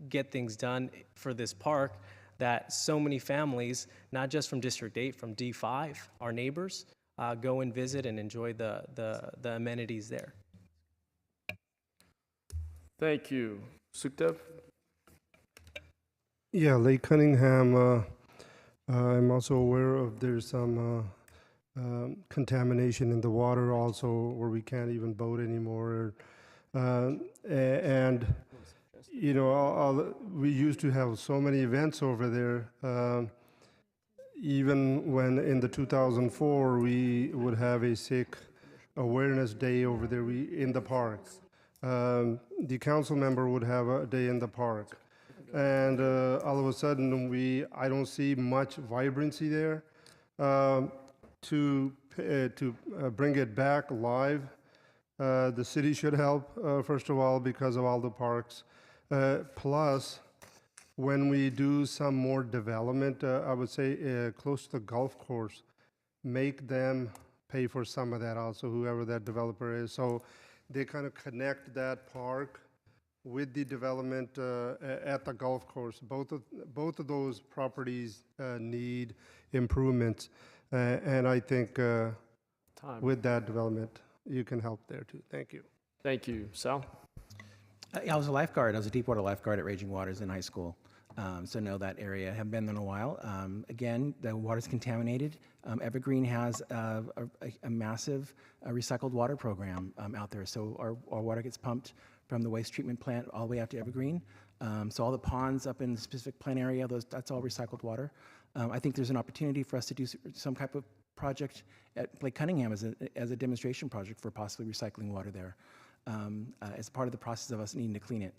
get things done for this park that so many families, not just from District 8, from D5, our neighbors, go and visit and enjoy the amenities there. Thank you. Sukhdev? Yeah, Lake Cunningham, I'm also aware of there's some contamination in the water also where we can't even boat anymore. And, you know, we used to have so many events over there. Even when in the 2004, we would have a sick awareness day over there in the park. The council member would have a day in the park. And all of a sudden, I don't see much vibrancy there. To bring it back live, the city should help, first of all, because of all the parks. Plus, when we do some more development, I would say close to the golf course, make them pay for some of that also, whoever that developer is. So they kind of connect that park with the development at the golf course. Both of those properties need improvements, and I think with that development, you can help there too. Thank you. Thank you. Sal? I was a lifeguard. I was a deep water lifeguard at Raging Waters in high school. So know that area. Have been there in a while. Again, the water's contaminated. Evergreen has a massive recycled water program out there. So our water gets pumped from the waste treatment plant all the way out to Evergreen. So all the ponds up in the specific plant area, that's all recycled water. I think there's an opportunity for us to do some type of project at Lake Cunningham as a demonstration project for possibly recycling water there as part of the process of us needing to clean it.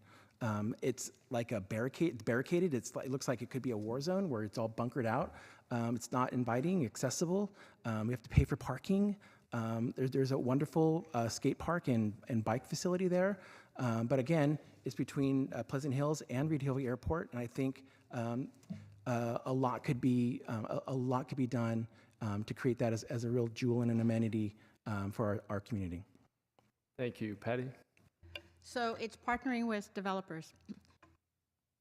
It's like a barricaded. It looks like it could be a war zone where it's all bunkered out. It's not inviting, accessible. We have to pay for parking. There's a wonderful skate park and bike facility there. But again, it's between Pleasant Hills and Reed Hillview Airport, and I think a lot could be done to create that as a real jewel and an amenity for our community. Thank you. Patty? So it's partnering with developers.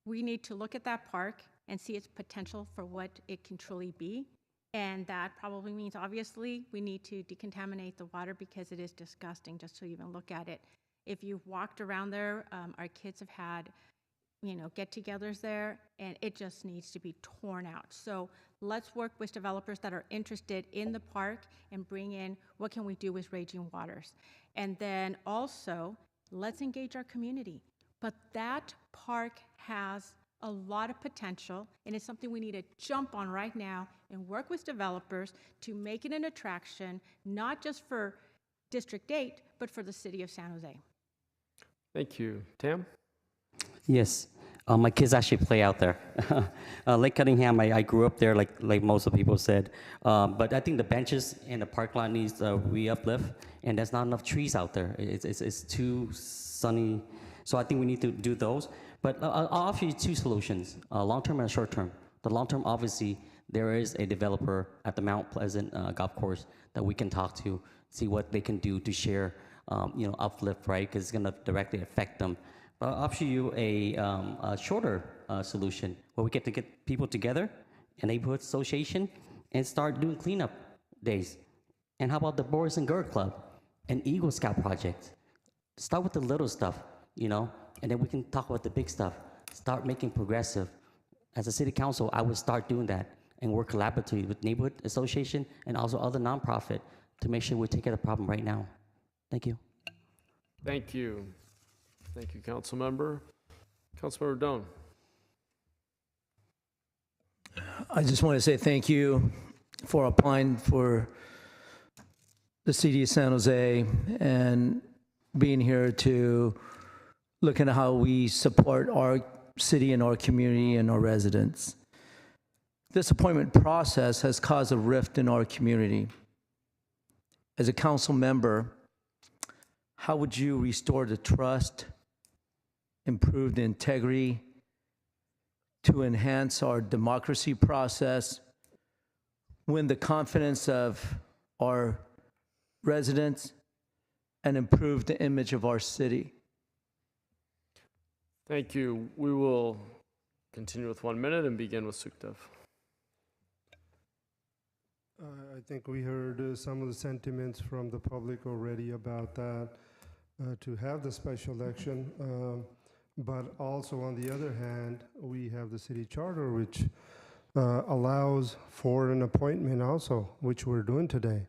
We need to look at that park and see its potential for what it can truly be. And that probably means, obviously, we need to decontaminate the water because it is disgusting just to even look at it. If you've walked around there, our kids have had, get-togethers there, and it just needs to be torn out. So let's work with developers that are interested in the park and bring in what can we do with Raging Waters. And then also, let's engage our community. But that park has a lot of potential, and it's something we need to jump on right now and work with developers to make it an attraction, not just for District 8, but for the city of San Jose. Thank you. Tam? Yes. My kids actually play out there. Lake Cunningham, I grew up there, like most of the people said. But I think the benches and the park lot needs re-uplift, and there's not enough trees out there. It's too sunny. So I think we need to do those. But I'll offer you two solutions, long-term and short-term. The long-term, obviously, there is a developer at the Mount Pleasant golf course that we can talk to, see what they can do to share, uplift, right? Because it's going to directly affect them. I'll offer you a shorter solution where we get to get people together, a neighborhood association, and start doing cleanup days. And how about the Boys and Girl Club and Eagle Scout project? Start with the little stuff, and then we can talk about the big stuff. Start making progressive. As a city council, I would start doing that and work collaboratively with neighborhood association and also other nonprofit to make sure we take care of the problem right now. Thank you. Thank you. Thank you, Councilmember. Councilmember Doan. I just want to say thank you for applying for the city of San Jose and being here to look at how we support our city and our community and our residents. This appointment process has caused a rift in our community. As a council member, how would you restore the trust, improve the integrity, to enhance our democracy process, win the confidence of our residents, and improve the image of our city? Thank you. We will continue with 1 minute and begin with Sukhdev. I think we heard some of the sentiments from the public already about that, to have the special election. But also, on the other hand, we have the city charter, which allows for an appointment also, which we're doing today.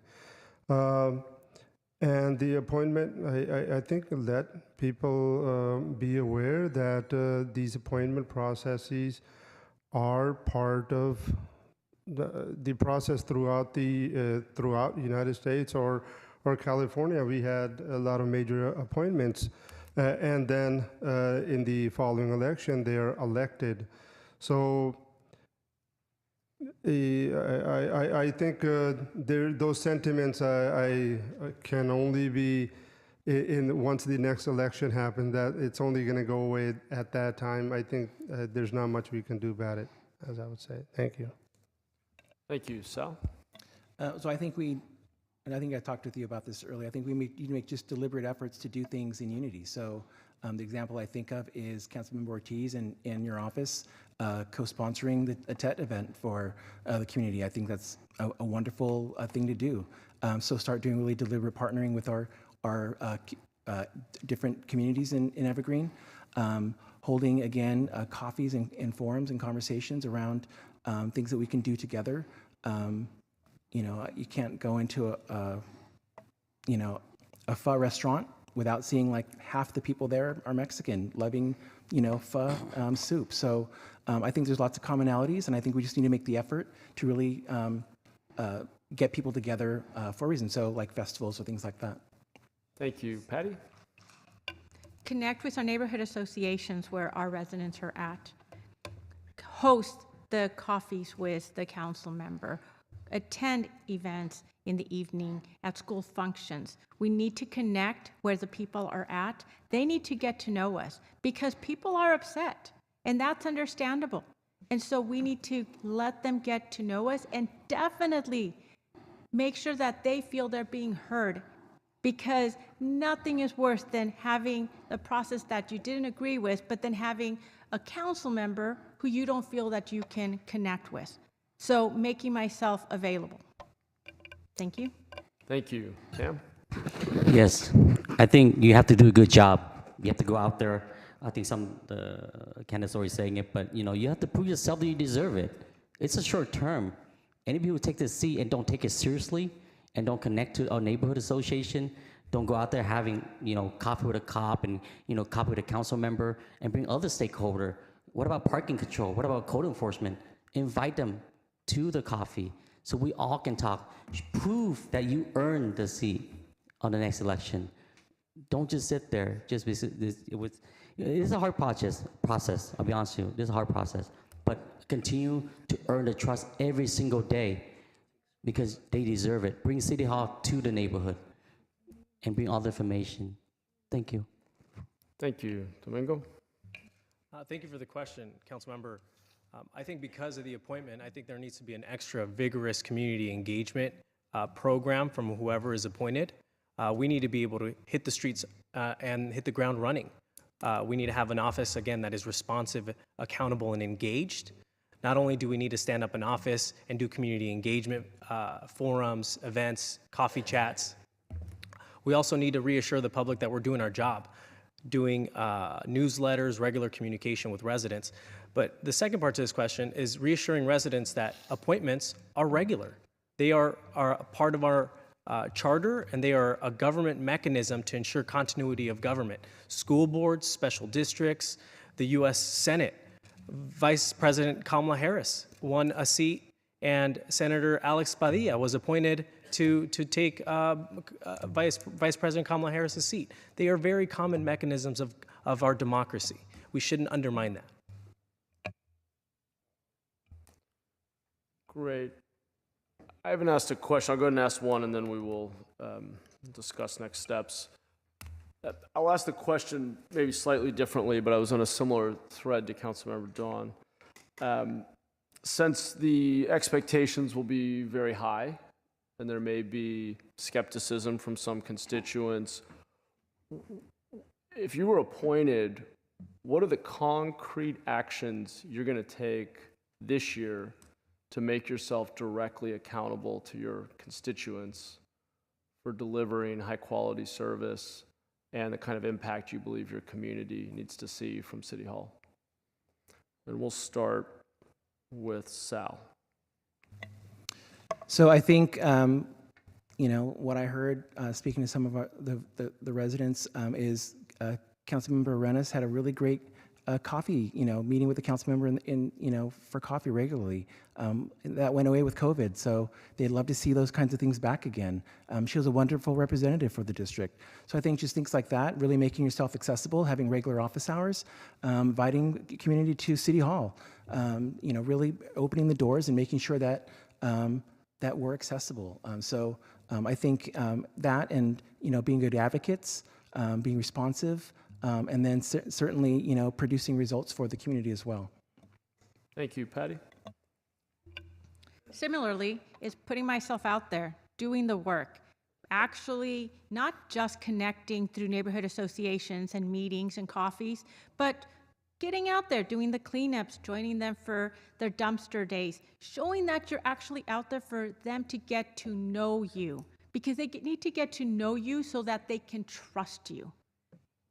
And the appointment, I think, let people be aware that these appointment processes are part of the process throughout the United States or California. We had a lot of major appointments. And then in the following election, they're elected. So I think those sentiments I can only be once the next election happens, that it's only going to go away at that time. I think there's not much we can do about it, as I would say. Thank you. Thank you. Sal? So I think we and I think I talked with you about this earlier, I think you need to make just deliberate efforts to do things in unity. So the example I think of is Councilmember Ortiz in your office co-sponsoring a TET event for the community. I think that's a wonderful thing to do. So start doing really deliberate partnering with our different communities in Evergreen. Holding, again, coffees and forums and conversations around things that we can do together. You know, you can't go into a pho restaurant without seeing like half the people there are Mexican, loving, you know, pho soup. So I think there's lots of commonalities, and I think we just need to make the effort to really get people together for a reason. So like festivals or things like that. Thank you. Patty? Connect with our neighborhood associations where our residents are at. Host the coffees with the council member. Attend events in the evening at school functions. We need to connect where the people are at. They need to get to know us because people are upset, and that's understandable. And so we need to let them get to know us and definitely make sure that they feel they're being heard, because nothing is worse than having a process that you didn't agree with, but then having a council member who you don't feel that you can connect with. So making myself available. Thank you. Thank you. Cam? Yes, I think you have to do a good job. You have to go out there. I think some the candidates already saying it, but you know, you have to prove yourself that you deserve it. It's a short term. Anybody who take this seat and don't take it seriously and don't connect to our neighborhood association, don't go out there having, you know, coffee with a cop and, you know, coffee with a council member and bring other stakeholder. What about parking control? What about code enforcement? Invite them to the coffee so we all can talk. Prove that you earned the seat on the next election. Don't just sit there. Just it's a hard process. I'll be honest with you. This is a hard process. But continue to earn the trust every single day because they deserve it. Bring City Hall to the neighborhood and bring all the information. Thank you. Thank you. Domingo? Thank you for the question, Councilmember. I think because of the appointment, I think there needs to be an extra vigorous community engagement program from whoever is appointed. We need to be able to hit the streets and hit the ground running. We need to have an office, again, that is responsive, accountable, and engaged. Not only do we need to stand up an office and do community engagement, forums, events, coffee chats, we also need to reassure the public that we're doing our job, doing newsletters, regular communication with residents. But the second part to this question is reassuring residents that appointments are regular. They are a part of our charter, and they are a government mechanism to ensure continuity of government. School boards, special districts, the U.S. Senate. Vice President Kamala Harris won a seat, and Senator Alex Padilla was appointed to take Vice President Kamala Harris's seat. They are very common mechanisms of our democracy. We shouldn't undermine that. Great. I haven't asked a question. I'll go ahead and ask one, and then we will discuss next steps. I'll ask the question maybe slightly differently, but I was on a similar thread to Councilmember Dawn. Since the expectations will be very high, and there may be skepticism from some constituents, if you were appointed, what are the concrete actions you're going to take this year to make yourself directly accountable to your constituents for delivering high-quality service and the kind of impact you believe your community needs to see from City Hall? And we'll start with Sal. So I think, you know, what I heard speaking to some of the residents is Councilmember Arenas had a really great coffee, you know, meeting with the council member in you know, for coffee regularly. That went away with COVID, so they'd love to see those kinds of things back again. She was a wonderful representative for the district. So I think just things like that, really making yourself accessible, having regular office hours, inviting the community to City Hall, you know, really opening the doors and making sure that that we're accessible. I think that, and you know, being good advocates, being responsive, and then certainly, you know, producing results for the community as well. Thank you. Patty? Similarly, is putting myself out there, doing the work, actually not just connecting through neighborhood associations and meetings and coffees, but getting out there, doing the cleanups, joining them for their dumpster days, showing that you're actually out there for them to get to know you, because they need to get to know you so that they can trust you.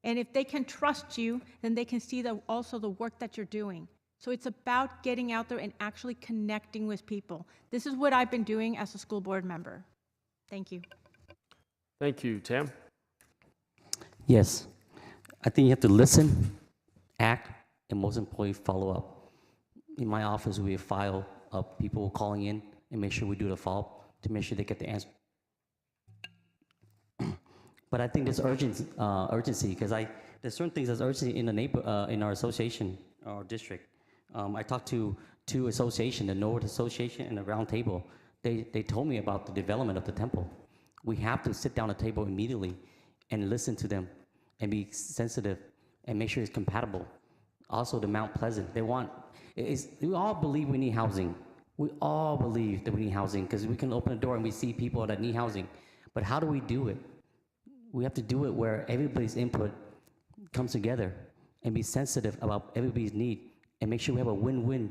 And if they can trust you, then they can see also the work that you're doing. So it's about getting out there and actually connecting with people. This is what I've been doing as a school board member. Thank you. Thank you. Tam? Yes. I think you have to listen, act, and most importantly, follow up. In my office, we have a file of people calling in and make sure we do the follow-up to make sure they get the answer. But I think there's urgency because there's certain things that's urgency in the in our association, our district. I talked to two associations, the Norwood Association and the Round Table. They told me about the development of the temple. We have to sit down at the table immediately and listen to them and be sensitive and make sure it's compatible. Also, the Mount Pleasant, we all believe we need housing. We all believe that we need housing because we can open the door and we see people that need housing. But how do we do it? We have to do it where everybody's input comes together and be sensitive about everybody's need and make sure we have a win-win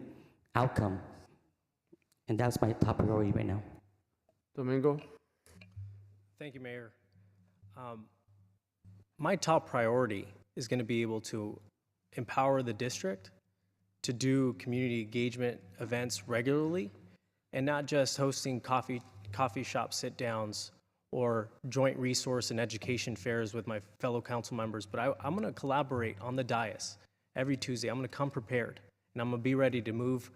outcome. And that's my top priority right now. Domingo? Thank you, Mayor. My top priority is going to be able to empower the district to do community engagement events regularly and not just hosting coffee shop sit-downs or joint resource and education fairs with my fellow council members, but I'm going to collaborate on the dais every Tuesday. I'm going to come prepared, and I'm going to be ready to move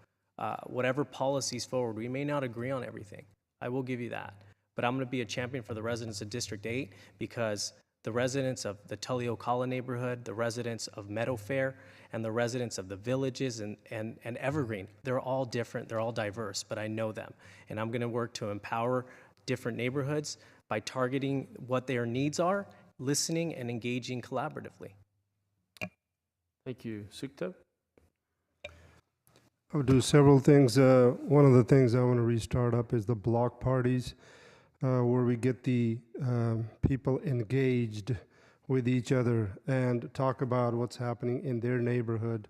whatever policies forward. We may not agree on everything. I will give you that. But I'm going to be a champion for the residents of District 8 because the residents of the Tully Ocala neighborhood, the residents of Meadow Fair, and the residents of the villages and Evergreen, they're all different, they're all diverse, but I know them. And I'm going to work to empower different neighborhoods by targeting what their needs are, listening and engaging collaboratively. Thank you. Sukta? I'll do several things. One of the things I want to restart up is the block parties, where we get the people engaged with each other and talk about what's happening in their neighborhood,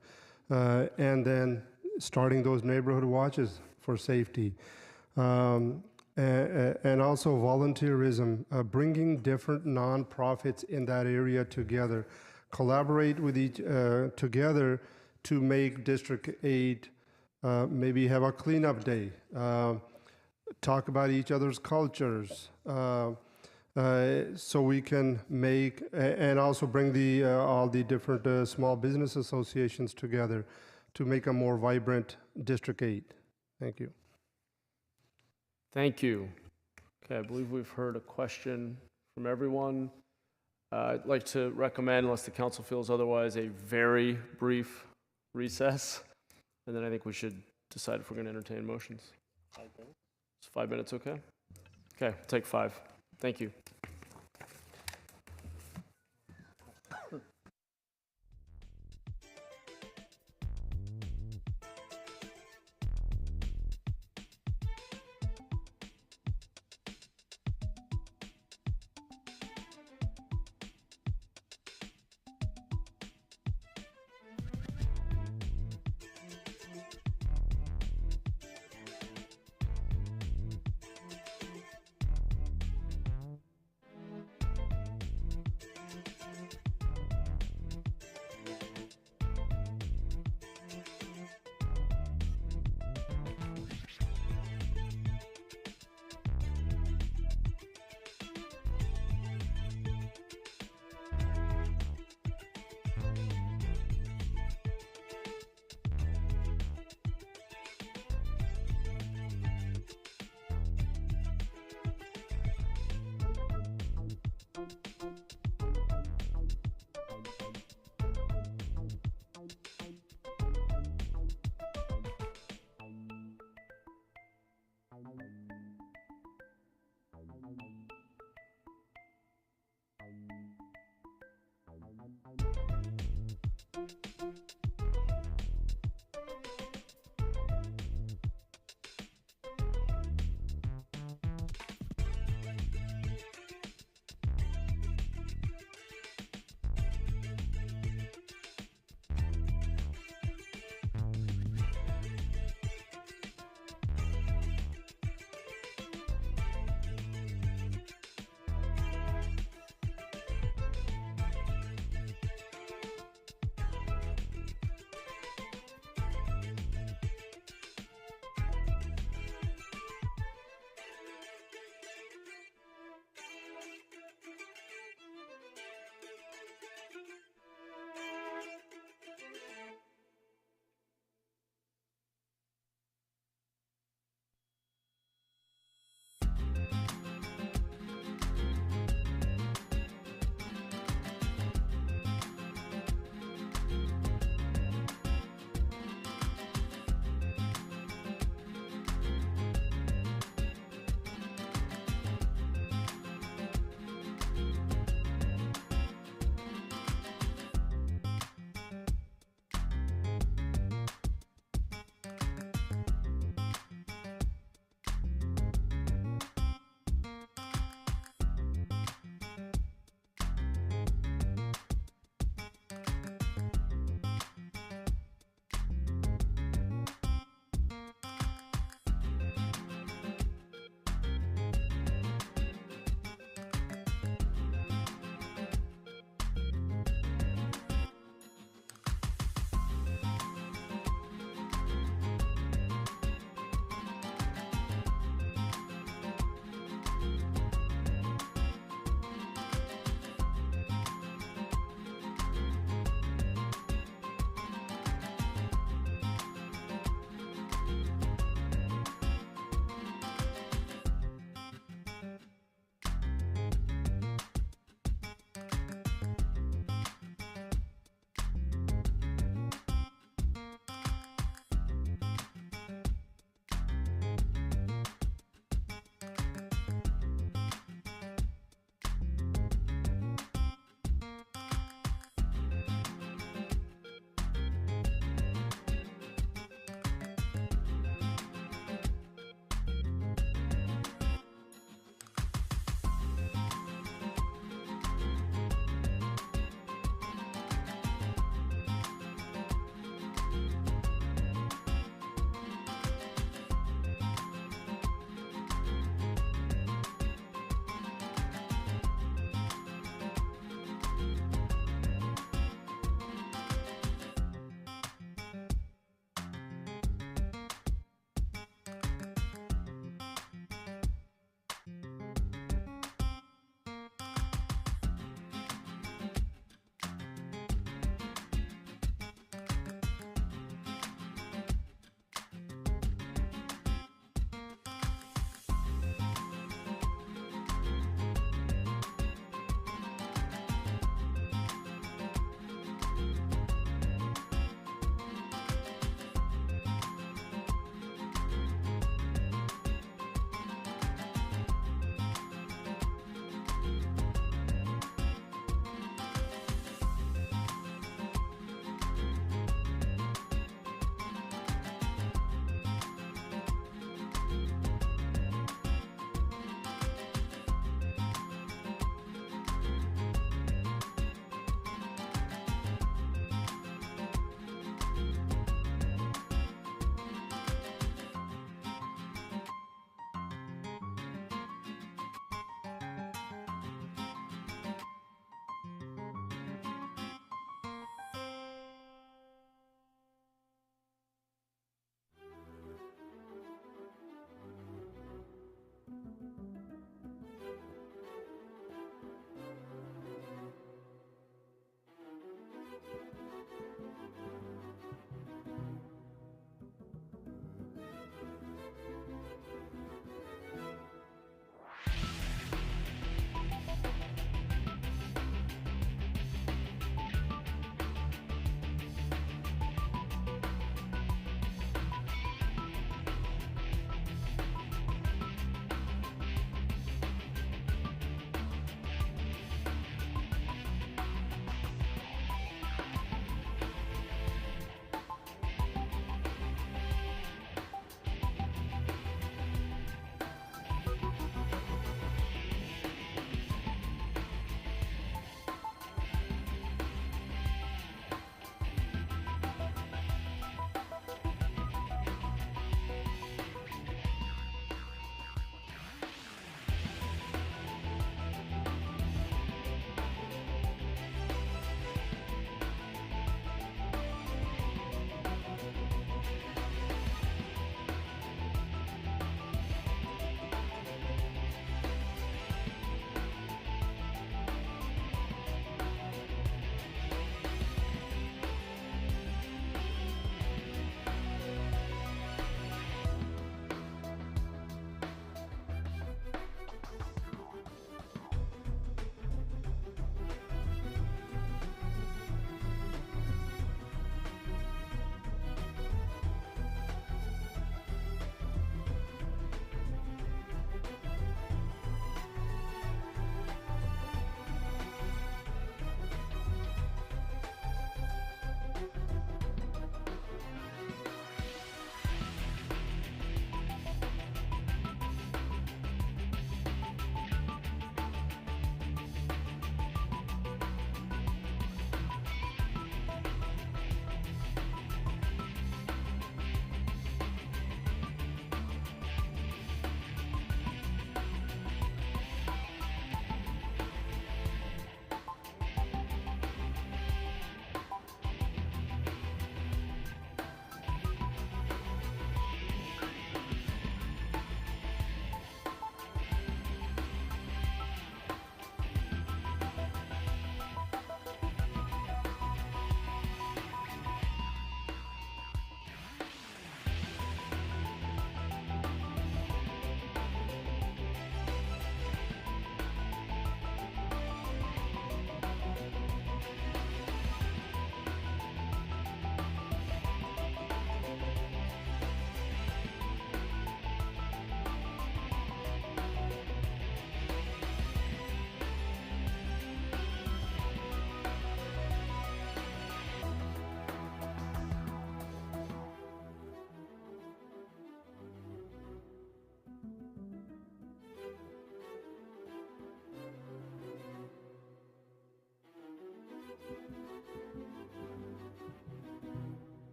and then starting those neighborhood watches for safety. And also volunteerism, bringing different nonprofits in that area together, collaborate with each together to make District 8 maybe have a cleanup day, talk about each other's cultures, so we can make, and also bring all the different small business associations together to make a more vibrant District 8. Thank you. Thank you. Okay, I believe we've heard a question from everyone. I'd like to recommend, unless the council feels otherwise, a very brief recess. And then I think we should decide if we're going to entertain motions. 5 minutes? Is 5 minutes okay? Okay, take 5. Thank you.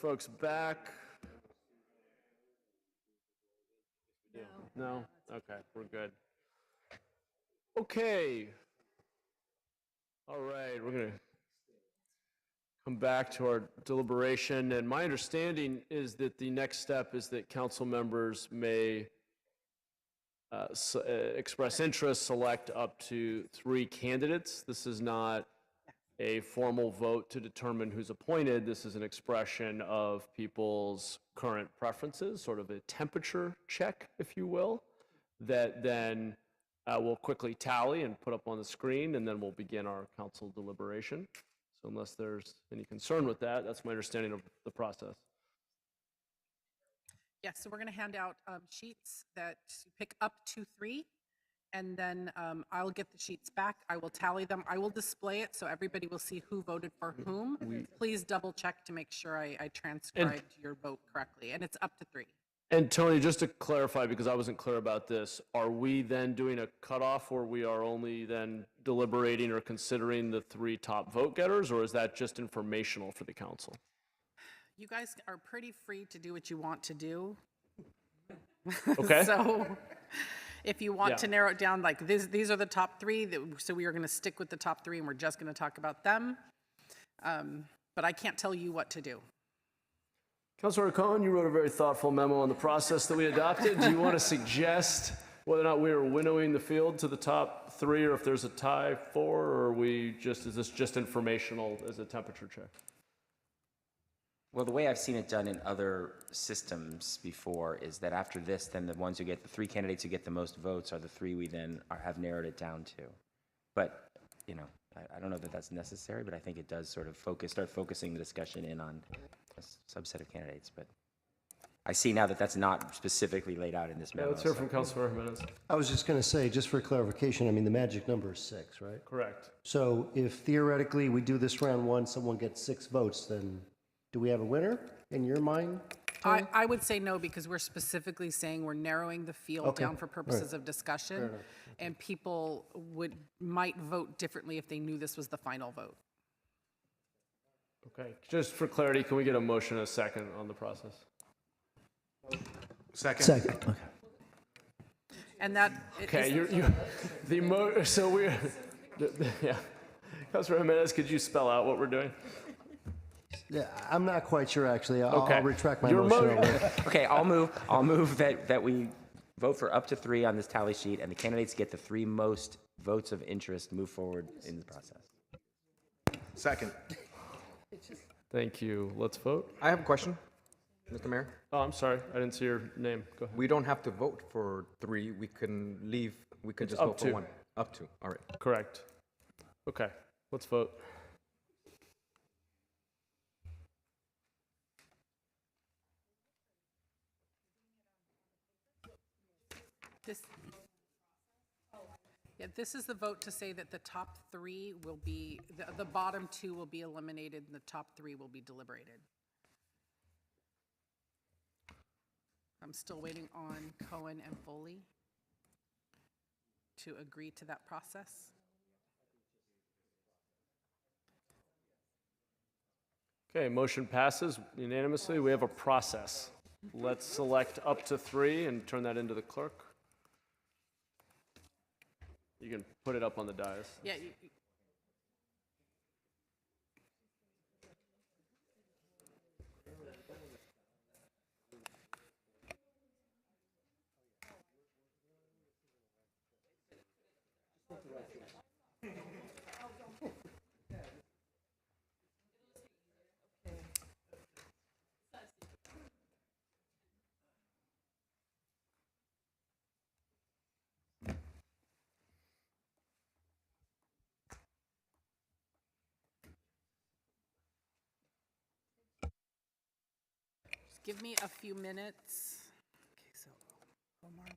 folks back. No? Okay, we're good. Okay. All right, we're going to come back to our deliberation. And my understanding is that the next step is that council members may express interest, select up to 3 candidates. This is not a formal vote to determine who's appointed. This is an expression of people's current preferences, sort of a temperature check, if you will, that then we'll quickly tally and put up on the screen, and then we'll begin our council deliberation. So unless there's any concern with that, that's my understanding of the process. Yes, so we're going to hand out sheets that pick up to 3, and then I'll get the sheets back. I will tally them. I will display it so everybody will see who voted for whom. Please double check to make sure I transcribed your vote correctly, and it's up to 3. And Tony, just to clarify, because I wasn't clear about this, are we then doing a cutoff where we are only then deliberating or considering the 3 top vote getters, or is that just informational for the council? You guys are pretty free to do what you want to do. Okay. So if you want to narrow it down, like these are the top 3, so we are going to stick with the top 3 and we're just going to talk about them. But I can't tell you what to do. Councilor Cohen, you wrote a very thoughtful memo on the process that we adopted. Do you want to suggest whether or not we are winnowing the field to the top 3, or if there's a tie 4, or are we just, is this just informational as a temperature check? Well, the way I've seen it done in other systems before is that after this, then the ones who get the 3 candidates who get the most votes are the 3 we then have narrowed it down to. But, you know, I don't know that that's necessary, but I think it does sort of start focusing the discussion in on a subset of candidates. But I see now that that's not specifically laid out in this memo. Let's hear from Councilor Jimenez. I was just going to say, just for clarification, I mean, the magic number is 6, right? Correct. So if theoretically we do this round 1, someone gets 6 votes, then do we have a winner in your mind? I would say no, because we're specifically saying we're narrowing the field down for purposes of discussion, and people might vote differently if they knew this was the final vote. Okay, just for clarity, can we get a motion and a second on the process? Second. Okay. And that okay, so we're yeah. Councilor Jimenez, could you spell out what we're doing? Yeah, I'm not quite sure, actually. I'll retract my Your motion. Okay, I'll move that we vote for up to 3 on this tally sheet, and the candidates get the 3 most votes of interest move forward in the process. Second. Thank you. Let's vote. I have a question, Mr. Mayor. Oh, I'm sorry. I didn't see your name. Go ahead. We don't have to vote for 3. We can leave. We can just up vote to. for 1. Up to. All right. Correct. Okay, let's vote. This is the vote to say that the top 3 will be, the bottom 2 will be eliminated and the top 3 will be deliberated. I'm still waiting on Cohen and Foley to agree to that process. Okay, motion passes unanimously. We have a process. Let's select up to 3 and turn that into the clerk. You can put it up on the dais. Yeah. Give me a few minutes. Okay, so Omar.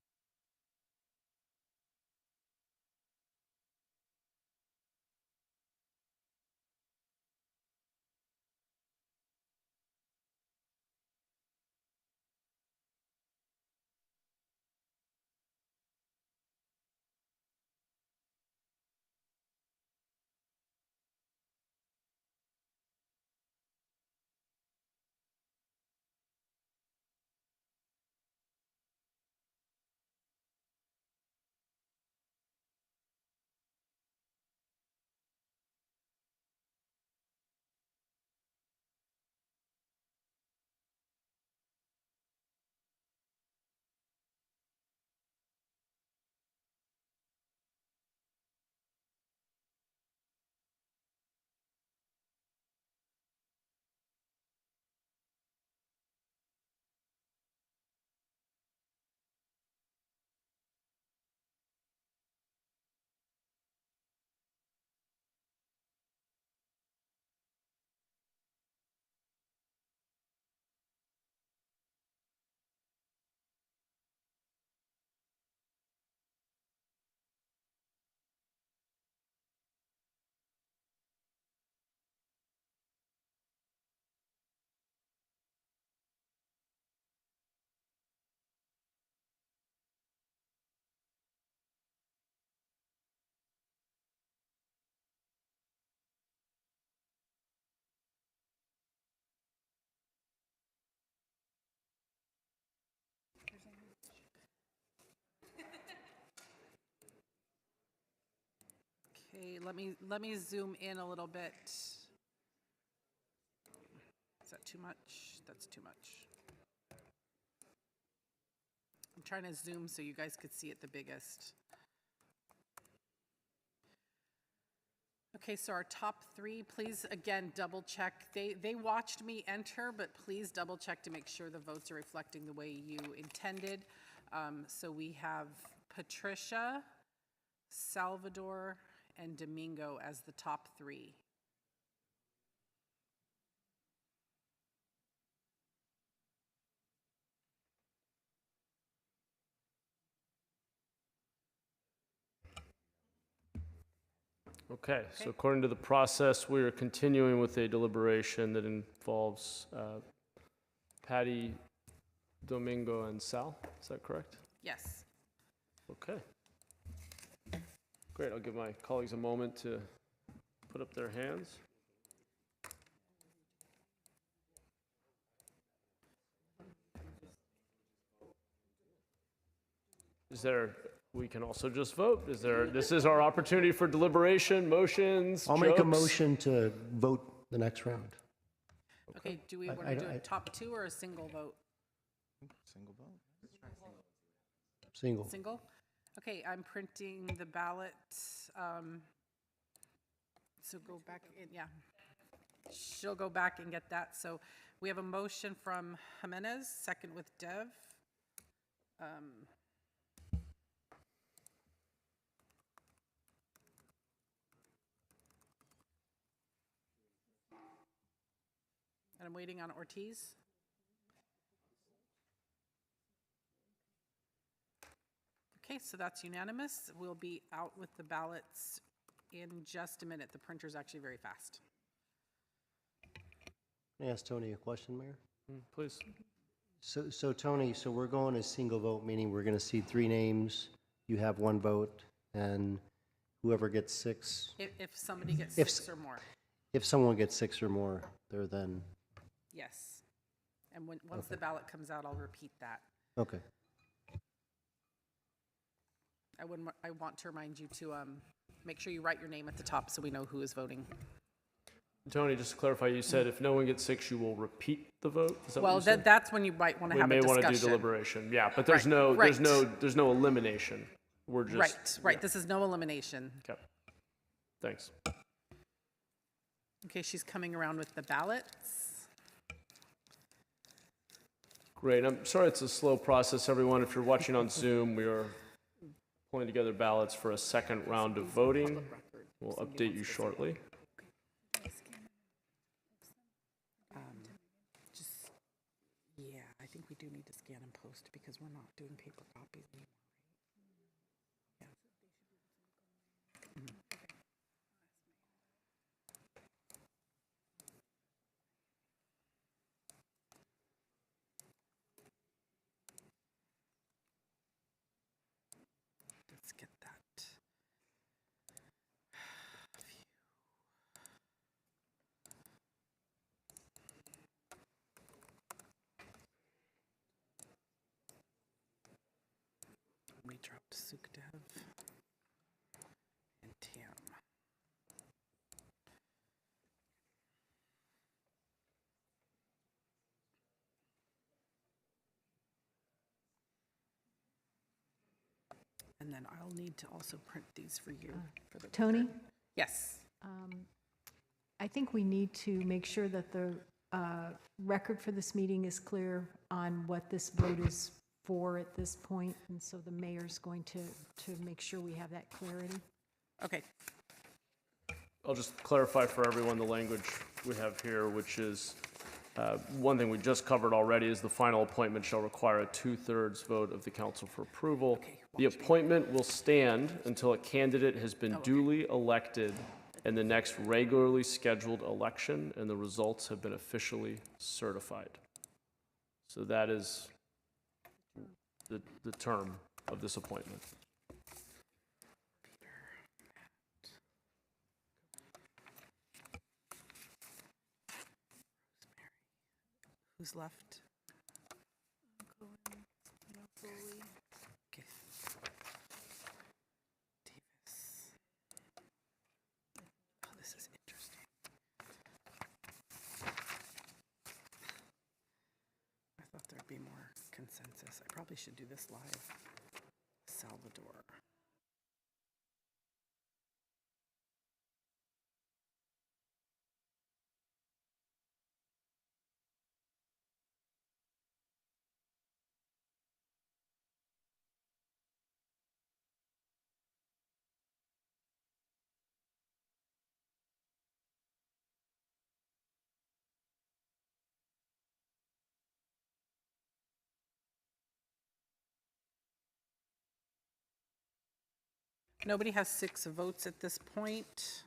Okay, let me zoom in a little bit. Is that too much? That's too much. I'm trying to zoom so you guys could see it the biggest. Okay, so our top three, please again double check. They watched me enter, but please double check to make sure the votes are reflecting the way you intended. So we have Patricia, Salvador, and Domingo as the top three. Okay, so according to the process, we are continuing with a deliberation that involves Patty, Domingo, and Sal. Is that correct? Yes. Okay. Great, I'll give my colleagues a moment to put up their hands. We can also just vote. This is our opportunity for deliberation, motions, I'll jokes. make a motion to vote the next round. Okay, do we want to do a top two or a single vote? Single vote. Single. Single? Okay, I'm printing the ballot. So go back in, yeah. She'll go back and get that. So we have a motion from Jimenez, second with Dev. And I'm waiting on Ortiz. Okay, so that's unanimous. We'll be out with the ballots in just a minute. The printer's actually very fast. Can I ask Tony a question, Mayor? Please. So Tony, so we're going a single vote, meaning we're going to see three names, you have one vote, and whoever gets six. If somebody gets six or more. If someone gets six or more, they're then. Yes. And once the ballot comes out, I'll repeat that. Okay. I want to remind you to make sure you write your name at the top so we know who is voting. Tony, just to clarify, you said if no one gets six, you will repeat the vote? Is that Well, what you said? that's when you might want to have a discussion. We may want to do deliberation, yeah, but there's no elimination. We're just. Right, this is no elimination. Okay, thanks. Okay, she's coming around with the ballots. Great, I'm sorry it's a slow process, everyone. If you're watching on Zoom, we are pulling together ballots for a second round of voting. We'll update you shortly. Yeah, I think we do need to scan and post because we're not doing paper copies anymore. Yeah. Let's get that. We dropped Sukdev and Tam. And then I'll need to also print these for you. For the Tony? record. Yes. I think we need to make sure that the record for this meeting is clear on what this vote is for at this point, and so the mayor's going to make sure we have that clarity. Okay. I'll just clarify for everyone the language we have here, which is one thing we just covered already is the final appointment shall require a 2/3 vote of the council for approval. Okay, the appointment will stand until a candidate has been duly elected in the next regularly scheduled election and the results have been officially certified. So that is the term of this appointment. Who's left? Okay. Davis. probably should do this live. Salvador. Nobody has 6 votes at this point.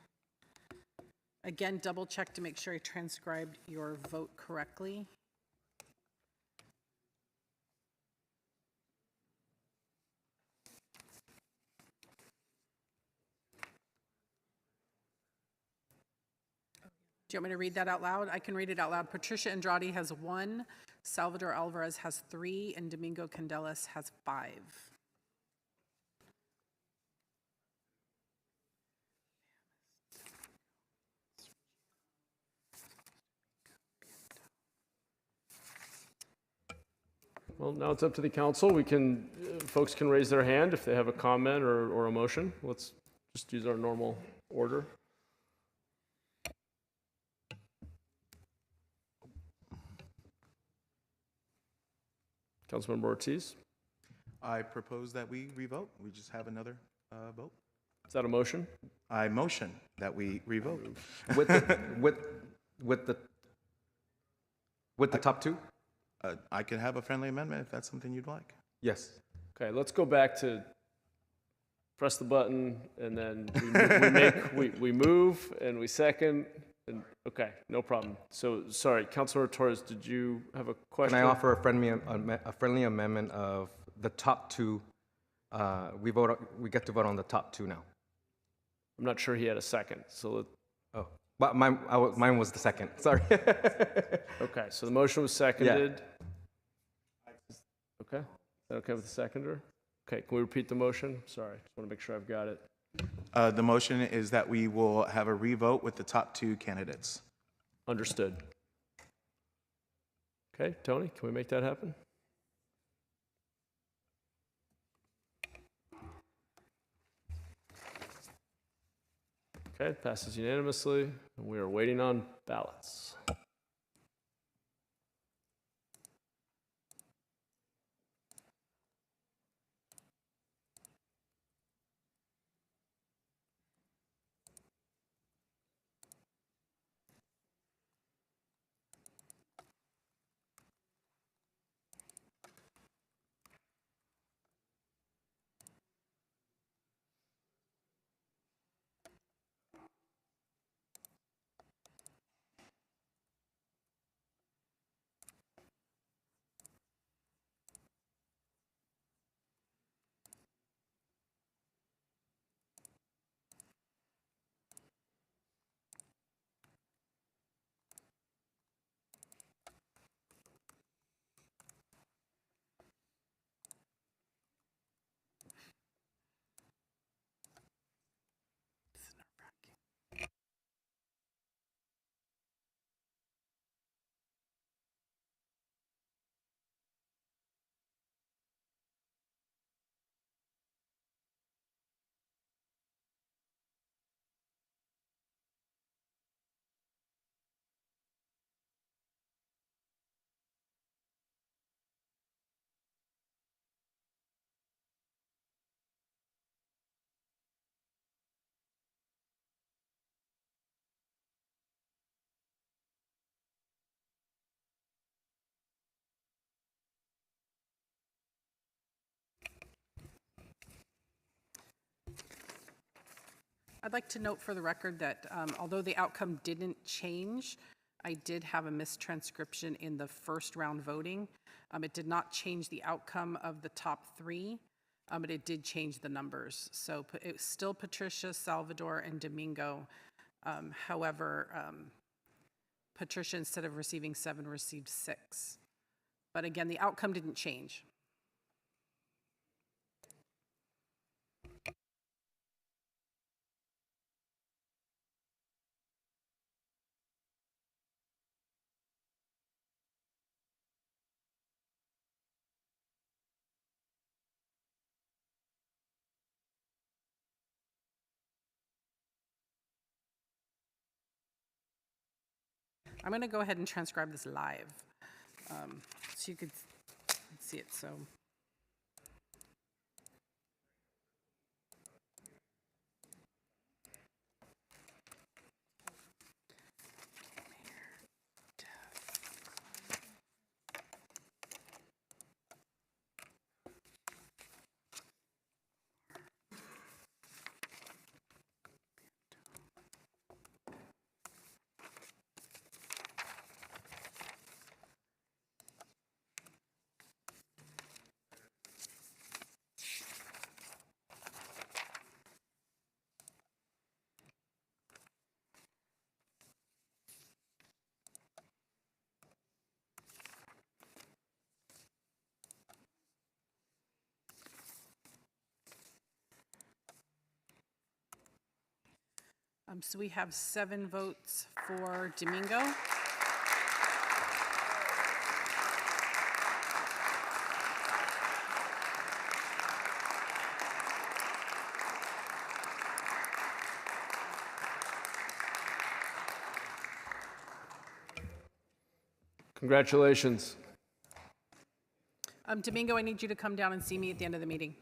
Again, double check to make sure I transcribed your vote correctly. Do you want me to read that out loud? I can read it out loud. Patricia Andrade has 1, Salvador Alvarez has 3, and Domingo Candelas has 5. Well, now it's up to the council. We can, folks can raise their hand if they have a comment or a motion. Let's just use our normal order. Councilmember Ortiz, I propose that we revote. We just have another vote. is that a motion? I motion that we revote. With the top two? I could have a friendly amendment if that's something you'd like. Yes. Okay, let's go back to press the button and then we move and we second. And, okay, no problem. So, sorry, Councilor Torres, did you have a question? Can I offer a friendly amendment of the top two? We get to vote on the top two now. I'm not sure he had a second, so oh, but mine was the second. Sorry. Okay, so the motion was seconded. Okay, is that okay with the seconder? Okay, can we repeat the motion? Sorry, just want to make sure I've got it. The motion is that we will have a revote with the top 2 candidates. Understood. Okay, Tony, can we make that happen? Okay, passes unanimously, and we are waiting on ballots. I'd like to note for the record that although the outcome didn't change, I did have a mistranscription in the first round voting. It did not change the outcome of the top 3, but it did change the numbers. So it's still Patricia, Salvador, and Domingo. However, Patricia, instead of receiving 7, received 6. But again, the outcome didn't change. I'm going to go ahead and transcribe this live so you could see it. So. So we have 7 votes for Domingo. Congratulations. Domingo, I need you to come down and see me at the end of the meeting.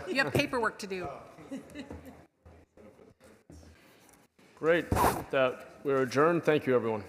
You have paperwork to do. Great. With that, we're adjourned. Thank you, everyone.